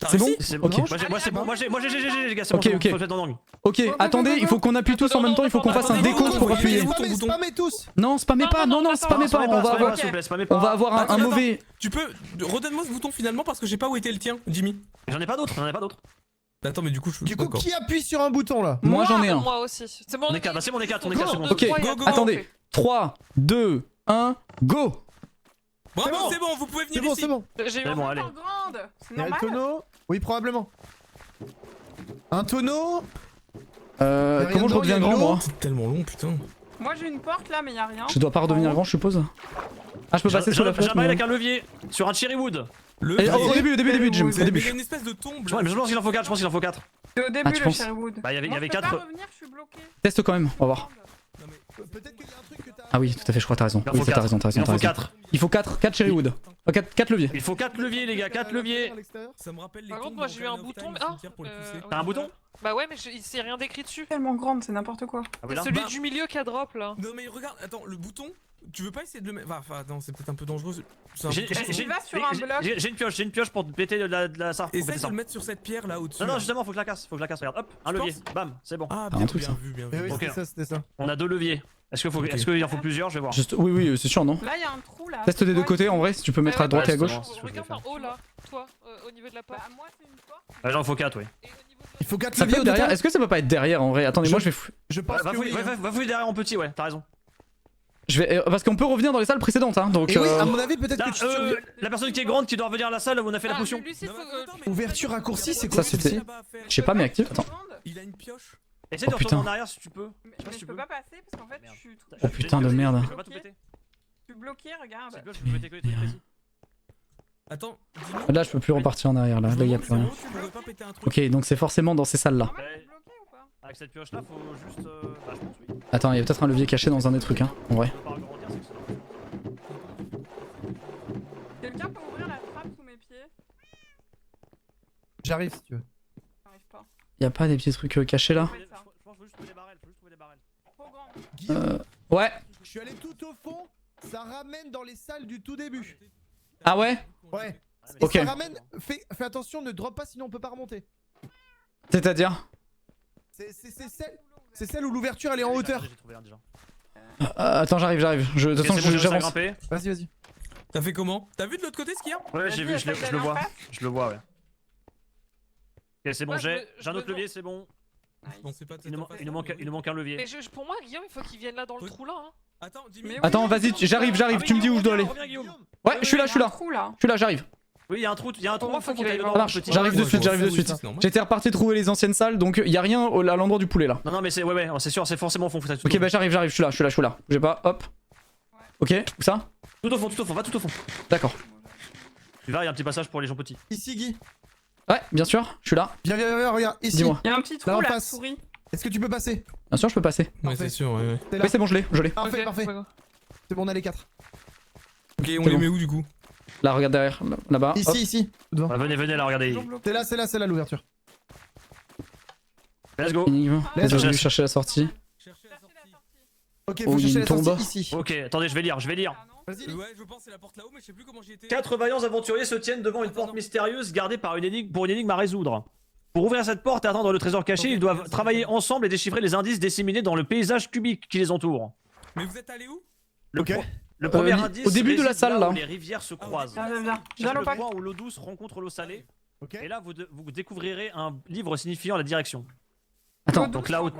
C'est bon? Ok. Ok. Moi c'est bon, moi j'ai les gars, c'est Ok, bon, ok. faut se mettre en angle. Ok, attendez, il faut qu'on appuie tous en même temps, il faut qu'on fasse un décompte pour appuyer. Spammez tous. Non, spammez pas, non, spammez pas, on va avoir un mauvais. Tu peux. Redonne-moi ce bouton finalement parce que j'ai pas où était le tien, Jimmy. J'en ai pas d'autres, Attends, mais du coup, je. Du coup, qui appuie sur un bouton là? Moi j'en ai un. Moi aussi. C'est bon. On est 4, bah c'est bon, on est 4, c'est bon. Ok, attendez. 3, 2, 1, go! Bravo, c'est bon, vous pouvez venir ici. C'est bon. J'ai eu C'est bon, un allez. bouton grande. C'est Il y a un normal. tonneau? Oui, probablement. Un tonneau? Comment je redeviens grand moi? C'est tellement long, putain. Moi j'ai une porte là, mais y'a rien. Je dois pas redevenir grand, je suppose. Ah, je peux passer sur la fenêtre. J'arrive avec un levier sur un cherrywood. Au début, Jim, au Il y a début. une espèce de tombe. Ouais, mais je pense qu'il en faut 4, C'est au Ah, début tu le penses? Sherwood. Bah, il y avait Moi, je peux 4. pas revenir, je suis bloqué. Teste quand même, on va voir. Peut-être qu'il y a un truc que t'as. Ah oui, tout à fait, je crois, t'as raison. Il en Oui, faut t'as quatre. raison, t'as raison. Il en faut 4. Il faut 4 cherrywood. 4 leviers. Il faut 4 leviers, les gars, 4 leviers. Ça me rappelle les Par contre, tombes moi dans j'ai eu un Ocarina of bouton. Time, Ah, cimetière pour les pousser. T'as un bouton? Bah ouais, mais il s'est rien décrit dessus. Tellement grande, c'est n'importe quoi. Ah oui, là. Celui Bah. du milieu qui a drop là. Non, mais regarde, attends, le bouton. Tu veux pas essayer de le mettre. Enfin, attends, c'est peut-être un peu dangereux. C'est un J'ai bouton. une pioche pour péter ça. Essaye de le mettre sur cette pierre là au-dessus. Non, justement, faut que je la casse, regarde. Hop, un levier, bam, c'est bon. Ah, un truc, bien ça. vu, bien Mais vu. oui, Ok. c'était ça. On a 2 leviers. Est-ce qu'il en faut plusieurs? Je vais voir. Juste, oui, c'est sûr, non? Là y'a un trou là. Teste des deux côtés en vrai, si tu peux mettre à droite et à gauche. Regarde en haut là, toi, au niveau de la porte. Bah moi c'est une porte. Là, j'en faut 4, oui. Il faut 4 Ça leviers peut au être derrière. total. Est-ce que ça peut pas être derrière en vrai? Attendez, moi je vais. Je pense que oui. Va fouiller derrière en petit, ouais, t'as raison. Je vais. Parce qu'on peut revenir dans les salles précédentes, hein. Donc. Et oui, à mon avis, peut-être Là, que tu. la personne qui est grande qui doit revenir à la salle où on a fait la potion. Ouverture raccourcie, c'est Ça quoi? c'était. Je sais pas, mais actif. Attends. Il a une pioche. Essaye de putain. retourner en arrière si tu peux. Mais je peux pas passer parce qu'en fait je suis. Oh putain de merde. Je peux pas tout péter. Je suis bloqué, regarde. Je peux péter que les trucs précis. Attends, Là, je peux plus repartir en arrière. Là, y a plus rien. tu pourrais pas péter un truc. Ok, donc c'est forcément dans ces salles là. Avec cette pioche là, faut juste. Bah, je pense, oui. Attends, il y a peut-être un levier caché dans un des trucs, hein. En vrai. Quelqu'un peut ouvrir la trappe sous mes pieds? J'arrive si tu veux. J'arrive pas. Y a pas des petits trucs cachés là? Je pense qu'il faut juste trouver des barrels. Trop grand. Ouais. Je suis allé tout au fond, ça ramène dans les salles du tout début. Ah ouais? Ouais. Et Ok. ça ramène. Fais attention, ne drop pas sinon on peut pas remonter. C'est-à-dire? C'est celle où l'ouverture elle est en hauteur. Attends, j'arrive. De toute façon, j'avance. Vas-y. T'as fait comment? T'as vu de l'autre côté ce qu'il y a? Ouais, j'ai vu, je le vois. Je le vois, ouais. Ok, c'est bon, Ouais, j'ai je un me autre levier, c'est bon. Bon, c'est pas Il nous manque un levier. Mais pour moi, Guillaume, il faut qu'il vienne là dans le trou là. Hein. Attends, Jimmy. Attends, vas-y, j'arrive. Tu me dis où je dois aller. Ouais, je suis là. J'arrive. Oui, il y a un trou, Pour moi, faut qu'il aille Ça marche, j'arrive de suite. J'étais reparti trouver les anciennes salles, donc y a rien à l'endroit du poulet là. Non, mais c'est c'est sûr, c'est forcément au fond. Ok, bah j'arrive, je suis là. J'ai pas, hop. Ok, où ça? Tout au fond, va tout au fond. D'accord. Tu vas, il y a un petit passage pour les gens petits. Ici, Guy. Ouais, bien sûr, je suis là. Viens, regarde, ici. Dis-moi. Y'a un petit trou Là en là, face. souris. Est-ce que tu peux passer? Bien sûr, je peux passer. Ouais, c'est sûr, ouais. Oui, c'est bon, je l'ai. Parfait. C'est bon, on a les 4. Ok, on les met où du coup? Là, regarde derrière, là-bas. hop. Ici. Devant. Venez là, regardez. C'est là l'ouverture. Let's go. Énigme. Let's Je go. vais chercher la sortie. Ok, Oh, faut il y a chercher une la tombe. sortie ici. Ok, attendez, je vais lire. Vas-y. Ouais, je pense que c'est la porte là-haut, mais je sais plus comment j'y étais. 4 vaillants aventuriers se tiennent devant une porte mystérieuse gardée par une énigme à résoudre. Pour ouvrir cette porte et attendre le trésor caché, ils doivent travailler ensemble et déchiffrer les indices disséminés dans le paysage cubique qui les entoure. Mais vous êtes allé où? Le premier indice au début de la réside salle, là. où les rivières se croisent. Viens Cherchez le le pack. point où l'eau douce rencontre l'eau salée. Et là, vous découvrirez un livre signifiant la direction. Attends, donc là où.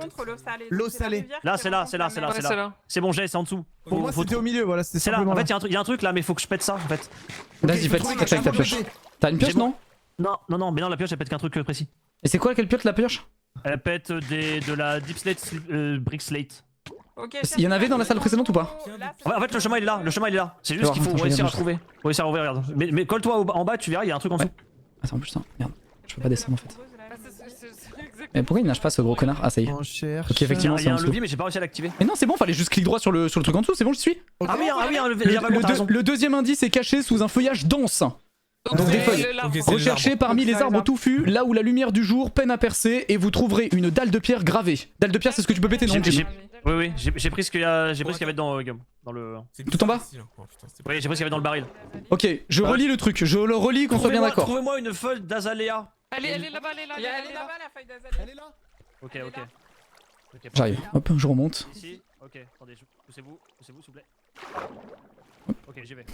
L'eau salée. Là, c'est là. C'est bon, j'ai, c'est en dessous. Pour moi, c'était au milieu, voilà, c'était C'est là. simplement En fait, il y a un truc là, mais faut que je pète ça en fait. Vas-y, faites avec ta pioche. T'as une pioche, non? Non, mais non, la pioche elle pète qu'un truc précis. Et c'est quoi, quelle pioche la pioche? Elle pète de la Deep Slate, Brick Slate. Il y en avait dans la salle précédente ou pas? Ouais, en fait, le chemin il est là. C'est juste qu'il faut réussir à trouver. Faut réussir à ouvrir, regarde. Mais colle-toi en bas, tu verras, il y a un truc en dessous. Attends, putain, merde. Je peux pas descendre en fait. Mais pourquoi il nage pas ce gros connard? Ah, ça y est. Ok, effectivement, il y c'est a en un dessous. levier, mais j'ai pas réussi à l'activer. Mais non, c'est bon, fallait juste clic droit sur le truc en dessous, c'est bon, je suis. Ah oui, un levier, Le deuxième indice est caché sous un feuillage dense. Donc des feuilles. Recherchez parmi les arbres touffus, là où la lumière du jour peine à percer, et vous trouverez une dalle de pierre gravée. Dalle de pierre, c'est ce que tu peux péter, non? Oui, j'ai pris ce qu'il y avait dans le. Tout en bas? Oui, j'ai pris ce qu'il y avait dans le baril. Ok, je relis le truc, je le relis qu'on soit bien d'accord. Trouvez-moi une feuille d'azalea. Elle est là-bas, elle est là. Elle est là-bas, la feuille d'azalée. Elle est là. Ok. J'arrive, hop, je remonte. Ici, ok, attendez, poussez-vous, s'il vous plaît. Ok, j'y vais.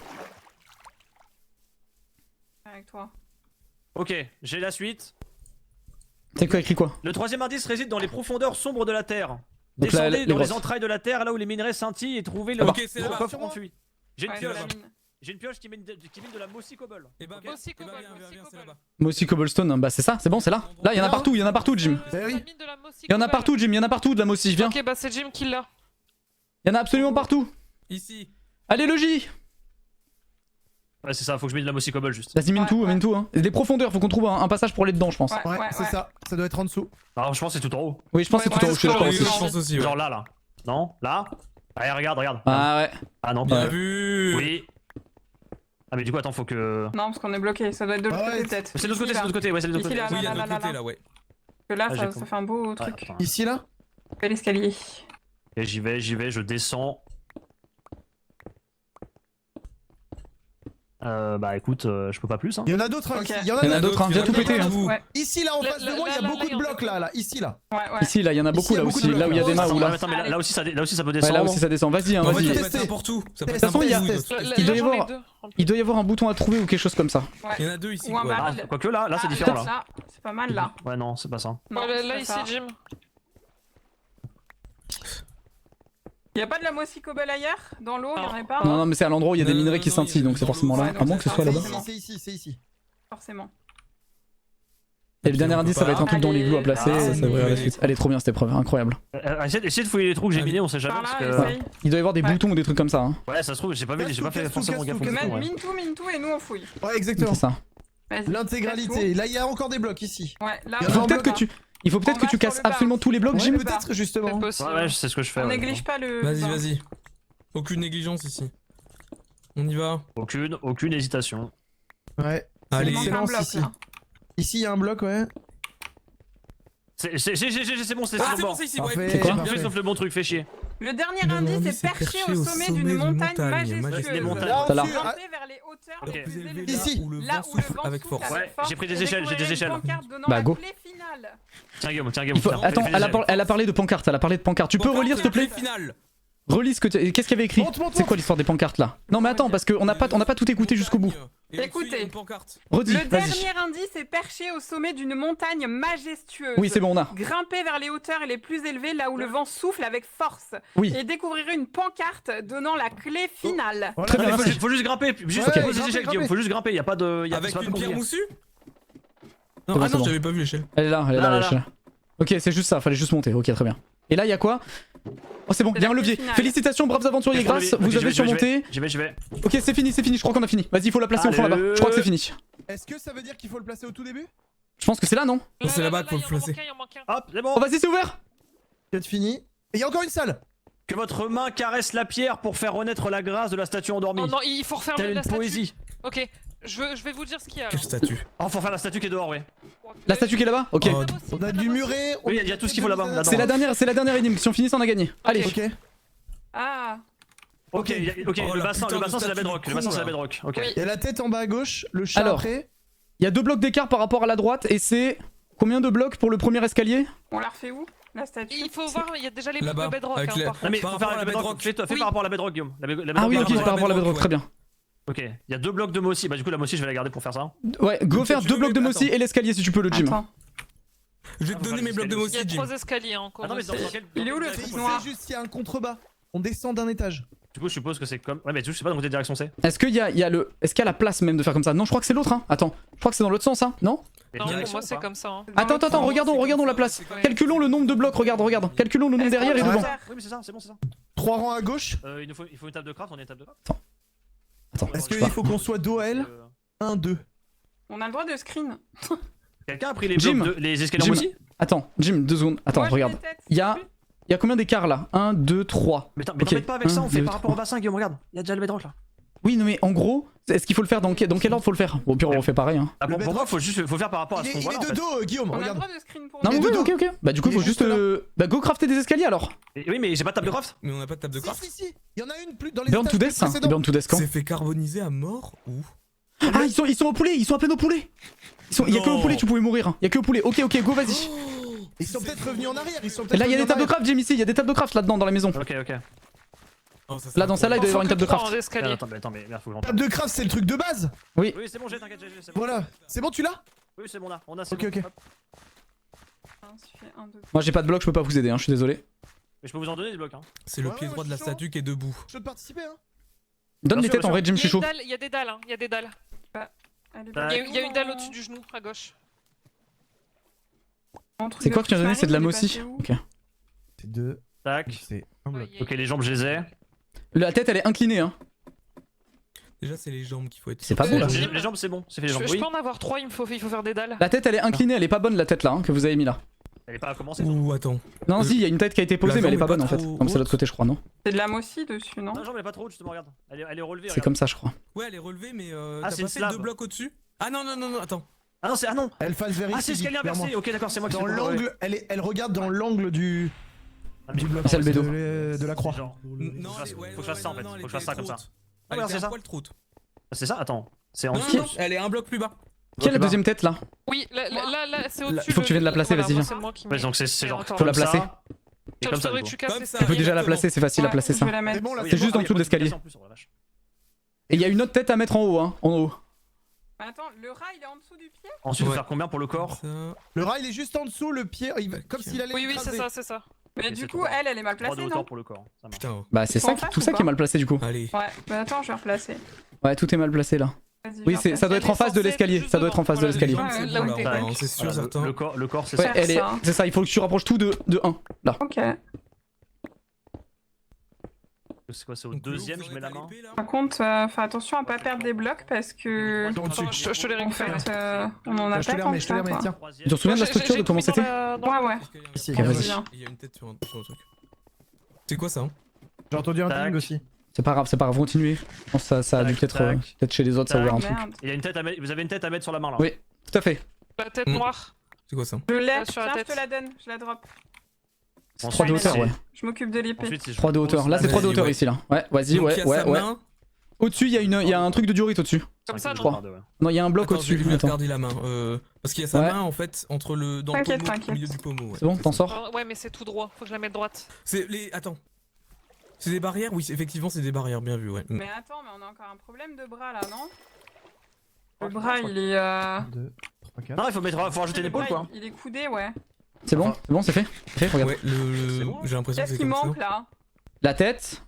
Avec toi. Ok, j'ai la suite. C'est quoi, écrit quoi? Le troisième indice réside dans les profondeurs sombres de la Terre. Donc là, Descendez les dans grosses. les entrailles de la Terre, là où les minerais scintillent, et trouvez le Ok, c'est là-bas. coffre enfui. J'ai une Ouais, pioche. la mine. J'ai une pioche qui mine de la Mossy Cobble. Et bah, Mossy Cobble, c'est là-bas. Moi aussi cobblestone, hein. Bah c'est ça, c'est bon, c'est là. Là, il y en a partout, Jim. Il y en a partout, Jim, il y en a partout de la Mossy, viens. Ok, bah c'est Jim qui l'a. Il y en a absolument partout. Ici. Allez, le J. Ouais, c'est ça, faut que je mette de la Mossy Cobble juste. Vas-y, mine tout, hein. Et des profondeurs, faut qu'on trouve un passage pour aller dedans, je pense. Ouais, c'est ça, ça doit être en dessous. Alors, je pense que c'est tout en haut. Oui, je pense que c'est tout en haut, je suis d'accord aussi. Je pense aussi, ouais. Genre là. Non, là. Allez, regarde. Ah ouais. Ah non, Bien vu. Oui. Ah, mais du coup, attends, faut que. Non, parce qu'on est bloqué, ça doit être de l'autre côté peut-être. C'est de l'autre côté, ouais, c'est de l'autre côté. Oui, il y a de l'autre côté là, ouais. Parce que là, ça fait un beau truc. Ici, là? Fais l'escalier. Et j'y vais, je descends. Bah écoute, je peux pas plus. Hein. Il y en a d'autres, Ok. Il y en a d'autres, hein. Viens tout péter. Hein. Ouais. Ici, là, en face de moi, il y a beaucoup de blocs, là. Ici, là. Ouais. Ici, là, il y en a beaucoup, là aussi. Là où il y a des mains ou là. Attends, mais là aussi ça peut Ouais, descendre. là aussi ça descend. Vas-y, hein, En fait, vas-y. ça peut être n'importe où. Ça peut être De toute façon, n'importe où. il doit y avoir un bouton à trouver ou quelque chose comme ça. Il y en a deux ici. Ou un quoi. baril. Ah, quoique là c'est différent là. Là, c'est pas mal là. Ouais, non, c'est pas ça. Non, Là, c'est pas ici, ça. Jim. Y'a pas de la Mossy Cobble ailleurs? Dans l'eau, y'en a pas? Non, mais c'est à l'endroit où il y a des minerais qui scintillent, donc c'est forcément là. Ouais, À moins que ce soit là-bas. C'est ici. Forcément. Et le dernier indice, ça va être un truc dans l'igloo à placer. Ah, Ça va ouvrir la suite. Elle est trop bien cette épreuve, incroyable. Essayez de fouiller les trous que j'ai minés, on sait jamais. Par Parce là, que... essaye. Il doit y avoir des boutons ou des trucs comme ça. Hein. Ouais, ça se trouve, j'ai pas fait forcément gaffe. Mine tout et nous on fouille. Ouais, exactement. C'est ça. Vas-y. L'intégralité. Là, il y a encore des blocs ici. Ouais, là, Il faut peut-être que tu casses absolument tous les blocs, Jim. Peut-être, justement. Ouais, c'est ce que je fais. On néglige pas le. Vas-y. Aucune négligence ici. On y va. Aucune hésitation. Ouais. Allez. Il manque un bloc, ici. là. Ici, il y a un bloc, ouais. C'est bon, c'est bon, c'est ici, ouais. C'est quoi Bien sauf le bon truc, fait chier. Le dernier indice est perché au sommet d'une montagne majestueuse. T'as là. Grimper vers les hauteurs les plus élevées. Ici. Où le Là vent où le souffle vent avec souffle force. Ouais, j'ai pris des échelles, j'ai des découvrir échelles. une pancarte donnant Bah, la go. clé finale. Tiens, Guillaume. Attends, elle a parlé de pancarte. Tu peux relire, s'il te plaît? Relis ce que tu... Qu'est-ce qu'il y avait écrit? C'est quoi l'histoire des pancartes là? Non mais attends, parce qu'on n'a pas tout écouté jusqu'au bout. Écoutez, Redis, le vas-y. dernier indice est perché au sommet d'une montagne majestueuse. Oui, c'est bon, on a. Grimper vers les hauteurs les plus élevées, là où le vent souffle avec force. Oui. Et découvrir une pancarte donnant la clé finale. Très bien, merci. Faut juste grimper. Juste Ouais, pose des échelles, Guillaume. Faut juste grimper. Y a pas de. Avec une pierre moussue? C'est Non, bon, c'est bon. j'avais pas vu l'échelle. Elle est là, l'échelle. Ok, c'est juste ça, fallait juste monter. Ok, très bien. Et là, il y a quoi? Oh, c'est bon, il y a un levier. Félicitations, braves aventuriers, grâce, vous avez surmonté. J'y vais. Ok, c'est fini, je crois qu'on a fini. Vas-y, il faut la placer au fond là-bas. Je crois que c'est fini. Est-ce que ça veut dire qu'il faut le placer au tout début? Je pense que c'est là, non? C'est là-bas qu'il faut le placer. Hop, c'est bon. Oh, vas-y, c'est ouvert. C'est fini. Et il y a encore une salle. Que votre main caresse la pierre pour faire renaître la grâce de la statue endormie. Oh non, il faut refaire Telle la une statue. poésie. Ok, je vais vous dire ce qu'il y a. Quelle statue? Oh, faut faire la statue qui est dehors, ouais. La statue qui est là-bas? Ok. On a du muret. Oui, il y a tout ce qu'il faut là-bas. C'est la dernière énigme. Si on finit ça, on a gagné. Allez. Ok. Ah. Ok, le bassin c'est la bedrock. Ok. Il y a la tête en bas à gauche, le chat Alors, après. il y a 2 blocs d'écart par rapport à la droite et c'est combien de blocs pour le premier escalier? On la refait où? La statue? Il faut voir, il y a déjà les blocs Là-bas, de bedrock. avec hein, les- par contre. Non mais Par faut faire rapport à la la bedrock. Fais bedrock. par rapport à la bedrock, Guillaume. La bedrock Ah oui, ok, par c'est par rapport à la bedrock, très bien. Ok, il y a 2 blocs de Mossy. Bah du coup la Mossy je vais la garder pour faire ça. Ouais, go faire 2 blocs de Mossy et l'escalier si tu peux, le gym. Attends. Je vais te donner mes blocs de Il y a mossy, Jim. 3 escaliers encore. Ah non, mais dans quel. Il est où le C'est truc noir? juste qu'il y a un contrebas. On descend d'un étage. Du coup, je suppose que c'est comme. Ouais, mais je sais pas dans quelle direction c'est. Est-ce qu'il y a le. Est-ce qu'il y a la place même de faire comme ça? Non, je crois que c'est l'autre, hein. Attends, je crois que c'est dans l'autre sens, hein. Non? Non, pour moi c'est comme ça. Hein. Attends, regardons la place. Calculons le nombre de blocs, regarde. Calculons le nombre derrière et devant. Oui, mais c'est ça, c'est bon. 3 rangs à gauche. Il faut une table de craft, on est une table de craft. Attends. Est-ce qu'il faut qu'on soit dos à elle? 1, 2. On a le droit de screen. Quelqu'un a pris les blocs les escaliers aussi? Attends, Jim, 2 secondes. Attends, Moi, je regarde. mets tête, Il y a combien d'écarts là? 1, 2, 3. Mais t'embête pas avec ça, on fait par rapport au bassin, Guillaume, regarde. Il y a déjà le bedrock là. Oui, non, mais en gros, est-ce qu'il faut le faire dans quel ordre faut le faire? Bon, au pire, on refait pareil. Hein. Ah, pour moi, faut faire par rapport à ce qu'on Il voit est là. de dos, Guillaume, On a le regarde. droit de screen pour Non, nous. mais oui, ok. Bah, du coup, Il faut est juste. juste là. Bah, go crafter des escaliers alors. Oui, mais j'ai pas de table de craft. Mais on a pas de table de craft. Si. Il y en a une plus dans les Burn to étages death, hein. précédents. Burn to death quand? C'est fait carboniser à mort ou? Ah, ils sont au poulet, ils sont à peine au poulet. Il y a que au poulet, tu pouvais mourir. Il y a que au poulet. Ok, go, vas-y. Ils sont peut-être revenus en arrière. Là, il y a des tables de craft, Jim, ici. Il y a des tables de craft là-dedans dans la maison. Ok. Là, dans celle-là, il doit y avoir une table de craft. Attends, mais merde, faut que j'entende. Table de craft, c'est le truc de base. Oui. Oui, c'est bon, t'inquiète, c'est bon. Voilà. C'est bon, tu l'as? Oui, c'est bon là. On a. Ok. Moi, j'ai pas de bloc, je peux pas vous aider, hein, je suis désolé. Mais je peux vous en donner des blocs. Hein. C'est le pied droit de la statue qui est debout. Je peux participer, hein. Donne des têtes en vrai, Jim, je suis chaud. Il y a des dalles, hein. Il y a des dalles. Il y a une dalle au-dessus du genou, à gauche. C'est quoi que tu as donné? C'est de la mossy. Ok. C'est 2. Tac. C'est un bloc. Ok, les jambes, je les ai. La tête, elle est inclinée, hein. Déjà, c'est les jambes qu'il faut être. C'est pas bon là. Les jambes, c'est bon. C'est fait les jambes. Je peux en avoir 3, il faut faire des dalles. La tête, elle est inclinée, elle est pas bonne la tête là, hein, que vous avez mis là. Elle est pas à commencer. Ouh, attends. Non, si, il y a une tête qui a été posée, mais elle est pas bonne en fait. Comme c'est l'autre côté, je crois, non? C'est de la mossy dessus, non? Non, la jambe, elle est pas trop haute, justement, regarde. Elle est relevée. C'est comme ça, je crois. Ouais, elle est relevée, mais Ah, t'as c'est pas une fait slab. 2 blocs au-dessus? Ah non, attends. Ah non, c'est. Ah non. Elle face vers ici. Ah, c'est escalier inversé. Ok, d'accord, c'est moi qui Dans l'angle, elle regarde dans l'angle du bloc. C'est le bédo. De la croix. Non, faut que je fasse ça en fait. Faut que je fasse ça comme ça. Ah, ouais, c'est ça. C'est ça, attends. C'est en Non, dessous. non, elle est un bloc plus bas. Qui a la deuxième tête là? Oui, là, c'est au-dessus. Il faut que tu viennes la placer, vas-y, viens. Ouais, donc c'est genre. Faut la placer. Et comme ça. Tu peux déjà la placer, c'est facile à placer ça. C'est juste en dessous de l'escalier. Et il y a une autre tête à mettre en haut, hein, en haut. Attends, le rat il est en dessous du pied? Ensuite, faut faire combien pour le corps? Le rat il est juste en dessous, le pied, comme s'il allait. Oui, c'est ça. Mais du coup, elle est mal placée, non? pour le corps. Putain. Bah, c'est ça, tout ça qui est mal placé du coup. Allez. Ouais, mais attends, je vais replacer. Ouais, tout est mal placé là. Oui, ça doit être en face de l'escalier. Ça doit être en face de l'escalier. C'est sûr, certain. Le corps, c'est Ouais, ça. elle est. C'est ça, il faut que tu rapproches tout de 1. Là. Ok. C'est quoi, c'est au deuxième, je mets la main. Par contre, fais attention à pas perdre des blocs parce que. Attends, je te les récupère. En fait, on en a pas tant que ça, quoi. Tu te souviens de la structure de comment c'était? Ouais. Ici, vas-y. Il y a une tête sur un truc. C'est quoi ça? J'ai entendu un ping aussi. C'est pas grave, continuez. Je pense que ça a dû peut-être chez les autres, ça a ouvert un truc. Il y a une tête à mettre. Vous avez une tête à mettre sur la main là. Oui, tout à fait. La tête noire. C'est quoi ça? Je l'ai, Sur la tiens, je tête. te la donne, je la drop. 3 de hauteur, ouais. Je m'occupe de l'épée. 3 de hauteur. Là, c'est 3 de hauteur ici, là. Ouais, vas-y, ouais. Au-dessus, il y a un truc de diorite au-dessus. Comme ça, je crois. Non, il y a un bloc au-dessus. Je vais regarder la main. Parce qu'il y a sa main en fait entre le. Dans le pommeau, au milieu du pommeau. C'est bon, t'en sors? Ouais, mais c'est tout droit. Faut que je la mette droite. C'est les. Attends. C'est des barrières? Oui, effectivement, c'est des barrières. Bien vu, ouais. Mais attends, mais on a encore un problème de bras là, non? Le bras, il est. 2, 3, 4. Non, faut rajouter une épaule quoi. Il est coudé, ouais. C'est bon, c'est fait. Regarde. Ouais, j'ai l'impression que Qu'est-ce c'est qui comme ça. manque là? La tête.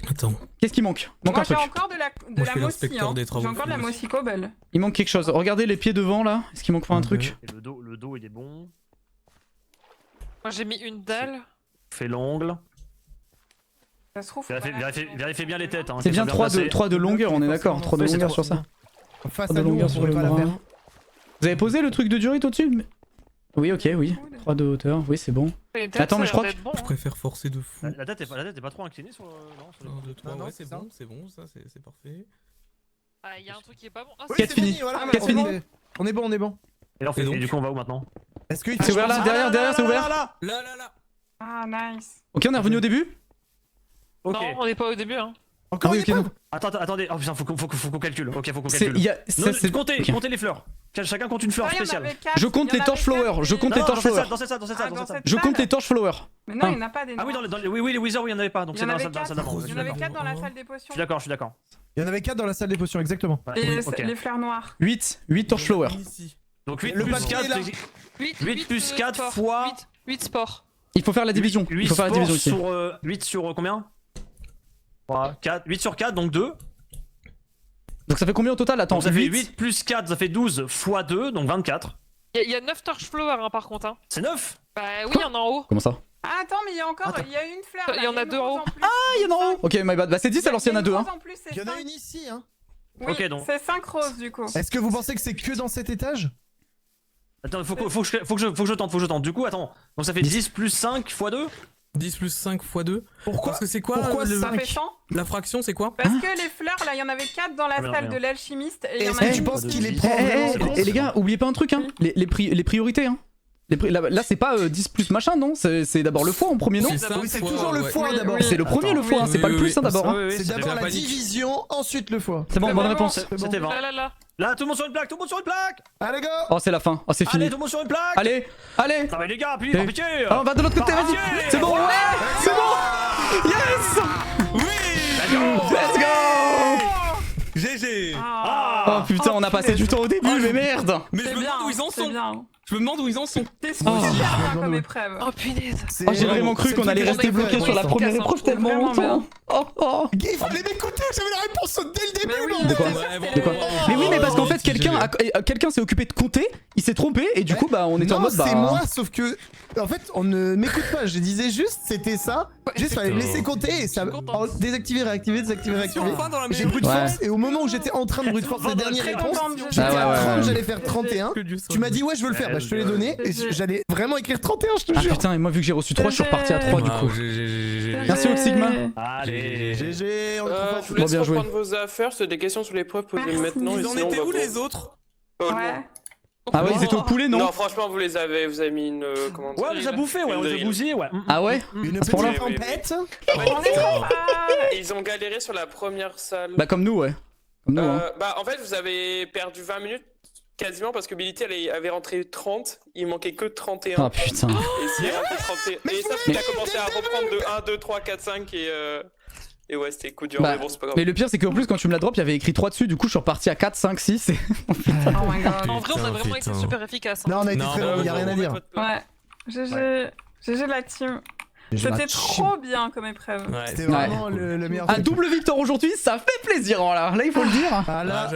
Attends. Qu'est-ce qui manque? Manque Moi un j'ai truc. encore de la Moi, je fais mossy, l'inspecteur hein. des travaux J'ai encore de la mossy cobble. Il manque quelque chose. Regardez les pieds devant là. Est-ce qu'il manque pas un truc? Et le dos il est bon. Moi j'ai mis une dalle. Fait l'ongle. Ça se trouve. Vérifiez bien les têtes. Hein, C'est bien 3 de longueur, on est d'accord. 3 de longueur sur ça. Face 3 à de nous, longueur on sur pourrait le pas la bras. faire. Vous avez posé le truc de durite au-dessus? Oui, ok, oui. 3 de hauteur, oui, c'est bon. Attends, mais je crois que. Je préfère forcer de fou. La tête est pas trop inclinée sur le. Non, 1, 2, 3, non, ouais, c'est c'est ça. bon, ça, c'est parfait. Ah, il y a un truc qui est pas bon. Ah, Oui, Quête c'est finie. Voilà, Quête on finie. est- On est bon. Et là, et du coup, on va où maintenant? Est-ce que C'est ouvert là, derrière, c'est ouvert. Là. Ah, nice. Ok, on est revenu au début? Ok. Non, on est pas au début, hein. Encore oui, une ok, épaule non. Attendez. Oh putain, faut qu'on calcule. Ok, faut qu'on C'est. calcule. Non, c'est- comptez ok. les fleurs. Chacun compte une fleur Ah, il y en spéciale. avait 4, Je compte il y les en torches avait flower, 4, je compte mais- les torches flower. Dans cette salle. Ah, dans cette Je compte salle. les torches flower. Mais non, il Un. n'y en a pas des Ah oui, noirs. oui, les wizards, oui, il n'y en avait pas. Donc Il y c'est en dans avait la salle 4. d'avant. Il y en avait 4 dans la salle des potions. Je suis d'accord. Il y en avait 4 dans la salle des potions, exactement. Ouais, Et ok. les fleurs noires. 8 torches flower. Ici. Donc 8 Le plus papier 4, est là. 8 plus 4 fois... 8 sports. Il faut faire la division. Il faut faire la division ici. 8 sur combien 4, 8 sur 4, donc 2. Donc ça fait combien au total? Attends, donc ça fait 8 plus 4, ça fait 12 fois 2, donc 24. Il y a 9 torch flowers hein, par contre. Hein. C'est 9? Bah oui, il y en a en haut. Comment ça? Ah, attends, mais il y a encore. Il y a une fleur. Il y en a 2 en haut. Ah, il y en a en haut. Ok, my bad. Bah c'est 10 alors s'il y en a 2. Hein. Il y en a une ici, hein. Oui, ok, donc. C'est 5 roses du coup. Est-ce que vous pensez que c'est que dans cet étage? Attends, faut que je tente. Du coup, attends. Donc ça fait 10 plus 5 fois 2? 10 plus 5 fois 2. Pourquoi? Parce que c'est quoi Pourquoi le... ça fait 100? La fraction, c'est quoi? Parce que les fleurs, là, il y en avait 4 dans la salle de l'alchimiste. Et il y en a Est-ce que tu une. penses qu'il est prend Et les gars, oubliez pas un truc, hein. Les priorités, hein. Là c'est pas 10 plus machin non, c'est d'abord le foie en premier non? Oui c'est toujours le foie d'abord. C'est le premier le foie, c'est pas le plus hein, d'abord. C'est d'abord la division, ensuite le foie. C'est bon, bonne réponse. C'était 20. Là tout le monde sur une plaque, Allez go. Oh c'est la fin, oh c'est fini. Allez tout le monde sur une plaque. Allez. Non mais les gars, par pitié. On va de l'autre côté, vas-y. C'est bon, ouais. C'est bon. Yes. Oui. Let's go. GG. Oh putain, on a passé du temps au début, mais merde. Mais je me demande où ils en sont. Je me demande où ils en sont. T'es super bien comme épreuve. Oh punaise. Oh, j'ai vraiment cru qu'on allait rester bloqué sur la première épreuve tellement longtemps. Oh. Il fallait m'écouter, j'avais la réponse dès le début. De quoi? Mais oui, mais parce qu'en fait, quelqu'un s'est occupé de compter, il s'est trompé et du coup, bah, on était en mode. Non, c'est moi, sauf que. En fait, on ne m'écoute pas. Je disais juste, c'était ça. Juste, fallait me laisser compter et ça. Désactiver, réactiver, désactiver, réactiver. J'ai brute force et au moment où j'étais en train de brute force la dernière réponse, j'étais à 30, j'allais faire 31. Tu m'as dit, ouais, je veux le faire. Bah, je te l'ai donné et j'allais vraiment écrire 31, je te jure. Ah putain, et moi, vu que j'ai reçu 3, je suis reparti à 3 du coup. Merci Oxigma. Allez, GG, on est trop fort. Je vous laisse reprendre vos affaires, c'est des questions sur l'épreuve, posez maintenant. Ils en étaient où les autres? Ouais. Ah ouais, ils étaient au poulet, non? Non, franchement, vous avez mis une. Comment dire, ouais, on les a bouffés, ouais, on les a bousillés, ouais. Ah ouais? Une petite tempête. Ils ont galéré sur la première salle. Bah, comme nous, ouais. Comme nous, hein. Bah, en fait, vous avez perdu 20 minutes quasiment parce que Bility elle avait rentré 30, il manquait que 31. Ah putain. Et s'il a rentré 31. Et ça, il a commencé à reprendre de 1, 2, 3, 4, 5 et ouais, c'était coup dur, Bah, mais bon, c'est pas grave. mais le pire, c'est qu'en plus, quand tu me la drop, il y avait écrit 3 dessus, du coup, je suis reparti à 4, 5, 6. Et... Oh my god. En vrai, on a vraiment été super efficace. Non, on a été très bon, y'a rien à dire. Ouais. GG la team. C'était trop bien comme épreuve. C'était vraiment le meilleur. Un double victoire aujourd'hui, ça fait plaisir, là il faut le dire. Ah là,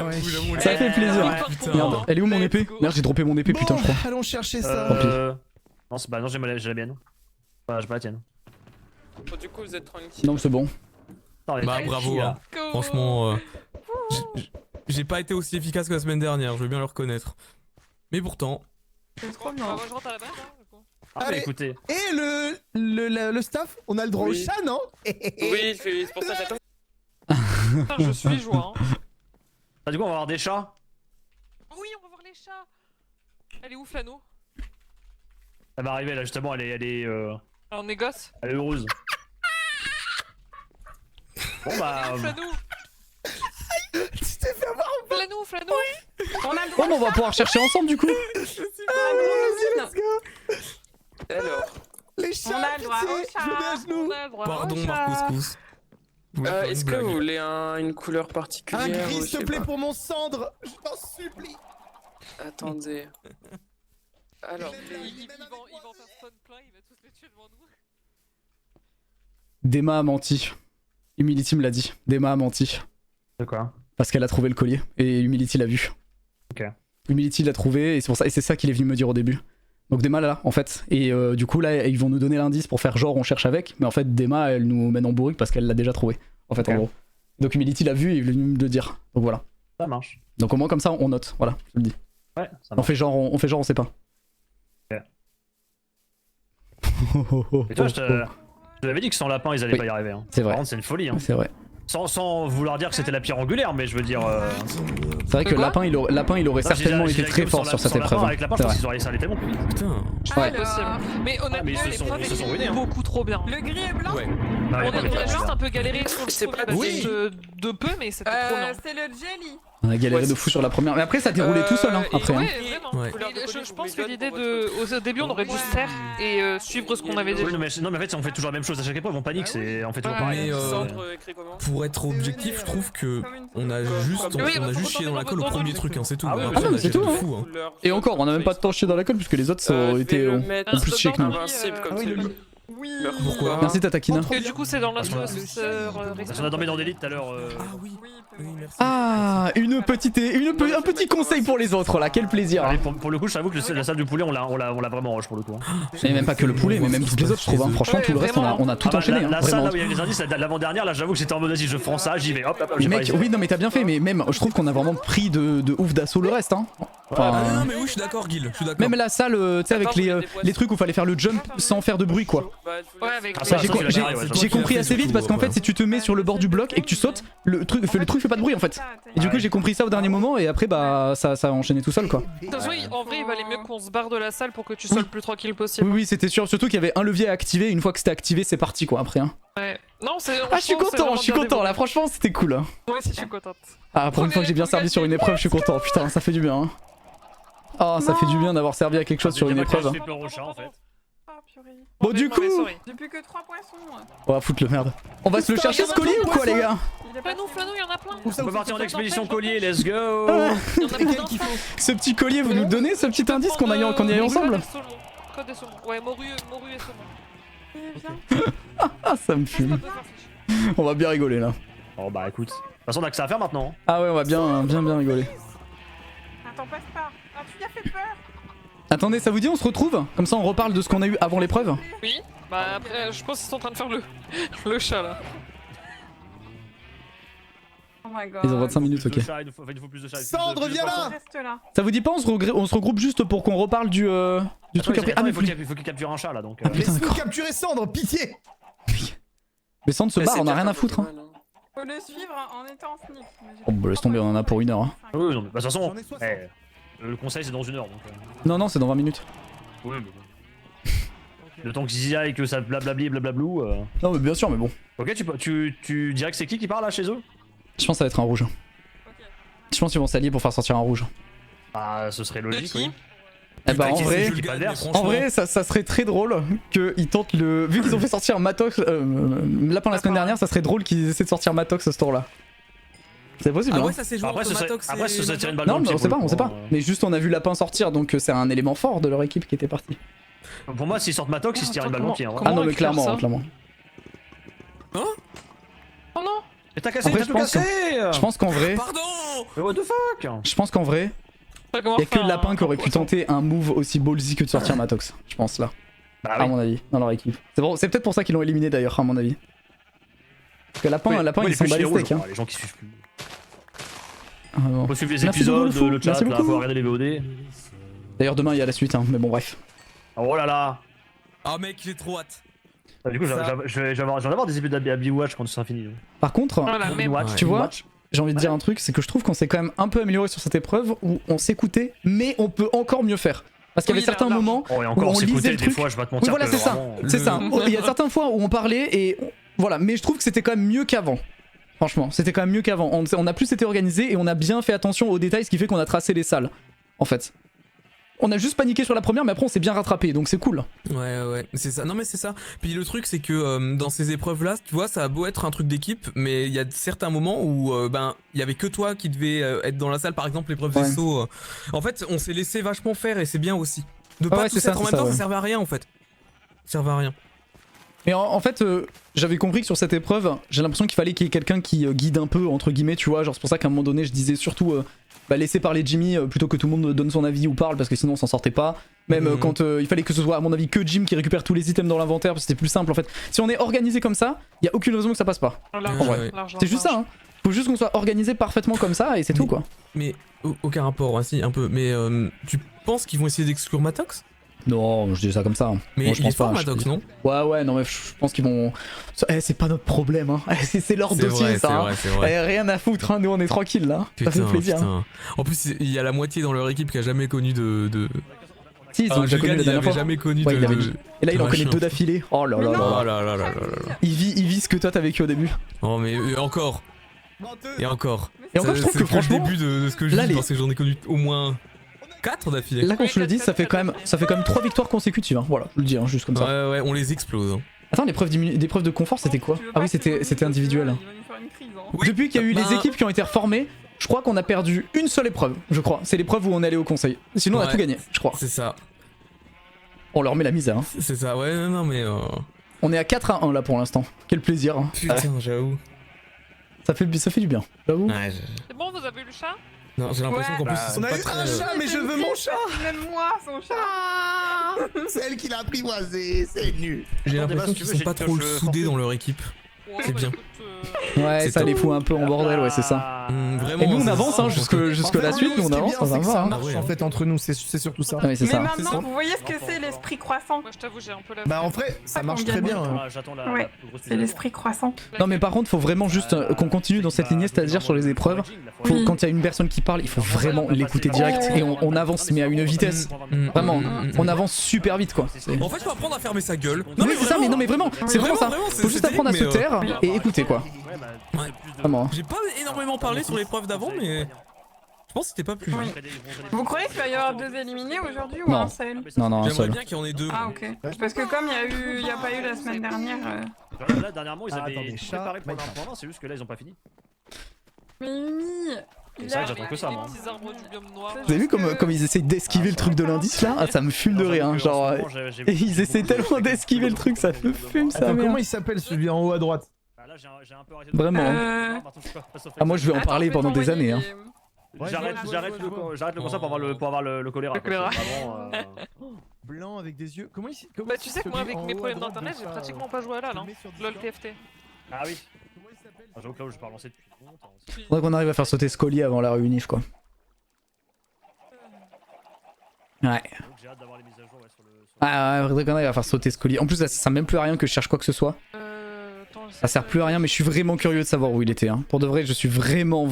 ça fait plaisir. Merde, elle est où mon épée? Merde, j'ai droppé mon épée, putain, je crois. Allons chercher ça. Non, j'ai la mienne. Bah, j'ai pas la tienne. Du coup, vous êtes tranquille. Non, c'est bon. Bah, bravo, hein. Franchement, j'ai pas été aussi efficace que la semaine dernière, je veux bien le reconnaître. Mais pourtant. C'est trop bien. Je rentre à la base, hein. Ah, bah écoutez. Et le staff, on a le droit au chat, non? Oui, c'est pour ça que j'attends. Je suis joie. Ah, du coup, on va avoir des chats. Oui, on va voir les chats. Elle est où, Flano? Elle va arriver là, justement, elle est. On négoce. Elle est heureuse. Bon bah. Flano. Tu t'es fait avoir. Flano. On a le droit. Bon, on va pouvoir chercher ensemble du coup. Let's go. Alors. Les chats, On a le droit au pitié, chat. je mets à genoux. On a le droit. Pardon, au chat. Marcouscous. Est-ce que vous voulez une couleur particulière? Un gris, ou je s'il te sais plaît, pas. pour mon cendre. Je t'en supplie. Attendez. Alors. Il va faire spawn plein, il va tous les tuer devant nous. Dema a menti. Humility me l'a dit. Dema a menti. De quoi? Parce qu'elle a trouvé le collier et Humility l'a vu. Ok. Humility l'a trouvé et c'est pour ça, et c'est ça qu'il est venu me dire au début. Donc Dema là en fait. Et du coup là ils vont nous donner l'indice pour faire genre on cherche avec, mais en fait Dema elle nous mène en bourrique parce qu'elle l'a déjà trouvé. En fait en gros. Donc Humility l'a vu et il est venu me le dire. Donc voilà. Ça marche. Donc au moins comme ça on note. Voilà, je le dis. Ouais, ça marche. On fait genre on sait pas. Et toi, je t'avais dit que sans lapin ils allaient pas y arriver. Hein. C'est vrai. Par contre, c'est une folie. Hein. C'est vrai. Sans vouloir dire que c'était la pierre angulaire, mais je veux dire. C'est vrai que Lapin il aurait certainement été très fort sur cette épreuve. Avec Lapin, je pense qu'ils auraient allé tellement plus vite. Putain. Ouais. Mais honnêtement, l'épreuve est beaucoup trop bien. Le gris et blanc. Ouais. On a juste un peu galéré sur le C'est pas premier oui. de de peu, mais c'était trop bien. C'est le jelly. On a galéré de fou sur la première. Mais après, ça déroulait tout seul, hein, après. Ouais, hein. vraiment. Ouais. Je pense que l'idée au début, on aurait dû se taire et suivre ce qu'on avait déjà. Oui, non, mais en fait, on fait toujours la même chose à chaque épreuve, on panique, on fait toujours pareil. Mais pour être objectif, je trouve que on a juste chié dans la colle au premier truc, hein, c'est tout. Ah non, mais c'est tout. de Hein. fou, hein. Et encore, on a même pas de temps chié dans la colle puisque les autres ont plus chié que nous. Oui. Pourquoi? Merci Tatakina. Et du coup, c'est dans l'ascenseur. Parce qu'on a dormi dans des lits tout à l'heure. Ah oui, merci. Ah, un petit conseil pour les autres là, quel plaisir. Allez, pour le coup, je t'avoue que la salle du poulet, on l'a vraiment rush pour le coup. Et même pas que le poulet, mais même toutes les autres, je trouve. Hein. Franchement, tout le reste, on a tout enchaîné. La salle là où il y a les indices, l'avant-dernière, là, j'avoue que j'étais en mode vas-y, je prends ça, j'y vais. Hop, hop, mec, oui, non, mais t'as bien fait, mais même, je trouve qu'on a vraiment pris de ouf d'assaut le reste. Hein. Enfin, non, mais oui, je suis d'accord, Guil. Je suis d'accord. Même la salle, tu sais, avec les trucs où fallait faire le jump sans faire de bruit, quoi. Ouais, avec j'ai compris assez vite parce qu'en fait, si tu te mets sur le bord du bloc et que tu sautes, le truc fait pas de bruit en fait. Et du coup, j'ai compris ça au dernier moment et après, bah, ça a enchaîné tout seul, quoi. De toute façon, en vrai, il valait mieux qu'on se barre de la salle pour que tu sois le plus tranquille possible. Oui, c'était sûr. Surtout qu'il y avait un levier à activer. Une fois que c'était activé, c'est parti, quoi, après. Hein. Ouais. Non, c'est. Ah, je suis content. Là, franchement, c'était cool. Hein. Moi aussi, je suis contente. Ah, pour une fois que j'ai bien servi sur une épreuve, je suis content. Putain, ça fait du bien. Hein. Oh, ça fait du bien d'avoir servi à quelque chose sur une épreuve. Bon, du coup, J'ai plus que 3 poissons. on va foutre le merde. On va se le chercher ce collier ou quoi, les gars? Flanou, il y en a plein. On peut partir en expédition collier, let's go. Ce petit collier, vous nous donnez ce petit indice qu'on y aille ensemble? Ouais, morue et saumon. Ah, ça me fume. On va bien rigoler là. Oh bah écoute, de toute façon on a que ça à faire maintenant. Ah ouais, on va bien rigoler. Attends, passe pas. Ah, tu lui as fait peur. Attendez, ça vous dit on se retrouve? Comme ça on reparle de ce qu'on a eu avant l'épreuve? Oui, bah après je pense qu'ils sont en train de faire le chat là. Oh my god. Ils ont 25 minutes, ok. Sandre, viens là. Ça vous dit pas on se regroupe juste pour qu'on reparle du truc après? Ah mais il faut qu'il capture un chat là donc. Laisse-nous capturer Sandre, pitié. Mais Sandre se barre, on a rien à foutre. Hein. Faut le suivre en étant en sneak. Oh bah laisse tomber, on en a pour 1 heure. Hein. Oui, non mais de toute façon, le conseil c'est dans 1 heure donc. Non, c'est dans 20 minutes. Oui, mais bon. Le temps qu'ils y aillent, que ça blablabli blablablou. Non mais bien sûr, mais bon. Ok, tu dirais que c'est qui parle là chez eux? Je pense que ça va être un rouge. Je pense qu'ils vont s'allier pour faire sortir un rouge. Ah, ce serait logique, oui. Eh bah en vrai, ça serait très drôle qu'ils tentent le... Vu qu'ils ont fait sortir Matox, Lapin la semaine dernière, ça serait drôle qu'ils essaient de sortir Matox ce tour là. C'est possible. Ah ouais, hein. ça c'est joué entre Matox et... Après, ça tire une balle non, dans le mais pied. on sait pas. Mais juste on a vu Lapin sortir, donc c'est un élément fort de leur équipe qui était parti. Pour moi, s'ils sortent Matox, ils se tirent une balle dans le pied. Ah non, mais clairement. Hein? Oh non. Mais t'as cassé, Après, t'as tout cassé. Je pense qu'en vrai... Pardon. Mais what the fuck? Je pense qu'en vrai... Y'a que Lapin qui aurait pu tenter un move aussi ballsy que de sortir Matox, je pense là. Bah oui. À mon avis, dans leur équipe. C'est peut-être pour ça qu'ils l'ont éliminé d'ailleurs, à mon avis. Parce que Lapin, ils sont balistiques. Hein. Les gens qui suivent plus. Ah, bon. On peut suivre les Merci épisodes, beaucoup, le chat, merci là, beaucoup. faut regarder les VOD. D'ailleurs, demain il y a la suite, hein, mais bon, bref. Oh là là. Ah mec, j'ai trop hâte. Du coup, j'en avoir des épisodes à Watch quand c'est fini. Par contre, tu vois, j'ai envie de dire un truc, c'est que je trouve qu'on s'est quand même un peu amélioré sur cette épreuve où on s'écoutait, mais on peut encore mieux faire. Parce qu'il y avait certains moments où on lisait le truc. Fois, je vais te mentir. Oui, voilà, c'est ça. C'est ça. Il y a certaines fois où on parlait et voilà, mais je trouve que c'était quand même mieux qu'avant. Franchement, c'était quand même mieux qu'avant. On a plus été organisé et on a bien fait attention aux détails, ce qui fait qu'on a tracé les salles. En fait. On a juste paniqué sur la première, mais après on s'est bien rattrapé, donc c'est cool. Ouais, c'est ça. Non mais c'est ça. Puis le truc c'est que dans ces épreuves là, tu vois, ça a beau être un truc d'équipe, mais il y a certains moments où il y avait que toi qui devais être dans la salle, par exemple l'épreuve des sauts. En fait, on s'est laissé vachement faire et c'est bien aussi. De pas tous être en même temps, ça servait à rien en fait. Ça servait à rien. Mais en fait, j'avais compris que sur cette épreuve, j'ai l'impression qu'il fallait qu'il y ait quelqu'un qui guide un peu, entre guillemets, tu vois. Genre, c'est pour ça qu'à un moment donné, je disais surtout laisser parler Jimmy plutôt que tout le monde donne son avis ou parle, parce que sinon on s'en sortait pas. Même quand il fallait que ce soit, à mon avis, que Jim qui récupère tous les items dans l'inventaire, parce que c'était plus simple en fait. Si on est organisé comme ça, il y a aucune raison que ça passe pas. En vrai. C'est juste ça, hein. Faut juste qu'on soit organisé parfaitement comme ça et c'est tout quoi. Mais aucun rapport, hein, si, un peu. Mais tu penses qu'ils vont essayer d'exclure Matox? Non, je dis ça comme ça. Mais bon, il est fort Matox, non? Ouais, non mais je pense qu'ils vont... c'est pas notre problème, hein. C'est leur dossier vrai, ça. C'est vrai. Rien à foutre, hein. Nous on est tranquille là. Putain, ça fait plaisir. Putain. En plus, il y a la moitié dans leur équipe qui a jamais connu de... Si, ils ont déjà connu la dernière fois. Jamais connu ouais, de... Et là il en connaît 2 d'affilée. Oh là là là. Oh là là là là là. Il vit ce que toi t'as vécu au début. Oh mais encore. Et encore. Et encore, je trouve que franchement, le début de ce que je là, dis parce que j'en ai connu au moins 4 d'affilée. Là, quand je te le dis, ça fait quand même 3 victoires consécutives. Hein. Voilà, je le dis, hein, juste comme ça. Ouais, on les explose. Hein. Attends, l'épreuve de confort, c'était quoi? Ah oui, c'était individuel. Depuis qu'il y a eu les équipes qui ont été reformées, je crois qu'on a perdu une seule épreuve, je crois. C'est l'épreuve où on est allé au conseil. Sinon, on a tout gagné, je crois. C'est ça. On leur met la misère. Hein. C'est ça, ouais, non, mais. On est à 4-1 là pour l'instant. Quel plaisir. Hein. Putain, j'avoue. Ça fait du bien, j'avoue. Ouais, C'est bon, vous avez eu le chat? Non, j'ai l'impression qu'en plus, ils sont On a pas eu très. un chat, mais je veux mon chat. Même moi, son chat. C'est elle qui l'a apprivoisé, c'est nul. J'ai l'impression qu'ils sont pas trop soudés dans leur équipe. C'est bien. Ouais, ça les fout un peu en bordel, ouais, c'est ça. Vraiment. Et nous on avance hein, jusque la suite, nous on avance, ça va. Ça marche en fait entre nous, c'est surtout ça. Ouais, c'est Mais ça. maintenant, vous voyez ce que c'est l'esprit croissant? Moi, je t'avoue, j'ai un peu la. Bah en vrai, ça marche très bien. J'attends Ouais, c'est l'esprit croissant. Non mais par contre faut vraiment juste qu'on continue dans cette lignée, c'est-à-dire sur les épreuves, quand il y a une personne qui parle, il faut vraiment l'écouter direct et on avance mais à une vitesse. Vraiment, on avance super vite quoi. En fait, faut apprendre à fermer sa gueule. Non mais c'est ça, mais non mais vraiment, c'est vraiment ça. Faut juste apprendre à se taire et écouter quoi. Vraiment. J'ai pas énormément parlé sur l'épreuve d'avant, mais je pense que c'était pas plus mal. Vous croyez qu'il va y avoir 2 éliminés aujourd'hui ou Non. un seul? Non, un J'aimerais seul. bien qu'il y en ait 2. Ah ok. Parce que comme il y a pas eu la semaine dernière. Là, dernièrement, ils avaient attendez, tout préparé pour l'indépendance, c'est juste que là, ils ont pas fini. Mais Mimi, C'est vrai que j'attends que ça, moi. Vous avez vu comme ils essayent d'esquiver le truc de l'indice là? Ah ça me fume de rire hein, genre... Et ils essaient tellement d'esquiver le truc, ça me fume ça. Attends, comment il s'appelle celui en haut à droite? Vraiment. Hein. Ah moi je vais en parler pendant des années hein. J'arrête le concept pour avoir le choléra. Blanc avec des yeux. Comment il Bah tu sais que moi avec mes problèmes d'internet j'ai pratiquement pas joué à LoL hein. LoL TFT. Ah oui. J'avoue que là où je peux relancer depuis longtemps. Faudrait qu'on arrive à faire sauter ce colis avant la réunif quoi. Ouais. Ah ouais, faudrait qu'on arrive à faire sauter ce colis. En plus ça sert même plus à rien que je cherche quoi que ce soit. Ça sert plus à rien mais je suis vraiment curieux de savoir où il était hein. Pour de vrai je suis vraiment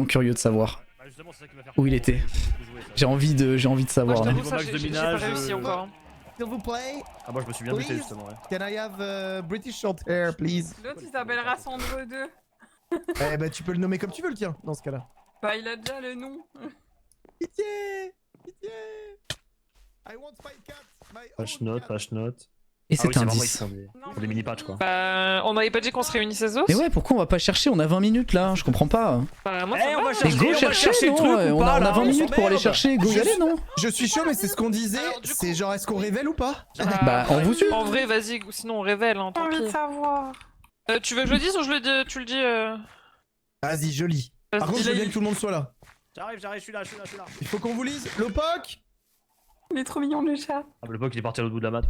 curieux de savoir où il était. J'ai envie de savoir là. J'ai pas réussi encore. S'il vous plaît. Ah moi je me suis bien buté justement ouais. Can I have British short hair please? L'autre il s'appellera Sandre 2. Eh bah tu peux le nommer comme tu veux le tien dans ce cas là. Bah il a déjà le nom. Pitié. Pitié. I want my cat. Patch note. Et cet indice. Pour des mini patchs quoi. Bah on m'avait pas dit qu'on se réunissait os. Mais ouais pourquoi on va pas chercher? On a 20 minutes là, je comprends pas. Bah moi on va Mais go chercher non, on a 20 minutes pour aller chercher, go y aller non? Je suis chaud mais c'est ce qu'on disait, c'est genre est-ce qu'on révèle ou pas? Bah on vous suit. En vrai vas-y, sinon on révèle hein, J'ai tant envie de pis. savoir. Tu veux que je le dise ou tu le dis Vas-y, je lis. Par contre, je veux bien que tout le monde soit là. J'arrive, je suis là. Il faut qu'on vous lise. Lopoc. Il est trop mignon le chat. Ah, le Poc il est parti à l'autre bout de la map.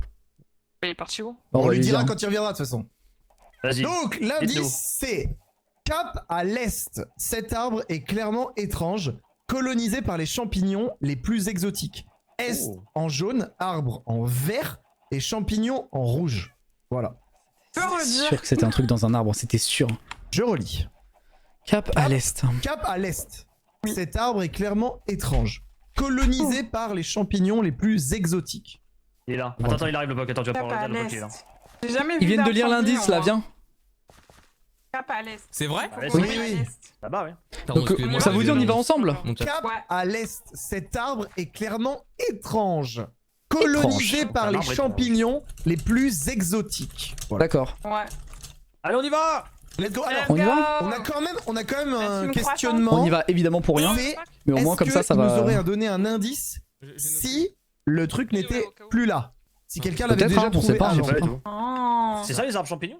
Il est parti où? On lui dira quand il reviendra de toute façon. Vas-y. Donc, l'indice c'est Cap à l'est. Cet arbre est clairement étrange, colonisé par les champignons les plus exotiques. Est en jaune, arbre en vert et champignons en rouge. Voilà. C'est sûr que c'était un truc dans un arbre, c'était sûr. Je relis. Cap à l'est. Cap à l'est. Cet arbre est clairement étrange, colonisé par les champignons les plus exotiques. Il est là. Attends, il arrive le Poc. Attends, tu vas pas le Poc, il est là. J'ai jamais vu. Ils viennent de lire l'indice là, viens. Cap à l'est. C'est vrai? Oui. Là-bas, ouais. Donc ça vous dit on y va ensemble? Cap à l'est. Cet arbre est clairement étrange, colonisé par les champignons les plus exotiques. D'accord. Ouais. Allez, on y va! Let's go. Alors, On y va? on a quand même un questionnement. On y va évidemment pour rien. Mais au moins comme ça Est-ce va. nous aurait donné un indice si le truc n'était plus là? Si quelqu'un l'avait Peut-être, déjà on trouvé sait pas, avant. on sait pas. Oh. C'est ça les arbres champignons?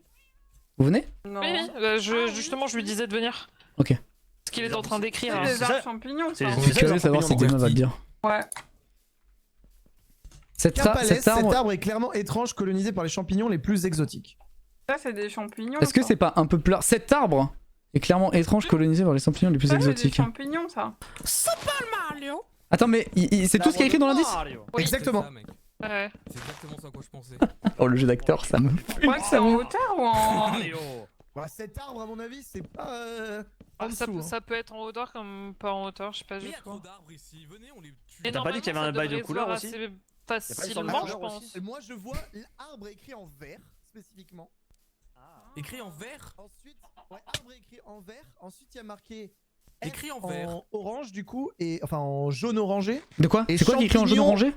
Vous venez? Non. Oui, justement je lui disais de venir. Ok. Ce qu'il est en train d'écrire. C'est des arbres champignons ça. Je suis curieux de savoir si Game va le dire. Ouais. Cet arbre est clairement étrange, colonisé par les champignons les plus exotiques. Ça c'est des champignons. Est-ce que c'est pas un peu plus... Cet arbre est clairement étrange, colonisé par les champignons les plus exotiques. C'est des champignons ça. Super Mario. Attends mais c'est tout ce qui est écrit dans l'indice? Exactement. Ouais. C'est exactement ça à quoi je pensais. Oh le jeu d'acteur ça me... Je crois que c'est en hauteur ou en... Bah, cet arbre à mon avis c'est pas... Ah, ça peut être en hauteur comme pas en hauteur, je sais pas du Il y a tout. trop d'arbres ici, venez on les tue. Et T'as pas dit qu'il y avait un bail de couleur aussi? Facilement je pense. Moi je vois l'arbre écrit en vert spécifiquement. Écrit en vert. Ensuite, ouais, arbre écrit en vert. Ensuite, il y a marqué écrit en vert. Orange du coup, et enfin en jaune orangé. De quoi? C'est quoi qui est écrit en jaune orangé?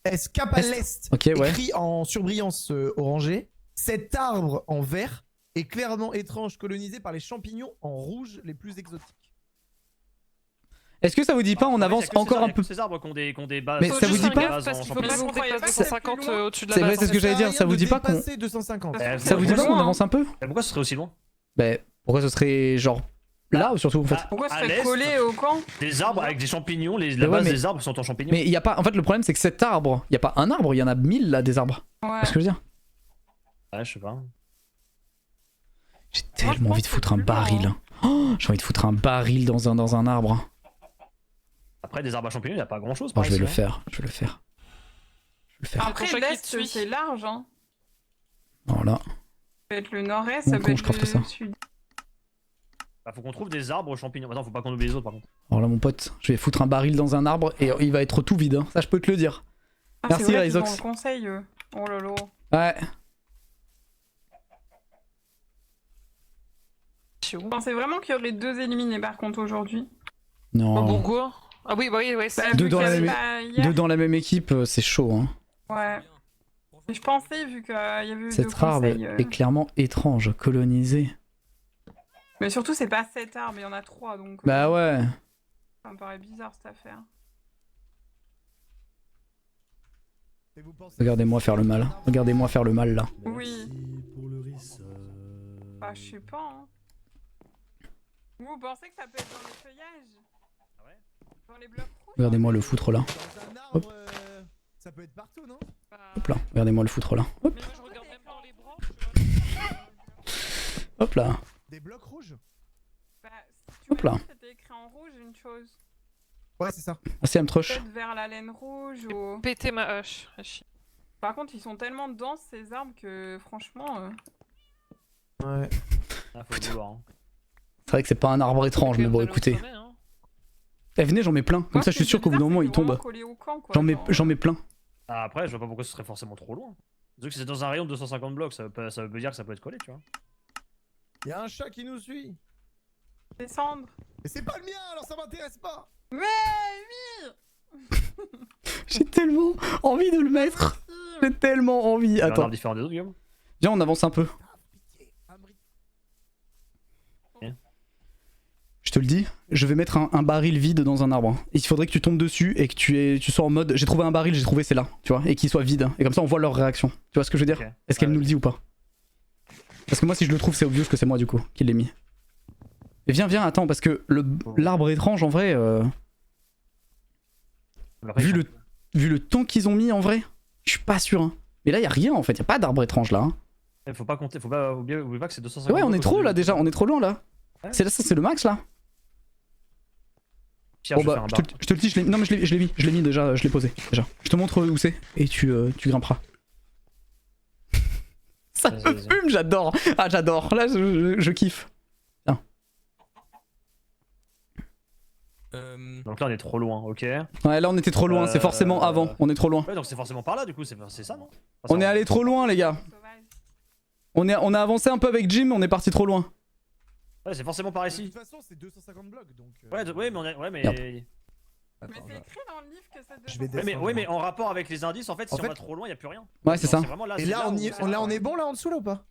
Escape à l'est. Ok, ouais. Écrit en surbrillance orangé. Cet arbre en vert est clairement étrange, colonisé par les champignons en rouge les plus exotiques. Est-ce que ça vous dit pas on avance encore un peu? Ces arbres qui ont des bases. Mais ça vous dit pas? Parce qu'il faut pas qu'on dépasse 250 au-dessus de la C'est base. vrai, c'est ce que j'allais dire. Ça vous dit pas qu'on. 250. Ça vous dit pas qu'on avance un peu? Pourquoi ce serait aussi loin? Bah pourquoi ce serait genre là surtout en fait? Pourquoi ce serait collé au camp? Des arbres avec des champignons, la base des arbres sont en champignons. Mais il y a pas. En fait, le problème c'est que cet arbre, il y a pas un arbre, il y en a 1000 là des arbres. Ouais. C'est ce que je veux dire. Ouais, je sais pas. J'ai tellement envie de foutre un baril. Oh, j'ai envie de foutre un baril dans un arbre. Après, des arbres à champignons, il n'y a pas grand chose. Oh, je vais le faire, je vais le faire. Après, l'est, c'est large. Hein. Voilà. Ça peut être le nord-est, Mon ça con, peut être je crafte le ça. sud. Bah, faut qu'on trouve des arbres aux champignons. Attends, faut pas qu'on oublie les autres par contre. Alors là, mon pote, je vais foutre un baril dans un arbre et il va être tout vide. Hein. Ça, je peux te le dire. Ah, merci, vrai Ryzox. qu'ils ont le conseil, eux. Oh lolo. Ouais. Je pensais vraiment qu'il y aurait 2 éliminés par contre aujourd'hui. Non. Pourquoi? Ah oui, c'est... Deux dans la même équipe, c'est chaud. Hein. Ouais. Mais je pensais, vu qu'il y avait eu 2 Cet arbre conseils... est clairement étrange, colonisé. Mais surtout, c'est pas 7 arbres, il y en a 3, donc... Bah ouais. Ça me paraît bizarre, cette affaire. Regardez-moi faire le mal. Regardez-moi faire le mal, là. Oui. Bah, je sais pas, hein. Vous pensez que ça peut être dans les feuillages? Ah ouais? Dans les blocs rouges? Regardez-moi le foutre là. Hop. Ça peut être partout, non? Hop là. Regardez-moi le foutre là. Hop. Mais moi, je regarde même dans les branches. Hop là. Des blocs rouges? Bah, si Hop là. c'était écrit en rouge, une chose. Ouais, c'est ça. Merci, Amtrush. Peut-être vers la laine rouge ou... Péter ma hache. Par contre, ils sont tellement denses, ces arbres, que franchement... Ouais. Ah, faut le vouloir. Hein. C'est vrai que c'est pas un arbre étrange, mais bon, écoutez. Eh, venez, j'en mets plein. Comme ça, je suis sûr qu'au bout d'un moment, il tombe. J'en mets plein. Ah, après, je vois pas pourquoi ce serait forcément trop loin. Vu que c'est dans un rayon de 250 blocs, ça veut dire que ça peut être collé, tu vois. Y'a un chat qui nous suit. Descendre. Mais c'est pas le mien, alors ça m'intéresse pas. Mais oui. J'ai tellement envie de le mettre. J'ai tellement envie. Attends. Attends. Différent des autres, Guillaume. Viens, on avance un peu. Je te le dis, je vais mettre un baril vide dans un arbre. Il faudrait que tu tombes dessus et que tu sois en mode j'ai trouvé un baril, j'ai trouvé c'est là, tu vois, et qu'il soit vide. Et comme ça on voit leur réaction. Tu vois ce que je veux dire? Est-ce qu'elle nous le dit ou pas? Parce que moi si je le trouve c'est obvious que c'est moi du coup qui l'ai mis. Mais viens, attends, parce que l'arbre étrange en vrai... Vu le temps qu'ils ont mis en vrai, je suis pas sûr. Hein. Mais là y a rien en fait, y a pas d'arbre étrange là. Hein. Faut pas compter, faut pas oublier pas que c'est 250. Ouais on est trop là déjà, on est trop loin là. Ouais. C'est le max là. Pierre, bon bah, je te le dis, non mais je l'ai mis déjà, je l'ai posé déjà. Je te montre où c'est et tu grimperas. Ça me fume, j'adore. Ah j'adore, là je kiffe. Tiens. Donc là on est trop loin, ok. Ouais là on était trop loin, c'est forcément avant, on est trop loin. Ouais donc c'est forcément par là du coup, c'est ça non? On est allé trop loin les gars. On a avancé un peu avec Jim, on est parti trop loin. Ouais, c'est forcément par ici. De toute façon, c'est 250 blocs donc. Ouais, mais on est. Ouais, mais. Merde. Mais c'est écrit dans le livre que c'est 250. Ouais, mais en rapport avec les indices, en fait, si on va trop loin, y a plus rien. Ouais, c'est ça. Là, et là, on est bon là en dessous là ou pas?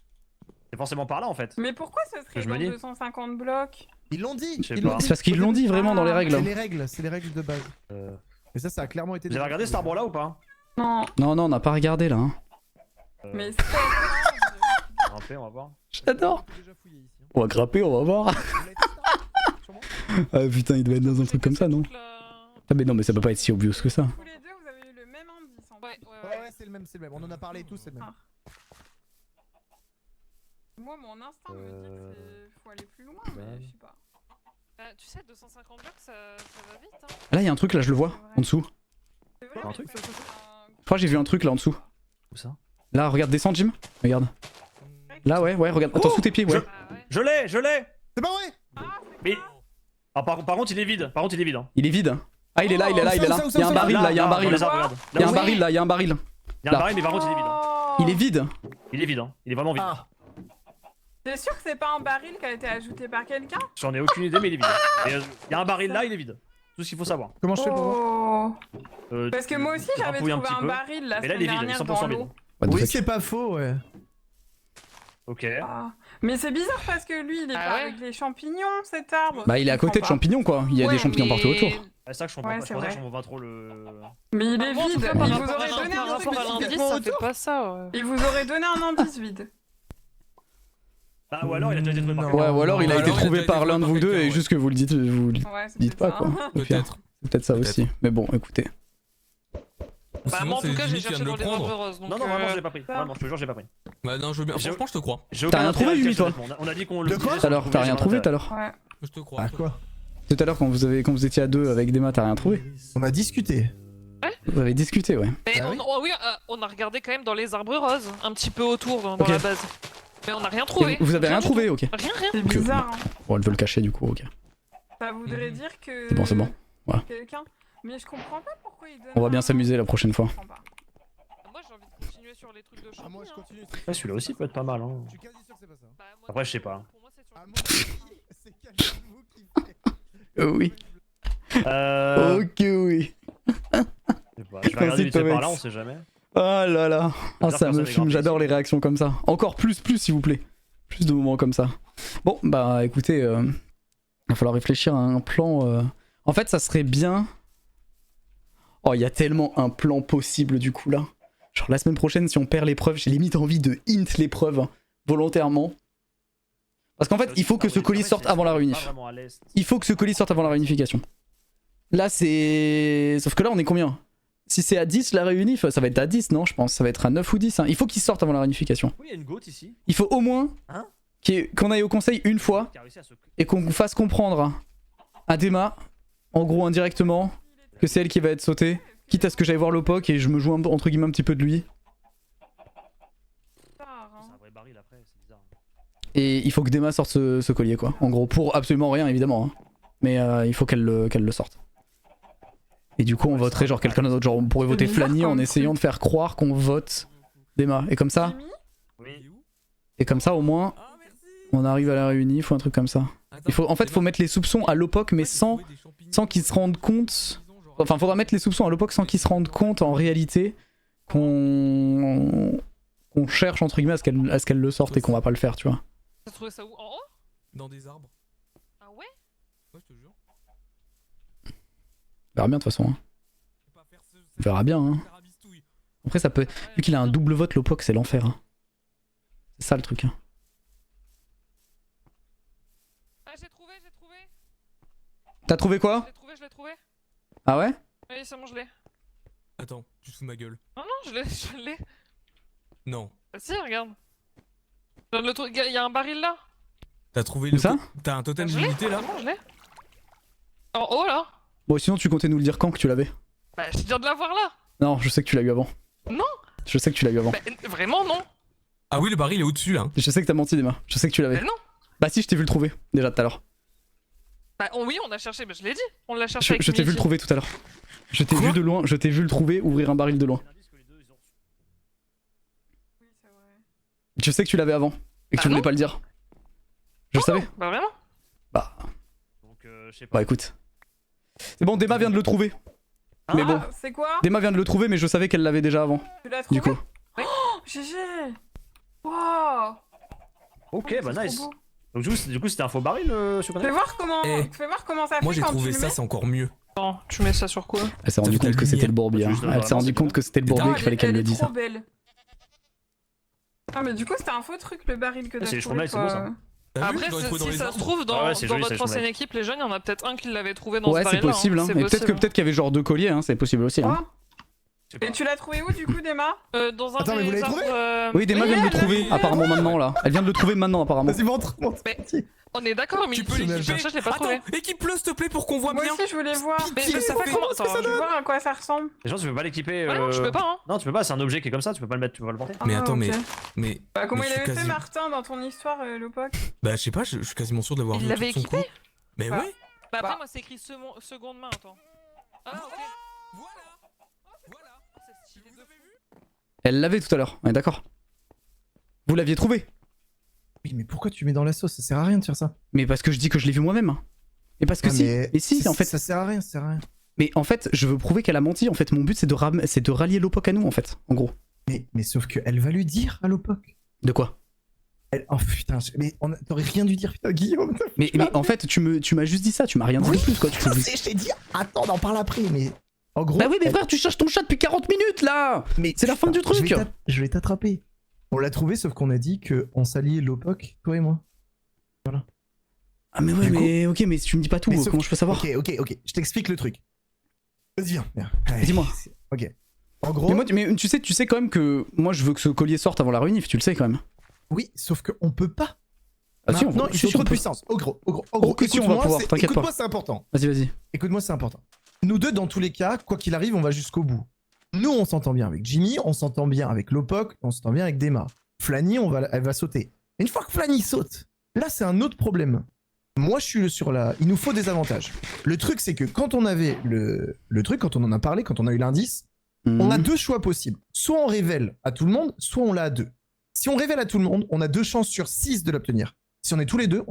C'est forcément par là en fait. Mais pourquoi ce serait dans 250 blocs? Ils l'ont dit. C'est parce qu'ils l'ont dit vraiment dans les règles. C'est les règles de base. Et ça a clairement été. Vous avez regardé cet arbre là ou pas? Non. Non, on n'a pas regardé là. Hein. Mais c'est grimper, on va voir. J'adore. On va grimper, on va voir. Ah putain, il doit être dans un truc comme ça, non? Ah mais non, mais ça peut pas être si obvious que ça. Tous les deux, vous avez eu le même indice. Ouais, c'est le même. On en a parlé tous, c'est le même. Moi, mon instinct me dit qu'il faut aller plus loin, mais je sais pas. Tu sais, 250 blocs, ça va vite. Hein. Là, il y a un truc, là, je le vois, en dessous. C'est vrai, un truc. je crois que j'ai vu un truc là en dessous. Où ça? Là, regarde, descends, Jim. Regarde. Là, ouais, regarde. Attends, sous tes pieds, ouais. Je l'ai! C'est pas vrai! Mais. Ah, par contre, il est vide. Hein. Il est vide. Ah, il est là. Il y a un baril là, il y a un baril. Il y a un baril là, il y a un baril. Il y a un baril, mais par contre, il est vide. Il est vide. Il est vide, hein. Il est vraiment vide. T'es sûr que c'est pas un baril qui a été ajouté par quelqu'un? J'en ai aucune idée, mais il est vide. Il y a un baril là, il est vide. Tout ce qu'il faut savoir. Comment je fais pour voir Parce que moi aussi j'avais trouvé un baril la mais là, semaine il est vide, dernière 100% dans vide. l'eau. Oui, c'est pas faux, ouais. Ok. Mais c'est bizarre parce que lui il est pas avec les champignons cet arbre. Bah il est à côté de champignons quoi, il y a des champignons partout autour. C'est ça que je comprends pas, c'est pour ça que je comprends pas trop le... Mais il est vide, Par il vous rapport aurait donné un à l'indice, ça fait pas ça. Ouais. Il vous aurait donné un indice vide. Ah, ou alors il a déjà été trouvé par Ouais, ou alors il a été trouvé par l'un de vous deux et juste que vous le dites, vous le dites pas quoi. Peut-être. C'est peut-être ça aussi. Mais bon, écoutez. Bah, moi en tout cas, j'ai cherché dans les arbres roses. Non, non, vraiment, je l'ai pas pris. Vraiment, je te jure, j'ai pas pris. Bah, non, je veux bien. Franchement, je te crois. T'as rien trouvé, Yumi, toi? On a dit qu'on le. Tout à l'heure, t'as rien trouvé tout à l'heure? Ouais. Je te crois. Ah, quoi? Tout à l'heure, quand vous étiez à deux avec Dema, t'as rien trouvé? On a discuté. Vous avez discuté, ouais. Mais on a regardé quand même dans les arbres roses, un petit peu autour dans la base. Mais on a rien trouvé. Vous avez rien trouvé, ok. Rien. C'est bizarre. Hein. Bon, elle veut le cacher du coup, ok. Ça voudrait dire que. C'est bon. Voilà. Quelqu'un. Mais je comprends pas pourquoi il donne. On va bien s'amuser la prochaine fois. Moi j'ai envie de continuer sur les trucs de champignons. Moi je continue. Ouais, celui-là aussi peut être pas mal. Hein. Je suis quasi sûr que c'est pas ça. Après, je sais pas. Pour moi, c'est sur C'est Calvin qui fait. Oui. Ok, oui. Je vais regarder vite fait par là, on sait jamais. Oh là là. Ah, ça me fume, j'adore les réactions comme ça. Encore plus s'il vous plaît. Plus de moments comme ça. Bon, bah écoutez, il va falloir réfléchir à un plan. En fait, ça serait bien. Oh, il y a tellement un plan possible du coup là. Genre la semaine prochaine, si on perd l'épreuve, j'ai limite envie de hint l'épreuve volontairement. Parce qu'en fait, il faut que ce colis sorte avant la réunif. Il faut que ce colis sorte avant la réunification. Là, c'est. Sauf que là, on est combien? Si c'est à 10 la réunif, ça va être à 10, non? Je pense ça va être à 9 ou 10. Hein. Il faut qu'il sorte avant la réunification. Oui, il y a une goat ici. Il faut au moins qu'on aille au conseil une fois et qu'on fasse comprendre à Dema, en gros indirectement, que c'est elle qui va être sautée. Quitte à ce que j'aille voir l'Opoc et je me joue entre guillemets un petit peu de lui. Et il faut que Dema sorte ce collier quoi. En gros, pour absolument rien évidemment. Hein. Mais il faut qu'elle le sorte. Et du coup on voterait genre quelqu'un d'autre, genre on pourrait voter Flanny en essayant de faire croire qu'on vote Dema. Et comme ça, au moins on arrive à la réunif ou un truc comme ça. En fait faut mettre les soupçons à l'Opoc mais sans qu'ils se rendent compte. Enfin faudra mettre les soupçons à l'Opoc sans qu'ils se rendent compte en réalité qu'on cherche entre guillemets à ce qu'elle le sorte et qu'on va pas le faire tu vois. T'as trouvé ça où? En haut? Dans des arbres. Ah ouais? Ouais, je te jure. On verra bien de toute façon. Hein. On verra bien. Hein. Après ça peut... Vu qu'il a un double vote l'Opoc c'est l'enfer. Hein. C'est ça le truc. Hein. Ah j'ai trouvé. T'as trouvé quoi? Je l'ai trouvé. Ah ouais? Oui c'est bon je l'ai. Attends, tu te fous de ma gueule. Non je l'ai. Non. Bah si regarde. Il y a un baril là. T'as trouvé le... ça? T'as un totem d'unité là? Je l'ai. En haut là. Bon sinon tu comptais nous le dire quand que tu l'avais? Bah je viens de l'avoir là. Non je sais que tu l'as eu avant. Non. Je sais que tu l'as eu avant. Bah vraiment non. Ah oui le baril est au-dessus là. Je sais que t'as menti Dema, je sais que tu l'avais. Mais non. Bah si je t'ai vu le trouver déjà tout à l'heure. Bah oui on a cherché, mais je l'ai dit. On l'a cherché avec Je t'ai vu le trouver tout à l'heure. Je t'ai vu de loin, je t'ai vu le trouver ouvrir un baril de loin. Je sais que tu l'avais avant et que tu voulais pas le dire. Je le savais. Bah vraiment. Bah. Donc je sais pas. Bah écoute. C'est bon, Dema vient de le trouver. Mais bon. C'est quoi? Dema vient de le trouver mais je savais qu'elle l'avait déjà avant. Tu l'as trouvé? Du coup. Oh GG. Wow. Ok bah nice. Donc du coup c'était un faux baril sur Fais voir comment ça fait. Moi j'ai quand trouvé tu ça, mets. c'est encore mieux. Non, tu mets ça sur quoi? Elle s'est rendu compte que c'était le bourbier. Hein. Elle s'est rendu compte que c'était le bourbier qu'il fallait qu'elle le dise. Elle est trop belle. Ah mais du coup c'était un faux truc le baril que t'as trouvé. C'est les c'est beau ça. Après si ça se trouve dans votre ancienne équipe les jeunes, il y en a peut-être un qui l'avait trouvé dans ce baril là. Ouais c'est possible hein. Et peut-être qu'il y avait genre 2 colliers hein, c'est possible aussi hein. Et tu l'as trouvé où du coup Dema? Dans un Attends mais vous l'avez trouvé? Oui Dema vient de le trouver apparemment maintenant là. Elle vient de le trouver maintenant apparemment. Vas-y montre. On est d'accord mais tu peux les chercher, je l'ai pas trouvé. Et qu'il pleut s'il te plaît pour qu'on voit Moi bien. aussi je voulais voir. Mais je sais pas comment ça je veux voir à quoi ça ressemble. Les gens tu peux pas l'équiper. Ouais non je peux pas hein. Non tu peux pas, c'est un objet qui est comme ça, tu peux pas le mettre, tu peux pas le porter. Mais attends ok. mais... Bah comment mais il je avait suis fait quasi- Martin dans ton histoire Lopoc? Bah je sais pas, je suis quasiment sûr de l'avoir vu. Il l'avait tout son équipé? coup. Mais Bah. ouais. Bah après moi c'est écrit seconde main attends. Ah ok. Elle l'avait tout à l'heure, on est d'accord. Vous l'aviez trouvé? Oui, mais pourquoi tu mets dans la sauce? Ça sert à rien de faire ça. Mais parce que je dis que je l'ai vu moi-même. Hein. Et parce que mais si, en fait. Ça sert à rien, ça sert à rien. Mais en fait, je veux prouver qu'elle a menti. En fait, mon but, c'est de rallier Lopok à nous, en fait, en gros. Mais sauf qu'elle va lui dire à Lopok. De quoi? Oh putain, mais t'aurais rien dû dire, putain, Guillaume. Mais en fait, tu m'as juste dit ça, tu m'as rien dit de plus, quoi. Je t'ai dit, attends, on en parle après, mais. En gros. Bah oui, mais frère, tu cherches ton chat depuis 40 minutes là. Mais c'est la fin du truc. Je vais t'attraper. On l'a trouvé, sauf qu'on a dit qu'on s'alliait Lopok, toi et moi. Voilà. Ah, mais ouais, mais ok, mais si tu me dis pas tout, comment je peux savoir? Ok, je t'explique le truc. Vas-y, viens. Dis-moi. Ok. En gros. Mais tu sais quand même que moi je veux que ce collier sorte avant la réunif, tu le sais quand même. Oui, sauf qu'on peut pas. Ah si, non, il faut trop de puissance. En gros, écoute-moi, c'est important. Vas-y. Écoute-moi, c'est important. Nous deux, dans tous les cas, quoi qu'il arrive, on va jusqu'au bout. Nous, on s'entend bien avec Jimmy, on s'entend bien avec Lopok, on s'entend bien avec Dema. Flanny, elle va sauter. Et une fois que Flanny saute, là, c'est un autre problème. Moi, je suis sur la... Il nous faut des avantages. Le truc, c'est que quand on avait le truc, quand on en a parlé, quand on a eu l'indice, on a deux choix possibles. Soit on révèle à tout le monde, soit on l'a à deux. Si on révèle à tout le monde, on a 2 chances sur 6 de l'obtenir. Si on est tous les deux,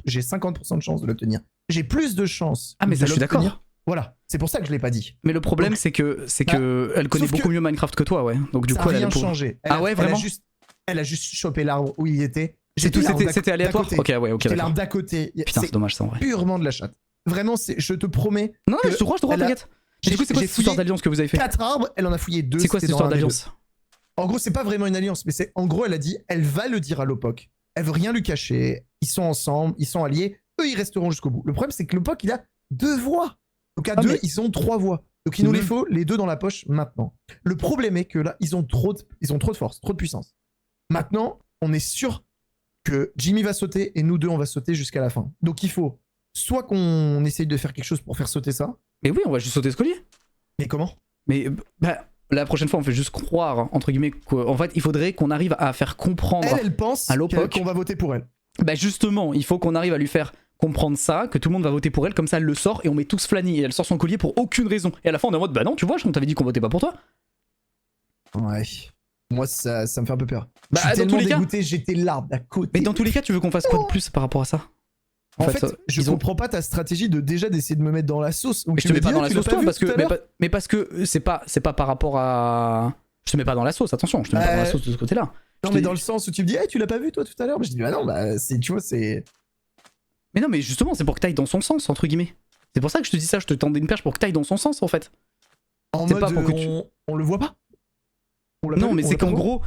j'ai 50% de chance de l'obtenir. J'ai plus de chances. Ah, mais ça, je suis d'accord. Voilà, c'est pour ça que je l'ai pas dit. Mais le problème, c'est que elle connaît beaucoup mieux Minecraft que toi, ouais. Donc du coup, elle a rien changé. Ah ouais, vraiment. Elle a juste chopé l'arbre où il était. C'était aléatoire. Ok, ouais, ok. C'était l'arbre d'à côté. Putain, c'est dommage ça en vrai. Purement de la chatte. Vraiment, je te promets. Non, je te crois, t'inquiète. Du coup, c'est quoi cette histoire d'alliance que vous avez fait? 4 arbres, elle en a fouillé 2. C'est quoi cette histoire d'alliance? En gros, c'est pas vraiment une alliance, mais c'est en gros, elle a dit, elle va le dire à Lopok. Elle veut rien lui cacher. Ils sont ensemble, ils sont alliés. Eux, ils resteront jusqu'au bout. Le problème, c'est que Lopok, il a 2 voix. Donc à 2, ils ont 3 voix. Donc il nous les faut les 2 dans la poche maintenant. Le problème est que là, ils ont trop de force, trop de puissance. Maintenant, on est sûr que Jimmy va sauter et nous deux, on va sauter jusqu'à la fin. Donc il faut soit qu'on essaye de faire quelque chose pour faire sauter ça. Mais oui, on va juste sauter ce collier. Mais comment? Mais la prochaine fois, on fait juste croire, entre guillemets, qu'en fait, il faudrait qu'on arrive à faire comprendre elle pense à Lopok qu'on va voter pour elle. Bah justement, il faut qu'on arrive à lui faire comprendre ça, que tout le monde va voter pour elle, comme ça elle le sort et on met tous Flanny et elle sort son collier pour aucune raison. Et à la fin, on est en mode, bah non, tu vois, on t'avait dit qu'on votait pas pour toi. Ouais. Moi, ça me fait un peu peur. Bah, je suis tellement dégoûté, j'étais l'arbre d'à côté. Mais dans tous les cas, tu veux qu'on fasse quoi de plus par rapport à ça? En fait, je comprends pas ta stratégie de d'essayer de me mettre dans la sauce. Mais je te mets pas dans la sauce toi parce que mais parce que c'est pas par rapport à je te mets pas dans la sauce, attention, je te mets pas dans la sauce de ce côté-là. Non mais dans le sens où tu me dis hey, tu l'as pas vu toi tout à l'heure, je dis bah non, bah c'est tu vois c'est Mais non mais justement, c'est pour que t'ailles dans son sens entre guillemets. C'est pour ça que je te dis ça, je te tendais une perche pour que t'ailles dans son sens en fait. En mode pas pour que on le voit pas. Non mais c'est qu'en gros,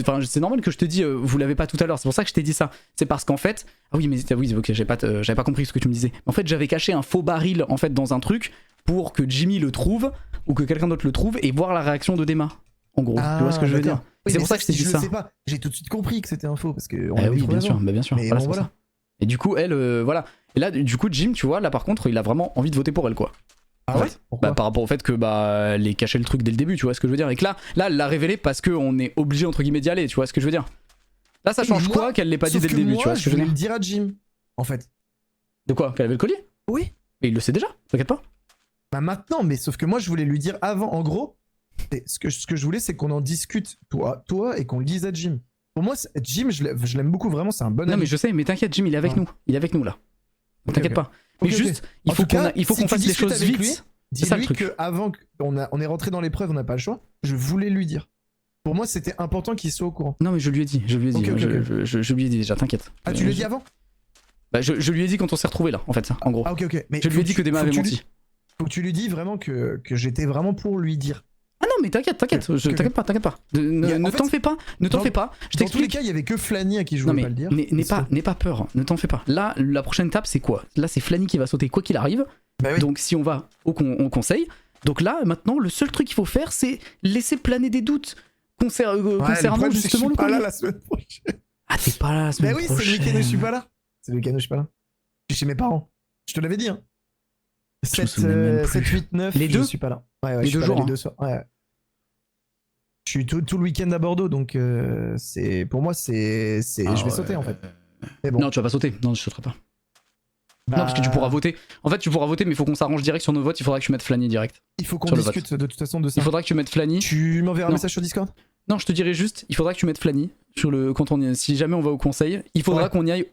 enfin c'est normal que je te dis vous l'avez pas tout à l'heure, c'est pour ça que je t'ai dit ça. C'est parce qu'en fait, ah oui mais oui ok j'avais pas compris ce que tu me disais. En fait j'avais caché un faux baril en fait dans un truc pour que Jimmy le trouve ou que quelqu'un d'autre le trouve et voir la réaction de Dema. En gros, tu vois ce que je veux dire. Oui, c'est pour ça que je t'ai dit ça. Je sais pas, j'ai tout de suite compris que c'était un faux parce que. Oui bien sûr, mais bien sûr. Voilà, bon, ça. Et du coup elle voilà. Et là du coup Jim tu vois là par contre il a vraiment envie de voter pour elle quoi. Ah ouais bah, par rapport au fait que bah elle ait caché le truc dès le début, tu vois ce que je veux dire. Et que là elle l'a révélé parce qu'on est obligé entre guillemets d'y aller, tu vois ce que je veux dire. Là ça change quoi qu'elle l'ait pas dit dès le début, tu vois ce que je veux dire. Le dire à Jim en fait. De quoi? Qu'elle avait le collier? Oui. Mais il le sait déjà, t'inquiète pas. Bah maintenant, mais sauf que moi je voulais lui dire avant, en gros, ce que je voulais c'est qu'on en discute toi et qu'on le dise à Jim. Pour moi Jim je l'aime beaucoup vraiment, c'est un bon ami. Non mais je sais, mais t'inquiète Jim il est avec nous, il est avec nous là. T'inquiète pas. Mais juste il faut qu'on fasse les choses vite. Dis-lui qu'avant qu'on est rentré dans l'épreuve, on n'a pas le choix. Je voulais lui dire. Pour moi, c'était important qu'il soit au courant. Non, mais je lui ai dit. Je lui ai dit déjà, t'inquiète. Ah, tu lui as dit avant? Bah, je lui ai dit quand on s'est retrouvés là, en fait, en gros. Ah, ok. Mais je lui ai dit que Dema avait menti. Faut que tu lui dis vraiment que j'étais vraiment pour lui dire. Ah non, mais t'inquiète pas. Ne t'en fais pas. Je t'explique. Dans tous les cas, il y avait que Flanny à qui je voulais pas le dire. N'aie pas peur, ne t'en fais pas. Là, la prochaine étape, c'est quoi? Là, c'est Flanny qui va sauter quoi qu'il arrive. Bah oui. Donc si on va au conseil, donc là maintenant le seul truc qu'il faut faire c'est laisser planer des doutes concernant justement le collier. Je suis pas là la semaine prochaine. Ah t'es pas là la semaine prochaine. Bah oui, c'est le week-end où je suis pas là. C'est le week-end où je suis pas là. Je suis chez mes parents. Je te l'avais dit hein. 7, 8, 9, les deux je suis pas là. Ouais, les deux jours. Les deux soirs. Ouais. Je suis tout le week-end à Bordeaux donc c'est pour moi c'est je vais sauter en fait. Mais bon. Non, tu vas pas sauter. Non, je sauterai pas. Non parce que tu pourras voter. En fait tu pourras voter mais il faut qu'on s'arrange direct sur nos votes. Il faudra que tu mettes Flanny direct. Il faut qu'on discute de toute façon de ça. Il faudra que tu mettes Flanny. Tu m'enverras un message sur Discord? Non je te dirai juste, il faudra que tu mettes Flanny si jamais on va au conseil, il faudra qu'on y aille,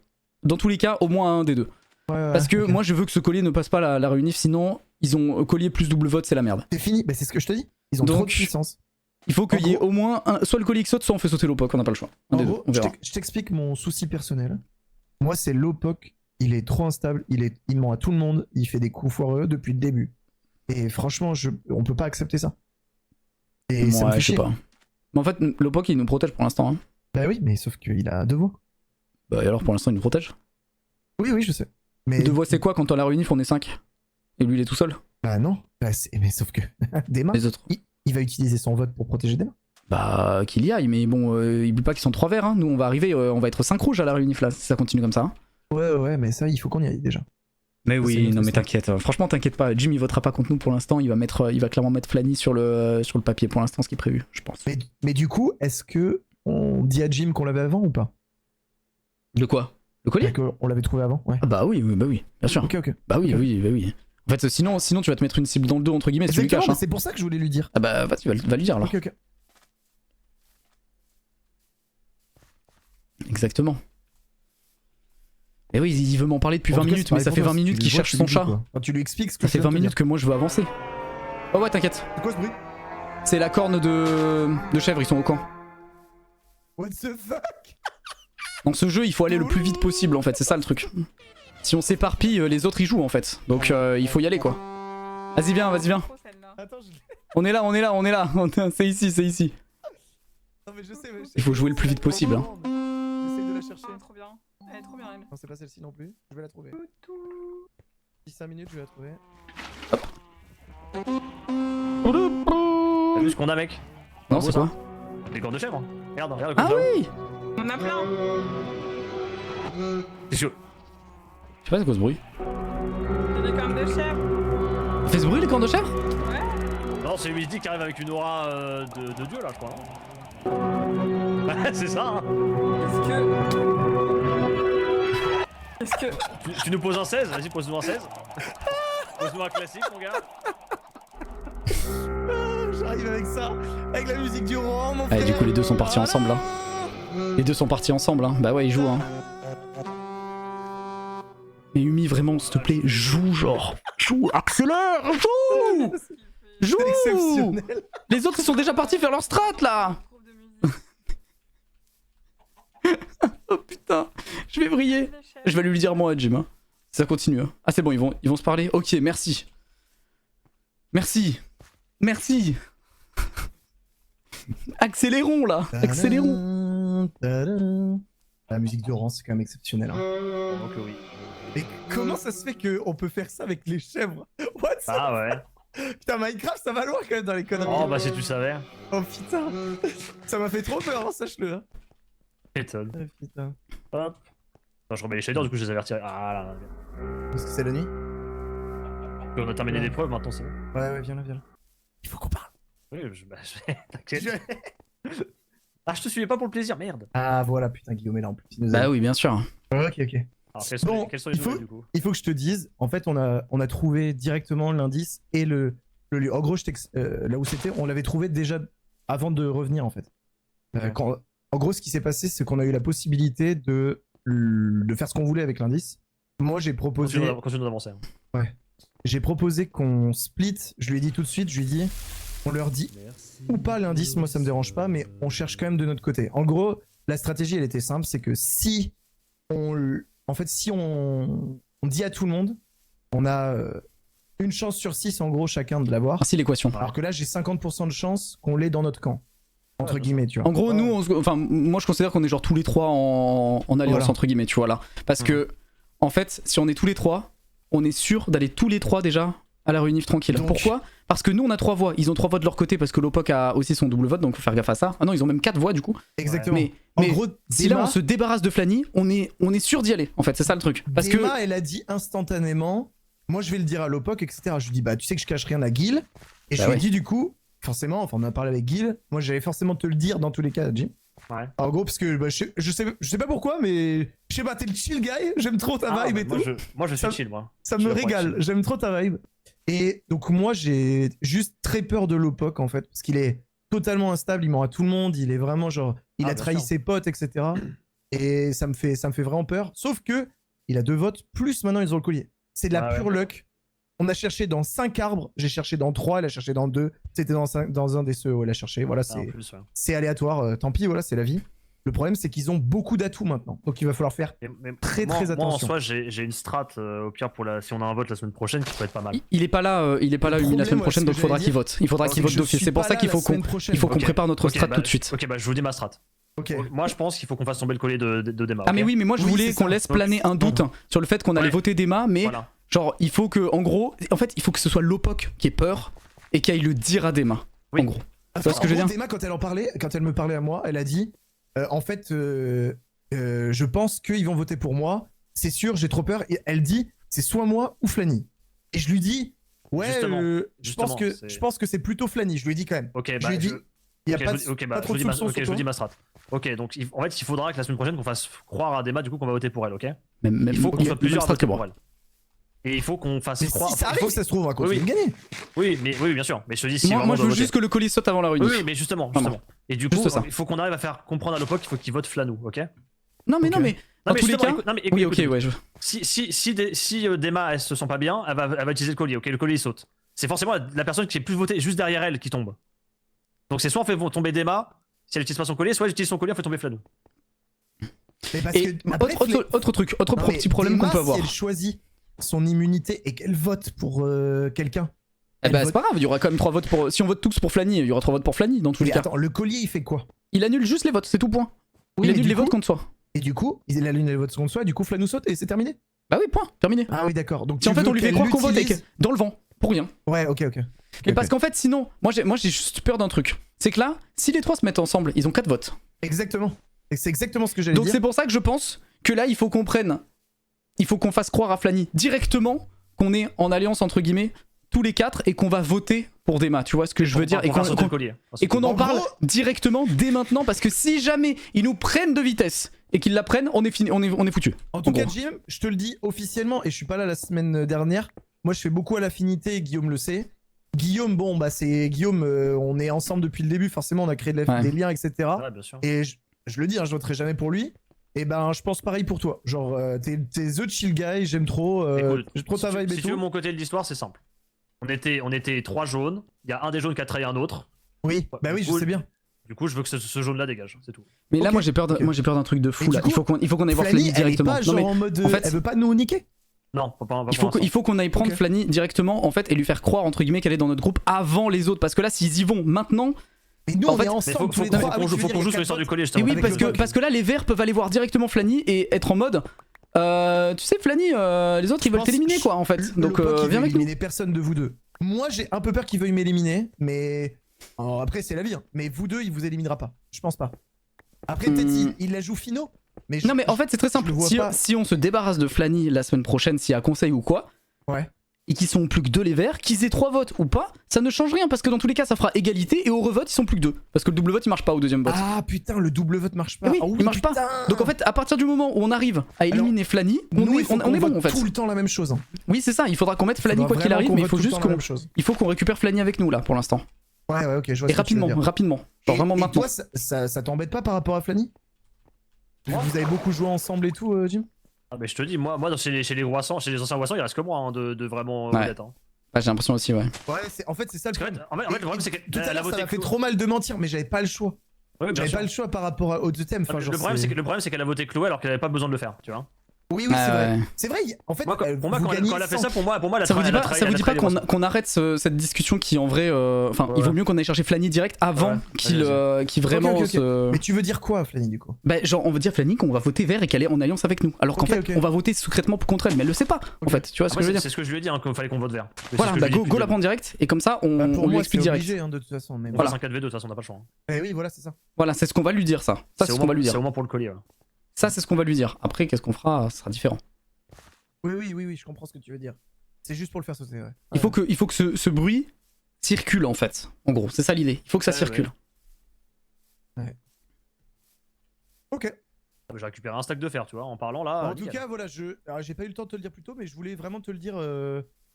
dans tous les cas, au moins un des deux. Parce que moi je veux que ce collier ne passe pas la réunif, sinon ils ont collier plus double vote, c'est la merde. C'est fini, c'est ce que je te dis. Ils ont trop de puissance. Il faut qu'il y ait au moins soit le collier qui saute, soit on fait sauter l'OPOC, on n'a pas le choix. En gros, je t'explique mon souci personnel. Moi, c'est l'OPOC, il est trop instable, il ment à tout le monde, il fait des coups foireux depuis le début. Et franchement, on peut pas accepter ça. Et ça me fait chier. Je sais pas. Mais en fait, l'OPOC il nous protège pour l'instant. Hein. Bah oui, mais sauf qu'il a 2 voix. Bah et alors pour l'instant il nous protège. Oui, je sais. Mais 2 voix c'est quoi quand on la réunif on est 5 et lui il est tout seul? Bah non, mais sauf que Dema, les autres. Il va utiliser son vote pour protéger Dema. Bah qu'il y aille, mais bon, il oublie pas qu'ils sont 3 verts. Hein. Nous on va arriver, on va être 5 rouges à la réunif là si ça continue comme ça. Hein. Ouais, mais ça il faut qu'on y aille déjà. Mais oui, non mais t'inquiète. Franchement t'inquiète pas, Jim il votera pas contre nous pour l'instant, il va clairement mettre Flanny sur le papier pour l'instant, ce qui est prévu, je pense. Mais du coup, est-ce que on dit à Jim qu'on l'avait avant ou pas? De quoi? Le collier? On l'avait trouvé avant, ouais. Ah bah oui, bien sûr. Ok. Bah oui. En fait, sinon tu vas te mettre une cible dans le dos entre guillemets si tu lui caches. Hein. C'est pour ça que je voulais lui dire. Ah bah vas-y, va lui dire alors. Ok. Exactement. Et oui, il veut m'en parler depuis 20 minutes, mais ça fait 20 minutes qu'il cherche son chat. Quand tu lui expliques ce que ça fait 20 minutes que moi je veux avancer. Oh ouais, t'inquiète. C'est quoi ce bruit? C'est la corne de chèvre, ils sont au camp. What the fuck? Dans ce jeu, il faut aller le plus vite possible en fait, c'est ça le truc. Si on s'éparpille, les autres y jouent en fait. Donc il faut y aller quoi. Vas-y, viens. On est là. C'est ici. Non, mais je sais, il faut jouer le plus vite possible. Hein. J'essaie de la chercher. Trop bien. Elle est trop bien, elle. Non, c'est pas celle-ci non plus. Je vais la trouver. D'ici 5 minutes, je vais la trouver. T'as vu ce qu'on a, mec? Non, c'est quoi? Des cornes de chèvre. Regarde le Ah oui! On a plein. C'est chaud. Je sais pas c'est quoi ce bruit. C'est des cornes de chèvre. Il fait ce bruit les cornes de chèvre? Ouais. Non, c'est Wizdy qui arrive avec une aura de dieu là, je crois. Ouais, c'est ça. Hein. Est-ce que... Tu nous poses un 16? Vas-y, pose-nous un 16. Pose-nous un classique, mon gars. J'arrive avec ça, avec la musique du roi, mon frère. Du coup, les deux sont partis ensemble. Hein. Les deux sont partis ensemble. Hein. Bah ouais, ils jouent. Hein. Mais Umi, vraiment, s'il te plaît, joue genre. Joue, accélère, joue. Joue. Exceptionnel. Les autres, ils sont déjà partis faire leur strat là. Oh putain, je vais briller. Je vais lui dire moi, Jim. Hein. Si ça continue. Hein. Ah c'est bon, ils vont se parler. Ok, merci. Merci. Accélérons là. Accélérons. La musique d'Oran, c'est quand même exceptionnel. Hein. Donc oui. Et comment ça se fait qu'on peut faire ça avec les chèvres? What? Ah ouais. Putain, Minecraft, ça va loin quand même dans les conneries. Oh bah si tu savais. Oh putain. Ça m'a fait trop peur, hein, sache-le. Hein. Étonne. Oh, putain. Hop. Non, je remets les shaders, du coup je les avertis. Ah là. Parce que c'est la nuit. On a terminé l'épreuve, maintenant c'est bon. Ouais, viens là. Il faut qu'on parle. Oui, t'inquiète. Ah, je te suivais pas pour le plaisir, merde. Ah voilà, putain, Guillaume est là en plus. Bah oui, bien sûr. Ok. Alors, quels sont les nouvelles, du coup? Il faut que je te dise, en fait, on a trouvé directement l'indice et le lieu. En gros, là où c'était, on l'avait trouvé déjà avant de revenir, en fait. En gros, ce qui s'est passé, c'est qu'on a eu la possibilité de faire ce qu'on voulait avec l'indice. Moi, j'ai proposé... Continue d'avancer. Hein. Ouais. J'ai proposé qu'on split, je lui ai dit tout de suite, on leur dit ou pas l'indice, moi ça me dérange pas, mais on cherche quand même de notre côté. En gros, la stratégie elle était simple, c'est que si on dit à tout le monde, on a une chance sur 6 en gros chacun de l'avoir. Merci l'équation. Alors que là j'ai 50% de chance qu'on l'ait dans notre camp. Entre guillemets, tu vois. En gros, nous, moi je considère qu'on est genre tous les trois en alliance, voilà. Entre guillemets, tu vois là. Parce que, en fait, si on est tous les trois, on est sûr d'aller tous les trois déjà à la réunif tranquille. Donc... Pourquoi? Parce que nous on a 3 voix, ils ont 3 voix de leur côté parce que l'OPOC a aussi son double vote, donc faut faire gaffe à ça. Ah non, ils ont même 4 voix du coup. Exactement. Mais en gros, si là on se débarrasse de Flanny, on est sûr d'y aller en fait, c'est ça le truc. Parce Dema, elle a dit instantanément, moi je vais le dire à l'OPOC, etc. Je lui dis, bah tu sais que je cache rien à Gil. Et je lui ai dit du coup, forcément, enfin on a parlé avec Gil, moi j'allais forcément te le dire dans tous les cas, Jim. Ouais. En gros, parce que bah, je sais pas pourquoi, mais je sais pas, t'es le chill guy, j'aime trop ta vibe et tout. Moi je suis chill, moi. Ça me régale, j'aime trop ta vibe. Et donc moi j'ai juste très peur de l'OPOC en fait, parce qu'il est totalement instable, il ment à tout le monde, il est vraiment genre il a trahi ses potes, etc. Et ça me fait vraiment peur. Sauf que il a 2 votes, plus maintenant ils ont le collier. C'est de la pure luck. On a cherché dans 5 arbres, j'ai cherché dans 3, il a cherché dans 2, c'était dans un des ceux où il a cherché. Voilà, c'est aléatoire, tant pis, voilà, c'est la vie. Le problème, c'est qu'ils ont beaucoup d'atouts maintenant, donc il va falloir faire très attention. Moi, en soi, j'ai une strat au pire pour si on a un vote la semaine prochaine qui peut être pas mal. Il est pas là, la semaine prochaine, donc il faudra qu'il vote. Il faudra qu'il vote d'office. C'est pour ça qu'il faut qu'on prépare notre strat tout de suite. Ok, bah je vous dis ma strat. Moi, je pense qu'il faut qu'on fasse tomber le collier de Dema. Ah mais oui, mais moi je voulais qu'on laisse planer un doute sur le fait qu'on allait voter Dema, mais genre il faut que, en gros, en fait, il faut que ce soit Lopok qui ait peur et qui aille le dire à Dema. En gros. Tu vois ce que je veux dire ? Dema, quand elle me parlait à moi, elle a dit. En fait, je pense qu'ils vont voter pour moi. C'est sûr, j'ai trop peur. Et elle dit, c'est soit moi ou Flanny. Et je lui dis, ouais, je pense que c'est plutôt Flanny. Je lui ai dit quand même. Ok, je lui ai dit, il y a pas trop de soupçons sur je vous dis ma strat. Ok, donc en fait, il faudra que la semaine prochaine qu'on fasse croire à Dema du coup qu'on va voter pour elle, ok ? Il faut qu'on soit plusieurs à voter pour elle. Et il faut qu'on fasse croire. Si ça arrive, ça se trouve, on va continuer de gagner. Oui, bien sûr. Mais je te dis, si moi je veux juste que le colis saute avant la réunion. Oui, mais justement. Et du coup, il faut qu'on arrive à faire comprendre à Lopok qu'il faut qu'il vote Flanou, ok ? Non, mais dans tous les cas. Oui, ok, ouais. Si Dema elle se sent pas bien, elle va utiliser le collier, ok ? Le collier il saute. C'est forcément la personne qui est plus votée juste derrière elle qui tombe. Donc c'est soit on fait tomber Dema, si elle utilise pas son collier, soit elle utilise son collier, on fait tomber Flanou. Et autre truc, petit problème qu'on peut avoir. Si elle choisit son immunité et qu'elle vote pour quelqu'un. Eh bah c'est pas grave, il y aura quand même 3 votes pour. Si on vote tous pour Flanny, il y aura 3 votes pour Flanny dans tous les cas. Attends, le collier il fait quoi ? Il annule juste les votes, c'est tout point. Il annule les votes contre soi. Et du coup, il annule les votes contre soi, et du coup Flanou saute et c'est terminé ? Bah oui, point, terminé. Ah oui, d'accord. Donc si en fait on lui fait croire qu'on vote dans le vent, pour rien. Ouais, ok. Mais parce qu'en fait sinon, moi j'ai juste peur d'un truc. C'est que là, si les 3 se mettent ensemble, ils ont 4 votes. Exactement. Et c'est exactement ce que j'allais dire. Donc c'est pour ça que je pense que là il faut qu'on fasse croire à Flanny directement qu'on est en alliance entre guillemets tous les 4 et qu'on va voter pour Dema, tu vois ce que je veux dire, et qu'on en parle directement dès maintenant, parce que si jamais ils nous prennent de vitesse et qu'ils la prennent, on est fini, on est foutu. En tout cas, Jim, je te le dis officiellement, et je suis pas là la semaine dernière, moi je fais beaucoup à l'affinité et Guillaume le sait. Guillaume, bon bah c'est Guillaume, on est ensemble depuis le début, forcément on a créé des liens, etc. Ouais, bien sûr. Et je le dis, je voterai jamais pour lui. Et ben je pense pareil pour toi. Genre t'es the chill guy, j'aime trop. J'aime trop ta vibe et tout. Si tu veux mon côté de l'histoire, c'est simple. On était 3 jaunes, il y a un des jaunes qui a trahi un autre. Oui, bah oui, je sais bien. Du coup, je veux que ce jaune là dégage, c'est tout. Mais là, moi j'ai peur d'un truc de fou là. Il faut qu'on aille voir Flanny directement. Elle est pas genre en mode en fait, elle veut pas nous niquer. Non, pas il faut qu'on aille prendre Flanny directement en fait et lui faire croire entre guillemets qu'elle est dans notre groupe avant les autres, parce que là s'ils y vont maintenant. Mais nous on est ensemble. Faut qu'on joue sur l'histoire du collier. Et oui, parce que là les verts peuvent aller voir directement Flanny et être en mode tu sais Flanny, les autres ils veulent t'éliminer quoi en fait. Donc viens avec nous. Personne de vous deux. Moi j'ai un peu peur qu'il veuille m'éliminer, mais alors, après c'est la vie. Mais vous deux il vous éliminera pas. Je pense pas. Après peut-être il la joue finaux. Mais non mais en fait c'est très simple. Si on se débarrasse de Flanny la semaine prochaine, s'il y a conseil ou quoi, et qu'ils sont plus que 2 les verts, qu'ils aient 3 votes ou pas, ça ne change rien parce que dans tous les cas ça fera égalité et au revote ils sont plus que 2 parce que le double vote il marche pas au deuxième vote. Ah putain, le double vote marche pas. Oui, il marche pas. Donc en fait à partir du moment où on arrive à éliminer Flanny, on est bon en fait. Tout le temps la même chose. Oui c'est ça, il faudra qu'on mette Flanny quoi qu'il arrive, mais il faut juste qu'on récupère Flanny avec nous là pour l'instant. Ouais ok, je vois. Et rapidement. Genre vraiment maintenant. Et toi ça t'embête pas par rapport à Flanny ? Vous avez beaucoup joué ensemble et tout, Jim ? Ah mais je te dis, moi chez les anciens Wassans, il reste que moi de vraiment honnête. Ouais, j'ai l'impression aussi, ouais. Ouais, en fait c'est ça le problème. En fait, le problème c'est que tout à l'heure ça m'a fait trop mal de mentir, mais j'avais pas le choix. J'avais pas le choix par rapport aux deux thèmes. Enfin, le problème c'est qu'elle a voté Chloé alors qu'elle avait pas besoin de le faire, tu vois. Oui, c'est vrai. C'est vrai, en fait, pour moi, quand elle a fait ça, pour moi, elle a ça vous dit pas qu'on arrête cette discussion qui, en vrai. Enfin, il vaut mieux qu'on aille chercher Flanny direct avant qu'il vraiment se. Mais tu veux dire quoi, Flanny, du coup ? Bah, genre, on veut dire Flanny qu'on va voter vert et qu'elle est en alliance avec nous. Alors qu'en fait, on va voter secrètement contre elle, mais elle le sait pas, en fait. Tu vois ce que je veux dire ? C'est ce que je lui ai dit, qu'il fallait qu'on vote vert. Voilà, bah, go la prendre direct, et comme ça, on lui explique direct. De toute façon, mais voilà. 5-4v2, de toute façon, on n'a pas le choix. Eh oui, voilà, c'est ça. Voilà, c'est ce qu'on va lui dire, ça. Ça, c'est ce qu'on va lui dire. C'est au moins pour le collier. Ça, c'est ce qu'on va lui dire. Après, qu'est-ce qu'on fera, ça sera différent. Oui, je comprends ce que tu veux dire. C'est juste pour le faire sauter, ouais. Il faut que ce bruit circule, en fait. En gros, c'est ça l'idée. Il faut que ça circule. Ouais. Ok. J'ai récupéré un stack de fer, tu vois, en parlant là. En tout cas, voilà, j'ai pas eu le temps de te le dire plus tôt, mais je voulais vraiment te le dire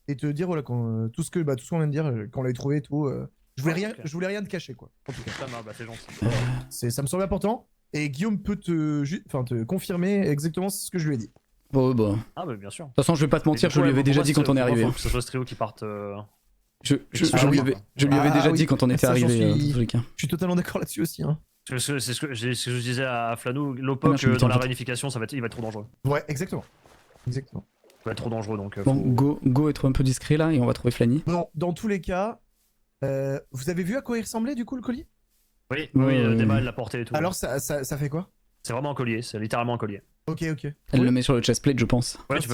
et te dire voilà tout ce qu'on vient de dire, qu'on l'avait trouvé et tout. Je voulais rien te cacher, quoi. En tout cas. C'est gentil. Ça me semble important. Et Guillaume peut te confirmer exactement ce que je lui ai dit. Bon, bah. Ah, bah bien sûr. De toute façon, je vais pas te mentir, je lui avais déjà dit quand on est arrivé. Faut que ce soit ce trio qui parte. Je lui avais déjà dit quand on était arrivé. Je suis totalement d'accord là-dessus aussi. Hein. C'est ce que je disais à Flanou, Lopoc dans la réunification, il va être trop dangereux. Ouais, exactement. Exactement. Il va être trop dangereux donc. Bon, go être un peu discret là et on va trouver Flanny. Bon, dans tous les cas, vous avez vu à quoi il ressemblait du coup le colis? Oui, Dema elle l'a porté et tout. Alors ça fait quoi? C'est vraiment un collier, c'est littéralement un collier. Ok. Elle le met sur le chestplate, je pense. Ouais, tu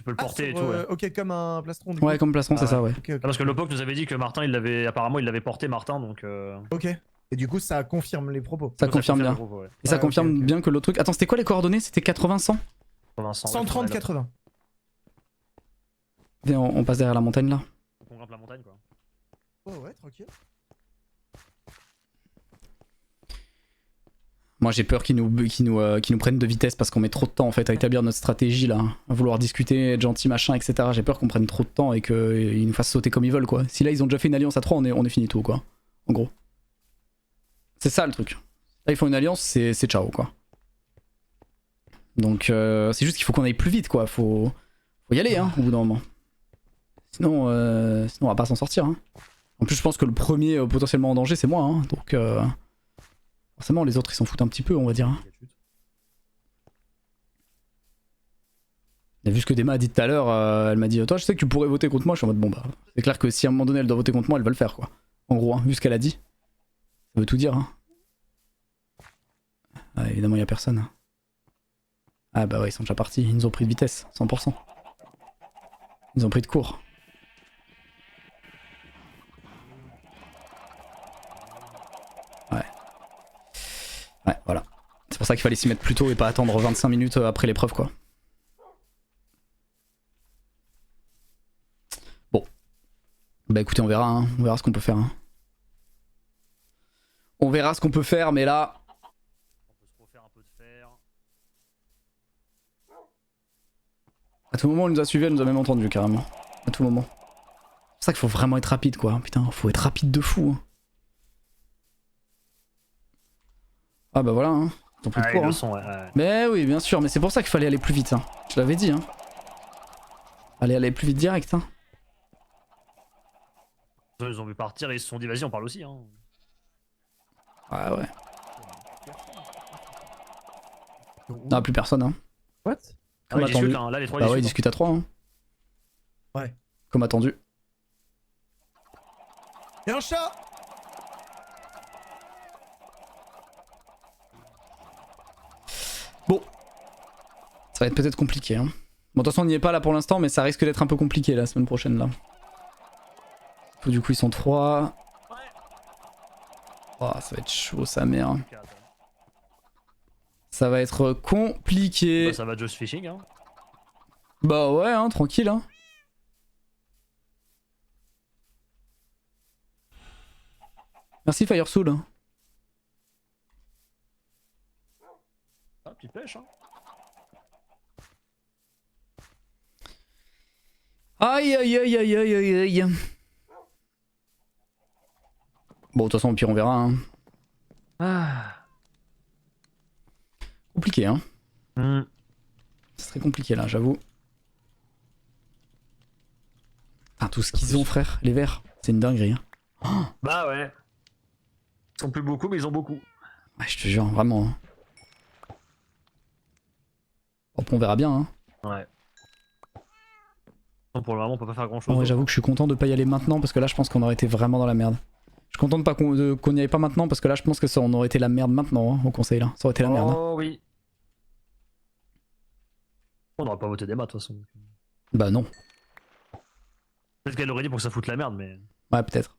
peux le porter et tout. Ouais. Ok, comme un plastron. Ouais, comme plastron, c'est ça, ouais. Okay. Parce que Lopoc nous avait dit que Martin, apparemment, il l'avait porté, Martin, donc. Ok. Et du coup, ça confirme les propos. Ça confirme bien. Ouais. Et ça confirme bien que l'autre truc. Attends, c'était quoi les coordonnées? C'était 80-100 130-80. Viens, on passe derrière la montagne là. On grimpe la montagne quoi. Oh ouais, tranquille. Moi j'ai peur qu'ils nous prennent de vitesse parce qu'on met trop de temps en fait à établir notre stratégie là, à vouloir discuter, être gentil machin etc. J'ai peur qu'on prenne trop de temps et qu'ils nous fassent sauter comme ils veulent quoi. Si là ils ont déjà fait une alliance à 3 on est fini tout quoi. En gros. C'est ça le truc. Là ils font une alliance c'est ciao quoi. Donc c'est juste qu'il faut qu'on aille plus vite quoi, faut y aller hein au bout d'un moment. Sinon on va pas s'en sortir hein. En plus je pense que le premier potentiellement en danger c'est moi hein, donc forcément les autres ils s'en foutent un petit peu on va dire. Hein. Et vu ce que Dema a dit tout à l'heure, elle m'a dit toi je sais que tu pourrais voter contre moi, je suis en mode bon bah c'est clair que si à un moment donné elle doit voter contre moi elle va le faire quoi. En gros hein, vu ce qu'elle a dit. Ça veut tout dire hein. Ah, évidemment y'a personne. Hein. Ah bah ouais ils sont déjà partis, ils nous ont pris de vitesse, 100%. Ils ont pris de court. Ouais, voilà. C'est pour ça qu'il fallait s'y mettre plus tôt et pas attendre 25 minutes après l'épreuve quoi. Bon. Bah écoutez, on verra ce qu'on peut faire. Hein. On verra ce qu'on peut faire, mais là... On peut se refaire un peu de fer. À tout moment, elle nous a suivis, elle nous a même entendu carrément. À tout moment. C'est pour ça qu'il faut vraiment être rapide quoi. Putain, faut être rapide de fou. Hein. Ah bah voilà, hein. Ils ont pris de court, hein. Mais oui, bien sûr, mais c'est pour ça qu'il fallait aller plus vite. Hein. Je l'avais dit. Hein. Aller plus vite direct. Hein. Ils ont vu partir et ils se sont dit vas-y on parle aussi. Hein. Ah ouais. Non, plus personne. Hein. What? Comme attendu. Discutent, hein. Là, les trois bah ouais, ils discutent à 3. Hein. Ouais. Comme attendu. Y'a un chat! Bon. Ça va être peut-être compliqué. Hein. Bon, de toute façon, on n'y est pas là pour l'instant, mais ça risque d'être un peu compliqué la semaine prochaine là. Du coup, ils sont 3. Oh, ça va être chaud, sa mère. Ça va être compliqué. Bah, ça va just fishing. Hein. Bah ouais, hein, tranquille. Hein. Merci Firesoul. Hein. Ah, petite pêche. Hein. Aïe aïe aïe aïe aïe aïe aïe. Bon, de toute façon, au pire, on verra. Hein. Ah. Compliqué, hein. C'est très compliqué là, j'avoue. Ah, tout ce qu'ils ont, frère, les verts, c'est une dinguerie. Hein. Oh. Bah ouais. Ils sont plus beaucoup, mais ils ont beaucoup. Ouais, je te jure, vraiment. Hein. Hop, on verra bien. Hein. Ouais. Non, pour le moment, on peut pas faire grand chose. Ouais, j'avoue que je suis content de pas y aller maintenant parce que là, je pense qu'on aurait été vraiment dans la merde. Je suis content de pas qu'on n'y aille pas maintenant parce que là, je pense que ça, on aurait été la merde maintenant hein, au conseil là. Ça aurait été la merde. Oh oui. On n'aurait pas voté des maths de toute façon. Bah non. Peut-être qu'elle aurait dit pour que ça foute la merde, mais. Ouais, peut-être.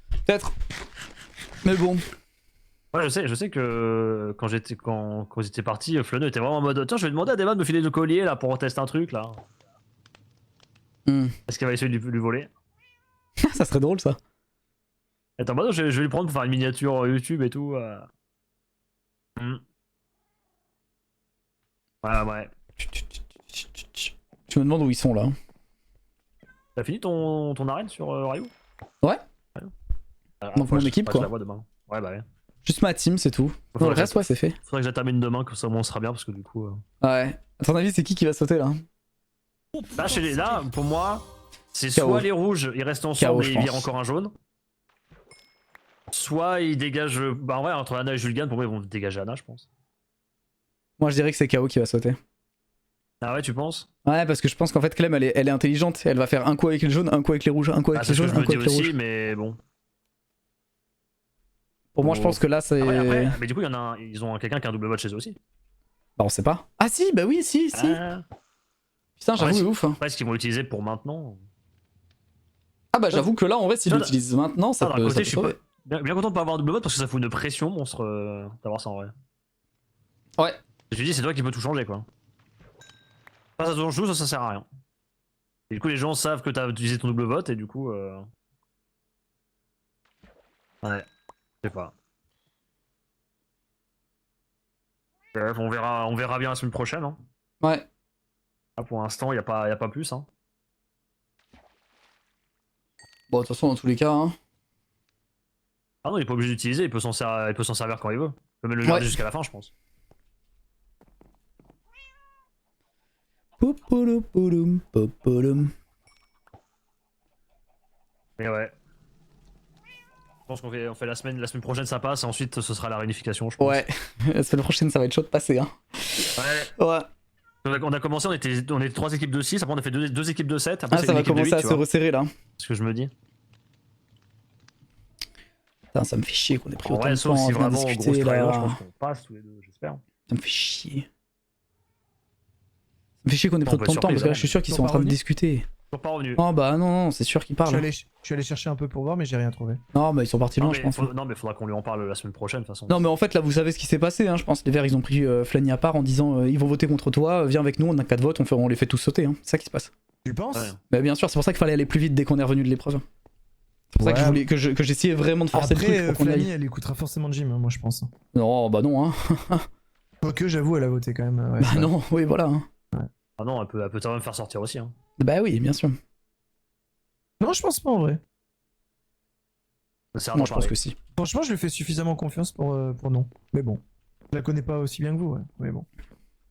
Peut-être. Mais bon. Ouais, je sais que quand ils étaient partis, Floneux était vraiment en mode tiens, je vais demander à Dema de me filer le collier là pour tester un truc là. Est-ce qu'elle va essayer de lui voler? Ça serait drôle ça. Attends, bah non, je vais lui prendre pour faire une miniature YouTube et tout. Ouais. Tu me demandes où ils sont là. T'as fini ton arène sur Ryu? Ouais. Donc mon équipe quoi. Je la vois demain. Ouais bah ouais. Juste ma team, c'est tout. Pour le reste, ouais, c'est fait. Faudrait que je la termine demain, comme ça, au moins, on sera bien, parce que du coup. Ouais. À ton avis, c'est qui va sauter là? Là, pour moi, c'est soit les rouges, ils restent ensemble et ils virent encore un jaune. Soit ils dégagent. Bah, en vrai, entre Anna et Julgan, pour moi, ils vont dégager Anna, je pense. Moi, je dirais que c'est KO qui va sauter. Ah ouais, tu penses? Ouais, parce que je pense qu'en fait, Clem, elle est intelligente. Elle va faire un coup avec les jaunes, un coup avec les rouges, un coup avec les jaunes, un coup avec les rouges. Mais bon. Pour moi, je pense que là, c'est. Ah ouais, après, mais du coup, ils ont quelqu'un qui a un double vote chez eux aussi. Bah, on sait pas. Ah, si, bah oui, si. Putain, j'avoue, ouf. Après, ce qu'ils vont l'utiliser pour maintenant. Ah, bah, j'avoue que là, en vrai, s'ils l'utilisent maintenant, ça peut. Je suis bien content de pas avoir un double vote parce que ça fout une pression monstre d'avoir ça en vrai. Ouais. Je lui dis, c'est toi qui peux tout changer quoi. Pas ça te joue, ça sert à rien. Et du coup, les gens savent que t'as utilisé ton double vote et du coup. Ouais. Je sais pas. Bref, on verra bien la semaine prochaine. Hein. Ouais. Là, pour l'instant, y a pas plus. Hein. Bon, de toute façon, dans tous les cas. Hein. Ah non, il est pas obligé d'utiliser, il peut s'en servir quand il veut. Il peut même le garder jusqu'à la fin, je pense. Mais ouais. Je pense qu'on fait la semaine prochaine, ça passe, et ensuite ce sera la réunification, je pense. Ouais, la semaine prochaine, ça va être chaud de passer. Hein. Ouais. On a commencé, on était 3 équipes de 6, après on a fait 2 équipes de 7. Après, ça va commencer à se resserrer là. C'est ce que je me dis. Putain, ça me fait chier qu'on ait pris autant de sauf temps si à vraiment discuter là. Je pense qu'on passe tous les deux, j'espère. Ça me fait chier. Ça me fait chier qu'on ait pris autant de temps parce que là, je suis sûr qu'ils sont en train de discuter. Ils sont pas revenus. Oh bah non, c'est sûr qu'ils parlent. Je suis allé chercher un peu pour voir, mais j'ai rien trouvé. Non, bah ils sont partis loin, je pense. Non, mais faudra qu'on lui en parle la semaine prochaine, de toute façon. Non, mais en fait, là, vous savez ce qui s'est passé, hein, je pense. Les Verts, ils ont pris Flanny à part en disant ils vont voter contre toi, viens avec nous, on a 4 votes, on les fait tous sauter. Hein. C'est ça qui se passe. Tu penses? Bah, bien sûr, c'est pour ça qu'il fallait aller plus vite dès qu'on est revenu de l'épreuve. C'est pour ça que j'essayais vraiment de forcer après, le truc pour qu'on y Flanny, aille. elle écoutera forcément Jim, hein, moi je pense. Non, bah non, hein. Quoique, j'avoue, elle a voté quand même. Ouais, bah non, oui, voilà. Hein. Ouais. Ah non, elle peut quand même faire sortir aussi. Hein. Bah oui, bien sûr. Non, je pense pas en vrai. Non, je pense que si. Franchement, je lui fais suffisamment confiance pour non. Mais bon, je la connais pas aussi bien que vous, ouais. Mais bon.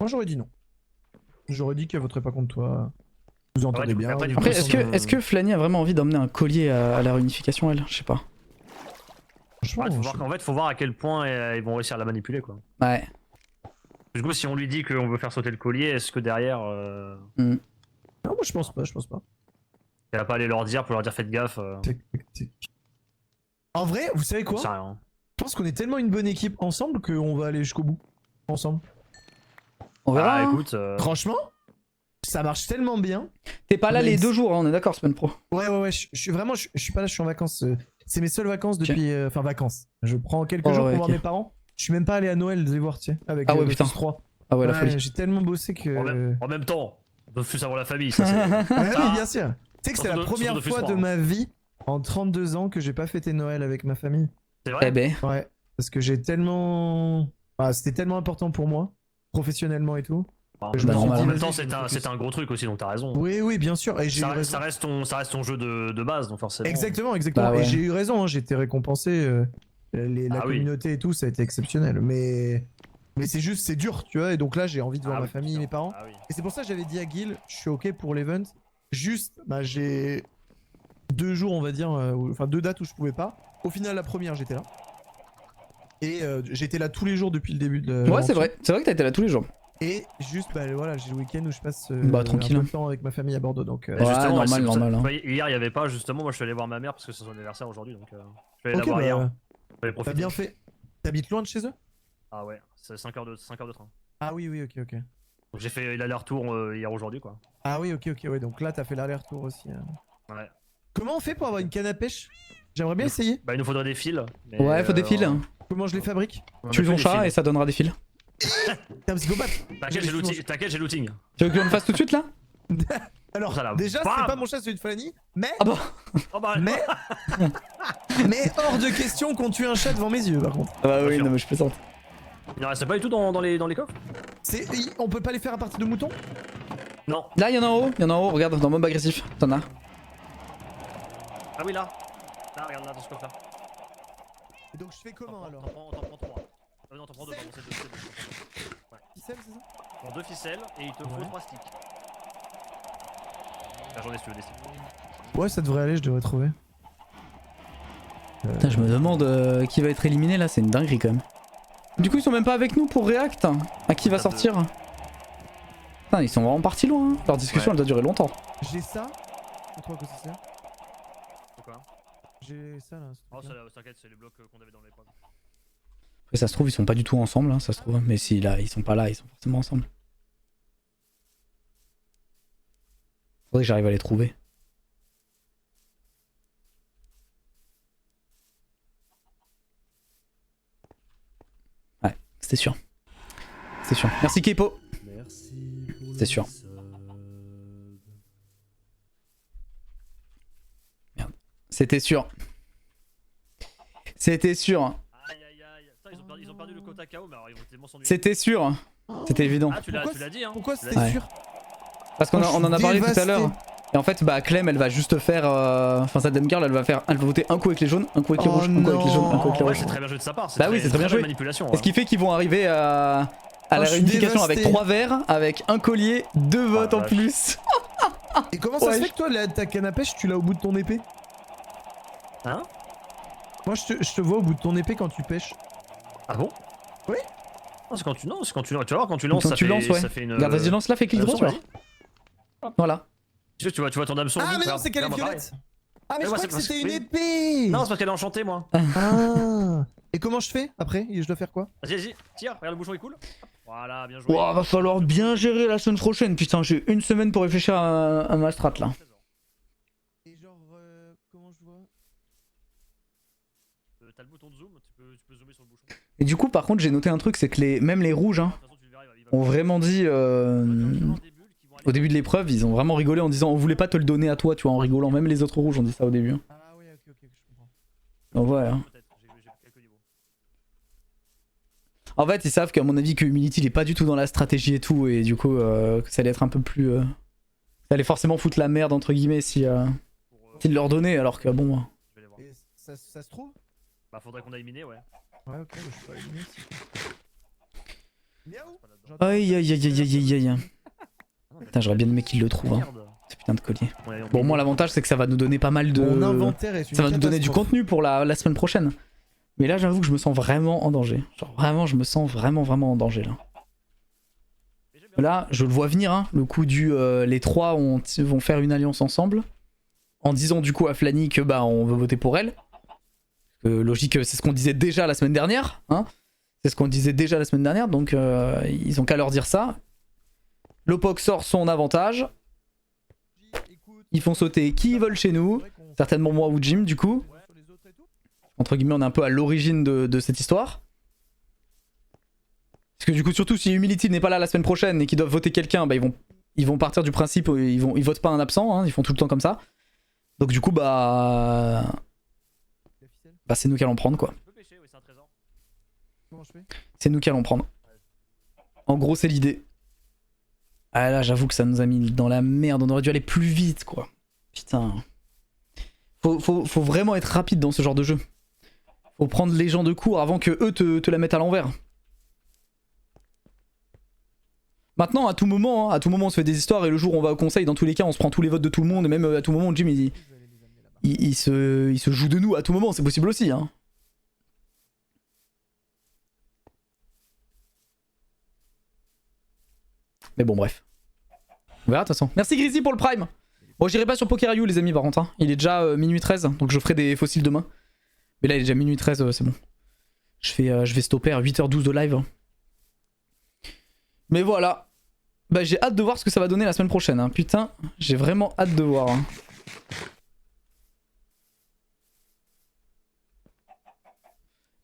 Moi, j'aurais dit non. J'aurais dit qu'elle voterait pas contre toi. Vous entendez bien. Après, est-ce que Flanny a vraiment envie d'emmener un collier à la réunification, elle? Je sais pas. Faut voir à quel point ils vont réussir à la manipuler, quoi. Ouais. Du coup, si on lui dit qu'on veut faire sauter le collier, est-ce que derrière. Non, moi je pense pas. Elle va pas aller leur dire pour leur dire faites gaffe. En vrai, vous savez quoi? Je pense qu'on est tellement une bonne équipe ensemble qu'on va aller jusqu'au bout. Ensemble. On verra. Ah, hein. écoute. Franchement, ça marche tellement bien. T'es pas là les 2 jours, hein, on est d'accord, semaine pro. Ouais, je suis vraiment. Je suis pas là, je suis en vacances. C'est mes seules vacances depuis. Enfin, vacances. Je prends quelques jours pour voir mes parents. Je suis même pas allé à Noël les voir, tu sais. Avec putain. 3. Ah ouais, la folie. J'ai tellement bossé que. En même temps, on doit plus savoir la famille, ça c'est. Oui, bien sûr. Tu sais que c'est la première fois de ma vie en 32 ans que j'ai pas fêté Noël avec ma famille. C'est vrai? Eh ben. Ouais. Parce que j'ai tellement. C'était tellement important pour moi, professionnellement et tout. En même temps, c'est un gros truc aussi, donc t'as raison. Oui, bien sûr. Et ça reste ton jeu de base, donc forcément. Exactement. Bah ouais. Et j'ai eu raison, hein, j'ai été récompensé. La communauté et tout, ça a été exceptionnel. Mais c'est juste, c'est dur, tu vois. Et donc là, j'ai envie de voir ma famille, mes parents. Et c'est pour ça que j'avais dit à Gil, je suis ok pour l'event. Juste, j'ai 2 jours, on va dire, enfin 2 dates où je pouvais pas. Au final, la première, j'étais là. Et j'étais là tous les jours depuis le début de. Ouais, c'est vrai que t'as été là tous les jours. Et juste, voilà, j'ai le week-end où je passe tranquille. un peu de temps avec ma famille à Bordeaux. Donc, ouais, normal. Hein. Hier, il y avait pas, justement. Moi, je suis allé voir ma mère parce que c'est son anniversaire aujourd'hui. Donc, je vais aller la voir hier. T'as bien fait. T'habites loin de chez eux? Ah ouais, c'est 5 heures de train. Ah oui, ok. Donc j'ai fait l'aller-retour hier aujourd'hui, quoi. Ah oui, ok, ouais. Donc là, t'as fait l'aller-retour aussi. Ouais. Comment on fait pour avoir une canne à pêche? J'aimerais bien essayer. Bah, il nous faudrait des fils. Ouais, il faut des fils. Comment je les fabrique? Tu ton chat et ça donnera des fils. T'es un psychopathe. T'inquiète, j'ai looting. Tu veux qu'on le fasse tout de suite là? Alors, déjà, c'est pas mon chat, c'est une Flanny, mais. Ah bah. Mais hors de question qu'on tue un chat devant mes yeux, par contre. Ah bah oui, non, mais je plaisante. Il en reste pas du tout dans les coffres? On peut pas les faire à partir de moutons? Non. Là, il y en a en haut, regarde, dans mob agressif, t'en as. Ah oui, là. Là, regarde là, dans ce coffre là. Et donc je fais comment alors? T'en prends 3. Non, t'en prends 2, pardon, c'est 2. Ouais. Ficelle, c'est ça? Prends 2 ficelles et il te faut 3 sticks. J'en ai si tu veux des sticks. Ouais, ça devrait aller, je devrais trouver. Putain, je me demande qui va être éliminé là, c'est une dinguerie quand même. Du coup, ils sont même pas avec nous pour React. À qui va sortir? Putain, ils sont vraiment partis loin. Hein. Leur discussion elle doit durer longtemps. J'ai ça. Je crois que c'est ça. Pourquoi? J'ai ça là. Oh, t'inquiète, c'est les blocs qu'on avait dans l'épreuve. Après, ça se trouve, ils sont pas du tout ensemble, hein, ça se trouve. Mais si là, ils sont pas là, ils sont forcément ensemble. Faudrait que j'arrive à les trouver. Ouais, c'était sûr. C'est sûr. Merci Kepo. C'est sûr. Merde. C'était sûr. C'était sûr. Aïe aïe aïe. Putain, ils ont perdu le quota KO, mais alors ils vont tellement s'ennuyer. C'était sûr. C'était évident. Ah, tu l'as dit, hein. Pourquoi c'était sûr? Parce qu'on en a parlé tout à l'heure. Et en fait, bah, Clem, elle va juste faire. Enfin, sa Dame Girl, elle va voter un coup avec les jaunes, un coup avec les rouges, un coup avec les jaunes, un coup avec les rouges. C'est très bien joué de sa part. Bah oui, c'est très bien joué. Manipulation. Et ce qui fait qu'ils vont arriver à la réunification avec 3 verres, avec un collier, 2 votes en plus. Et comment ça se fait que toi, ta canne à pêche, tu l'as au bout de ton épée? Hein? Moi, je te vois au bout de ton épée quand tu pêches. Ah bon? Oui. Non, c'est quand tu lances. Tu vas voir, quand tu lances, Quand tu lances, ouais. ça fait une. Regarde, vas-y, lance là, fais clic droit, tu vois. Voilà. Tu vois ton hameçon. Ah, mais non, c'est qu'elle est violette. Ah, mais je crois que c'était une épée. Non, c'est parce qu'elle est enchantée, moi. Ah. Et comment je fais après? Je dois faire quoi? Vas-y, tire, regarde le bouchon, il coule. Voilà, bien joué. Ouah, va falloir bien gérer la semaine prochaine, putain, j'ai une semaine pour réfléchir à ma strat là. Et genre, comment je vois? T'as le bouton de zoom, tu peux zoomer sur le bouchon. Et du coup, par contre, j'ai noté un truc, c'est que même les rouges, hein, ont vraiment dit au début de l'épreuve, ils ont vraiment rigolé en disant on voulait pas te le donner à toi, tu vois, en rigolant. Même les autres rouges ont dit ça au début. Hein. Ah oui, ok, je comprends. Donc ouais. Hein. En fait, ils savent qu'à mon avis que Humility il est pas du tout dans la stratégie et tout, et du coup, que ça allait être un peu plus. Ça allait forcément foutre la merde entre guillemets si s'ils leur donnaient, alors que bon. Et ça se trouve? Bah, faudrait qu'on a éliminé, ouais. Ouais, ok, je peux éliminer. Miaou! Aïe aïe aïe aïe aïe aïe. Putain, j'aurais bien aimé qu'ils le trouvent, hein, ce putain de collier. Bon, moi, l'avantage, c'est que ça va nous donner pas mal de. Mon inventaire est une ça va nous donner du contenu pour la semaine prochaine. Mais là, j'avoue que je me sens vraiment en danger. Genre, vraiment, je me sens vraiment en danger là. Là, je le vois venir, hein, le coup du. Les 3 vont faire une alliance ensemble. En disant du coup à Flanny que bah, on veut voter pour elle. Logique, c'est ce qu'on disait déjà la semaine dernière. Hein. C'est ce qu'on disait déjà la semaine dernière, donc ils ont qu'à leur dire ça. Lopoc sort son avantage. Ils font sauter qui ils veulent chez nous. Certainement moi ou Jim du coup. Entre guillemets, on est un peu à l'origine de cette histoire. Parce que du coup, surtout si Humility n'est pas là la semaine prochaine et qu'ils doivent voter quelqu'un, bah, ils vont partir du principe, ils votent pas un absent, hein, ils font tout le temps comme ça. Donc du coup, bah c'est nous qui allons prendre quoi. C'est nous qui allons prendre. En gros, c'est l'idée. Ah là, j'avoue que ça nous a mis dans la merde. On aurait dû aller plus vite, quoi. Putain. Faut vraiment être rapide dans ce genre de jeu. Faut prendre les gens de court avant que eux te la mettent à l'envers. Maintenant, à tout moment, on se fait des histoires et le jour où on va au conseil, dans tous les cas, on se prend tous les votes de tout le monde et même à tout moment, Jim il se joue de nous à tout moment, c'est possible aussi, hein. Mais bon, bref. On verra de toute façon. Merci Grizzly pour le prime. Bon, j'irai pas sur PokerIU les amis par contre. Hein. Il est déjà minuit 13, donc je ferai des fossiles demain. Mais là, il est déjà minuit 13, c'est bon. Je vais stopper à 8h12 de live. Mais voilà. Bah, j'ai hâte de voir ce que ça va donner la semaine prochaine. Hein. Putain, j'ai vraiment hâte de voir. Hein.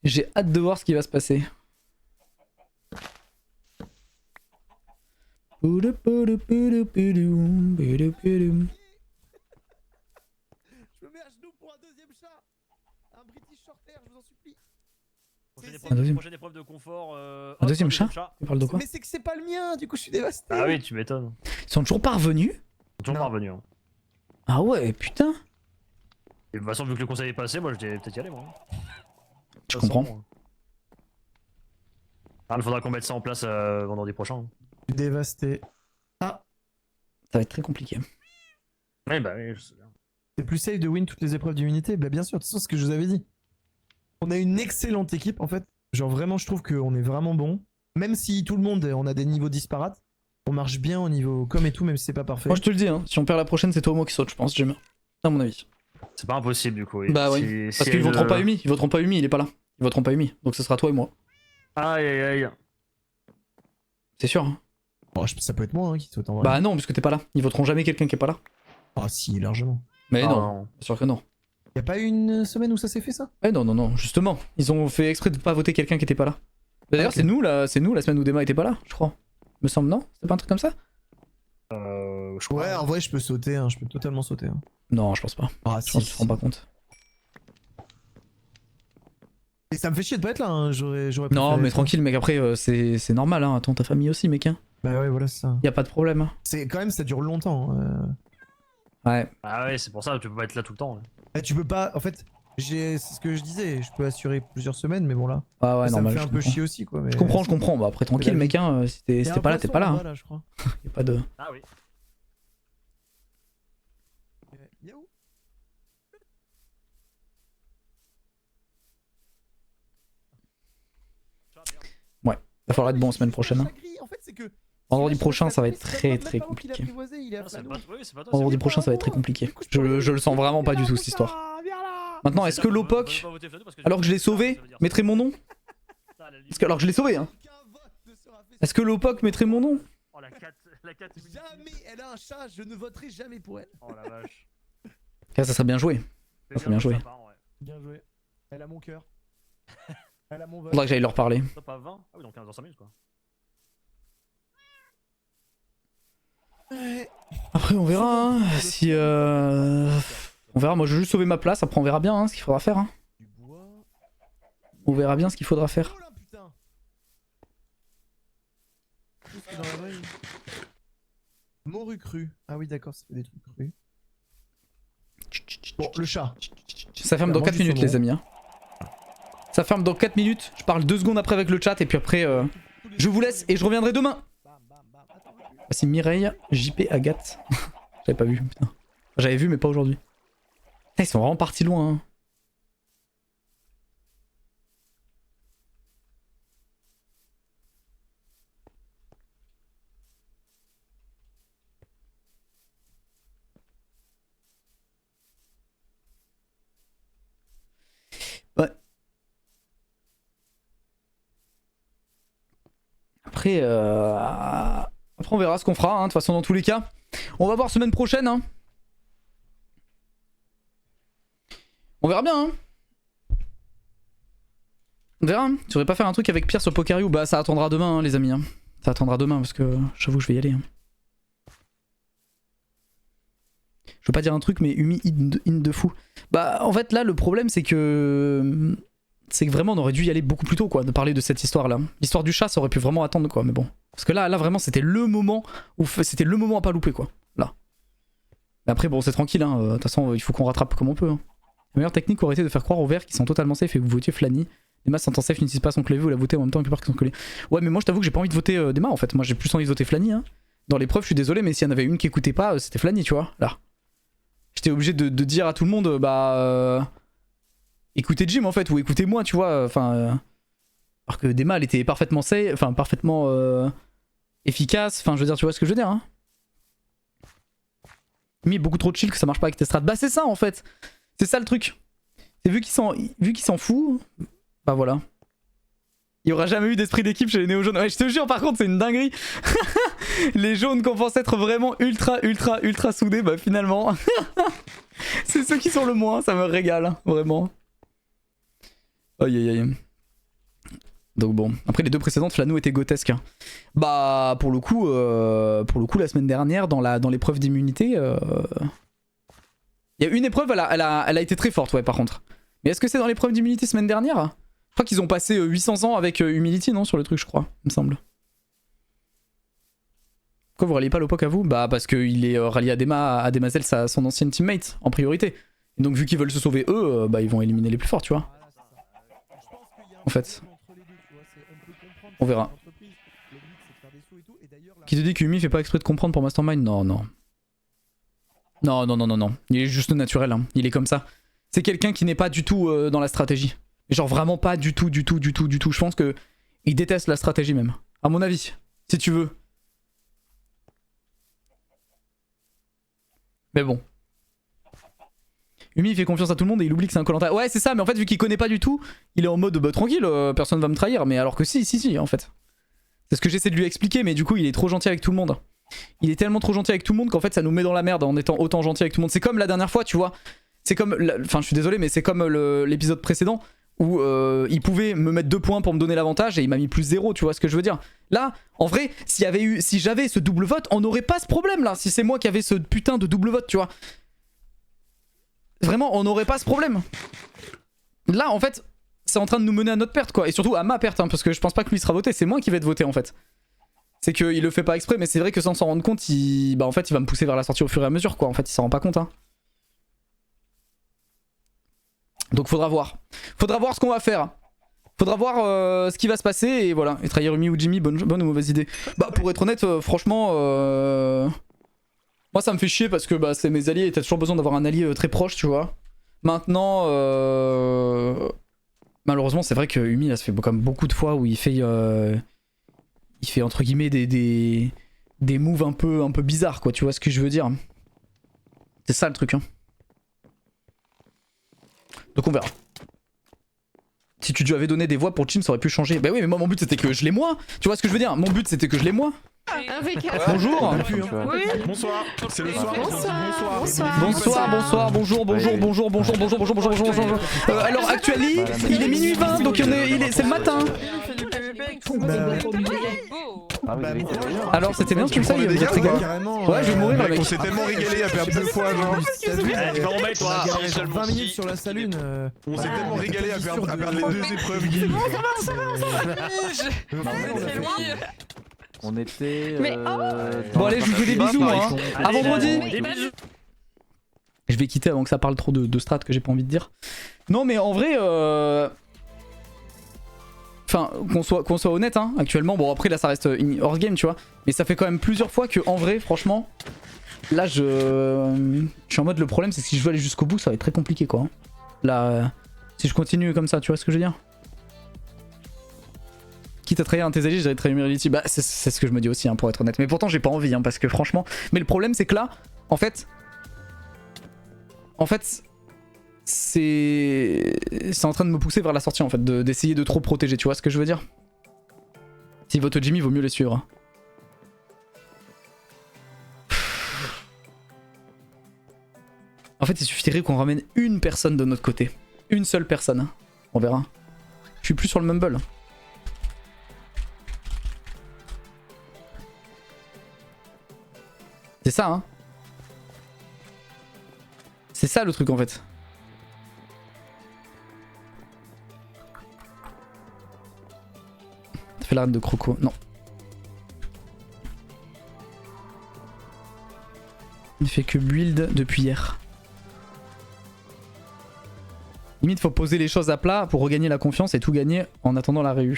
J'ai hâte de voir ce qui va se passer. Je me mets à genoux pour un deuxième chat. Un British Shorthair, je vous en supplie. Prochaine épreuve de confort. Un deuxième chat? Tu parles de quoi? Mais c'est que c'est pas le mien, du coup je suis dévasté. Ah oui, tu m'étonnes. Ils sont toujours pas revenus? Ils sont toujours pas revenus. Hein. Ah ouais, putain. Et de toute façon, vu que le conseil est passé, moi je vais peut-être y aller, moi. Je comprends. Il faudra qu'on mette ça en place vendredi prochain. Dévasté. Ah. Ça va être très compliqué. Oui, bah oui, je sais bien. C'est plus safe de win toutes les épreuves d'immunité? Bah bien sûr, de toute façon, c'est ce que je vous avais dit. On a une excellente équipe en fait. Genre vraiment, je trouve qu'on est vraiment bon. Même si tout le monde, on a des niveaux disparates, on marche bien au niveau com et tout, même si c'est pas parfait. Moi je te le dis, hein, si on perd la prochaine, c'est toi ou moi qui saute, je pense, Jim. À mon avis. C'est pas impossible du coup. Bah oui, parce qu'ils voteront pas Umi, ils voteront pas Umi, il est pas là. Ils voteront pas Umi, donc ce sera toi et moi. Aïe aïe aïe. C'est sûr. Hein. Bon, ça peut être moi hein, qui saute en vrai. Bah non, parce que t'es pas là. Ils voteront jamais quelqu'un qui est pas là. Ah si, largement. Mais non, bien sûr que non. Y'a pas eu une semaine où ça s'est fait ça? Eh non, non, non, justement. Ils ont fait exprès de pas voter quelqu'un qui était pas là. D'ailleurs, c'est nous la semaine où Dema était pas là, je crois. Me semble, non? C'est pas un truc comme ça? Je crois. Ouais, en vrai, je peux sauter, hein, je peux totalement sauter. Hein. Non, je pense pas. Ah, je pense que tu te rends pas compte. Et ça me fait chier de pas être là, hein. J'aurais non, mais tranquille, mec, après, c'est normal, hein. Attends, ta famille aussi, mec. Hein. Bah ouais, voilà, c'est ça. Y a pas de problème. Hein. C'est quand même, ça dure longtemps. Ouais. Ah ouais, c'est pour ça que tu peux pas être là tout le temps. Ouais. Tu peux pas, en fait, c'est ce que je disais, je peux assurer plusieurs semaines, mais bon là. Ah ouais, ça normal. me fait un peu chier aussi, quoi. Mais... Je comprends. Bah après, tranquille, mec, hein. Si t'es pas là, t'es pas là. Hein. Là, je crois. Y a pas de. Ah oui. Ouais, va falloir être bon la semaine prochaine. Hein. Vendredi prochain, ça va être très compliqué. Vendredi prochain, ça va être très compliqué. Je le sens vraiment pas du tout cette histoire. Maintenant, est-ce que Lopok, alors que je l'ai sauvé, mettrait mon nom? Alors que je l'ai sauvé, hein. Est-ce que Lopok mettrait mon nom? Oh la 4 Jamais, elle a un chat, je ne voterai jamais pour elle. Oh la vache. Ça serait bien joué. Ça serait bien joué. Bien joué. Elle a mon cœur. Elle a mon vote. Faudra que j'aille leur parler. Pas 20? Ah oui, donc 15 dans 5 minutes quoi. Après on verra hein, si on verra, moi je vais juste sauver ma place, après on verra bien hein, ce qu'il faudra faire hein. On verra bien ce qu'il faudra faire. Morue crue. Ah oui d'accord, ça fait des trucs crus. Bon, le chat. Ça ferme dans 4 minutes les amis hein. Ça ferme dans 4 minutes, je parle 2 secondes après avec le chat et puis après je vous laisse et je reviendrai demain. C'est Mireille, JP, Agathe. J'avais pas vu, putain. J'avais vu mais pas aujourd'hui. Ils sont vraiment partis loin. Hein. Ouais. Après, Après on verra ce qu'on fera, hein, de toute façon dans tous les cas. On va voir semaine prochaine. Hein. On verra bien. Hein. On verra. Hein. Tu voudrais pas faire un truc avec Pierre sur Pocari ou bah ça attendra demain hein, les amis. Hein. Ça attendra demain parce que j'avoue que je vais y aller. Hein. Je veux pas dire un truc mais Umi in de fou. Bah en fait là le problème c'est que vraiment on aurait dû y aller beaucoup plus tôt quoi, de parler de cette histoire là. L'histoire du chat ça aurait pu vraiment attendre quoi mais bon. Parce que là vraiment c'était le moment où c'était le moment à pas louper quoi. Là. Mais après bon c'est tranquille hein. De toute façon il faut qu'on rattrape comme on peut. Hein. La meilleure technique aurait été de faire croire aux verts qu'ils sont totalement safe et que vous votiez Flanny. Des masses en safe n'utilisent pas son clavier ou la voter en même temps quelque part qu'ils sont collés. Ouais mais moi je t'avoue que j'ai pas envie de voter des masses en fait. Moi j'ai plus envie de voter Flanny hein. Dans l'épreuve je suis désolé mais s'il y en avait une qui écoutait pas c'était Flanny tu vois là. J'étais obligé de dire à tout le monde écoutez Jim en fait ou écoutez moi tu vois enfin alors que Dema elle était parfaitement safe, enfin parfaitement efficace, enfin je veux dire tu vois ce que je veux dire hein. Mais beaucoup trop de chill que ça marche pas avec tes strats. Bah c'est ça en fait. C'est ça le truc. C'est vu qu'il s'en fout, bah voilà. Il y aura jamais eu d'esprit d'équipe chez les néo jaunes. Ouais, je te jure par contre c'est une dinguerie. Les jaunes qu'on pense être vraiment ultra soudés, bah finalement c'est ceux qui sont le moins, ça me régale vraiment. Aïe aïe aïe. Donc bon, après les deux précédentes, Flanou était grotesque. Hein. Bah pour le coup la semaine dernière dans l'épreuve d'immunité, il y a une épreuve, elle a été très forte ouais par contre. Mais est-ce que c'est dans l'épreuve d'immunité semaine dernière? Je crois qu'ils ont passé 800 ans avec Humility non sur le truc je crois, il me semble. Pourquoi vous ralliez pas Lopok à vous? Bah parce qu'il est rallié à Demazel, son ancienne teammate en priorité. Et donc vu qu'ils veulent se sauver eux, bah ils vont éliminer les plus forts tu vois. en fait. On verra. Qui te dit que Umi fait pas exprès de comprendre pour Mastermind? Non, non. Non, non, non, non, non. Il est juste naturel, hein. Il est comme ça. C'est quelqu'un qui n'est pas du tout dans la stratégie. Genre vraiment pas du tout, du tout, du tout, du tout. Je pense que il déteste la stratégie même. À mon avis, si tu veux. Mais bon. Umi il fait confiance à tout le monde et il oublie que c'est un Koh-Lanta. Ouais c'est ça, mais en fait vu qu'il connaît pas du tout, il est en mode bah tranquille, personne va me trahir. Mais alors que si en fait. C'est ce que j'essaie de lui expliquer, mais du coup il est trop gentil avec tout le monde. Il est tellement trop gentil avec tout le monde qu'en fait ça nous met dans la merde en étant autant gentil avec tout le monde. C'est comme la dernière fois, tu vois. C'est comme, enfin je suis désolé mais c'est comme l'épisode précédent où il pouvait me mettre 2 points pour me donner l'avantage et il m'a mis plus 0, tu vois ce que je veux dire. Là, en vrai, si j'avais ce double vote, on n'aurait pas ce problème là. Si c'est moi qui avais ce putain de double vote, tu vois. Vraiment, on n'aurait pas ce problème. Là, en fait, c'est en train de nous mener à notre perte, quoi. Et surtout à ma perte, hein, parce que je pense pas que lui sera voté. C'est moi qui vais être voté, en fait. C'est qu'il le fait pas exprès, mais c'est vrai que sans s'en rendre compte, en fait, il va me pousser vers la sortie au fur et à mesure, quoi. En fait, il s'en rend pas compte, hein. Donc faudra voir. Faudra voir ce qu'on va faire. Faudra voir ce qui va se passer, et voilà. Et trahir Umi ou Jimmy, bonne ou mauvaise idée. Bah, pour être honnête, franchement... Moi ça me fait chier parce que bah, c'est mes alliés et t'as toujours besoin d'avoir un allié très proche, tu vois. Maintenant, malheureusement c'est vrai que Umi là, ça fait comme beaucoup de fois où il fait entre guillemets des moves un peu bizarres, quoi, tu vois ce que je veux dire. C'est ça le truc, hein. Donc on verra. Si tu lui avais donné des voix pour Chin, ça aurait pu changer. Bah oui mais moi mon but c'était que je l'ai moi. Tu vois ce que je veux dire? Mon but c'était que je l'ai moi. Bonjour. Oui. Bonsoir. C'est le soir. Bonsoir. Bonjour. Alors actuellement, il est minuit 20, donc c'est le matin. Alors c'était bien comme ça, il vous êtes régalé. Ouais, je vais mourir avec. On s'est tellement régalé à perdre 2 fois, genre. Tu vas remettre toi. 20 minutes sur la salune. On s'est tellement régalé à perdre les 2 épreuves. On était. Bon allez, je vous fais des bisous moi. Hein. À vendredi. Je vais quitter avant que ça parle trop de strat que j'ai pas envie de dire. Non mais en vrai, enfin qu'on soit honnête, hein, actuellement. Bon après là ça reste hors game, tu vois. Mais ça fait quand même plusieurs fois que en vrai, franchement, là je suis en mode le problème c'est que si je veux aller jusqu'au bout, ça va être très compliqué quoi. Là, si je continue comme ça, tu vois ce que je veux dire. Quitte à trahir un de tes alliés, je dirais trahir Mirality. Bah c'est ce que je me dis aussi hein, pour être honnête. Mais pourtant j'ai pas envie hein, parce que franchement... Mais le problème c'est que là, en fait c'est en train de me pousser vers la sortie en fait, d'essayer de trop protéger, tu vois ce que je veux dire. Si vote Jimmy, vaut mieux les suivre. En fait il suffirait qu'on ramène une personne de notre côté. Une seule personne. On verra. Je suis plus sur le mumble. C'est ça, hein. C'est ça le truc en fait. T'as fait la reine de Croco, non. Il fait que build depuis hier. Limite faut poser les choses à plat pour regagner la confiance et tout gagner en attendant la réu.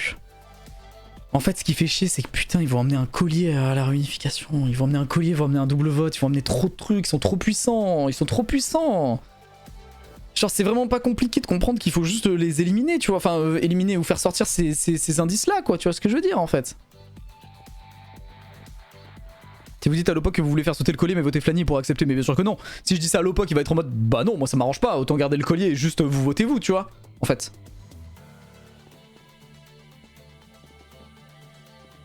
En fait ce qui fait chier c'est que putain ils vont emmener un collier à la réunification. Ils vont emmener un collier, ils vont emmener un double vote, ils vont emmener trop de trucs, ils sont trop puissants. Genre c'est vraiment pas compliqué de comprendre qu'il faut juste les éliminer, tu vois. Enfin éliminer ou faire sortir ces indices là quoi, tu vois ce que je veux dire en fait. Si vous dites à Lopok que vous voulez faire sauter le collier mais votez Flanny pour accepter, mais bien sûr que non. Si je dis ça à Lopok il va être en mode bah non moi ça m'arrange pas, autant garder le collier et juste vous votez vous, tu vois en fait.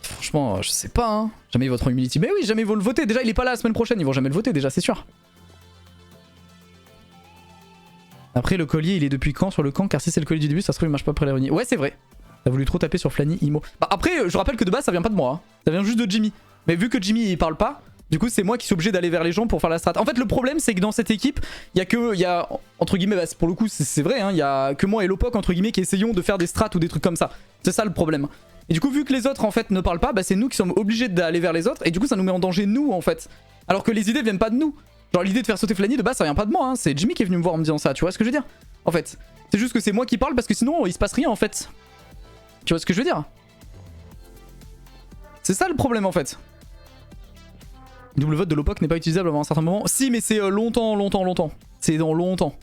Franchement, je sais pas, hein. Jamais ils voteront Humility. Mais oui, jamais ils vont le voter. Déjà, il est pas là la semaine prochaine. Ils vont jamais le voter, déjà, c'est sûr. Après, le collier, il est depuis quand sur le camp? Car si c'est le collier du début, ça se trouve, il marche pas après la réunion. Ouais, c'est vrai. T'as voulu trop taper sur Flanny, Imo. Bah, après, je rappelle que de base, ça vient pas de moi. Hein. Ça vient juste de Jimmy. Mais vu que Jimmy, il parle pas, du coup, c'est moi qui suis obligé d'aller vers les gens pour faire la strat. En fait, le problème, c'est que dans cette équipe, il y a, entre guillemets, bah, pour le coup, c'est vrai, hein, il y a que moi et Lopok, entre guillemets, qui essayons de faire des strats ou des trucs comme ça. C'est ça le problème. Et du coup vu que les autres en fait ne parlent pas, bah c'est nous qui sommes obligés d'aller vers les autres et du coup ça nous met en danger nous en fait. Alors que les idées viennent pas de nous. Genre l'idée de faire sauter Flanny de base ça vient pas de moi hein. C'est Jimmy qui est venu me voir en me disant ça, tu vois ce que je veux dire. En fait c'est juste que c'est moi qui parle parce que sinon il se passe rien en fait. Tu vois ce que je veux dire? C'est ça le problème en fait. Double vote de l'OPOC n'est pas utilisable avant un certain moment. Si, mais c'est longtemps. C'est dans longtemps.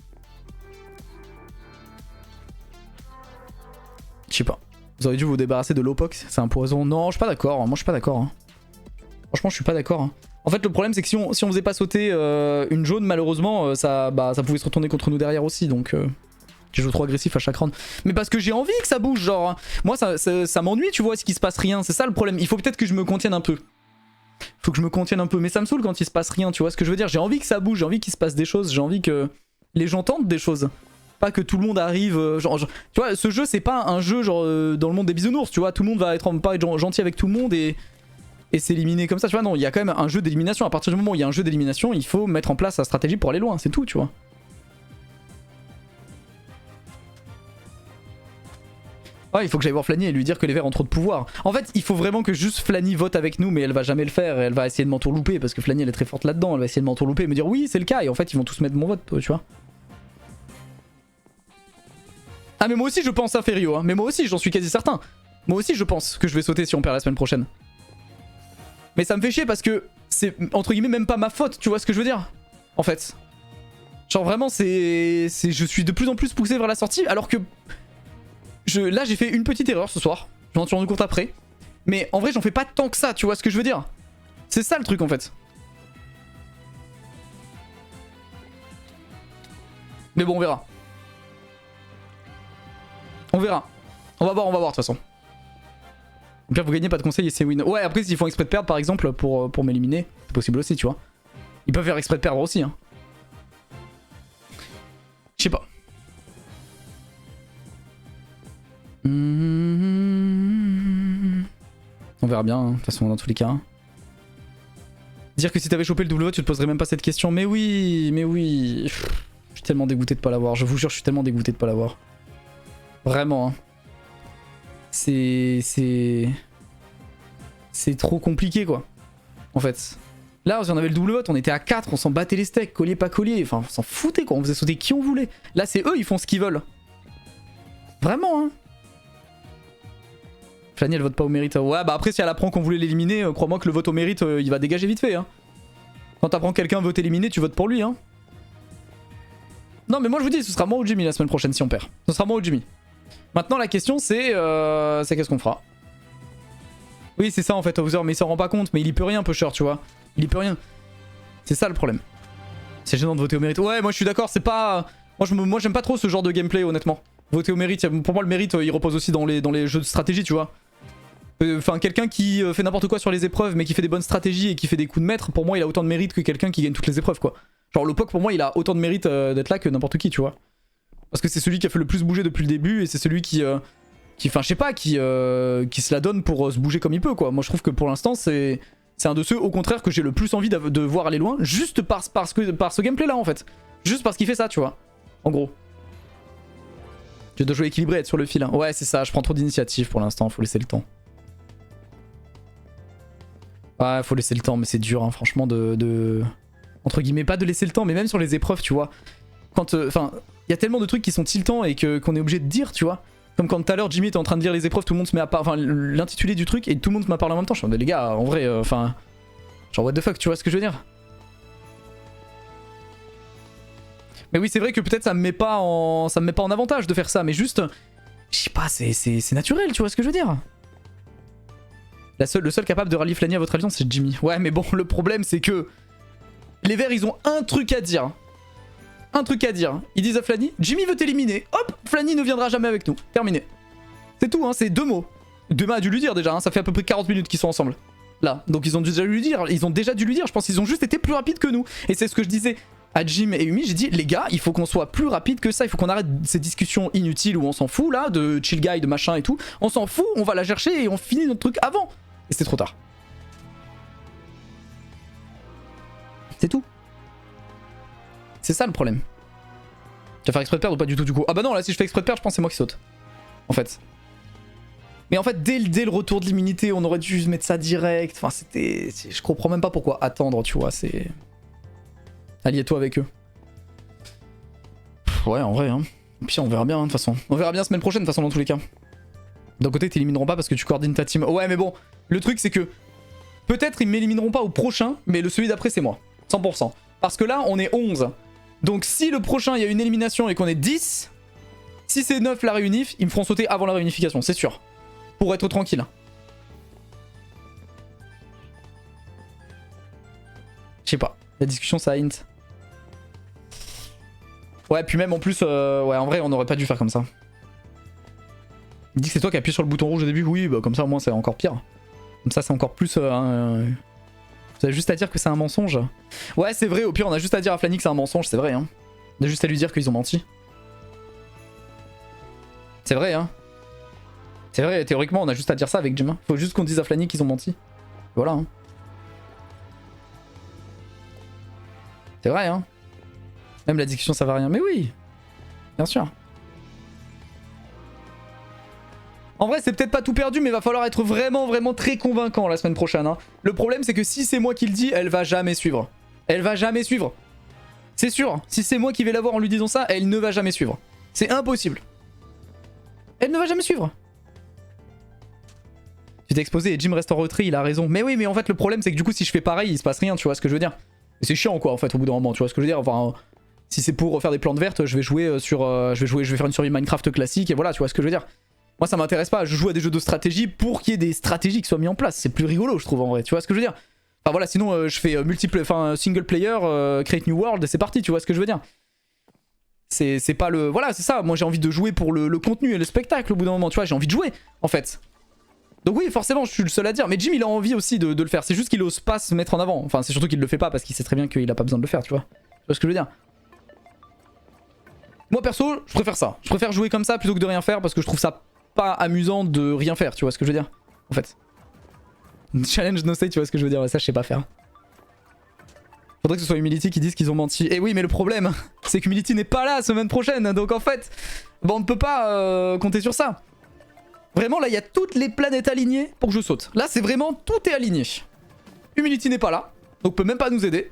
Je sais pas. Vous auriez dû vous débarrasser de l'OPOC, c'est un poison. Non, je suis pas d'accord. Moi, je suis pas d'accord. Hein. Franchement, je suis pas d'accord. Hein. En fait, le problème, c'est que si on faisait pas sauter une jaune, malheureusement, ça pouvait se retourner contre nous derrière aussi. Donc, je joue trop agressif à chaque round. Mais parce que j'ai envie que ça bouge, genre. Hein. Moi, ça m'ennuie, tu vois, ce qui se passe rien. C'est ça le problème. Il faut peut-être que je me contienne un peu. Faut que je me contienne un peu. Mais ça me saoule quand il se passe rien, tu vois ce que je veux dire. J'ai envie que ça bouge, j'ai envie qu'il se passe des choses, j'ai envie que les gens tentent des choses. Pas que tout le monde arrive. Genre, tu vois, ce jeu, c'est pas un jeu genre dans le monde des bisounours, tu vois. Tout le monde va pas être gentil avec tout le monde et s'éliminer comme ça, tu vois. Non, il y a quand même un jeu d'élimination. À partir du moment où il y a un jeu d'élimination, il faut mettre en place sa stratégie pour aller loin, c'est tout, tu vois. Ouais, il faut que j'aille voir Flanny et lui dire que les verts ont trop de pouvoir. En fait, il faut vraiment que juste Flanny vote avec nous, mais elle va jamais le faire et elle va essayer de m'entourlouper parce que Flanny elle est très forte là-dedans. Elle va essayer de m'entourlouper et me dire oui, c'est le cas. Et en fait, ils vont tous mettre mon vote, tu vois. Ah, mais moi aussi je pense à Ferio, hein. Mais moi aussi, j'en suis quasi certain. Moi aussi, je pense que je vais sauter si on perd la semaine prochaine. Mais ça me fait chier parce que c'est entre guillemets même pas ma faute, tu vois ce que je veux dire? En fait. Genre vraiment, je suis de plus en plus poussé vers la sortie alors que. Là j'ai fait une petite erreur ce soir, je m'en suis rendu compte après. Mais en vrai j'en fais pas tant que ça, tu vois ce que je veux dire? C'est ça le truc en fait. Mais bon on verra. On verra. On va voir de toute façon. Au pire vous gagnez pas de conseils et c'est win. Ouais après s'ils font exprès de perdre par exemple pour m'éliminer, c'est possible aussi tu vois. Ils peuvent faire exprès de perdre aussi hein. Je sais pas. On verra bien, hein, de toute façon, dans tous les cas. Dire que si t'avais chopé le double vote, tu te poserais même pas cette question. Mais oui, mais oui. Je suis tellement dégoûté de pas l'avoir. Je vous jure, je suis tellement dégoûté de pas l'avoir. Vraiment. Hein. C'est trop compliqué, quoi. En fait. Là, si on avait le double vote, on était à 4, on s'en battait les steaks, collier, pas collier. Enfin, on s'en foutait, quoi. On faisait sauter qui on voulait. Là, c'est eux, ils font ce qu'ils veulent. Vraiment, hein. Flanny elle vote pas au mérite. Ouais bah après si elle apprend qu'on voulait l'éliminer, crois-moi que le vote au mérite il va dégager vite fait hein. Quand t'apprends quelqu'un veut t'éliminer, tu votes pour lui hein. Non mais moi je vous dis ce sera moi ou Jimmy la semaine prochaine si on perd. Ce sera moi ou Jimmy. Maintenant la question c'est qu'est-ce qu'on fera. Oui c'est ça en fait Hauser, mais il s'en rend pas compte, mais il y peut rien Pusher tu vois. Il y peut rien. C'est ça le problème. C'est gênant de voter au mérite. Ouais moi je suis d'accord, c'est pas. Moi j'aime pas trop ce genre de gameplay honnêtement. Voter au mérite, pour moi le mérite il repose aussi dans les jeux de stratégie tu vois. Enfin quelqu'un qui fait n'importe quoi sur les épreuves mais qui fait des bonnes stratégies et qui fait des coups de maître, pour moi il a autant de mérite que quelqu'un qui gagne toutes les épreuves quoi. Genre l'OPOC pour moi il a autant de mérite d'être là que n'importe qui tu vois. Parce que c'est celui qui a fait le plus bouger depuis le début et c'est celui qui enfin je sais pas, qui se la donne pour se bouger comme il peut quoi. Moi je trouve que pour l'instant c'est un de ceux au contraire que j'ai le plus envie de voir aller loin juste par ce gameplay là en fait. Juste parce qu'il fait ça tu vois. En gros. Je dois jouer équilibré, être sur le fil. Hein. Ouais, c'est ça, je prends trop d'initiative pour l'instant, faut laisser le temps. Ouais, faut laisser le temps, mais c'est dur, hein, franchement, entre guillemets, pas de laisser le temps, mais même sur les épreuves, tu vois. Quand. Enfin, il y a tellement de trucs qui sont tiltants et qu'on est obligé de dire, tu vois. Comme quand tout à l'heure, Jimmy était en train de dire les épreuves, tout le monde se met à parler. Enfin, l'intitulé du truc et tout le monde se met à parler en même temps. Je suis en mode, les gars, en vrai, enfin. Genre, what the fuck, tu vois ce que je veux dire? Mais oui c'est vrai que peut-être ça me met pas en avantage de faire ça, mais juste, je sais pas, c'est naturel, tu vois ce que je veux dire. Le seul capable de rallier Flanny à votre alliance c'est Jimmy. Ouais mais bon le problème c'est que les verts ils ont un truc à dire. Un truc à dire. Ils disent à Flanny, Jimmy veut t'éliminer, hop, Flanny ne viendra jamais avec nous. Terminé. C'est tout hein, c'est 2 mots. Demain a dû lui dire déjà, hein, ça fait à peu près 40 minutes qu'ils sont ensemble. Là, donc ils ont déjà dû lui dire, je pense qu'ils ont juste été plus rapides que nous. Et c'est ce que je disais à Jim et Umi, j'ai dit les gars il faut qu'on soit plus rapide que ça, il faut qu'on arrête ces discussions inutiles où on s'en fout là, de chill guy, de machin et tout, on s'en fout, on va la chercher et on finit notre truc avant. Et c'était trop tard. C'est tout. C'est ça le problème. Tu vas faire exprès de perdre ou pas du tout du coup? Ah bah non là si je fais exprès de perdre je pense que c'est moi qui saute. En fait. Mais en fait dès le retour de l'immunité on aurait dû juste mettre ça direct, enfin c'était... Je comprends même pas pourquoi attendre tu vois, c'est... Alliez-toi avec eux. Ouais, en vrai, hein. Puis on verra bien, de toute façon. On verra bien semaine prochaine, de toute façon, dans tous les cas. D'un côté, t'élimineront pas parce que tu coordonnes ta team. Ouais, mais bon, le truc c'est que peut-être ils m'élimineront pas au prochain, mais le celui d'après c'est moi. 100%. Parce que là, on est 11. Donc si le prochain, il y a une élimination et qu'on est 10, si c'est 9 la réunif, ils me feront sauter avant la réunification, c'est sûr. Pour être tranquille. Je sais pas. La discussion, ça hint. Ouais, puis même en plus, ouais, en vrai, on aurait pas dû faire comme ça. Il dit que c'est toi qui as appuyé sur le bouton rouge au début. Oui, bah comme ça, au moins, c'est encore pire. Comme ça, c'est encore plus... Vous avez juste à dire que c'est un mensonge. Ouais, c'est vrai. Au pire, on a juste à dire à Flanny que c'est un mensonge, c'est vrai. Hein. On a juste à lui dire qu'ils ont menti. C'est vrai, hein. C'est vrai, théoriquement, on a juste à dire ça avec Jim. Faut juste qu'on dise à Flanny qu'ils ont menti. Voilà, hein. C'est vrai, hein. Même la discussion, ça va rien. Mais oui, bien sûr. En vrai, c'est peut-être pas tout perdu, mais il va falloir être vraiment très convaincant la semaine prochaine. Hein. Le problème, c'est que si c'est moi qui le dis, elle va jamais suivre. Elle va jamais suivre. C'est sûr. Si c'est moi qui vais la voir en lui disant ça, elle ne va jamais suivre. C'est impossible. Elle ne va jamais suivre. Tu t'es exposé et Jim reste en retrait, il a raison. Mais oui, mais en fait, le problème, c'est que du coup, si je fais pareil, il se passe rien, tu vois ce que je veux dire. Et c'est chiant, quoi, en fait, au bout d'un moment, tu vois ce que je veux dire. Enfin, si c'est pour faire des plantes vertes, je vais jouer sur... je vais faire une survie Minecraft classique, et voilà, tu vois ce que je veux dire. Moi, ça m'intéresse pas. Je joue à des jeux de stratégie pour qu'il y ait des stratégies qui soient mises en place. C'est plus rigolo, je trouve, en vrai. Tu vois ce que je veux dire. Enfin, voilà, sinon, je fais single player, create new world, et c'est parti, tu vois ce que je veux dire. C'est pas le... Voilà, c'est ça. Moi, j'ai envie de jouer pour le contenu et le spectacle au bout d'un moment, tu vois. J'ai envie de jouer, en fait. Donc oui, forcément, je suis le seul à dire. Mais Jim, il a envie aussi de le faire. C'est juste qu'il ose pas se mettre en avant. Enfin, c'est surtout qu'il le fait pas parce qu'il sait très bien qu'il a pas besoin de le faire, tu vois. Tu vois ce que je veux dire. Moi, perso, je préfère ça. Je préfère jouer comme ça plutôt que de rien faire parce que je trouve ça pas amusant de rien faire, tu vois ce que je veux dire. En fait. Challenge no say, tu vois ce que je veux dire. Ça, je sais pas faire. Faudrait que ce soit Humility qui dise qu'ils ont menti. Et oui, mais le problème, c'est qu'Humility n'est pas là la semaine prochaine. Donc en fait, bon, on ne peut pas compter sur ça. Vraiment, là, il y a toutes les planètes alignées pour que je saute. Là, c'est vraiment, tout est aligné. Humility n'est pas là, donc peut même pas nous aider.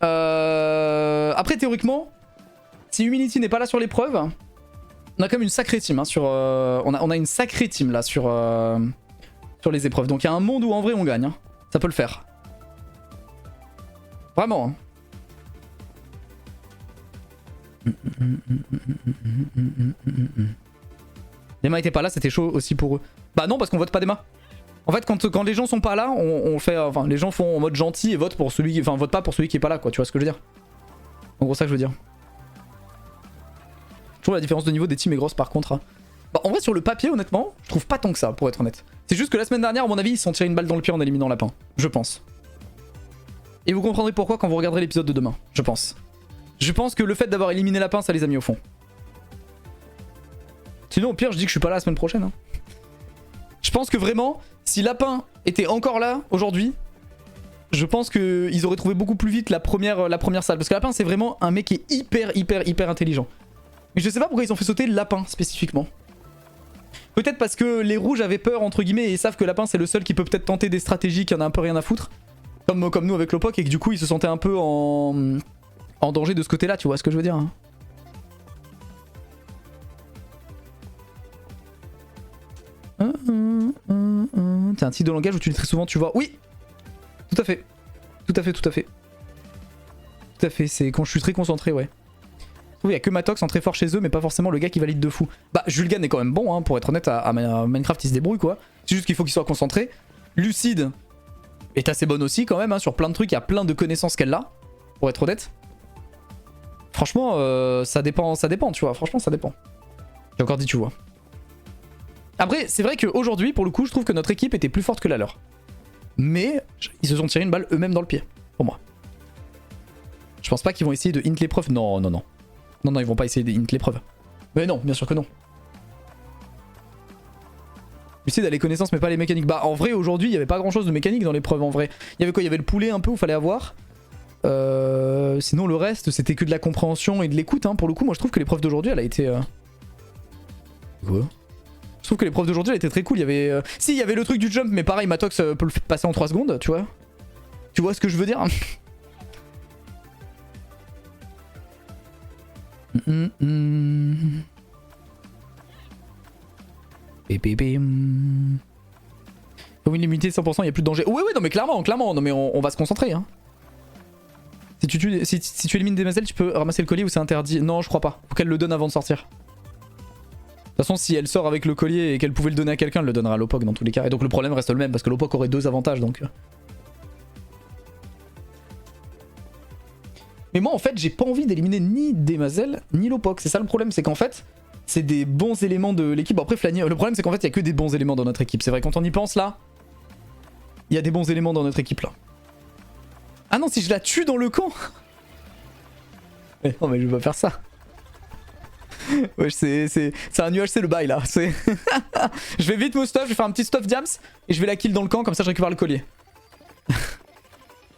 Après, théoriquement, si Humility n'est pas là sur l'épreuve, on a quand même une sacrée team. Hein, on a une sacrée team là sur les épreuves. Donc il y a un monde où en vrai on gagne. Hein. Ça peut le faire. Vraiment. Hein. Dema était pas là, c'était chaud aussi pour eux. Bah non, parce qu'on vote pas Dema. En fait, quand les gens sont pas là, on fait, enfin, les gens font en mode gentil et votent pour celui qui, enfin, votent pas pour celui qui est pas là, quoi. Tu vois ce que je veux dire? En gros, ça que je veux dire. Je trouve la différence de niveau des teams est grosse, par contre. Hein. Bah, en vrai, sur le papier, honnêtement, je trouve pas tant que ça, pour être honnête. C'est juste que la semaine dernière, à mon avis, ils se sont tirés une balle dans le pied en éliminant Lapin. Je pense. Et vous comprendrez pourquoi quand vous regarderez l'épisode de demain. Je pense. Je pense que le fait d'avoir éliminé Lapin, ça les a mis au fond. Sinon, au pire, je dis que je suis pas là la semaine prochaine. Hein. Je pense que vraiment, si Lapin était encore là aujourd'hui, je pense qu'ils auraient trouvé beaucoup plus vite la première salle. Parce que Lapin, c'est vraiment un mec qui est hyper intelligent. Mais je sais pas pourquoi ils ont fait sauter Lapin spécifiquement. Peut-être parce que les rouges avaient peur, entre guillemets, et savent que Lapin, c'est le seul qui peut peut-être tenter des stratégies qui en a un peu rien à foutre. Comme nous avec Lopok, et que du coup, ils se sentaient un peu en danger de ce côté-là, tu vois ce que je veux dire. Hein. T'es un type de langage où tu lis très souvent, tu vois. Oui, tout à fait. Tout à fait, c'est quand je suis très concentré, ouais. Il y a que Matox en très fort chez eux, mais pas forcément le gars qui valide de fou. Bah, Julgan est quand même bon, hein, pour être honnête, à Minecraft il se débrouille, quoi. C'est juste qu'il faut qu'il soit concentré. Lucide est assez bonne aussi, quand même, hein, sur plein de trucs, il y a plein de connaissances qu'elle a, pour être honnête. Franchement, ça dépend, tu vois, franchement, ça dépend. J'ai encore dit, tu vois. Après, c'est vrai qu'aujourd'hui, pour le coup, je trouve que notre équipe était plus forte que la leur. Mais ils se sont tirés une balle eux-mêmes dans le pied, pour moi. Je pense pas qu'ils vont essayer de hint l'épreuve. Non, ils vont pas essayer de hint l'épreuve. Mais non, bien sûr que non. Lucide a les connaissances mais pas les mécaniques. Bah en vrai, aujourd'hui, il y avait pas grand-chose de mécanique dans l'épreuve, en vrai. Il y avait quoi? Il y avait le poulet un peu où fallait avoir. Sinon, le reste, c'était que de la compréhension et de l'écoute. Hein. Pour le coup, moi, je trouve que l'épreuve d'aujourd'hui, elle a été... Quoi? Je trouve que l'épreuve d'aujourd'hui elle était très cool. Il y avait. Si, il y avait le truc du jump, mais pareil, Matox peut le passer en 3 secondes, tu vois. Tu vois ce que je veux dire? Faut une limiter 100%, il y a plus de danger. Oui, non mais clairement, non mais on va se concentrer. Hein. Si tu élimines des mazels, tu peux ramasser le collier ou c'est interdit? Non, je crois pas. Faut qu'elle le donne avant de sortir. De toute façon, si elle sort avec le collier et qu'elle pouvait le donner à quelqu'un, elle le donnera à Lopok dans tous les cas. Et donc le problème reste le même parce que Lopok aurait 2 avantages donc. Mais moi en fait, j'ai pas envie d'éliminer ni des mazels ni Lopok. C'est ça le problème, c'est qu'en fait, c'est des bons éléments de l'équipe. Bon, après, Flani, le problème c'est qu'en fait, il y a que des bons éléments dans notre équipe. C'est vrai, quand on y pense là, il y a des bons éléments dans notre équipe là. Ah non, si je la tue dans le camp. Mais non, mais je vais pas faire ça. Ouais, c'est un UHC le bail là. Je vais vite me stuff, je vais faire un petit stuff diams et je vais la kill dans le camp, comme ça je récupère le collier.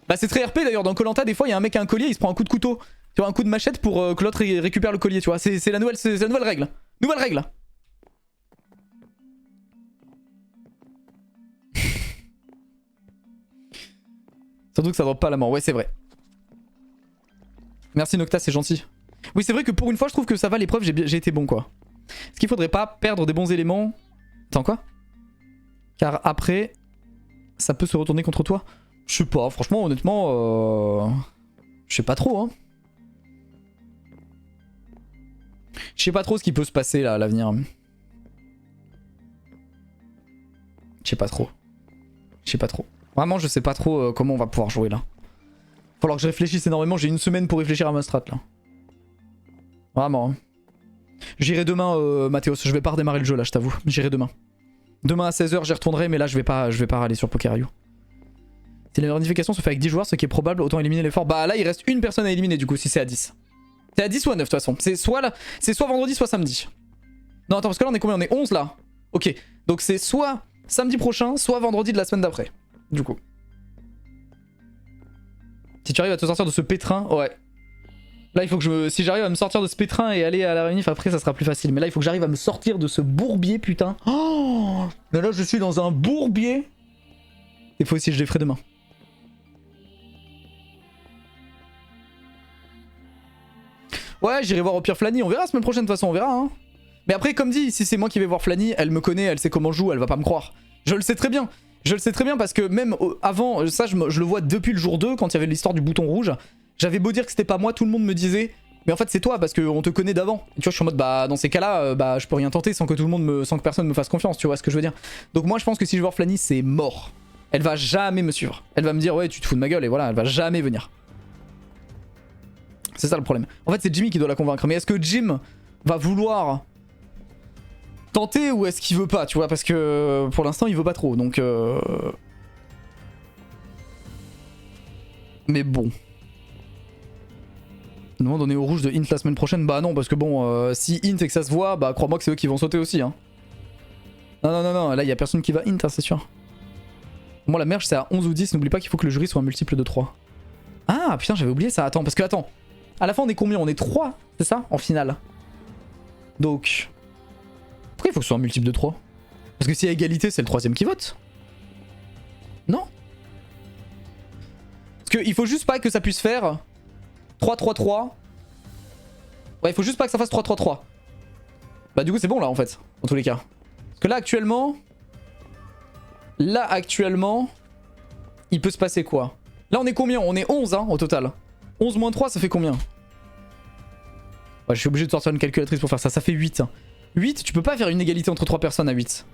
Bah c'est très RP d'ailleurs, dans Koh-Lanta des fois il y a un mec à un collier, il se prend un coup de couteau, tu vois, un coup de machette pour que l'autre récupère le collier, tu vois. C'est la nouvelle règle. Nouvelle règle. Surtout que ça drop pas à la mort, ouais c'est vrai. Merci Nocta, c'est gentil. Oui c'est vrai que pour une fois je trouve que ça va, l'épreuve j'ai été bon quoi. Est-ce qu'il faudrait pas perdre des bons éléments? Attends quoi? Car après ça peut se retourner contre toi. Je sais pas, franchement honnêtement je sais pas trop hein. Je sais pas trop ce qui peut se passer là à l'avenir. Je sais pas trop. Vraiment je sais pas trop comment on va pouvoir jouer là. Falloir que je réfléchisse énormément, j'ai une semaine pour réfléchir à ma strat là. Vraiment. Hein. J'irai demain Mathéos, je vais pas redémarrer le jeu là je t'avoue, j'irai demain. Demain à 16h j'y retournerai mais là je vais pas aller sur Pokerayu. Si la notification se fait avec 10 joueurs, ce qui est probable, autant éliminer l'effort. Bah là il reste une personne à éliminer du coup si c'est à 10. C'est à 10 ou à 9 de toute façon, c'est soit vendredi soit samedi. Non attends parce que là on est combien? On est 11 là. Ok, donc c'est soit samedi prochain, soit vendredi de la semaine d'après. Du coup. Si tu arrives à te sortir de ce pétrin, ouais. Là il faut que si j'arrive à me sortir de ce pétrin et aller à la réunif après ça sera plus facile. Mais là il faut que j'arrive à me sortir de ce bourbier putain. Oh mais là je suis dans un bourbier. Il faut aussi que je les ferai demain. Ouais j'irai voir au pire Flani, on verra la semaine prochaine de toute façon, on verra hein. Mais après comme dit, si c'est moi qui vais voir Flani, elle me connaît, elle sait comment je joue, elle va pas me croire. Je le sais très bien. Je le sais très bien parce que même avant, ça je le vois depuis le jour 2 quand il y avait l'histoire du bouton rouge. J'avais beau dire que c'était pas moi, tout le monde me disait mais en fait c'est toi parce qu'on te connaît d'avant. Tu vois je suis en mode bah dans ces cas là bah je peux rien tenter sans que personne me fasse confiance, tu vois ce que je veux dire. Donc moi je pense que si je vais voir Flani c'est mort. Elle va jamais me suivre. Elle va me dire ouais tu te fous de ma gueule et voilà elle va jamais venir. C'est ça le problème. En fait c'est Jimmy qui doit la convaincre. Mais est-ce que Jim va vouloir tenter ou est-ce qu'il veut pas, tu vois, parce que pour l'instant il veut pas trop donc mais bon. Nous on est au rouge de Int la semaine prochaine. Bah non parce que bon si Int et que ça se voit bah crois-moi que c'est eux qui vont sauter aussi hein. Non là il y a personne qui va Int hein, c'est sûr. Pour moi la merge c'est à 11 ou 10, n'oublie pas qu'il faut que le jury soit un multiple de 3. Ah putain j'avais oublié ça, attends parce que attends. À la fin on est combien? On est 3 c'est ça en finale. Donc pourquoi il faut que ce soit un multiple de 3? Parce que s'il y a égalité, c'est le 3ème qui vote. Non? Parce qu'il faut juste pas que ça puisse faire 3-3-3. Ouais, il faut juste pas que ça fasse 3-3-3. Bah du coup c'est bon là en fait, dans tous les cas. Parce que là actuellement, il peut se passer quoi? Là on est combien? On est 11 hein, au total. 11 moins 3 ça fait combien? Ouais, je suis obligé de sortir une calculatrice pour faire ça, ça fait 8. 8, tu peux pas faire une égalité entre 3 personnes à 8.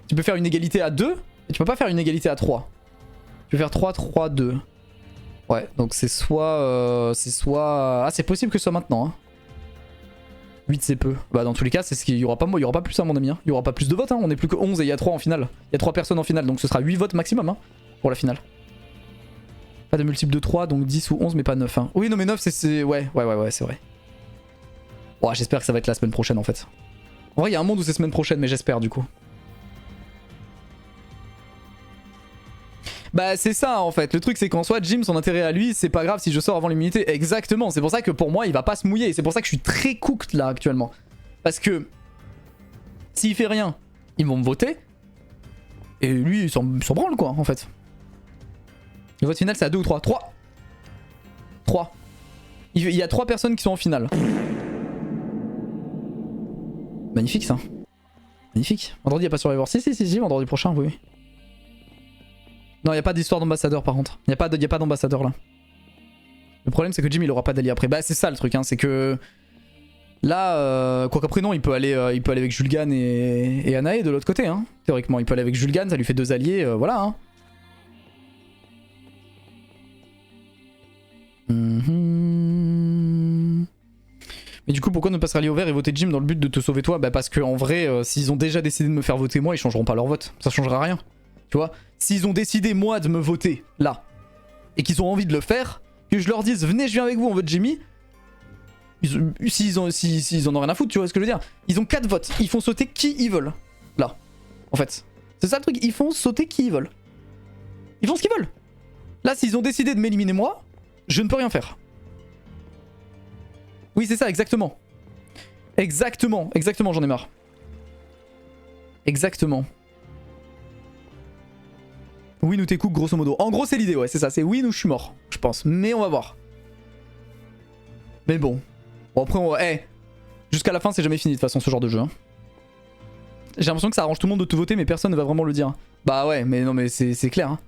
Tu peux faire une égalité à 2, et tu peux pas faire une égalité à 3. Tu peux faire 3, 3, 2. Ouais, donc c'est soit... Ah, c'est possible que ce soit maintenant. Hein. 8 c'est peu. Bah dans tous les cas, c'est ce qu'il y aura pas, il y aura pas plus à mon ami. Hein. Il y aura pas plus de votes, hein. On est plus que 11 et il y a 3 en finale. Il y a 3 personnes en finale, donc ce sera 8 votes maximum hein, pour la finale. Pas de multiple de 3, donc 10 ou 11, mais pas 9. Hein. Oui, non mais 9 c'est... Ouais, c'est vrai. Oh, j'espère que ça va être la semaine prochaine en fait. En vrai, il y a un monde où c'est semaine prochaine, mais j'espère du coup. Bah c'est ça en fait, le truc c'est qu'en soi Jim son intérêt à lui c'est pas grave si je sors avant l'immunité, exactement, c'est pour ça que pour moi il va pas se mouiller, c'est pour ça que je suis très cooked là actuellement. Parce que s'il fait rien, ils vont me voter, et lui il s'en branle quoi en fait. Le vote final c'est à 2 ou 3, 3. Il y a 3 personnes qui sont en finale. Magnifique ça. Magnifique. Vendredi, y a pas Survivor. Si, vendredi prochain, oui. Non, y a pas d'histoire d'ambassadeur par contre. Y a pas d'ambassadeur là. Le problème, c'est que Jim il aura pas d'allié après. Bah, c'est ça le truc, hein, c'est que. Là, quoi qu'après, non, il peut aller avec Julgan et Anae de l'autre côté, hein. Théoriquement, il peut aller avec Julgan, ça lui fait 2 alliés, voilà, hein. Mais du coup, pourquoi ne pas se rallier au vert et voter Jim dans le but de te sauver toi? Bah parce que en vrai, s'ils ont déjà décidé de me faire voter moi, ils changeront pas leur vote. Ça changera rien. Tu vois? S'ils ont décidé moi de me voter là, et qu'ils ont envie de le faire, que je leur dise venez, je viens avec vous, on vote Jimmy. S'ils en ont rien à foutre, tu vois ce que je veux dire? Ils ont 4 votes, ils font sauter qui ils veulent. Là. En fait. C'est ça le truc, ils font sauter qui ils veulent. Ils font ce qu'ils veulent. Là, s'ils ont décidé de m'éliminer moi, je ne peux rien faire. Oui, c'est ça, exactement. Exactement, j'en ai marre. Exactement. Win ou t'es cook, grosso modo. En gros, c'est l'idée, ouais, c'est ça. C'est win ou je suis mort, je pense. Mais on va voir. Mais bon. Bon, après, jusqu'à la fin, c'est jamais fini, de toute façon, ce genre de jeu. Hein. J'ai l'impression que ça arrange tout le monde de te voter, mais personne ne va vraiment le dire. Bah ouais, mais non, mais c'est clair. Hein.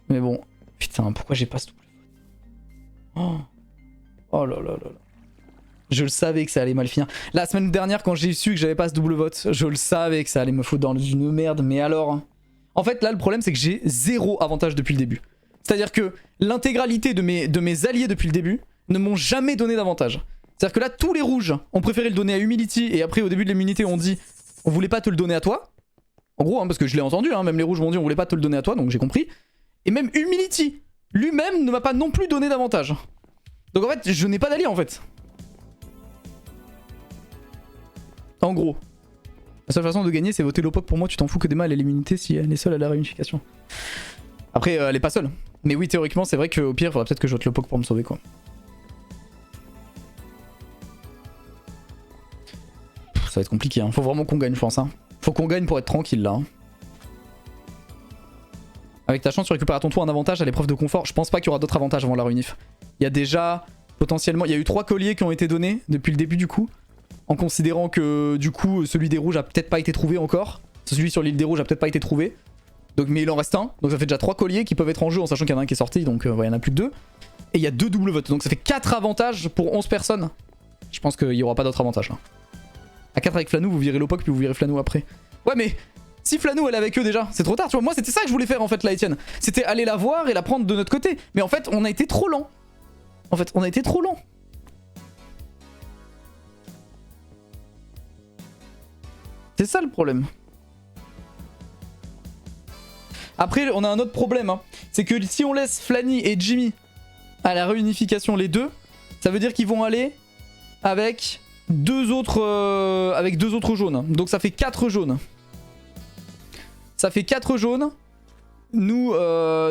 Mais bon. Putain, pourquoi j'ai pas ce double vote? Oh là là là là. Je le savais que ça allait mal finir. La semaine dernière, quand j'ai su que j'avais pas ce double vote, je le savais que ça allait me foutre dans une merde, mais alors... Hein. En fait, là, le problème, c'est que j'ai 0 avantage depuis le début. C'est-à-dire que l'intégralité de mes alliés depuis le début ne m'ont jamais donné d'avantage. C'est-à-dire que là, tous les rouges ont préféré le donner à Humility, et après, au début de l'immunité, on dit on voulait pas te le donner à toi. En gros, hein, parce que je l'ai entendu, hein, même les rouges m'ont dit on voulait pas te le donner à toi, donc j'ai compris. Et même Humility, lui-même, ne m'a pas non plus donné d'avantage. Donc en fait, je n'ai pas d'allié en fait. En gros. La seule façon de gagner, c'est voter Lopok pour moi. Tu t'en fous que Dema elle ait l'immunité si elle est seule à la réunification. Après, elle est pas seule. Mais oui, théoriquement, c'est vrai qu'au pire, il faudrait peut-être que je vote Lopok pour me sauver quoi. Ça va être compliqué, hein. Faut vraiment qu'on gagne, je pense. Hein. Faut qu'on gagne pour être tranquille là. Hein. Avec ta chance, tu récupères à ton tour un avantage à l'épreuve de confort. Je pense pas qu'il y aura d'autres avantages avant la réunif. Il y a déjà potentiellement... Il y a eu 3 colliers qui ont été donnés depuis le début du coup. En considérant que du coup celui des rouges a peut-être pas été trouvé encore. Celui sur l'île des rouges a peut-être pas été trouvé. Donc, mais il en reste un. Donc ça fait déjà 3 colliers qui peuvent être en jeu en sachant qu'il y en a un qui est sorti. Donc ouais, il y en a plus que 2. Et il y a 2 double votes. Donc ça fait 4 avantages pour 11 personnes. Je pense qu'il y aura pas d'autres avantages là. À 4 avec Flanou, vous virez Lopok puis vous virez Flanou après. Ouais mais... Si Flanou elle est avec eux déjà, c'est trop tard, tu vois. Moi c'était ça que je voulais faire en fait là, Etienne. C'était aller la voir et la prendre de notre côté. Mais en fait on a été trop lent. En fait on a été trop lent. C'est ça le problème. Après on a un autre problème, hein. C'est que si on laisse Flanny et Jimmy à la réunification les deux, ça veut dire qu'ils vont aller avec deux autres jaunes. Donc ça fait 4 jaunes. Ça fait 4 jaunes. Nous,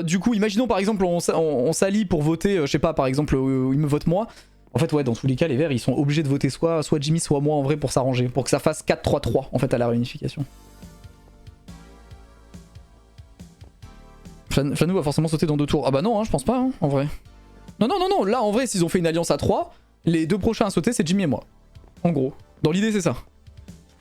du coup, imaginons par exemple, on s'allie pour voter, je sais pas, par exemple, il me vote moi. En fait, ouais, dans tous les cas, les verts, ils sont obligés de voter soit Jimmy, soit moi en vrai pour s'arranger. Pour que ça fasse 4-3-3 en fait à la réunification. Flanou va forcément sauter dans 2 tours. Ah bah non, hein, je pense pas, hein, en vrai. Non, non, non, non, là en vrai, s'ils ont fait une alliance à 3, les 2 prochains à sauter, c'est Jimmy et moi. En gros. Dans l'idée, c'est ça.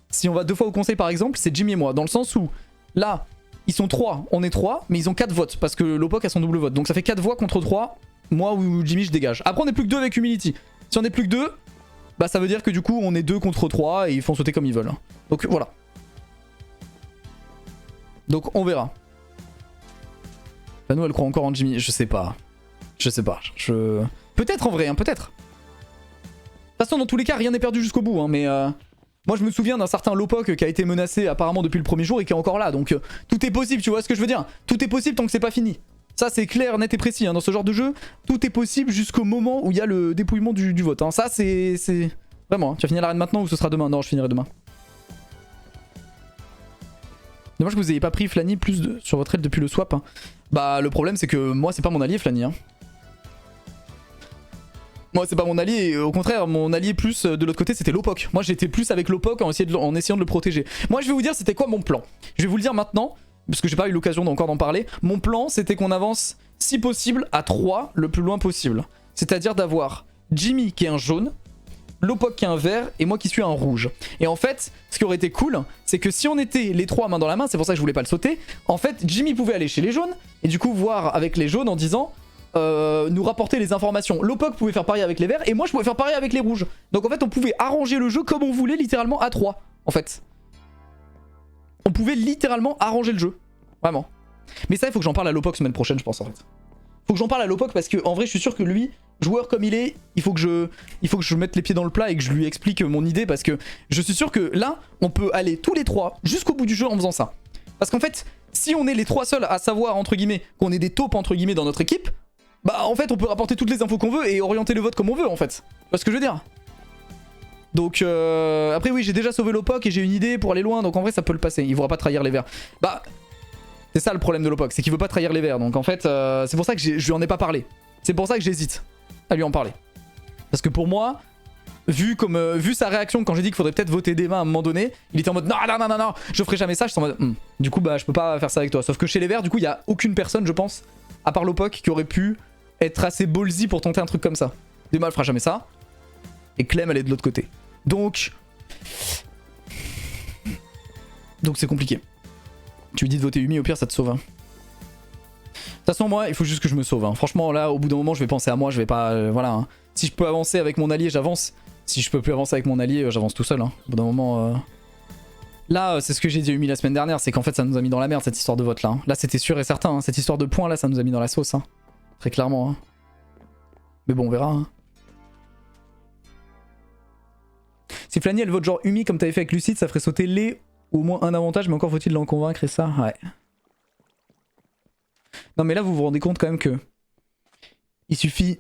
Si on va 2 fois au conseil par exemple, c'est Jimmy et moi. Dans le sens où, là, ils sont 3, on est 3, mais ils ont 4 votes. Parce que Lopok a son double vote. Donc ça fait 4 voix contre 3. Moi ou Jimmy, je dégage. Après, on est plus que 2 avec Humility. Si on est plus que 2, bah ça veut dire que du coup, on est 2 contre 3 et ils font sauter comme ils veulent. Donc voilà. Donc on verra. Flanou, elle croit encore en Jimmy. Je sais pas. Je sais pas. Peut-être en vrai, hein, peut-être. De toute façon, dans tous les cas, rien n'est perdu jusqu'au bout. Hein, mais moi, je me souviens d'un certain Lopok qui a été menacé apparemment depuis le premier jour et qui est encore là. Donc tout est possible, tu vois ce que je veux dire. Tout est possible tant que c'est pas fini. Ça, c'est clair, net et précis. Hein, dans ce genre de jeu, tout est possible jusqu'au moment où il y a le dépouillement du vote. Hein. Ça, c'est... Vraiment, hein. Tu vas finir l'arène maintenant ou ce sera demain? Non, je finirai demain. Dommage que vous ayez pas pris Flanny plus sur votre aile depuis le swap. Hein. Bah, le problème, c'est que moi, c'est pas mon allié, Flanny. Hein. Moi, c'est pas mon allié. Et au contraire, mon allié plus de l'autre côté, c'était Lopok. Moi, j'étais plus avec Lopok en essayant de le protéger. Moi, je vais vous dire, c'était quoi mon plan. Je vais vous le dire maintenant, parce que j'ai pas eu l'occasion encore d'en parler. Mon plan, c'était qu'on avance, si possible, à 3 le plus loin possible. C'est-à-dire d'avoir Jimmy qui est un jaune, Lopok qui est un vert et moi qui suis un rouge. Et en fait, ce qui aurait été cool, c'est que si on était les trois main dans la main, c'est pour ça que je voulais pas le sauter, en fait, Jimmy pouvait aller chez les jaunes et du coup voir avec les jaunes en disant nous rapporter les informations. Lopok pouvait faire pareil avec les verts et moi je pouvais faire pareil avec les rouges. Donc en fait, on pouvait arranger le jeu comme on voulait, littéralement à 3, en fait. On pouvait littéralement arranger le jeu. Vraiment. Mais ça, il faut que j'en parle à Lopok semaine prochaine, je pense, en fait. Faut que j'en parle à Lopok parce que en vrai, je suis sûr que lui, joueur comme il est, il faut que je mette les pieds dans le plat et que je lui explique mon idée parce que je suis sûr que là, on peut aller tous les trois jusqu'au bout du jeu en faisant ça. Parce qu'en fait, si on est les trois seuls à savoir, entre guillemets, qu'on est des taupes, entre guillemets, dans notre équipe, bah en fait, on peut rapporter toutes les infos qu'on veut et orienter le vote comme on veut, en fait. Tu vois ce que je veux dire? Donc après oui, j'ai déjà sauvé Lopok et j'ai une idée pour aller loin, donc en vrai ça peut le passer, il voudra pas trahir les verts. Bah c'est ça le problème de Lopok, c'est qu'il veut pas trahir les verts, donc en fait c'est pour ça que je lui en ai pas parlé. C'est pour ça que j'hésite à lui en parler. Parce que pour moi, vu sa réaction quand j'ai dit qu'il faudrait peut-être voter des mains à un moment donné, il était en mode non, je ferai jamais ça, je suis en mode du coup bah je peux pas faire ça avec toi. Sauf que chez les verts du coup il y a aucune personne je pense, à part Lopok, qui aurait pu être assez ballsy pour tenter un truc comme ça. Dema elle fera jamais ça, et Clem elle est de l'autre côté. Donc c'est compliqué. Tu lui dis de voter Umi, au pire ça te sauve. Hein. De toute façon moi il faut juste que je me sauve. Hein. Franchement là au bout d'un moment je vais penser à moi, je vais pas... voilà. Hein. Si je peux avancer avec mon allié j'avance. Si je peux plus avancer avec mon allié j'avance tout seul. Hein. Au bout d'un moment... Là c'est ce que j'ai dit à Umi la semaine dernière, c'est qu'en fait ça nous a mis dans la merde cette histoire de vote là. Hein. Là c'était sûr et certain, hein. Cette histoire de points là ça nous a mis dans la sauce. Hein. Très clairement. Hein. Mais bon on verra. Hein. Si Flanny elle vote genre Umi comme t'avais fait avec Lucide, ça ferait sauter les ou au moins un avantage, mais encore faut-il l'en convaincre et ça, ouais. Non mais là vous vous rendez compte quand même que il suffit...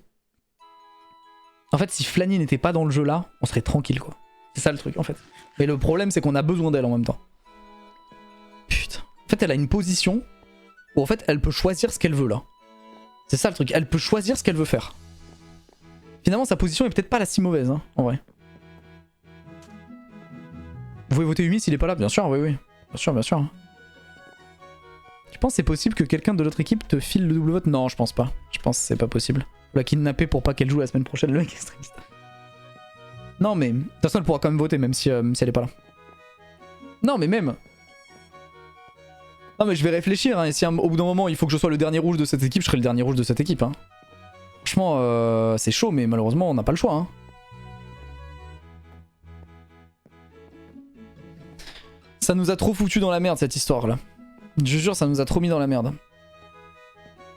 En fait si Flanny n'était pas dans le jeu là, on serait tranquille quoi. C'est ça le truc en fait. Mais le problème c'est qu'on a besoin d'elle en même temps. Putain. En fait elle a une position où en fait elle peut choisir ce qu'elle veut là. C'est ça le truc, elle peut choisir ce qu'elle veut faire. Finalement sa position est peut-être pas la si mauvaise hein, en vrai. Vous pouvez voter Umi s'il est pas là, bien sûr, oui, oui. Bien sûr, bien sûr. Tu penses c'est possible que quelqu'un de l'autre équipe te file le double vote? Non, je pense pas. Je pense que c'est pas possible. Faut la kidnapper pour pas qu'elle joue la semaine prochaine, le mec extrémiste. Non, mais de toute façon, elle pourra quand même voter, même si elle est pas là. Non, mais même. Non, mais je vais réfléchir, hein, et si au bout d'un moment il faut que je sois le dernier rouge de cette équipe, je serai le dernier rouge de cette équipe. Hein. Franchement, c'est chaud, mais malheureusement, on n'a pas le choix. Hein. Ça nous a trop foutu dans la merde cette histoire là. Je jure ça nous a trop mis dans la merde.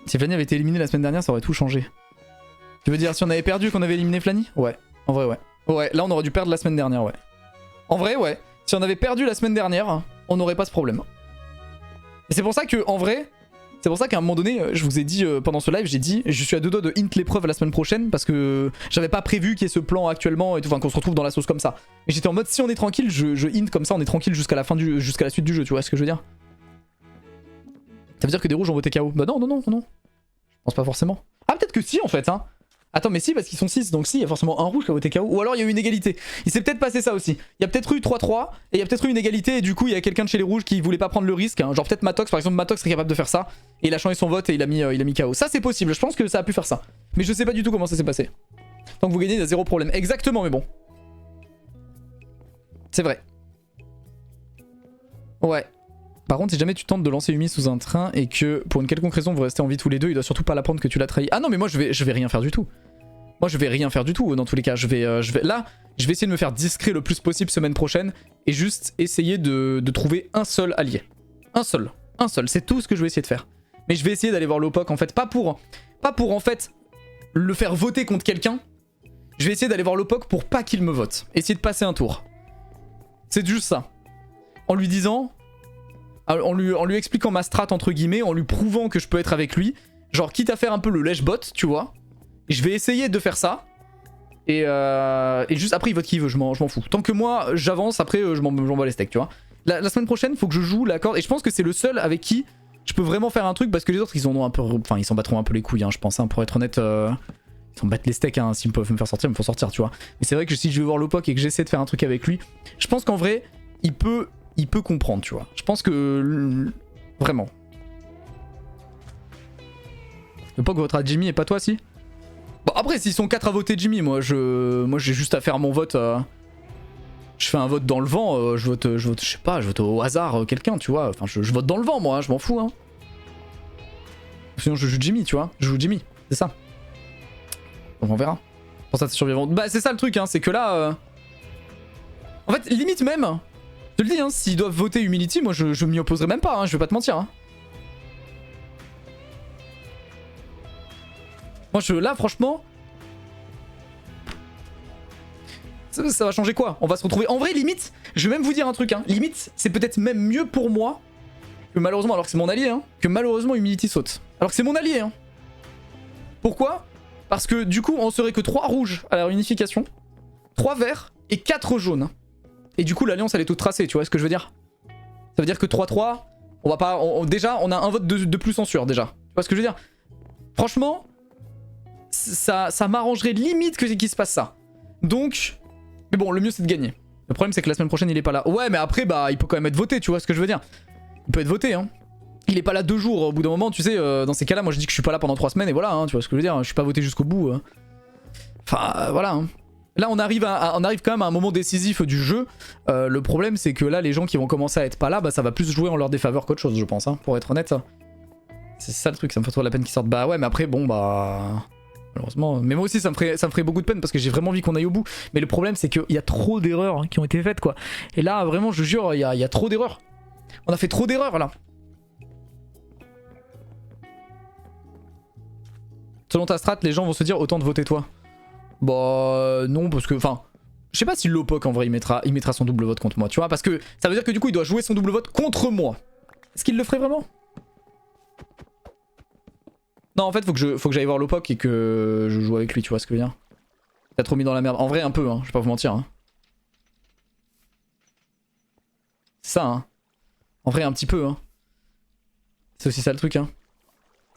Si Flanny avait été éliminé la semaine dernière ça aurait tout changé. Tu veux dire si on avait perdu qu'on avait éliminé Flanny? Ouais, en vrai ouais. Ouais, là on aurait dû perdre la semaine dernière ouais. En vrai ouais, si on avait perdu la semaine dernière, on n'aurait pas ce problème. Et c'est pour ça que en vrai, c'est pour ça qu'à un moment donné, je vous ai dit pendant ce live, j'ai dit je suis à deux doigts de hint l'épreuve la semaine prochaine parce que j'avais pas prévu qu'il y ait ce plan actuellement et tout, enfin qu'on se retrouve dans la sauce comme ça. Et j'étais en mode si on est tranquille, je hint comme ça, on est tranquille jusqu'à la fin jusqu'à la suite du jeu, tu vois ce que je veux dire? Ça veut dire que des rouges ont voté KO? Bah non, non, non, non. Je pense pas forcément. Ah peut-être que si en fait hein. Attends mais si parce qu'ils sont 6 donc si il y a forcément un rouge qui a voté KO. Ou alors il y a eu une égalité. Il s'est peut-être passé ça aussi. Il y a peut-être eu 3-3 et il y a peut-être eu une égalité et du coup il y a quelqu'un de chez les rouges qui voulait pas prendre le risque. Hein. Genre peut-être Matox par exemple, Matox serait capable de faire ça. Et il a changé son vote et il a mis KO. Ça c'est possible, je pense que ça a pu faire ça. Mais je sais pas du tout comment ça s'est passé. Tant que vous gagnez il y a zéro problème. Exactement mais bon. C'est vrai. Ouais. Par contre si jamais tu tentes de lancer Umi sous un train et que pour une quelconque raison vous restez en vie tous les deux, il doit surtout pas l'apprendre que tu l'as trahi. Ah non mais moi je vais rien faire du tout. Moi je vais rien faire du tout dans tous les cas. Je vais essayer de me faire discret le plus possible semaine prochaine et juste essayer de trouver un seul allié. Un seul, c'est tout ce que je vais essayer de faire. Mais je vais essayer d'aller voir Lopok en fait, pas pour en fait le faire voter contre quelqu'un. Je vais essayer d'aller voir Lopok pour pas qu'il me vote. Essayer de passer un tour. C'est juste ça. En lui disant... En lui expliquant ma strat entre guillemets, en lui prouvant que je peux être avec lui. Genre quitte à faire un peu le lèche-bot, tu vois. Je vais essayer de faire ça. Et juste après il vote qui il veut, je m'en fous. Tant que moi j'avance, après je m'en bats les steaks, tu vois. La semaine prochaine faut que je joue la corde. Et je pense que c'est le seul avec qui je peux vraiment faire un truc. Parce que les autres ils en ont un peu... Enfin ils s'en battront un peu les couilles hein, je pense hein, pour être honnête. Ils s'en battent les steaks hein, s'ils peuvent me faire sortir, ils me font sortir tu vois. Mais c'est vrai que si je vais voir Lopok et que j'essaie de faire un truc avec lui, je pense qu'en vrai il peut comprendre tu vois. Je pense que... Vraiment. Lopok votera Jimmy et pas toi si? Bon après s'ils sont 4 à voter Jimmy, moi j'ai juste à faire mon vote. Je fais un vote dans le vent, je vote, je sais pas, je vote au hasard quelqu'un, tu vois. Enfin je vote dans le vent moi, je m'en fous hein. Sinon je joue Jimmy, tu vois. Je joue Jimmy, c'est ça. Donc on verra. Pour ça c'est survivant. Bah c'est ça le truc hein, c'est que là... En fait limite même, je te le dis hein, s'ils doivent voter Humility, moi je m'y opposerai même pas, hein, je vais pas te mentir hein. Moi là franchement... Ça va changer quoi? On va se retrouver... En vrai limite, je vais même vous dire un truc hein. Limite c'est peut-être même mieux pour moi que malheureusement, alors que c'est mon allié hein, que malheureusement Humility saute. Alors que c'est mon allié hein. Pourquoi? Parce que du coup on serait que 3 rouges à la réunification, 3 verts et 4 jaunes. Et du coup l'alliance elle est toute tracée, tu vois ce que je veux dire? Ça veut dire que 3-3, on va pas... déjà on a un vote de plus en sûr déjà. Tu vois ce que je veux dire? Franchement, ça m'arrangerait limite qu'il se passe ça. Donc... Mais bon, le mieux c'est de gagner. Le problème c'est que la semaine prochaine il est pas là. Ouais mais après bah il peut quand même être voté, tu vois ce que je veux dire? Il peut être voté hein. Il est pas là 2 jours au bout d'un moment, tu sais, dans ces cas là moi je dis que je suis pas là pendant 3 semaines et voilà hein, tu vois ce que je veux dire? Je suis pas voté jusqu'au bout. Enfin voilà hein. Là on arrive quand même à un moment décisif du jeu. Le problème c'est que là les gens qui vont commencer à être pas là, bah ça va plus jouer en leur défaveur qu'autre chose je pense hein, pour être honnête. C'est ça le truc, ça me fait trop la peine qu'ils sortent. Bah ouais mais après bon bah... Malheureusement, mais moi aussi ça me ferait beaucoup de peine parce que j'ai vraiment envie qu'on aille au bout. Mais le problème c'est qu'il y a trop d'erreurs hein, qui ont été faites quoi. Et là vraiment je jure il y a trop d'erreurs. On a fait trop d'erreurs là. Selon ta strat, les gens vont se dire autant de voter toi. Bah non parce que enfin... Je sais pas si Lopok en vrai il mettra son double vote contre moi tu vois. Parce que ça veut dire que du coup il doit jouer son double vote contre moi. Est-ce qu'il le ferait vraiment? Non en fait faut que j'aille voir Lopok et que je joue avec lui, tu vois ce que je veux dire. T'as trop mis dans la merde. En vrai un peu hein, je vais pas vous mentir hein. C'est ça hein. En vrai un petit peu hein. C'est aussi ça le truc hein.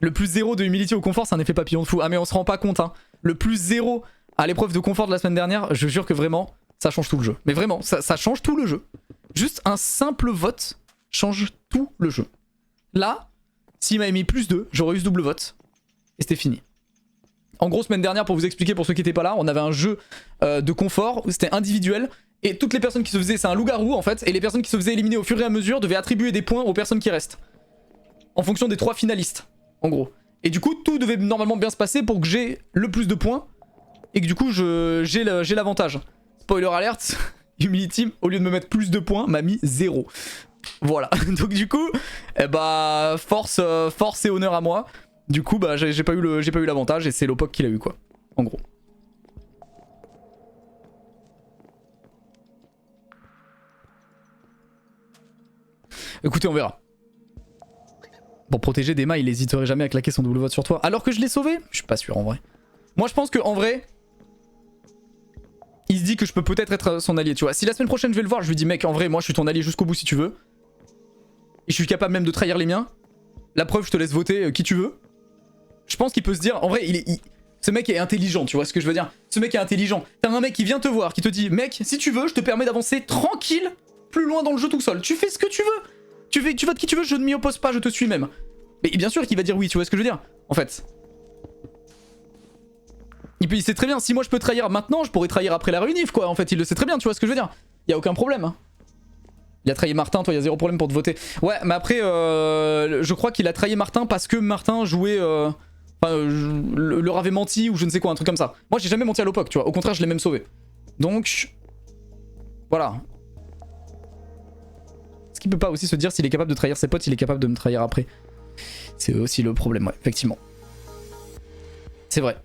Le plus 0 de Humility au confort c'est un effet papillon de fou. Ah mais on se rend pas compte hein. Le plus 0 à l'épreuve de confort de la semaine dernière, je jure que vraiment ça change tout le jeu. Mais vraiment ça change tout le jeu. Juste un simple vote change tout le jeu. Là, s'il m'avait mis plus 2, j'aurais eu ce double vote. Et c'était fini. En gros, semaine dernière, pour vous expliquer pour ceux qui étaient pas là, on avait un jeu de confort où c'était individuel. Et toutes les personnes qui se faisaient, c'est un loup-garou en fait, et les personnes qui se faisaient éliminer au fur et à mesure devaient attribuer des points aux personnes qui restent. En fonction des 3 finalistes, en gros. Et du coup, tout devait normalement bien se passer pour que j'ai le plus de points. Et que du coup, j'ai l'avantage. Spoiler alert, Humility, au lieu de me mettre plus de points, m'a mis 0. Voilà, donc du coup, eh bah, force et honneur à moi. Du coup bah j'ai pas eu l'avantage et c'est Lopok qui l'a eu quoi, en gros. Écoutez on verra. Pour protéger Dema il hésiterait jamais à claquer son double vote sur toi alors que je l'ai sauvé? Je suis pas sûr en vrai. Moi je pense que en vrai il se dit que je peux peut-être être son allié tu vois. Si la semaine prochaine je vais le voir je lui dis mec en vrai moi je suis ton allié jusqu'au bout si tu veux. Et je suis capable même de trahir les miens. La preuve je te laisse voter qui tu veux. Je pense qu'il peut se dire, en vrai, ce mec est intelligent, tu vois ce que je veux dire? Ce mec est intelligent. T'as un mec qui vient te voir, qui te dit, mec, si tu veux, je te permets d'avancer tranquille, plus loin dans le jeu tout seul. Tu fais ce que tu veux. Tu votes qui tu veux, je ne m'y oppose pas, je te suis même. Mais bien sûr qu'il va dire oui, tu vois ce que je veux dire? En fait. Il sait très bien, si moi je peux trahir maintenant, je pourrais trahir après la réunif, quoi. En fait, il le sait très bien, tu vois ce que je veux dire? Y a aucun problème. Hein. Il a trahi Martin, toi, il y a 0 problème pour te voter. Ouais, mais après, je crois qu'il a trahi Martin parce que Martin jouait... Enfin, leur avait menti ou je ne sais quoi, un truc comme ça. Moi j'ai jamais menti à Lopok, tu vois, au contraire je l'ai même sauvé. Donc, voilà. Est-ce qu'il peut pas aussi se dire s'il est capable de trahir ses potes, il est capable de me trahir après? C'est aussi le problème, ouais, effectivement. C'est vrai.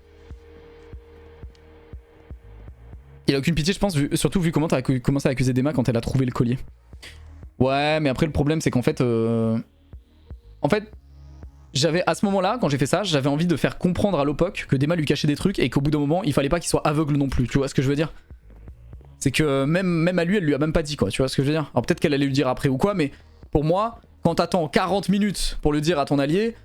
Il a aucune pitié je pense, surtout vu comment t'as commencé à accuser Dema quand elle a trouvé le collier. Ouais, mais après le problème c'est qu'en fait... En fait... J'avais à ce moment-là, quand j'ai fait ça, j'avais envie de faire comprendre à Lopok que Dema lui cachait des trucs et qu'au bout d'un moment, il fallait pas qu'il soit aveugle non plus. Tu vois ce que je veux dire? C'est que même à lui, elle lui a même pas dit quoi. Tu vois ce que je veux dire? Alors peut-être qu'elle allait lui dire après ou quoi, mais pour moi, quand t'attends 40 minutes pour le dire à ton allié,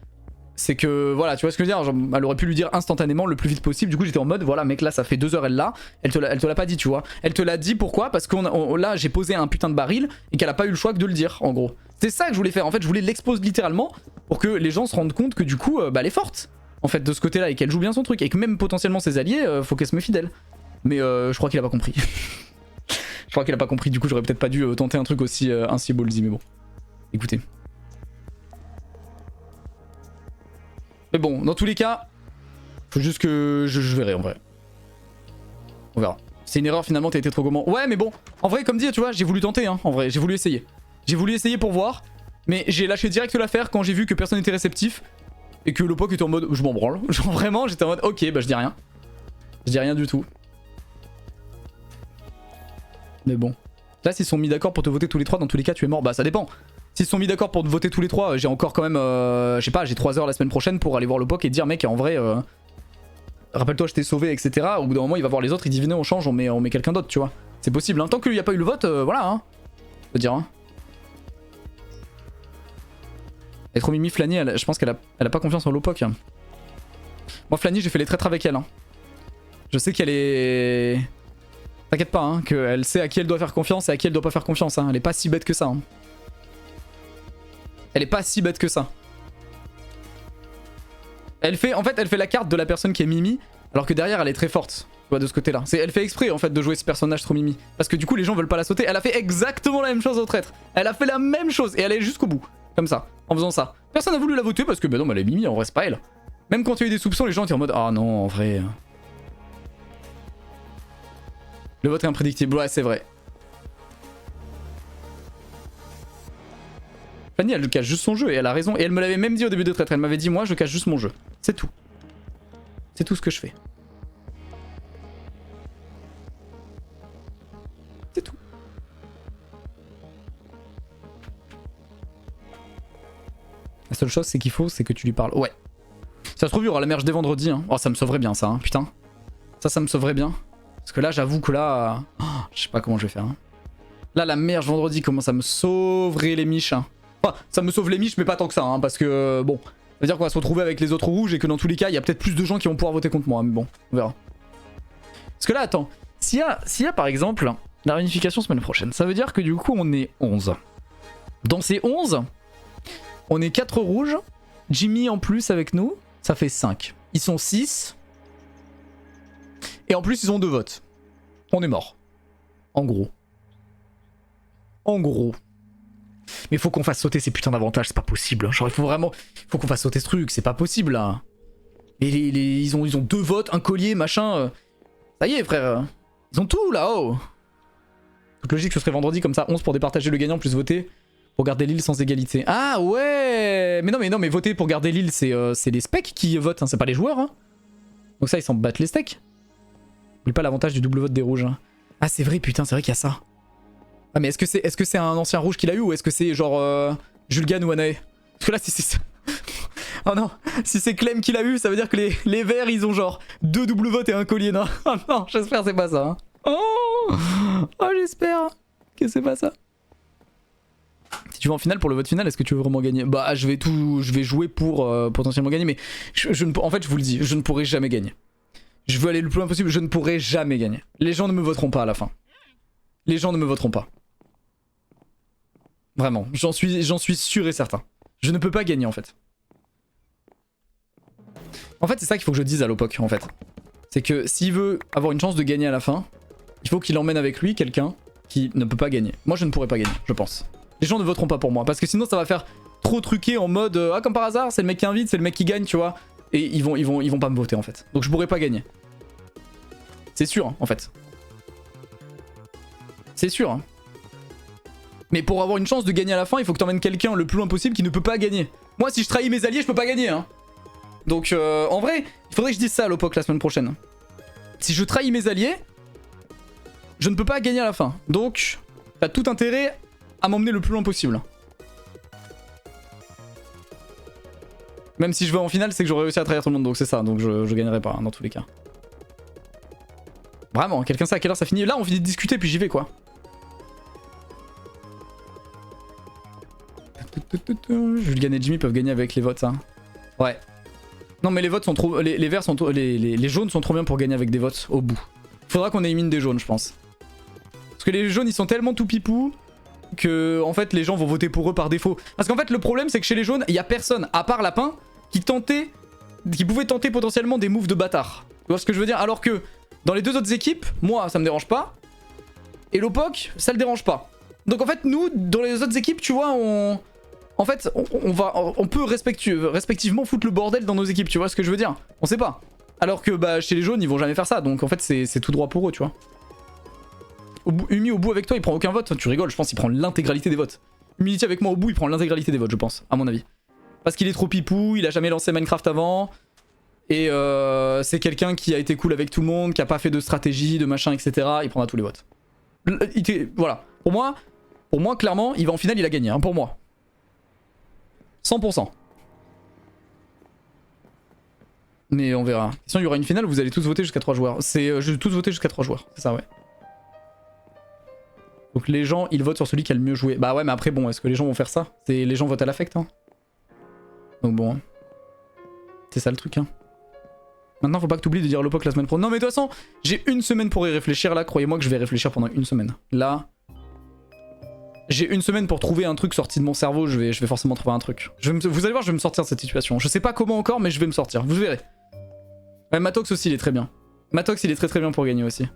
c'est que voilà, tu vois ce que je veux dire? Genre, elle aurait pu lui dire instantanément le plus vite possible. Du coup, j'étais en mode voilà, mec, là, ça fait 2 heures, elle l'a. Elle te l'a pas dit, tu vois. Elle te l'a dit pourquoi? Parce que là, j'ai posé un putain de baril et qu'elle a pas eu le choix que de le dire, en gros. C'est ça que je voulais faire. En fait, je voulais l'exposer littéralement pour que les gens se rendent compte que du coup, bah, elle est forte. en fait, de ce côté-là, et qu'elle joue bien son truc, et que même potentiellement ses alliés, faut qu'elle se méfie d'elle. Mais je crois qu'il a pas compris. Je crois qu'il a pas compris, du coup j'aurais peut-être pas dû tenter un truc aussi ballsy, mais bon. Écoutez. Mais bon, dans tous les cas, faut juste que je verrai en vrai. On verra. C'est une erreur finalement, t'as été trop gourmand. Ouais, mais bon, en vrai, comme dit, tu vois, j'ai voulu tenter, hein, en vrai, j'ai voulu essayer. J'ai voulu essayer pour voir, mais j'ai lâché direct l'affaire quand j'ai vu que personne n'était réceptif et que le POC était en mode je m'en branle. Genre vraiment, j'étais en mode ok, bah je dis rien. Je dis rien du tout. Mais bon. Là, s'ils sont mis d'accord pour te voter tous les 3, dans tous les cas, tu es mort. Bah, ça dépend. S'ils sont mis d'accord pour te voter tous les 3, j'ai encore quand même, je sais pas, j'ai 3 heures la semaine prochaine pour aller voir le POC et dire, mec, en vrai, rappelle-toi, je t'ai sauvé, etc. Au bout d'un moment, il va voir les autres, il dit, venez, on change, on met quelqu'un d'autre, tu vois. C'est possible, hein. Tant qu'il n'y a pas eu le vote, voilà, hein. Je veux dire, hein. Elle est trop mimi, Flanny, je pense qu'elle a pas confiance en l'OPOC. Hein. Moi, Flanny, j'ai fait les traîtres avec elle. Hein. Je sais qu'elle est... T'inquiète pas, hein, qu'elle sait à qui elle doit faire confiance et à qui elle doit pas faire confiance. Hein. Elle est pas si bête que ça. Hein. Elle est pas si bête que ça. En fait, elle fait la carte de la personne qui est mimi, alors que derrière, elle est très forte. Tu vois, de ce côté-là. Elle fait exprès, en fait, de jouer ce personnage trop mimi. Parce que du coup, les gens veulent pas la sauter. Elle a fait exactement la même chose au traître. Elle a fait la même chose et elle est jusqu'au bout. Comme ça, en faisant ça. Personne n'a voulu la voter parce que, bah non, mais elle est mimi, en vrai, c'est pas elle. Même quand il y a eu des soupçons, les gens étaient en mode, ah non, en vrai... Le vote est imprédictible, ouais, c'est vrai. Fanny, elle cache juste son jeu et elle a raison. Et elle me l'avait même dit au début de traître. Elle m'avait dit, moi, je cache juste mon jeu. C'est tout. C'est tout ce que je fais. C'est tout. La seule chose, c'est qu'il faut, c'est que tu lui parles. Ouais. Ça se trouve, il y aura la merge dès vendredi. Hein. Oh, ça me sauverait bien, ça, hein, putain. Ça me sauverait bien. Parce que là, j'avoue que là... Oh, je sais pas comment je vais faire. Hein. Là, la merge vendredi commence à me sauver les miches. Hein. Enfin, ça me sauve les miches, mais pas tant que ça. Hein, parce que, bon, ça veut dire qu'on va se retrouver avec les autres rouges et que dans tous les cas, il y a peut-être plus de gens qui vont pouvoir voter contre moi. Mais bon, on verra. Parce que là, attends. S'il y a, par exemple, la réunification semaine prochaine, ça veut dire que du coup, on est 11. Dans ces 11, on est 4 rouges. Jimmy en plus avec nous, ça fait 5. Ils sont 6. Et en plus, ils ont 2 votes. On est mort. En gros. En gros. Mais faut qu'on fasse sauter ces putains d'avantages, c'est pas possible. Genre, il faut vraiment... Faut qu'on fasse sauter ce truc, c'est pas possible, là. Et ils ont 2 votes, un collier, machin... Ça y est, frère. Ils ont tout, là-haut. Toute logique, ce serait vendredi, comme ça, 11 pour départager le gagnant, plus voter pour garder l'île sans égalité. Ah, ouais. Mais non, mais voter pour garder l'île, c'est les specs qui votent, hein, c'est pas les joueurs. Hein. Donc ça, ils s'en battent les steaks. N'oublie pas l'avantage du double vote des rouges. Hein. Ah, c'est vrai, putain, c'est vrai qu'il y a ça. Ah, mais est-ce que c'est un ancien rouge qui l'a eu ou est-ce que c'est genre Julgan ou Anae? Parce que là, si c'est ça... Oh non, si c'est Clem qui l'a eu, ça veut dire que les verts, ils ont genre 2 double votes et un collier. Non, oh non, j'espère que c'est pas ça. Hein. Oh, j'espère que c'est pas ça. Si tu vas en finale pour le vote final, est-ce que tu veux vraiment gagner? Bah, je vais jouer pour potentiellement gagner, mais en fait, je vous le dis, je ne pourrai jamais gagner. Je veux aller le plus loin possible, je ne pourrai jamais gagner. Les gens ne me voteront pas à la fin. Les gens ne me voteront pas. Vraiment, j'en suis sûr et certain. Je ne peux pas gagner en fait. En fait, c'est ça qu'il faut que je dise à l'OPOC en fait. C'est que s'il veut avoir une chance de gagner à la fin, il faut qu'il emmène avec lui quelqu'un qui ne peut pas gagner. Moi, je ne pourrai pas gagner, je pense. Les gens ne voteront pas pour moi parce que sinon ça va faire trop truqué en mode ah, comme par hasard, c'est le mec qui invite, c'est le mec qui gagne, tu vois. Et ils vont pas me voter en fait. Donc je pourrai pas gagner. C'est sûr, hein, en fait. C'est sûr. Hein. Mais pour avoir une chance de gagner à la fin, il faut que t'emmènes quelqu'un le plus loin possible qui ne peut pas gagner. Moi, si je trahis mes alliés, je peux pas gagner. Hein. Donc, en vrai, il faudrait que je dise ça à l'OPOC la semaine prochaine. Si je trahis mes alliés, je ne peux pas gagner à la fin. Donc, t'as tout intérêt à m'emmener le plus loin possible. Même si je vais en finale, c'est que j'aurais réussi à trahir tout le monde. Donc c'est ça, donc je gagnerai pas, hein, dans tous les cas. Vraiment, quelqu'un sait à quelle heure ça finit? Là, on finit de discuter, puis j'y vais, quoi. Julgan et Jimmy peuvent gagner avec les votes, hein. Ouais. Non, mais les votes sont trop... Les verts sont trop... Les jaunes sont trop bien pour gagner avec des votes au bout. Faudra qu'on élimine des jaunes, je pense. Parce que les jaunes, ils sont tellement tout pipou que, en fait, les gens vont voter pour eux par défaut. Parce qu'en fait, le problème, c'est que chez les jaunes, il y a personne, à part Lapin, qui tentait qui pouvaient tenter potentiellement des moves de bâtard. Tu vois ce que je veux dire? Alors que dans les deux autres équipes, moi ça me dérange pas. Et Lopok, ça le dérange pas. Donc en fait, nous, dans les autres équipes, tu vois, on peut respectivement foutre le bordel dans nos équipes, tu vois ce que je veux dire? On sait pas. Alors que bah, chez les jaunes, ils vont jamais faire ça, donc en fait, c'est tout droit pour eux, tu vois. Umi au bout avec toi, il prend aucun vote. Tu rigoles, je pense qu'il prend l'intégralité des votes. Humility avec moi au bout, il prend l'intégralité des votes, je pense, à mon avis. Parce qu'il est trop pipou, il a jamais lancé Minecraft avant. Et c'est quelqu'un qui a été cool avec tout le monde, qui a pas fait de stratégie, de machin, etc. Il prendra tous les votes. Voilà. Pour moi, clairement, il va en finale, il a gagné, hein, pour moi. 100%. Mais on verra. Sinon, il y aura une finale où vous allez tous voter jusqu'à 3 joueurs. C'est tous voter jusqu'à 3 joueurs, c'est ça, ouais. Donc les gens, ils votent sur celui qui a le mieux joué. Bah ouais, mais après, bon, est-ce que les gens vont faire ça? Les gens votent à l'affect, hein. Donc bon. C'est ça le truc, hein. Maintenant, faut pas que t'oublies de dire Lopok la semaine pro. Non, mais de toute façon, j'ai une semaine pour y réfléchir là. Croyez-moi que je vais réfléchir pendant une semaine. Là, j'ai une semaine pour trouver un truc sorti de mon cerveau. Je vais forcément trouver un truc. Vous allez voir, je vais me sortir de cette situation. Je sais pas comment encore, mais je vais me sortir. Vous verrez. Ouais, Matox aussi, il est très bien. Matox, il est très bien pour gagner aussi.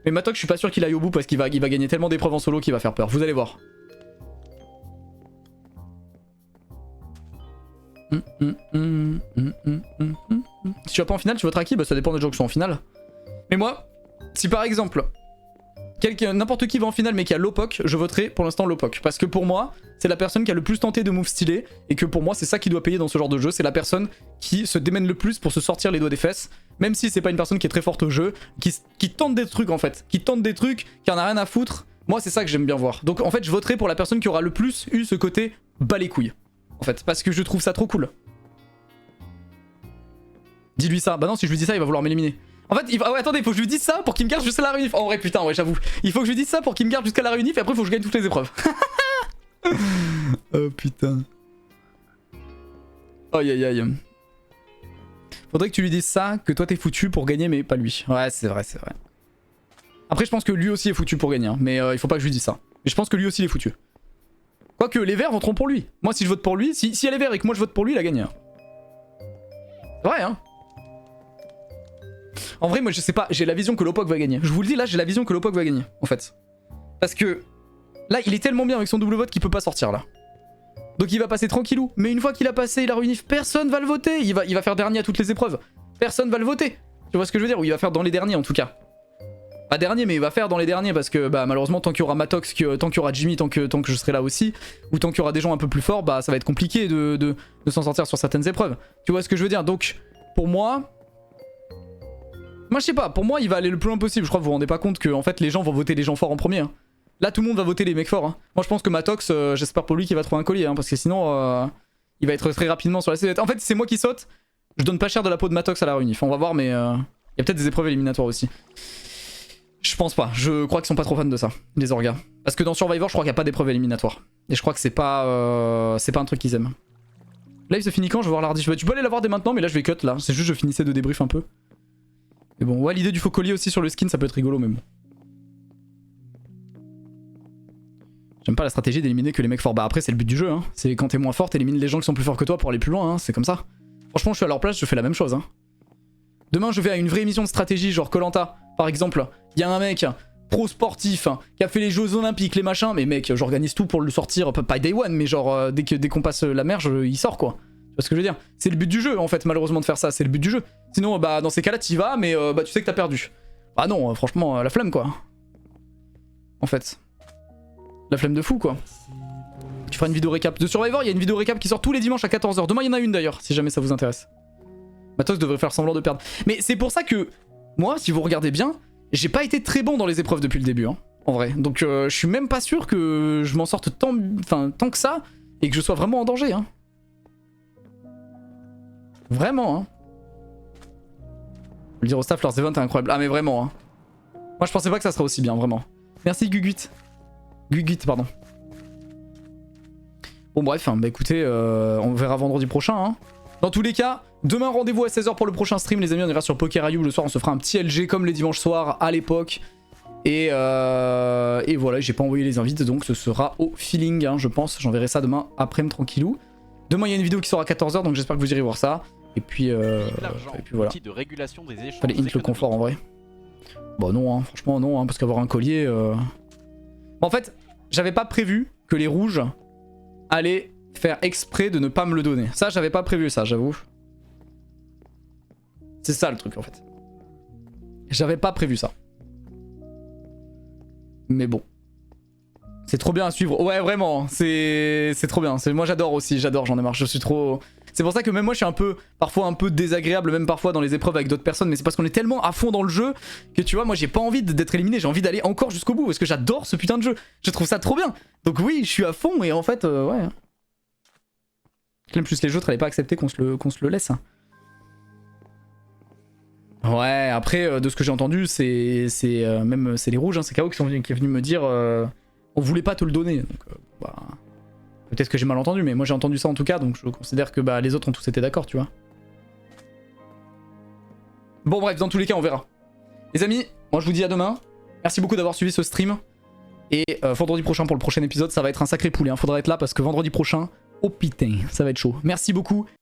Mais Matox, je suis pas sûr qu'il aille au bout parce qu'il va gagner tellement d'épreuves en solo qu'il va faire peur. Vous allez voir. Si tu vas pas en finale, tu voteras qui? Bah ça dépend des gens qui sont en finale. Mais moi, si par exemple n'importe qui va en finale mais qui a Lopok, je voterai pour l'instant Lopok. Parce que pour moi, c'est la personne qui a le plus tenté de moves stylés. Et que pour moi, c'est ça qui doit payer dans ce genre de jeu. C'est la personne qui se démène le plus pour se sortir les doigts des fesses. Même si c'est pas une personne qui est très forte au jeu. Qui tente des trucs en fait. Qui tente des trucs, qui en a rien à foutre. Moi, c'est ça que j'aime bien voir. Donc en fait, je voterai pour la personne qui aura le plus eu ce côté bas les couilles. En fait, parce que je trouve ça trop cool. Dis-lui ça. Bah non, si je lui dis ça, il va vouloir m'éliminer. En fait, ouais, attendez, il faut que je lui dise ça pour qu'il me garde jusqu'à la réunif. En vrai, putain, ouais, j'avoue. Il faut que je lui dise ça pour qu'il me garde jusqu'à la réunif et après, il faut que je gagne toutes les épreuves. Oh putain. Aïe aïe aïe. Faudrait que tu lui dises ça, que toi t'es foutu pour gagner, mais pas lui. Ouais, c'est vrai, c'est vrai. Après, je pense que lui aussi est foutu pour gagner, hein, mais il faut pas que je lui dise ça. Mais je pense que lui aussi il est foutu. Quoique, les verts voteront pour lui. Moi, si je vote pour lui, si elle est vert et que moi je vote pour lui, il a gagné. Hein. C'est vrai, hein. En vrai, moi je sais pas, j'ai la vision que Lopok va gagner. Je vous le dis, là, j'ai la vision que Lopok va gagner, en fait. Parce que là, il est tellement bien avec son double vote qu'il peut pas sortir, là. Donc il va passer tranquillou. Mais une fois qu'il a passé, il a réuni, personne va le voter. Il va faire dernier à toutes les épreuves. Personne va le voter. Tu vois ce que je veux dire? Ou il va faire dans les derniers, en tout cas. Pas dernier, mais il va faire dans les derniers parce que bah, malheureusement, tant qu'il y aura Matox, tant qu'il y aura Jimmy, tant que je serai là aussi, ou tant qu'il y aura des gens un peu plus forts, bah ça va être compliqué de s'en sortir sur certaines épreuves. Tu vois ce que je veux dire? Donc, pour moi, je sais pas, pour moi, il va aller le plus loin possible. Je crois que vous vous rendez pas compte que en fait, les gens vont voter les gens forts en premier. Hein. Là, tout le monde va voter les mecs forts. Hein. Moi, je pense que Matox, j'espère pour lui qu'il va trouver un collier, hein, parce que sinon, il va être très rapidement sur la sellette. En fait, c'est moi qui saute. Je donne pas cher de la peau de Matox à la réunif. On va voir, mais il y a peut-être des épreuves éliminatoires aussi. Je pense pas. Je crois qu'ils sont pas trop fans de ça, les orgas. Parce que dans Survivor, je crois qu'il n'y a pas d'épreuve éliminatoire. Et je crois que c'est pas un truc qu'ils aiment. Live se finit quand? Je vais voir l'ardi. Tu peux aller la voir dès maintenant, mais là je vais cut là. C'est juste je finissais de débrief un peu. Mais bon, ouais, l'idée du faux collier aussi sur le skin, ça peut être rigolo, mais bon. J'aime pas la stratégie d'éliminer que les mecs forts. Bah après, c'est le but du jeu, hein. C'est quand t'es moins fort, t'élimines les gens qui sont plus forts que toi pour aller plus loin, hein. C'est comme ça. Franchement, je suis à leur place, je fais la même chose, hein. Demain, je vais à une vraie émission de stratégie, genre Koh-Lanta. Par exemple, il y a un mec pro sportif qui a fait les Jeux Olympiques, les machins, mais mec, j'organise tout pour le sortir, pas day one, mais genre dès qu'on passe la mer, il sort quoi. Tu vois ce que je veux dire? C'est le but du jeu en fait, malheureusement, de faire ça, c'est le but du jeu. Sinon, bah dans ces cas-là, t'y vas, mais bah tu sais que t'as perdu. Bah non, franchement, la flemme quoi. En fait. La flemme de fou quoi. Tu feras une vidéo récap. De Survivor, il y a une vidéo récap qui sort tous les dimanches à 14 h. Demain, il y en a une d'ailleurs, si jamais ça vous intéresse. Matos devrait faire semblant de perdre. Mais c'est pour ça que, moi, si vous regardez bien, j'ai pas été très bon dans les épreuves depuis le début, hein, en vrai. Donc je suis même pas sûr que je m'en sorte tant que ça, et que je sois vraiment en danger, hein. Vraiment, hein. Je veux le dire au staff, leurs events est incroyable. Ah mais vraiment, hein. Moi je pensais pas que ça serait aussi bien, vraiment. Merci Guguit. Guguit, pardon. Bon bref, hein, bah écoutez, on verra vendredi prochain, hein. Dans tous les cas, demain rendez-vous à 16 h pour le prochain stream les amis, on ira sur PokerIU, le soir on se fera un petit LG comme les dimanches soirs à l'époque. Et voilà, j'ai pas envoyé les invites donc ce sera au feeling, hein, je pense, j'enverrai ça demain après-midi tranquillou. Demain il y a une vidéo qui sort à 14 h donc j'espère que vous irez voir ça. Et puis voilà. Outil de régulation des échanges Fallait int le confort en vrai. Bon non, hein, franchement non, hein, parce qu'avoir un collier... En fait, j'avais pas prévu que les rouges allaient faire exprès de ne pas me le donner. Ça, j'avais pas prévu ça, j'avoue. C'est ça le truc en fait. J'avais pas prévu ça. Mais bon. C'est trop bien à suivre. Ouais, vraiment, c'est trop bien. Moi j'adore aussi, j'adore, j'en ai marre. Je suis trop... C'est pour ça que même moi je suis parfois un peu désagréable, même parfois dans les épreuves avec d'autres personnes. Mais c'est parce qu'on est tellement à fond dans le jeu que tu vois, moi j'ai pas envie d'être éliminé. J'ai envie d'aller encore jusqu'au bout parce que j'adore ce putain de jeu. Je trouve ça trop bien. Donc oui, je suis à fond et en fait, ouais. Même plus les autres, elle pas accepté qu'on se le laisse. Ouais, après, de ce que j'ai entendu, c'est les rouges, hein, c'est KO qui est venu me dire on voulait pas te le donner. Donc, bah, peut-être que j'ai mal entendu, mais moi j'ai entendu ça en tout cas, donc je considère que bah, les autres ont tous été d'accord, tu vois. Bon, bref, dans tous les cas, on verra. Les amis, moi je vous dis à demain. Merci beaucoup d'avoir suivi ce stream. Et vendredi prochain pour le prochain épisode, ça va être un sacré poulet. Hein. Faudra être là parce que vendredi prochain, oh putain, ça va être chaud. Merci beaucoup.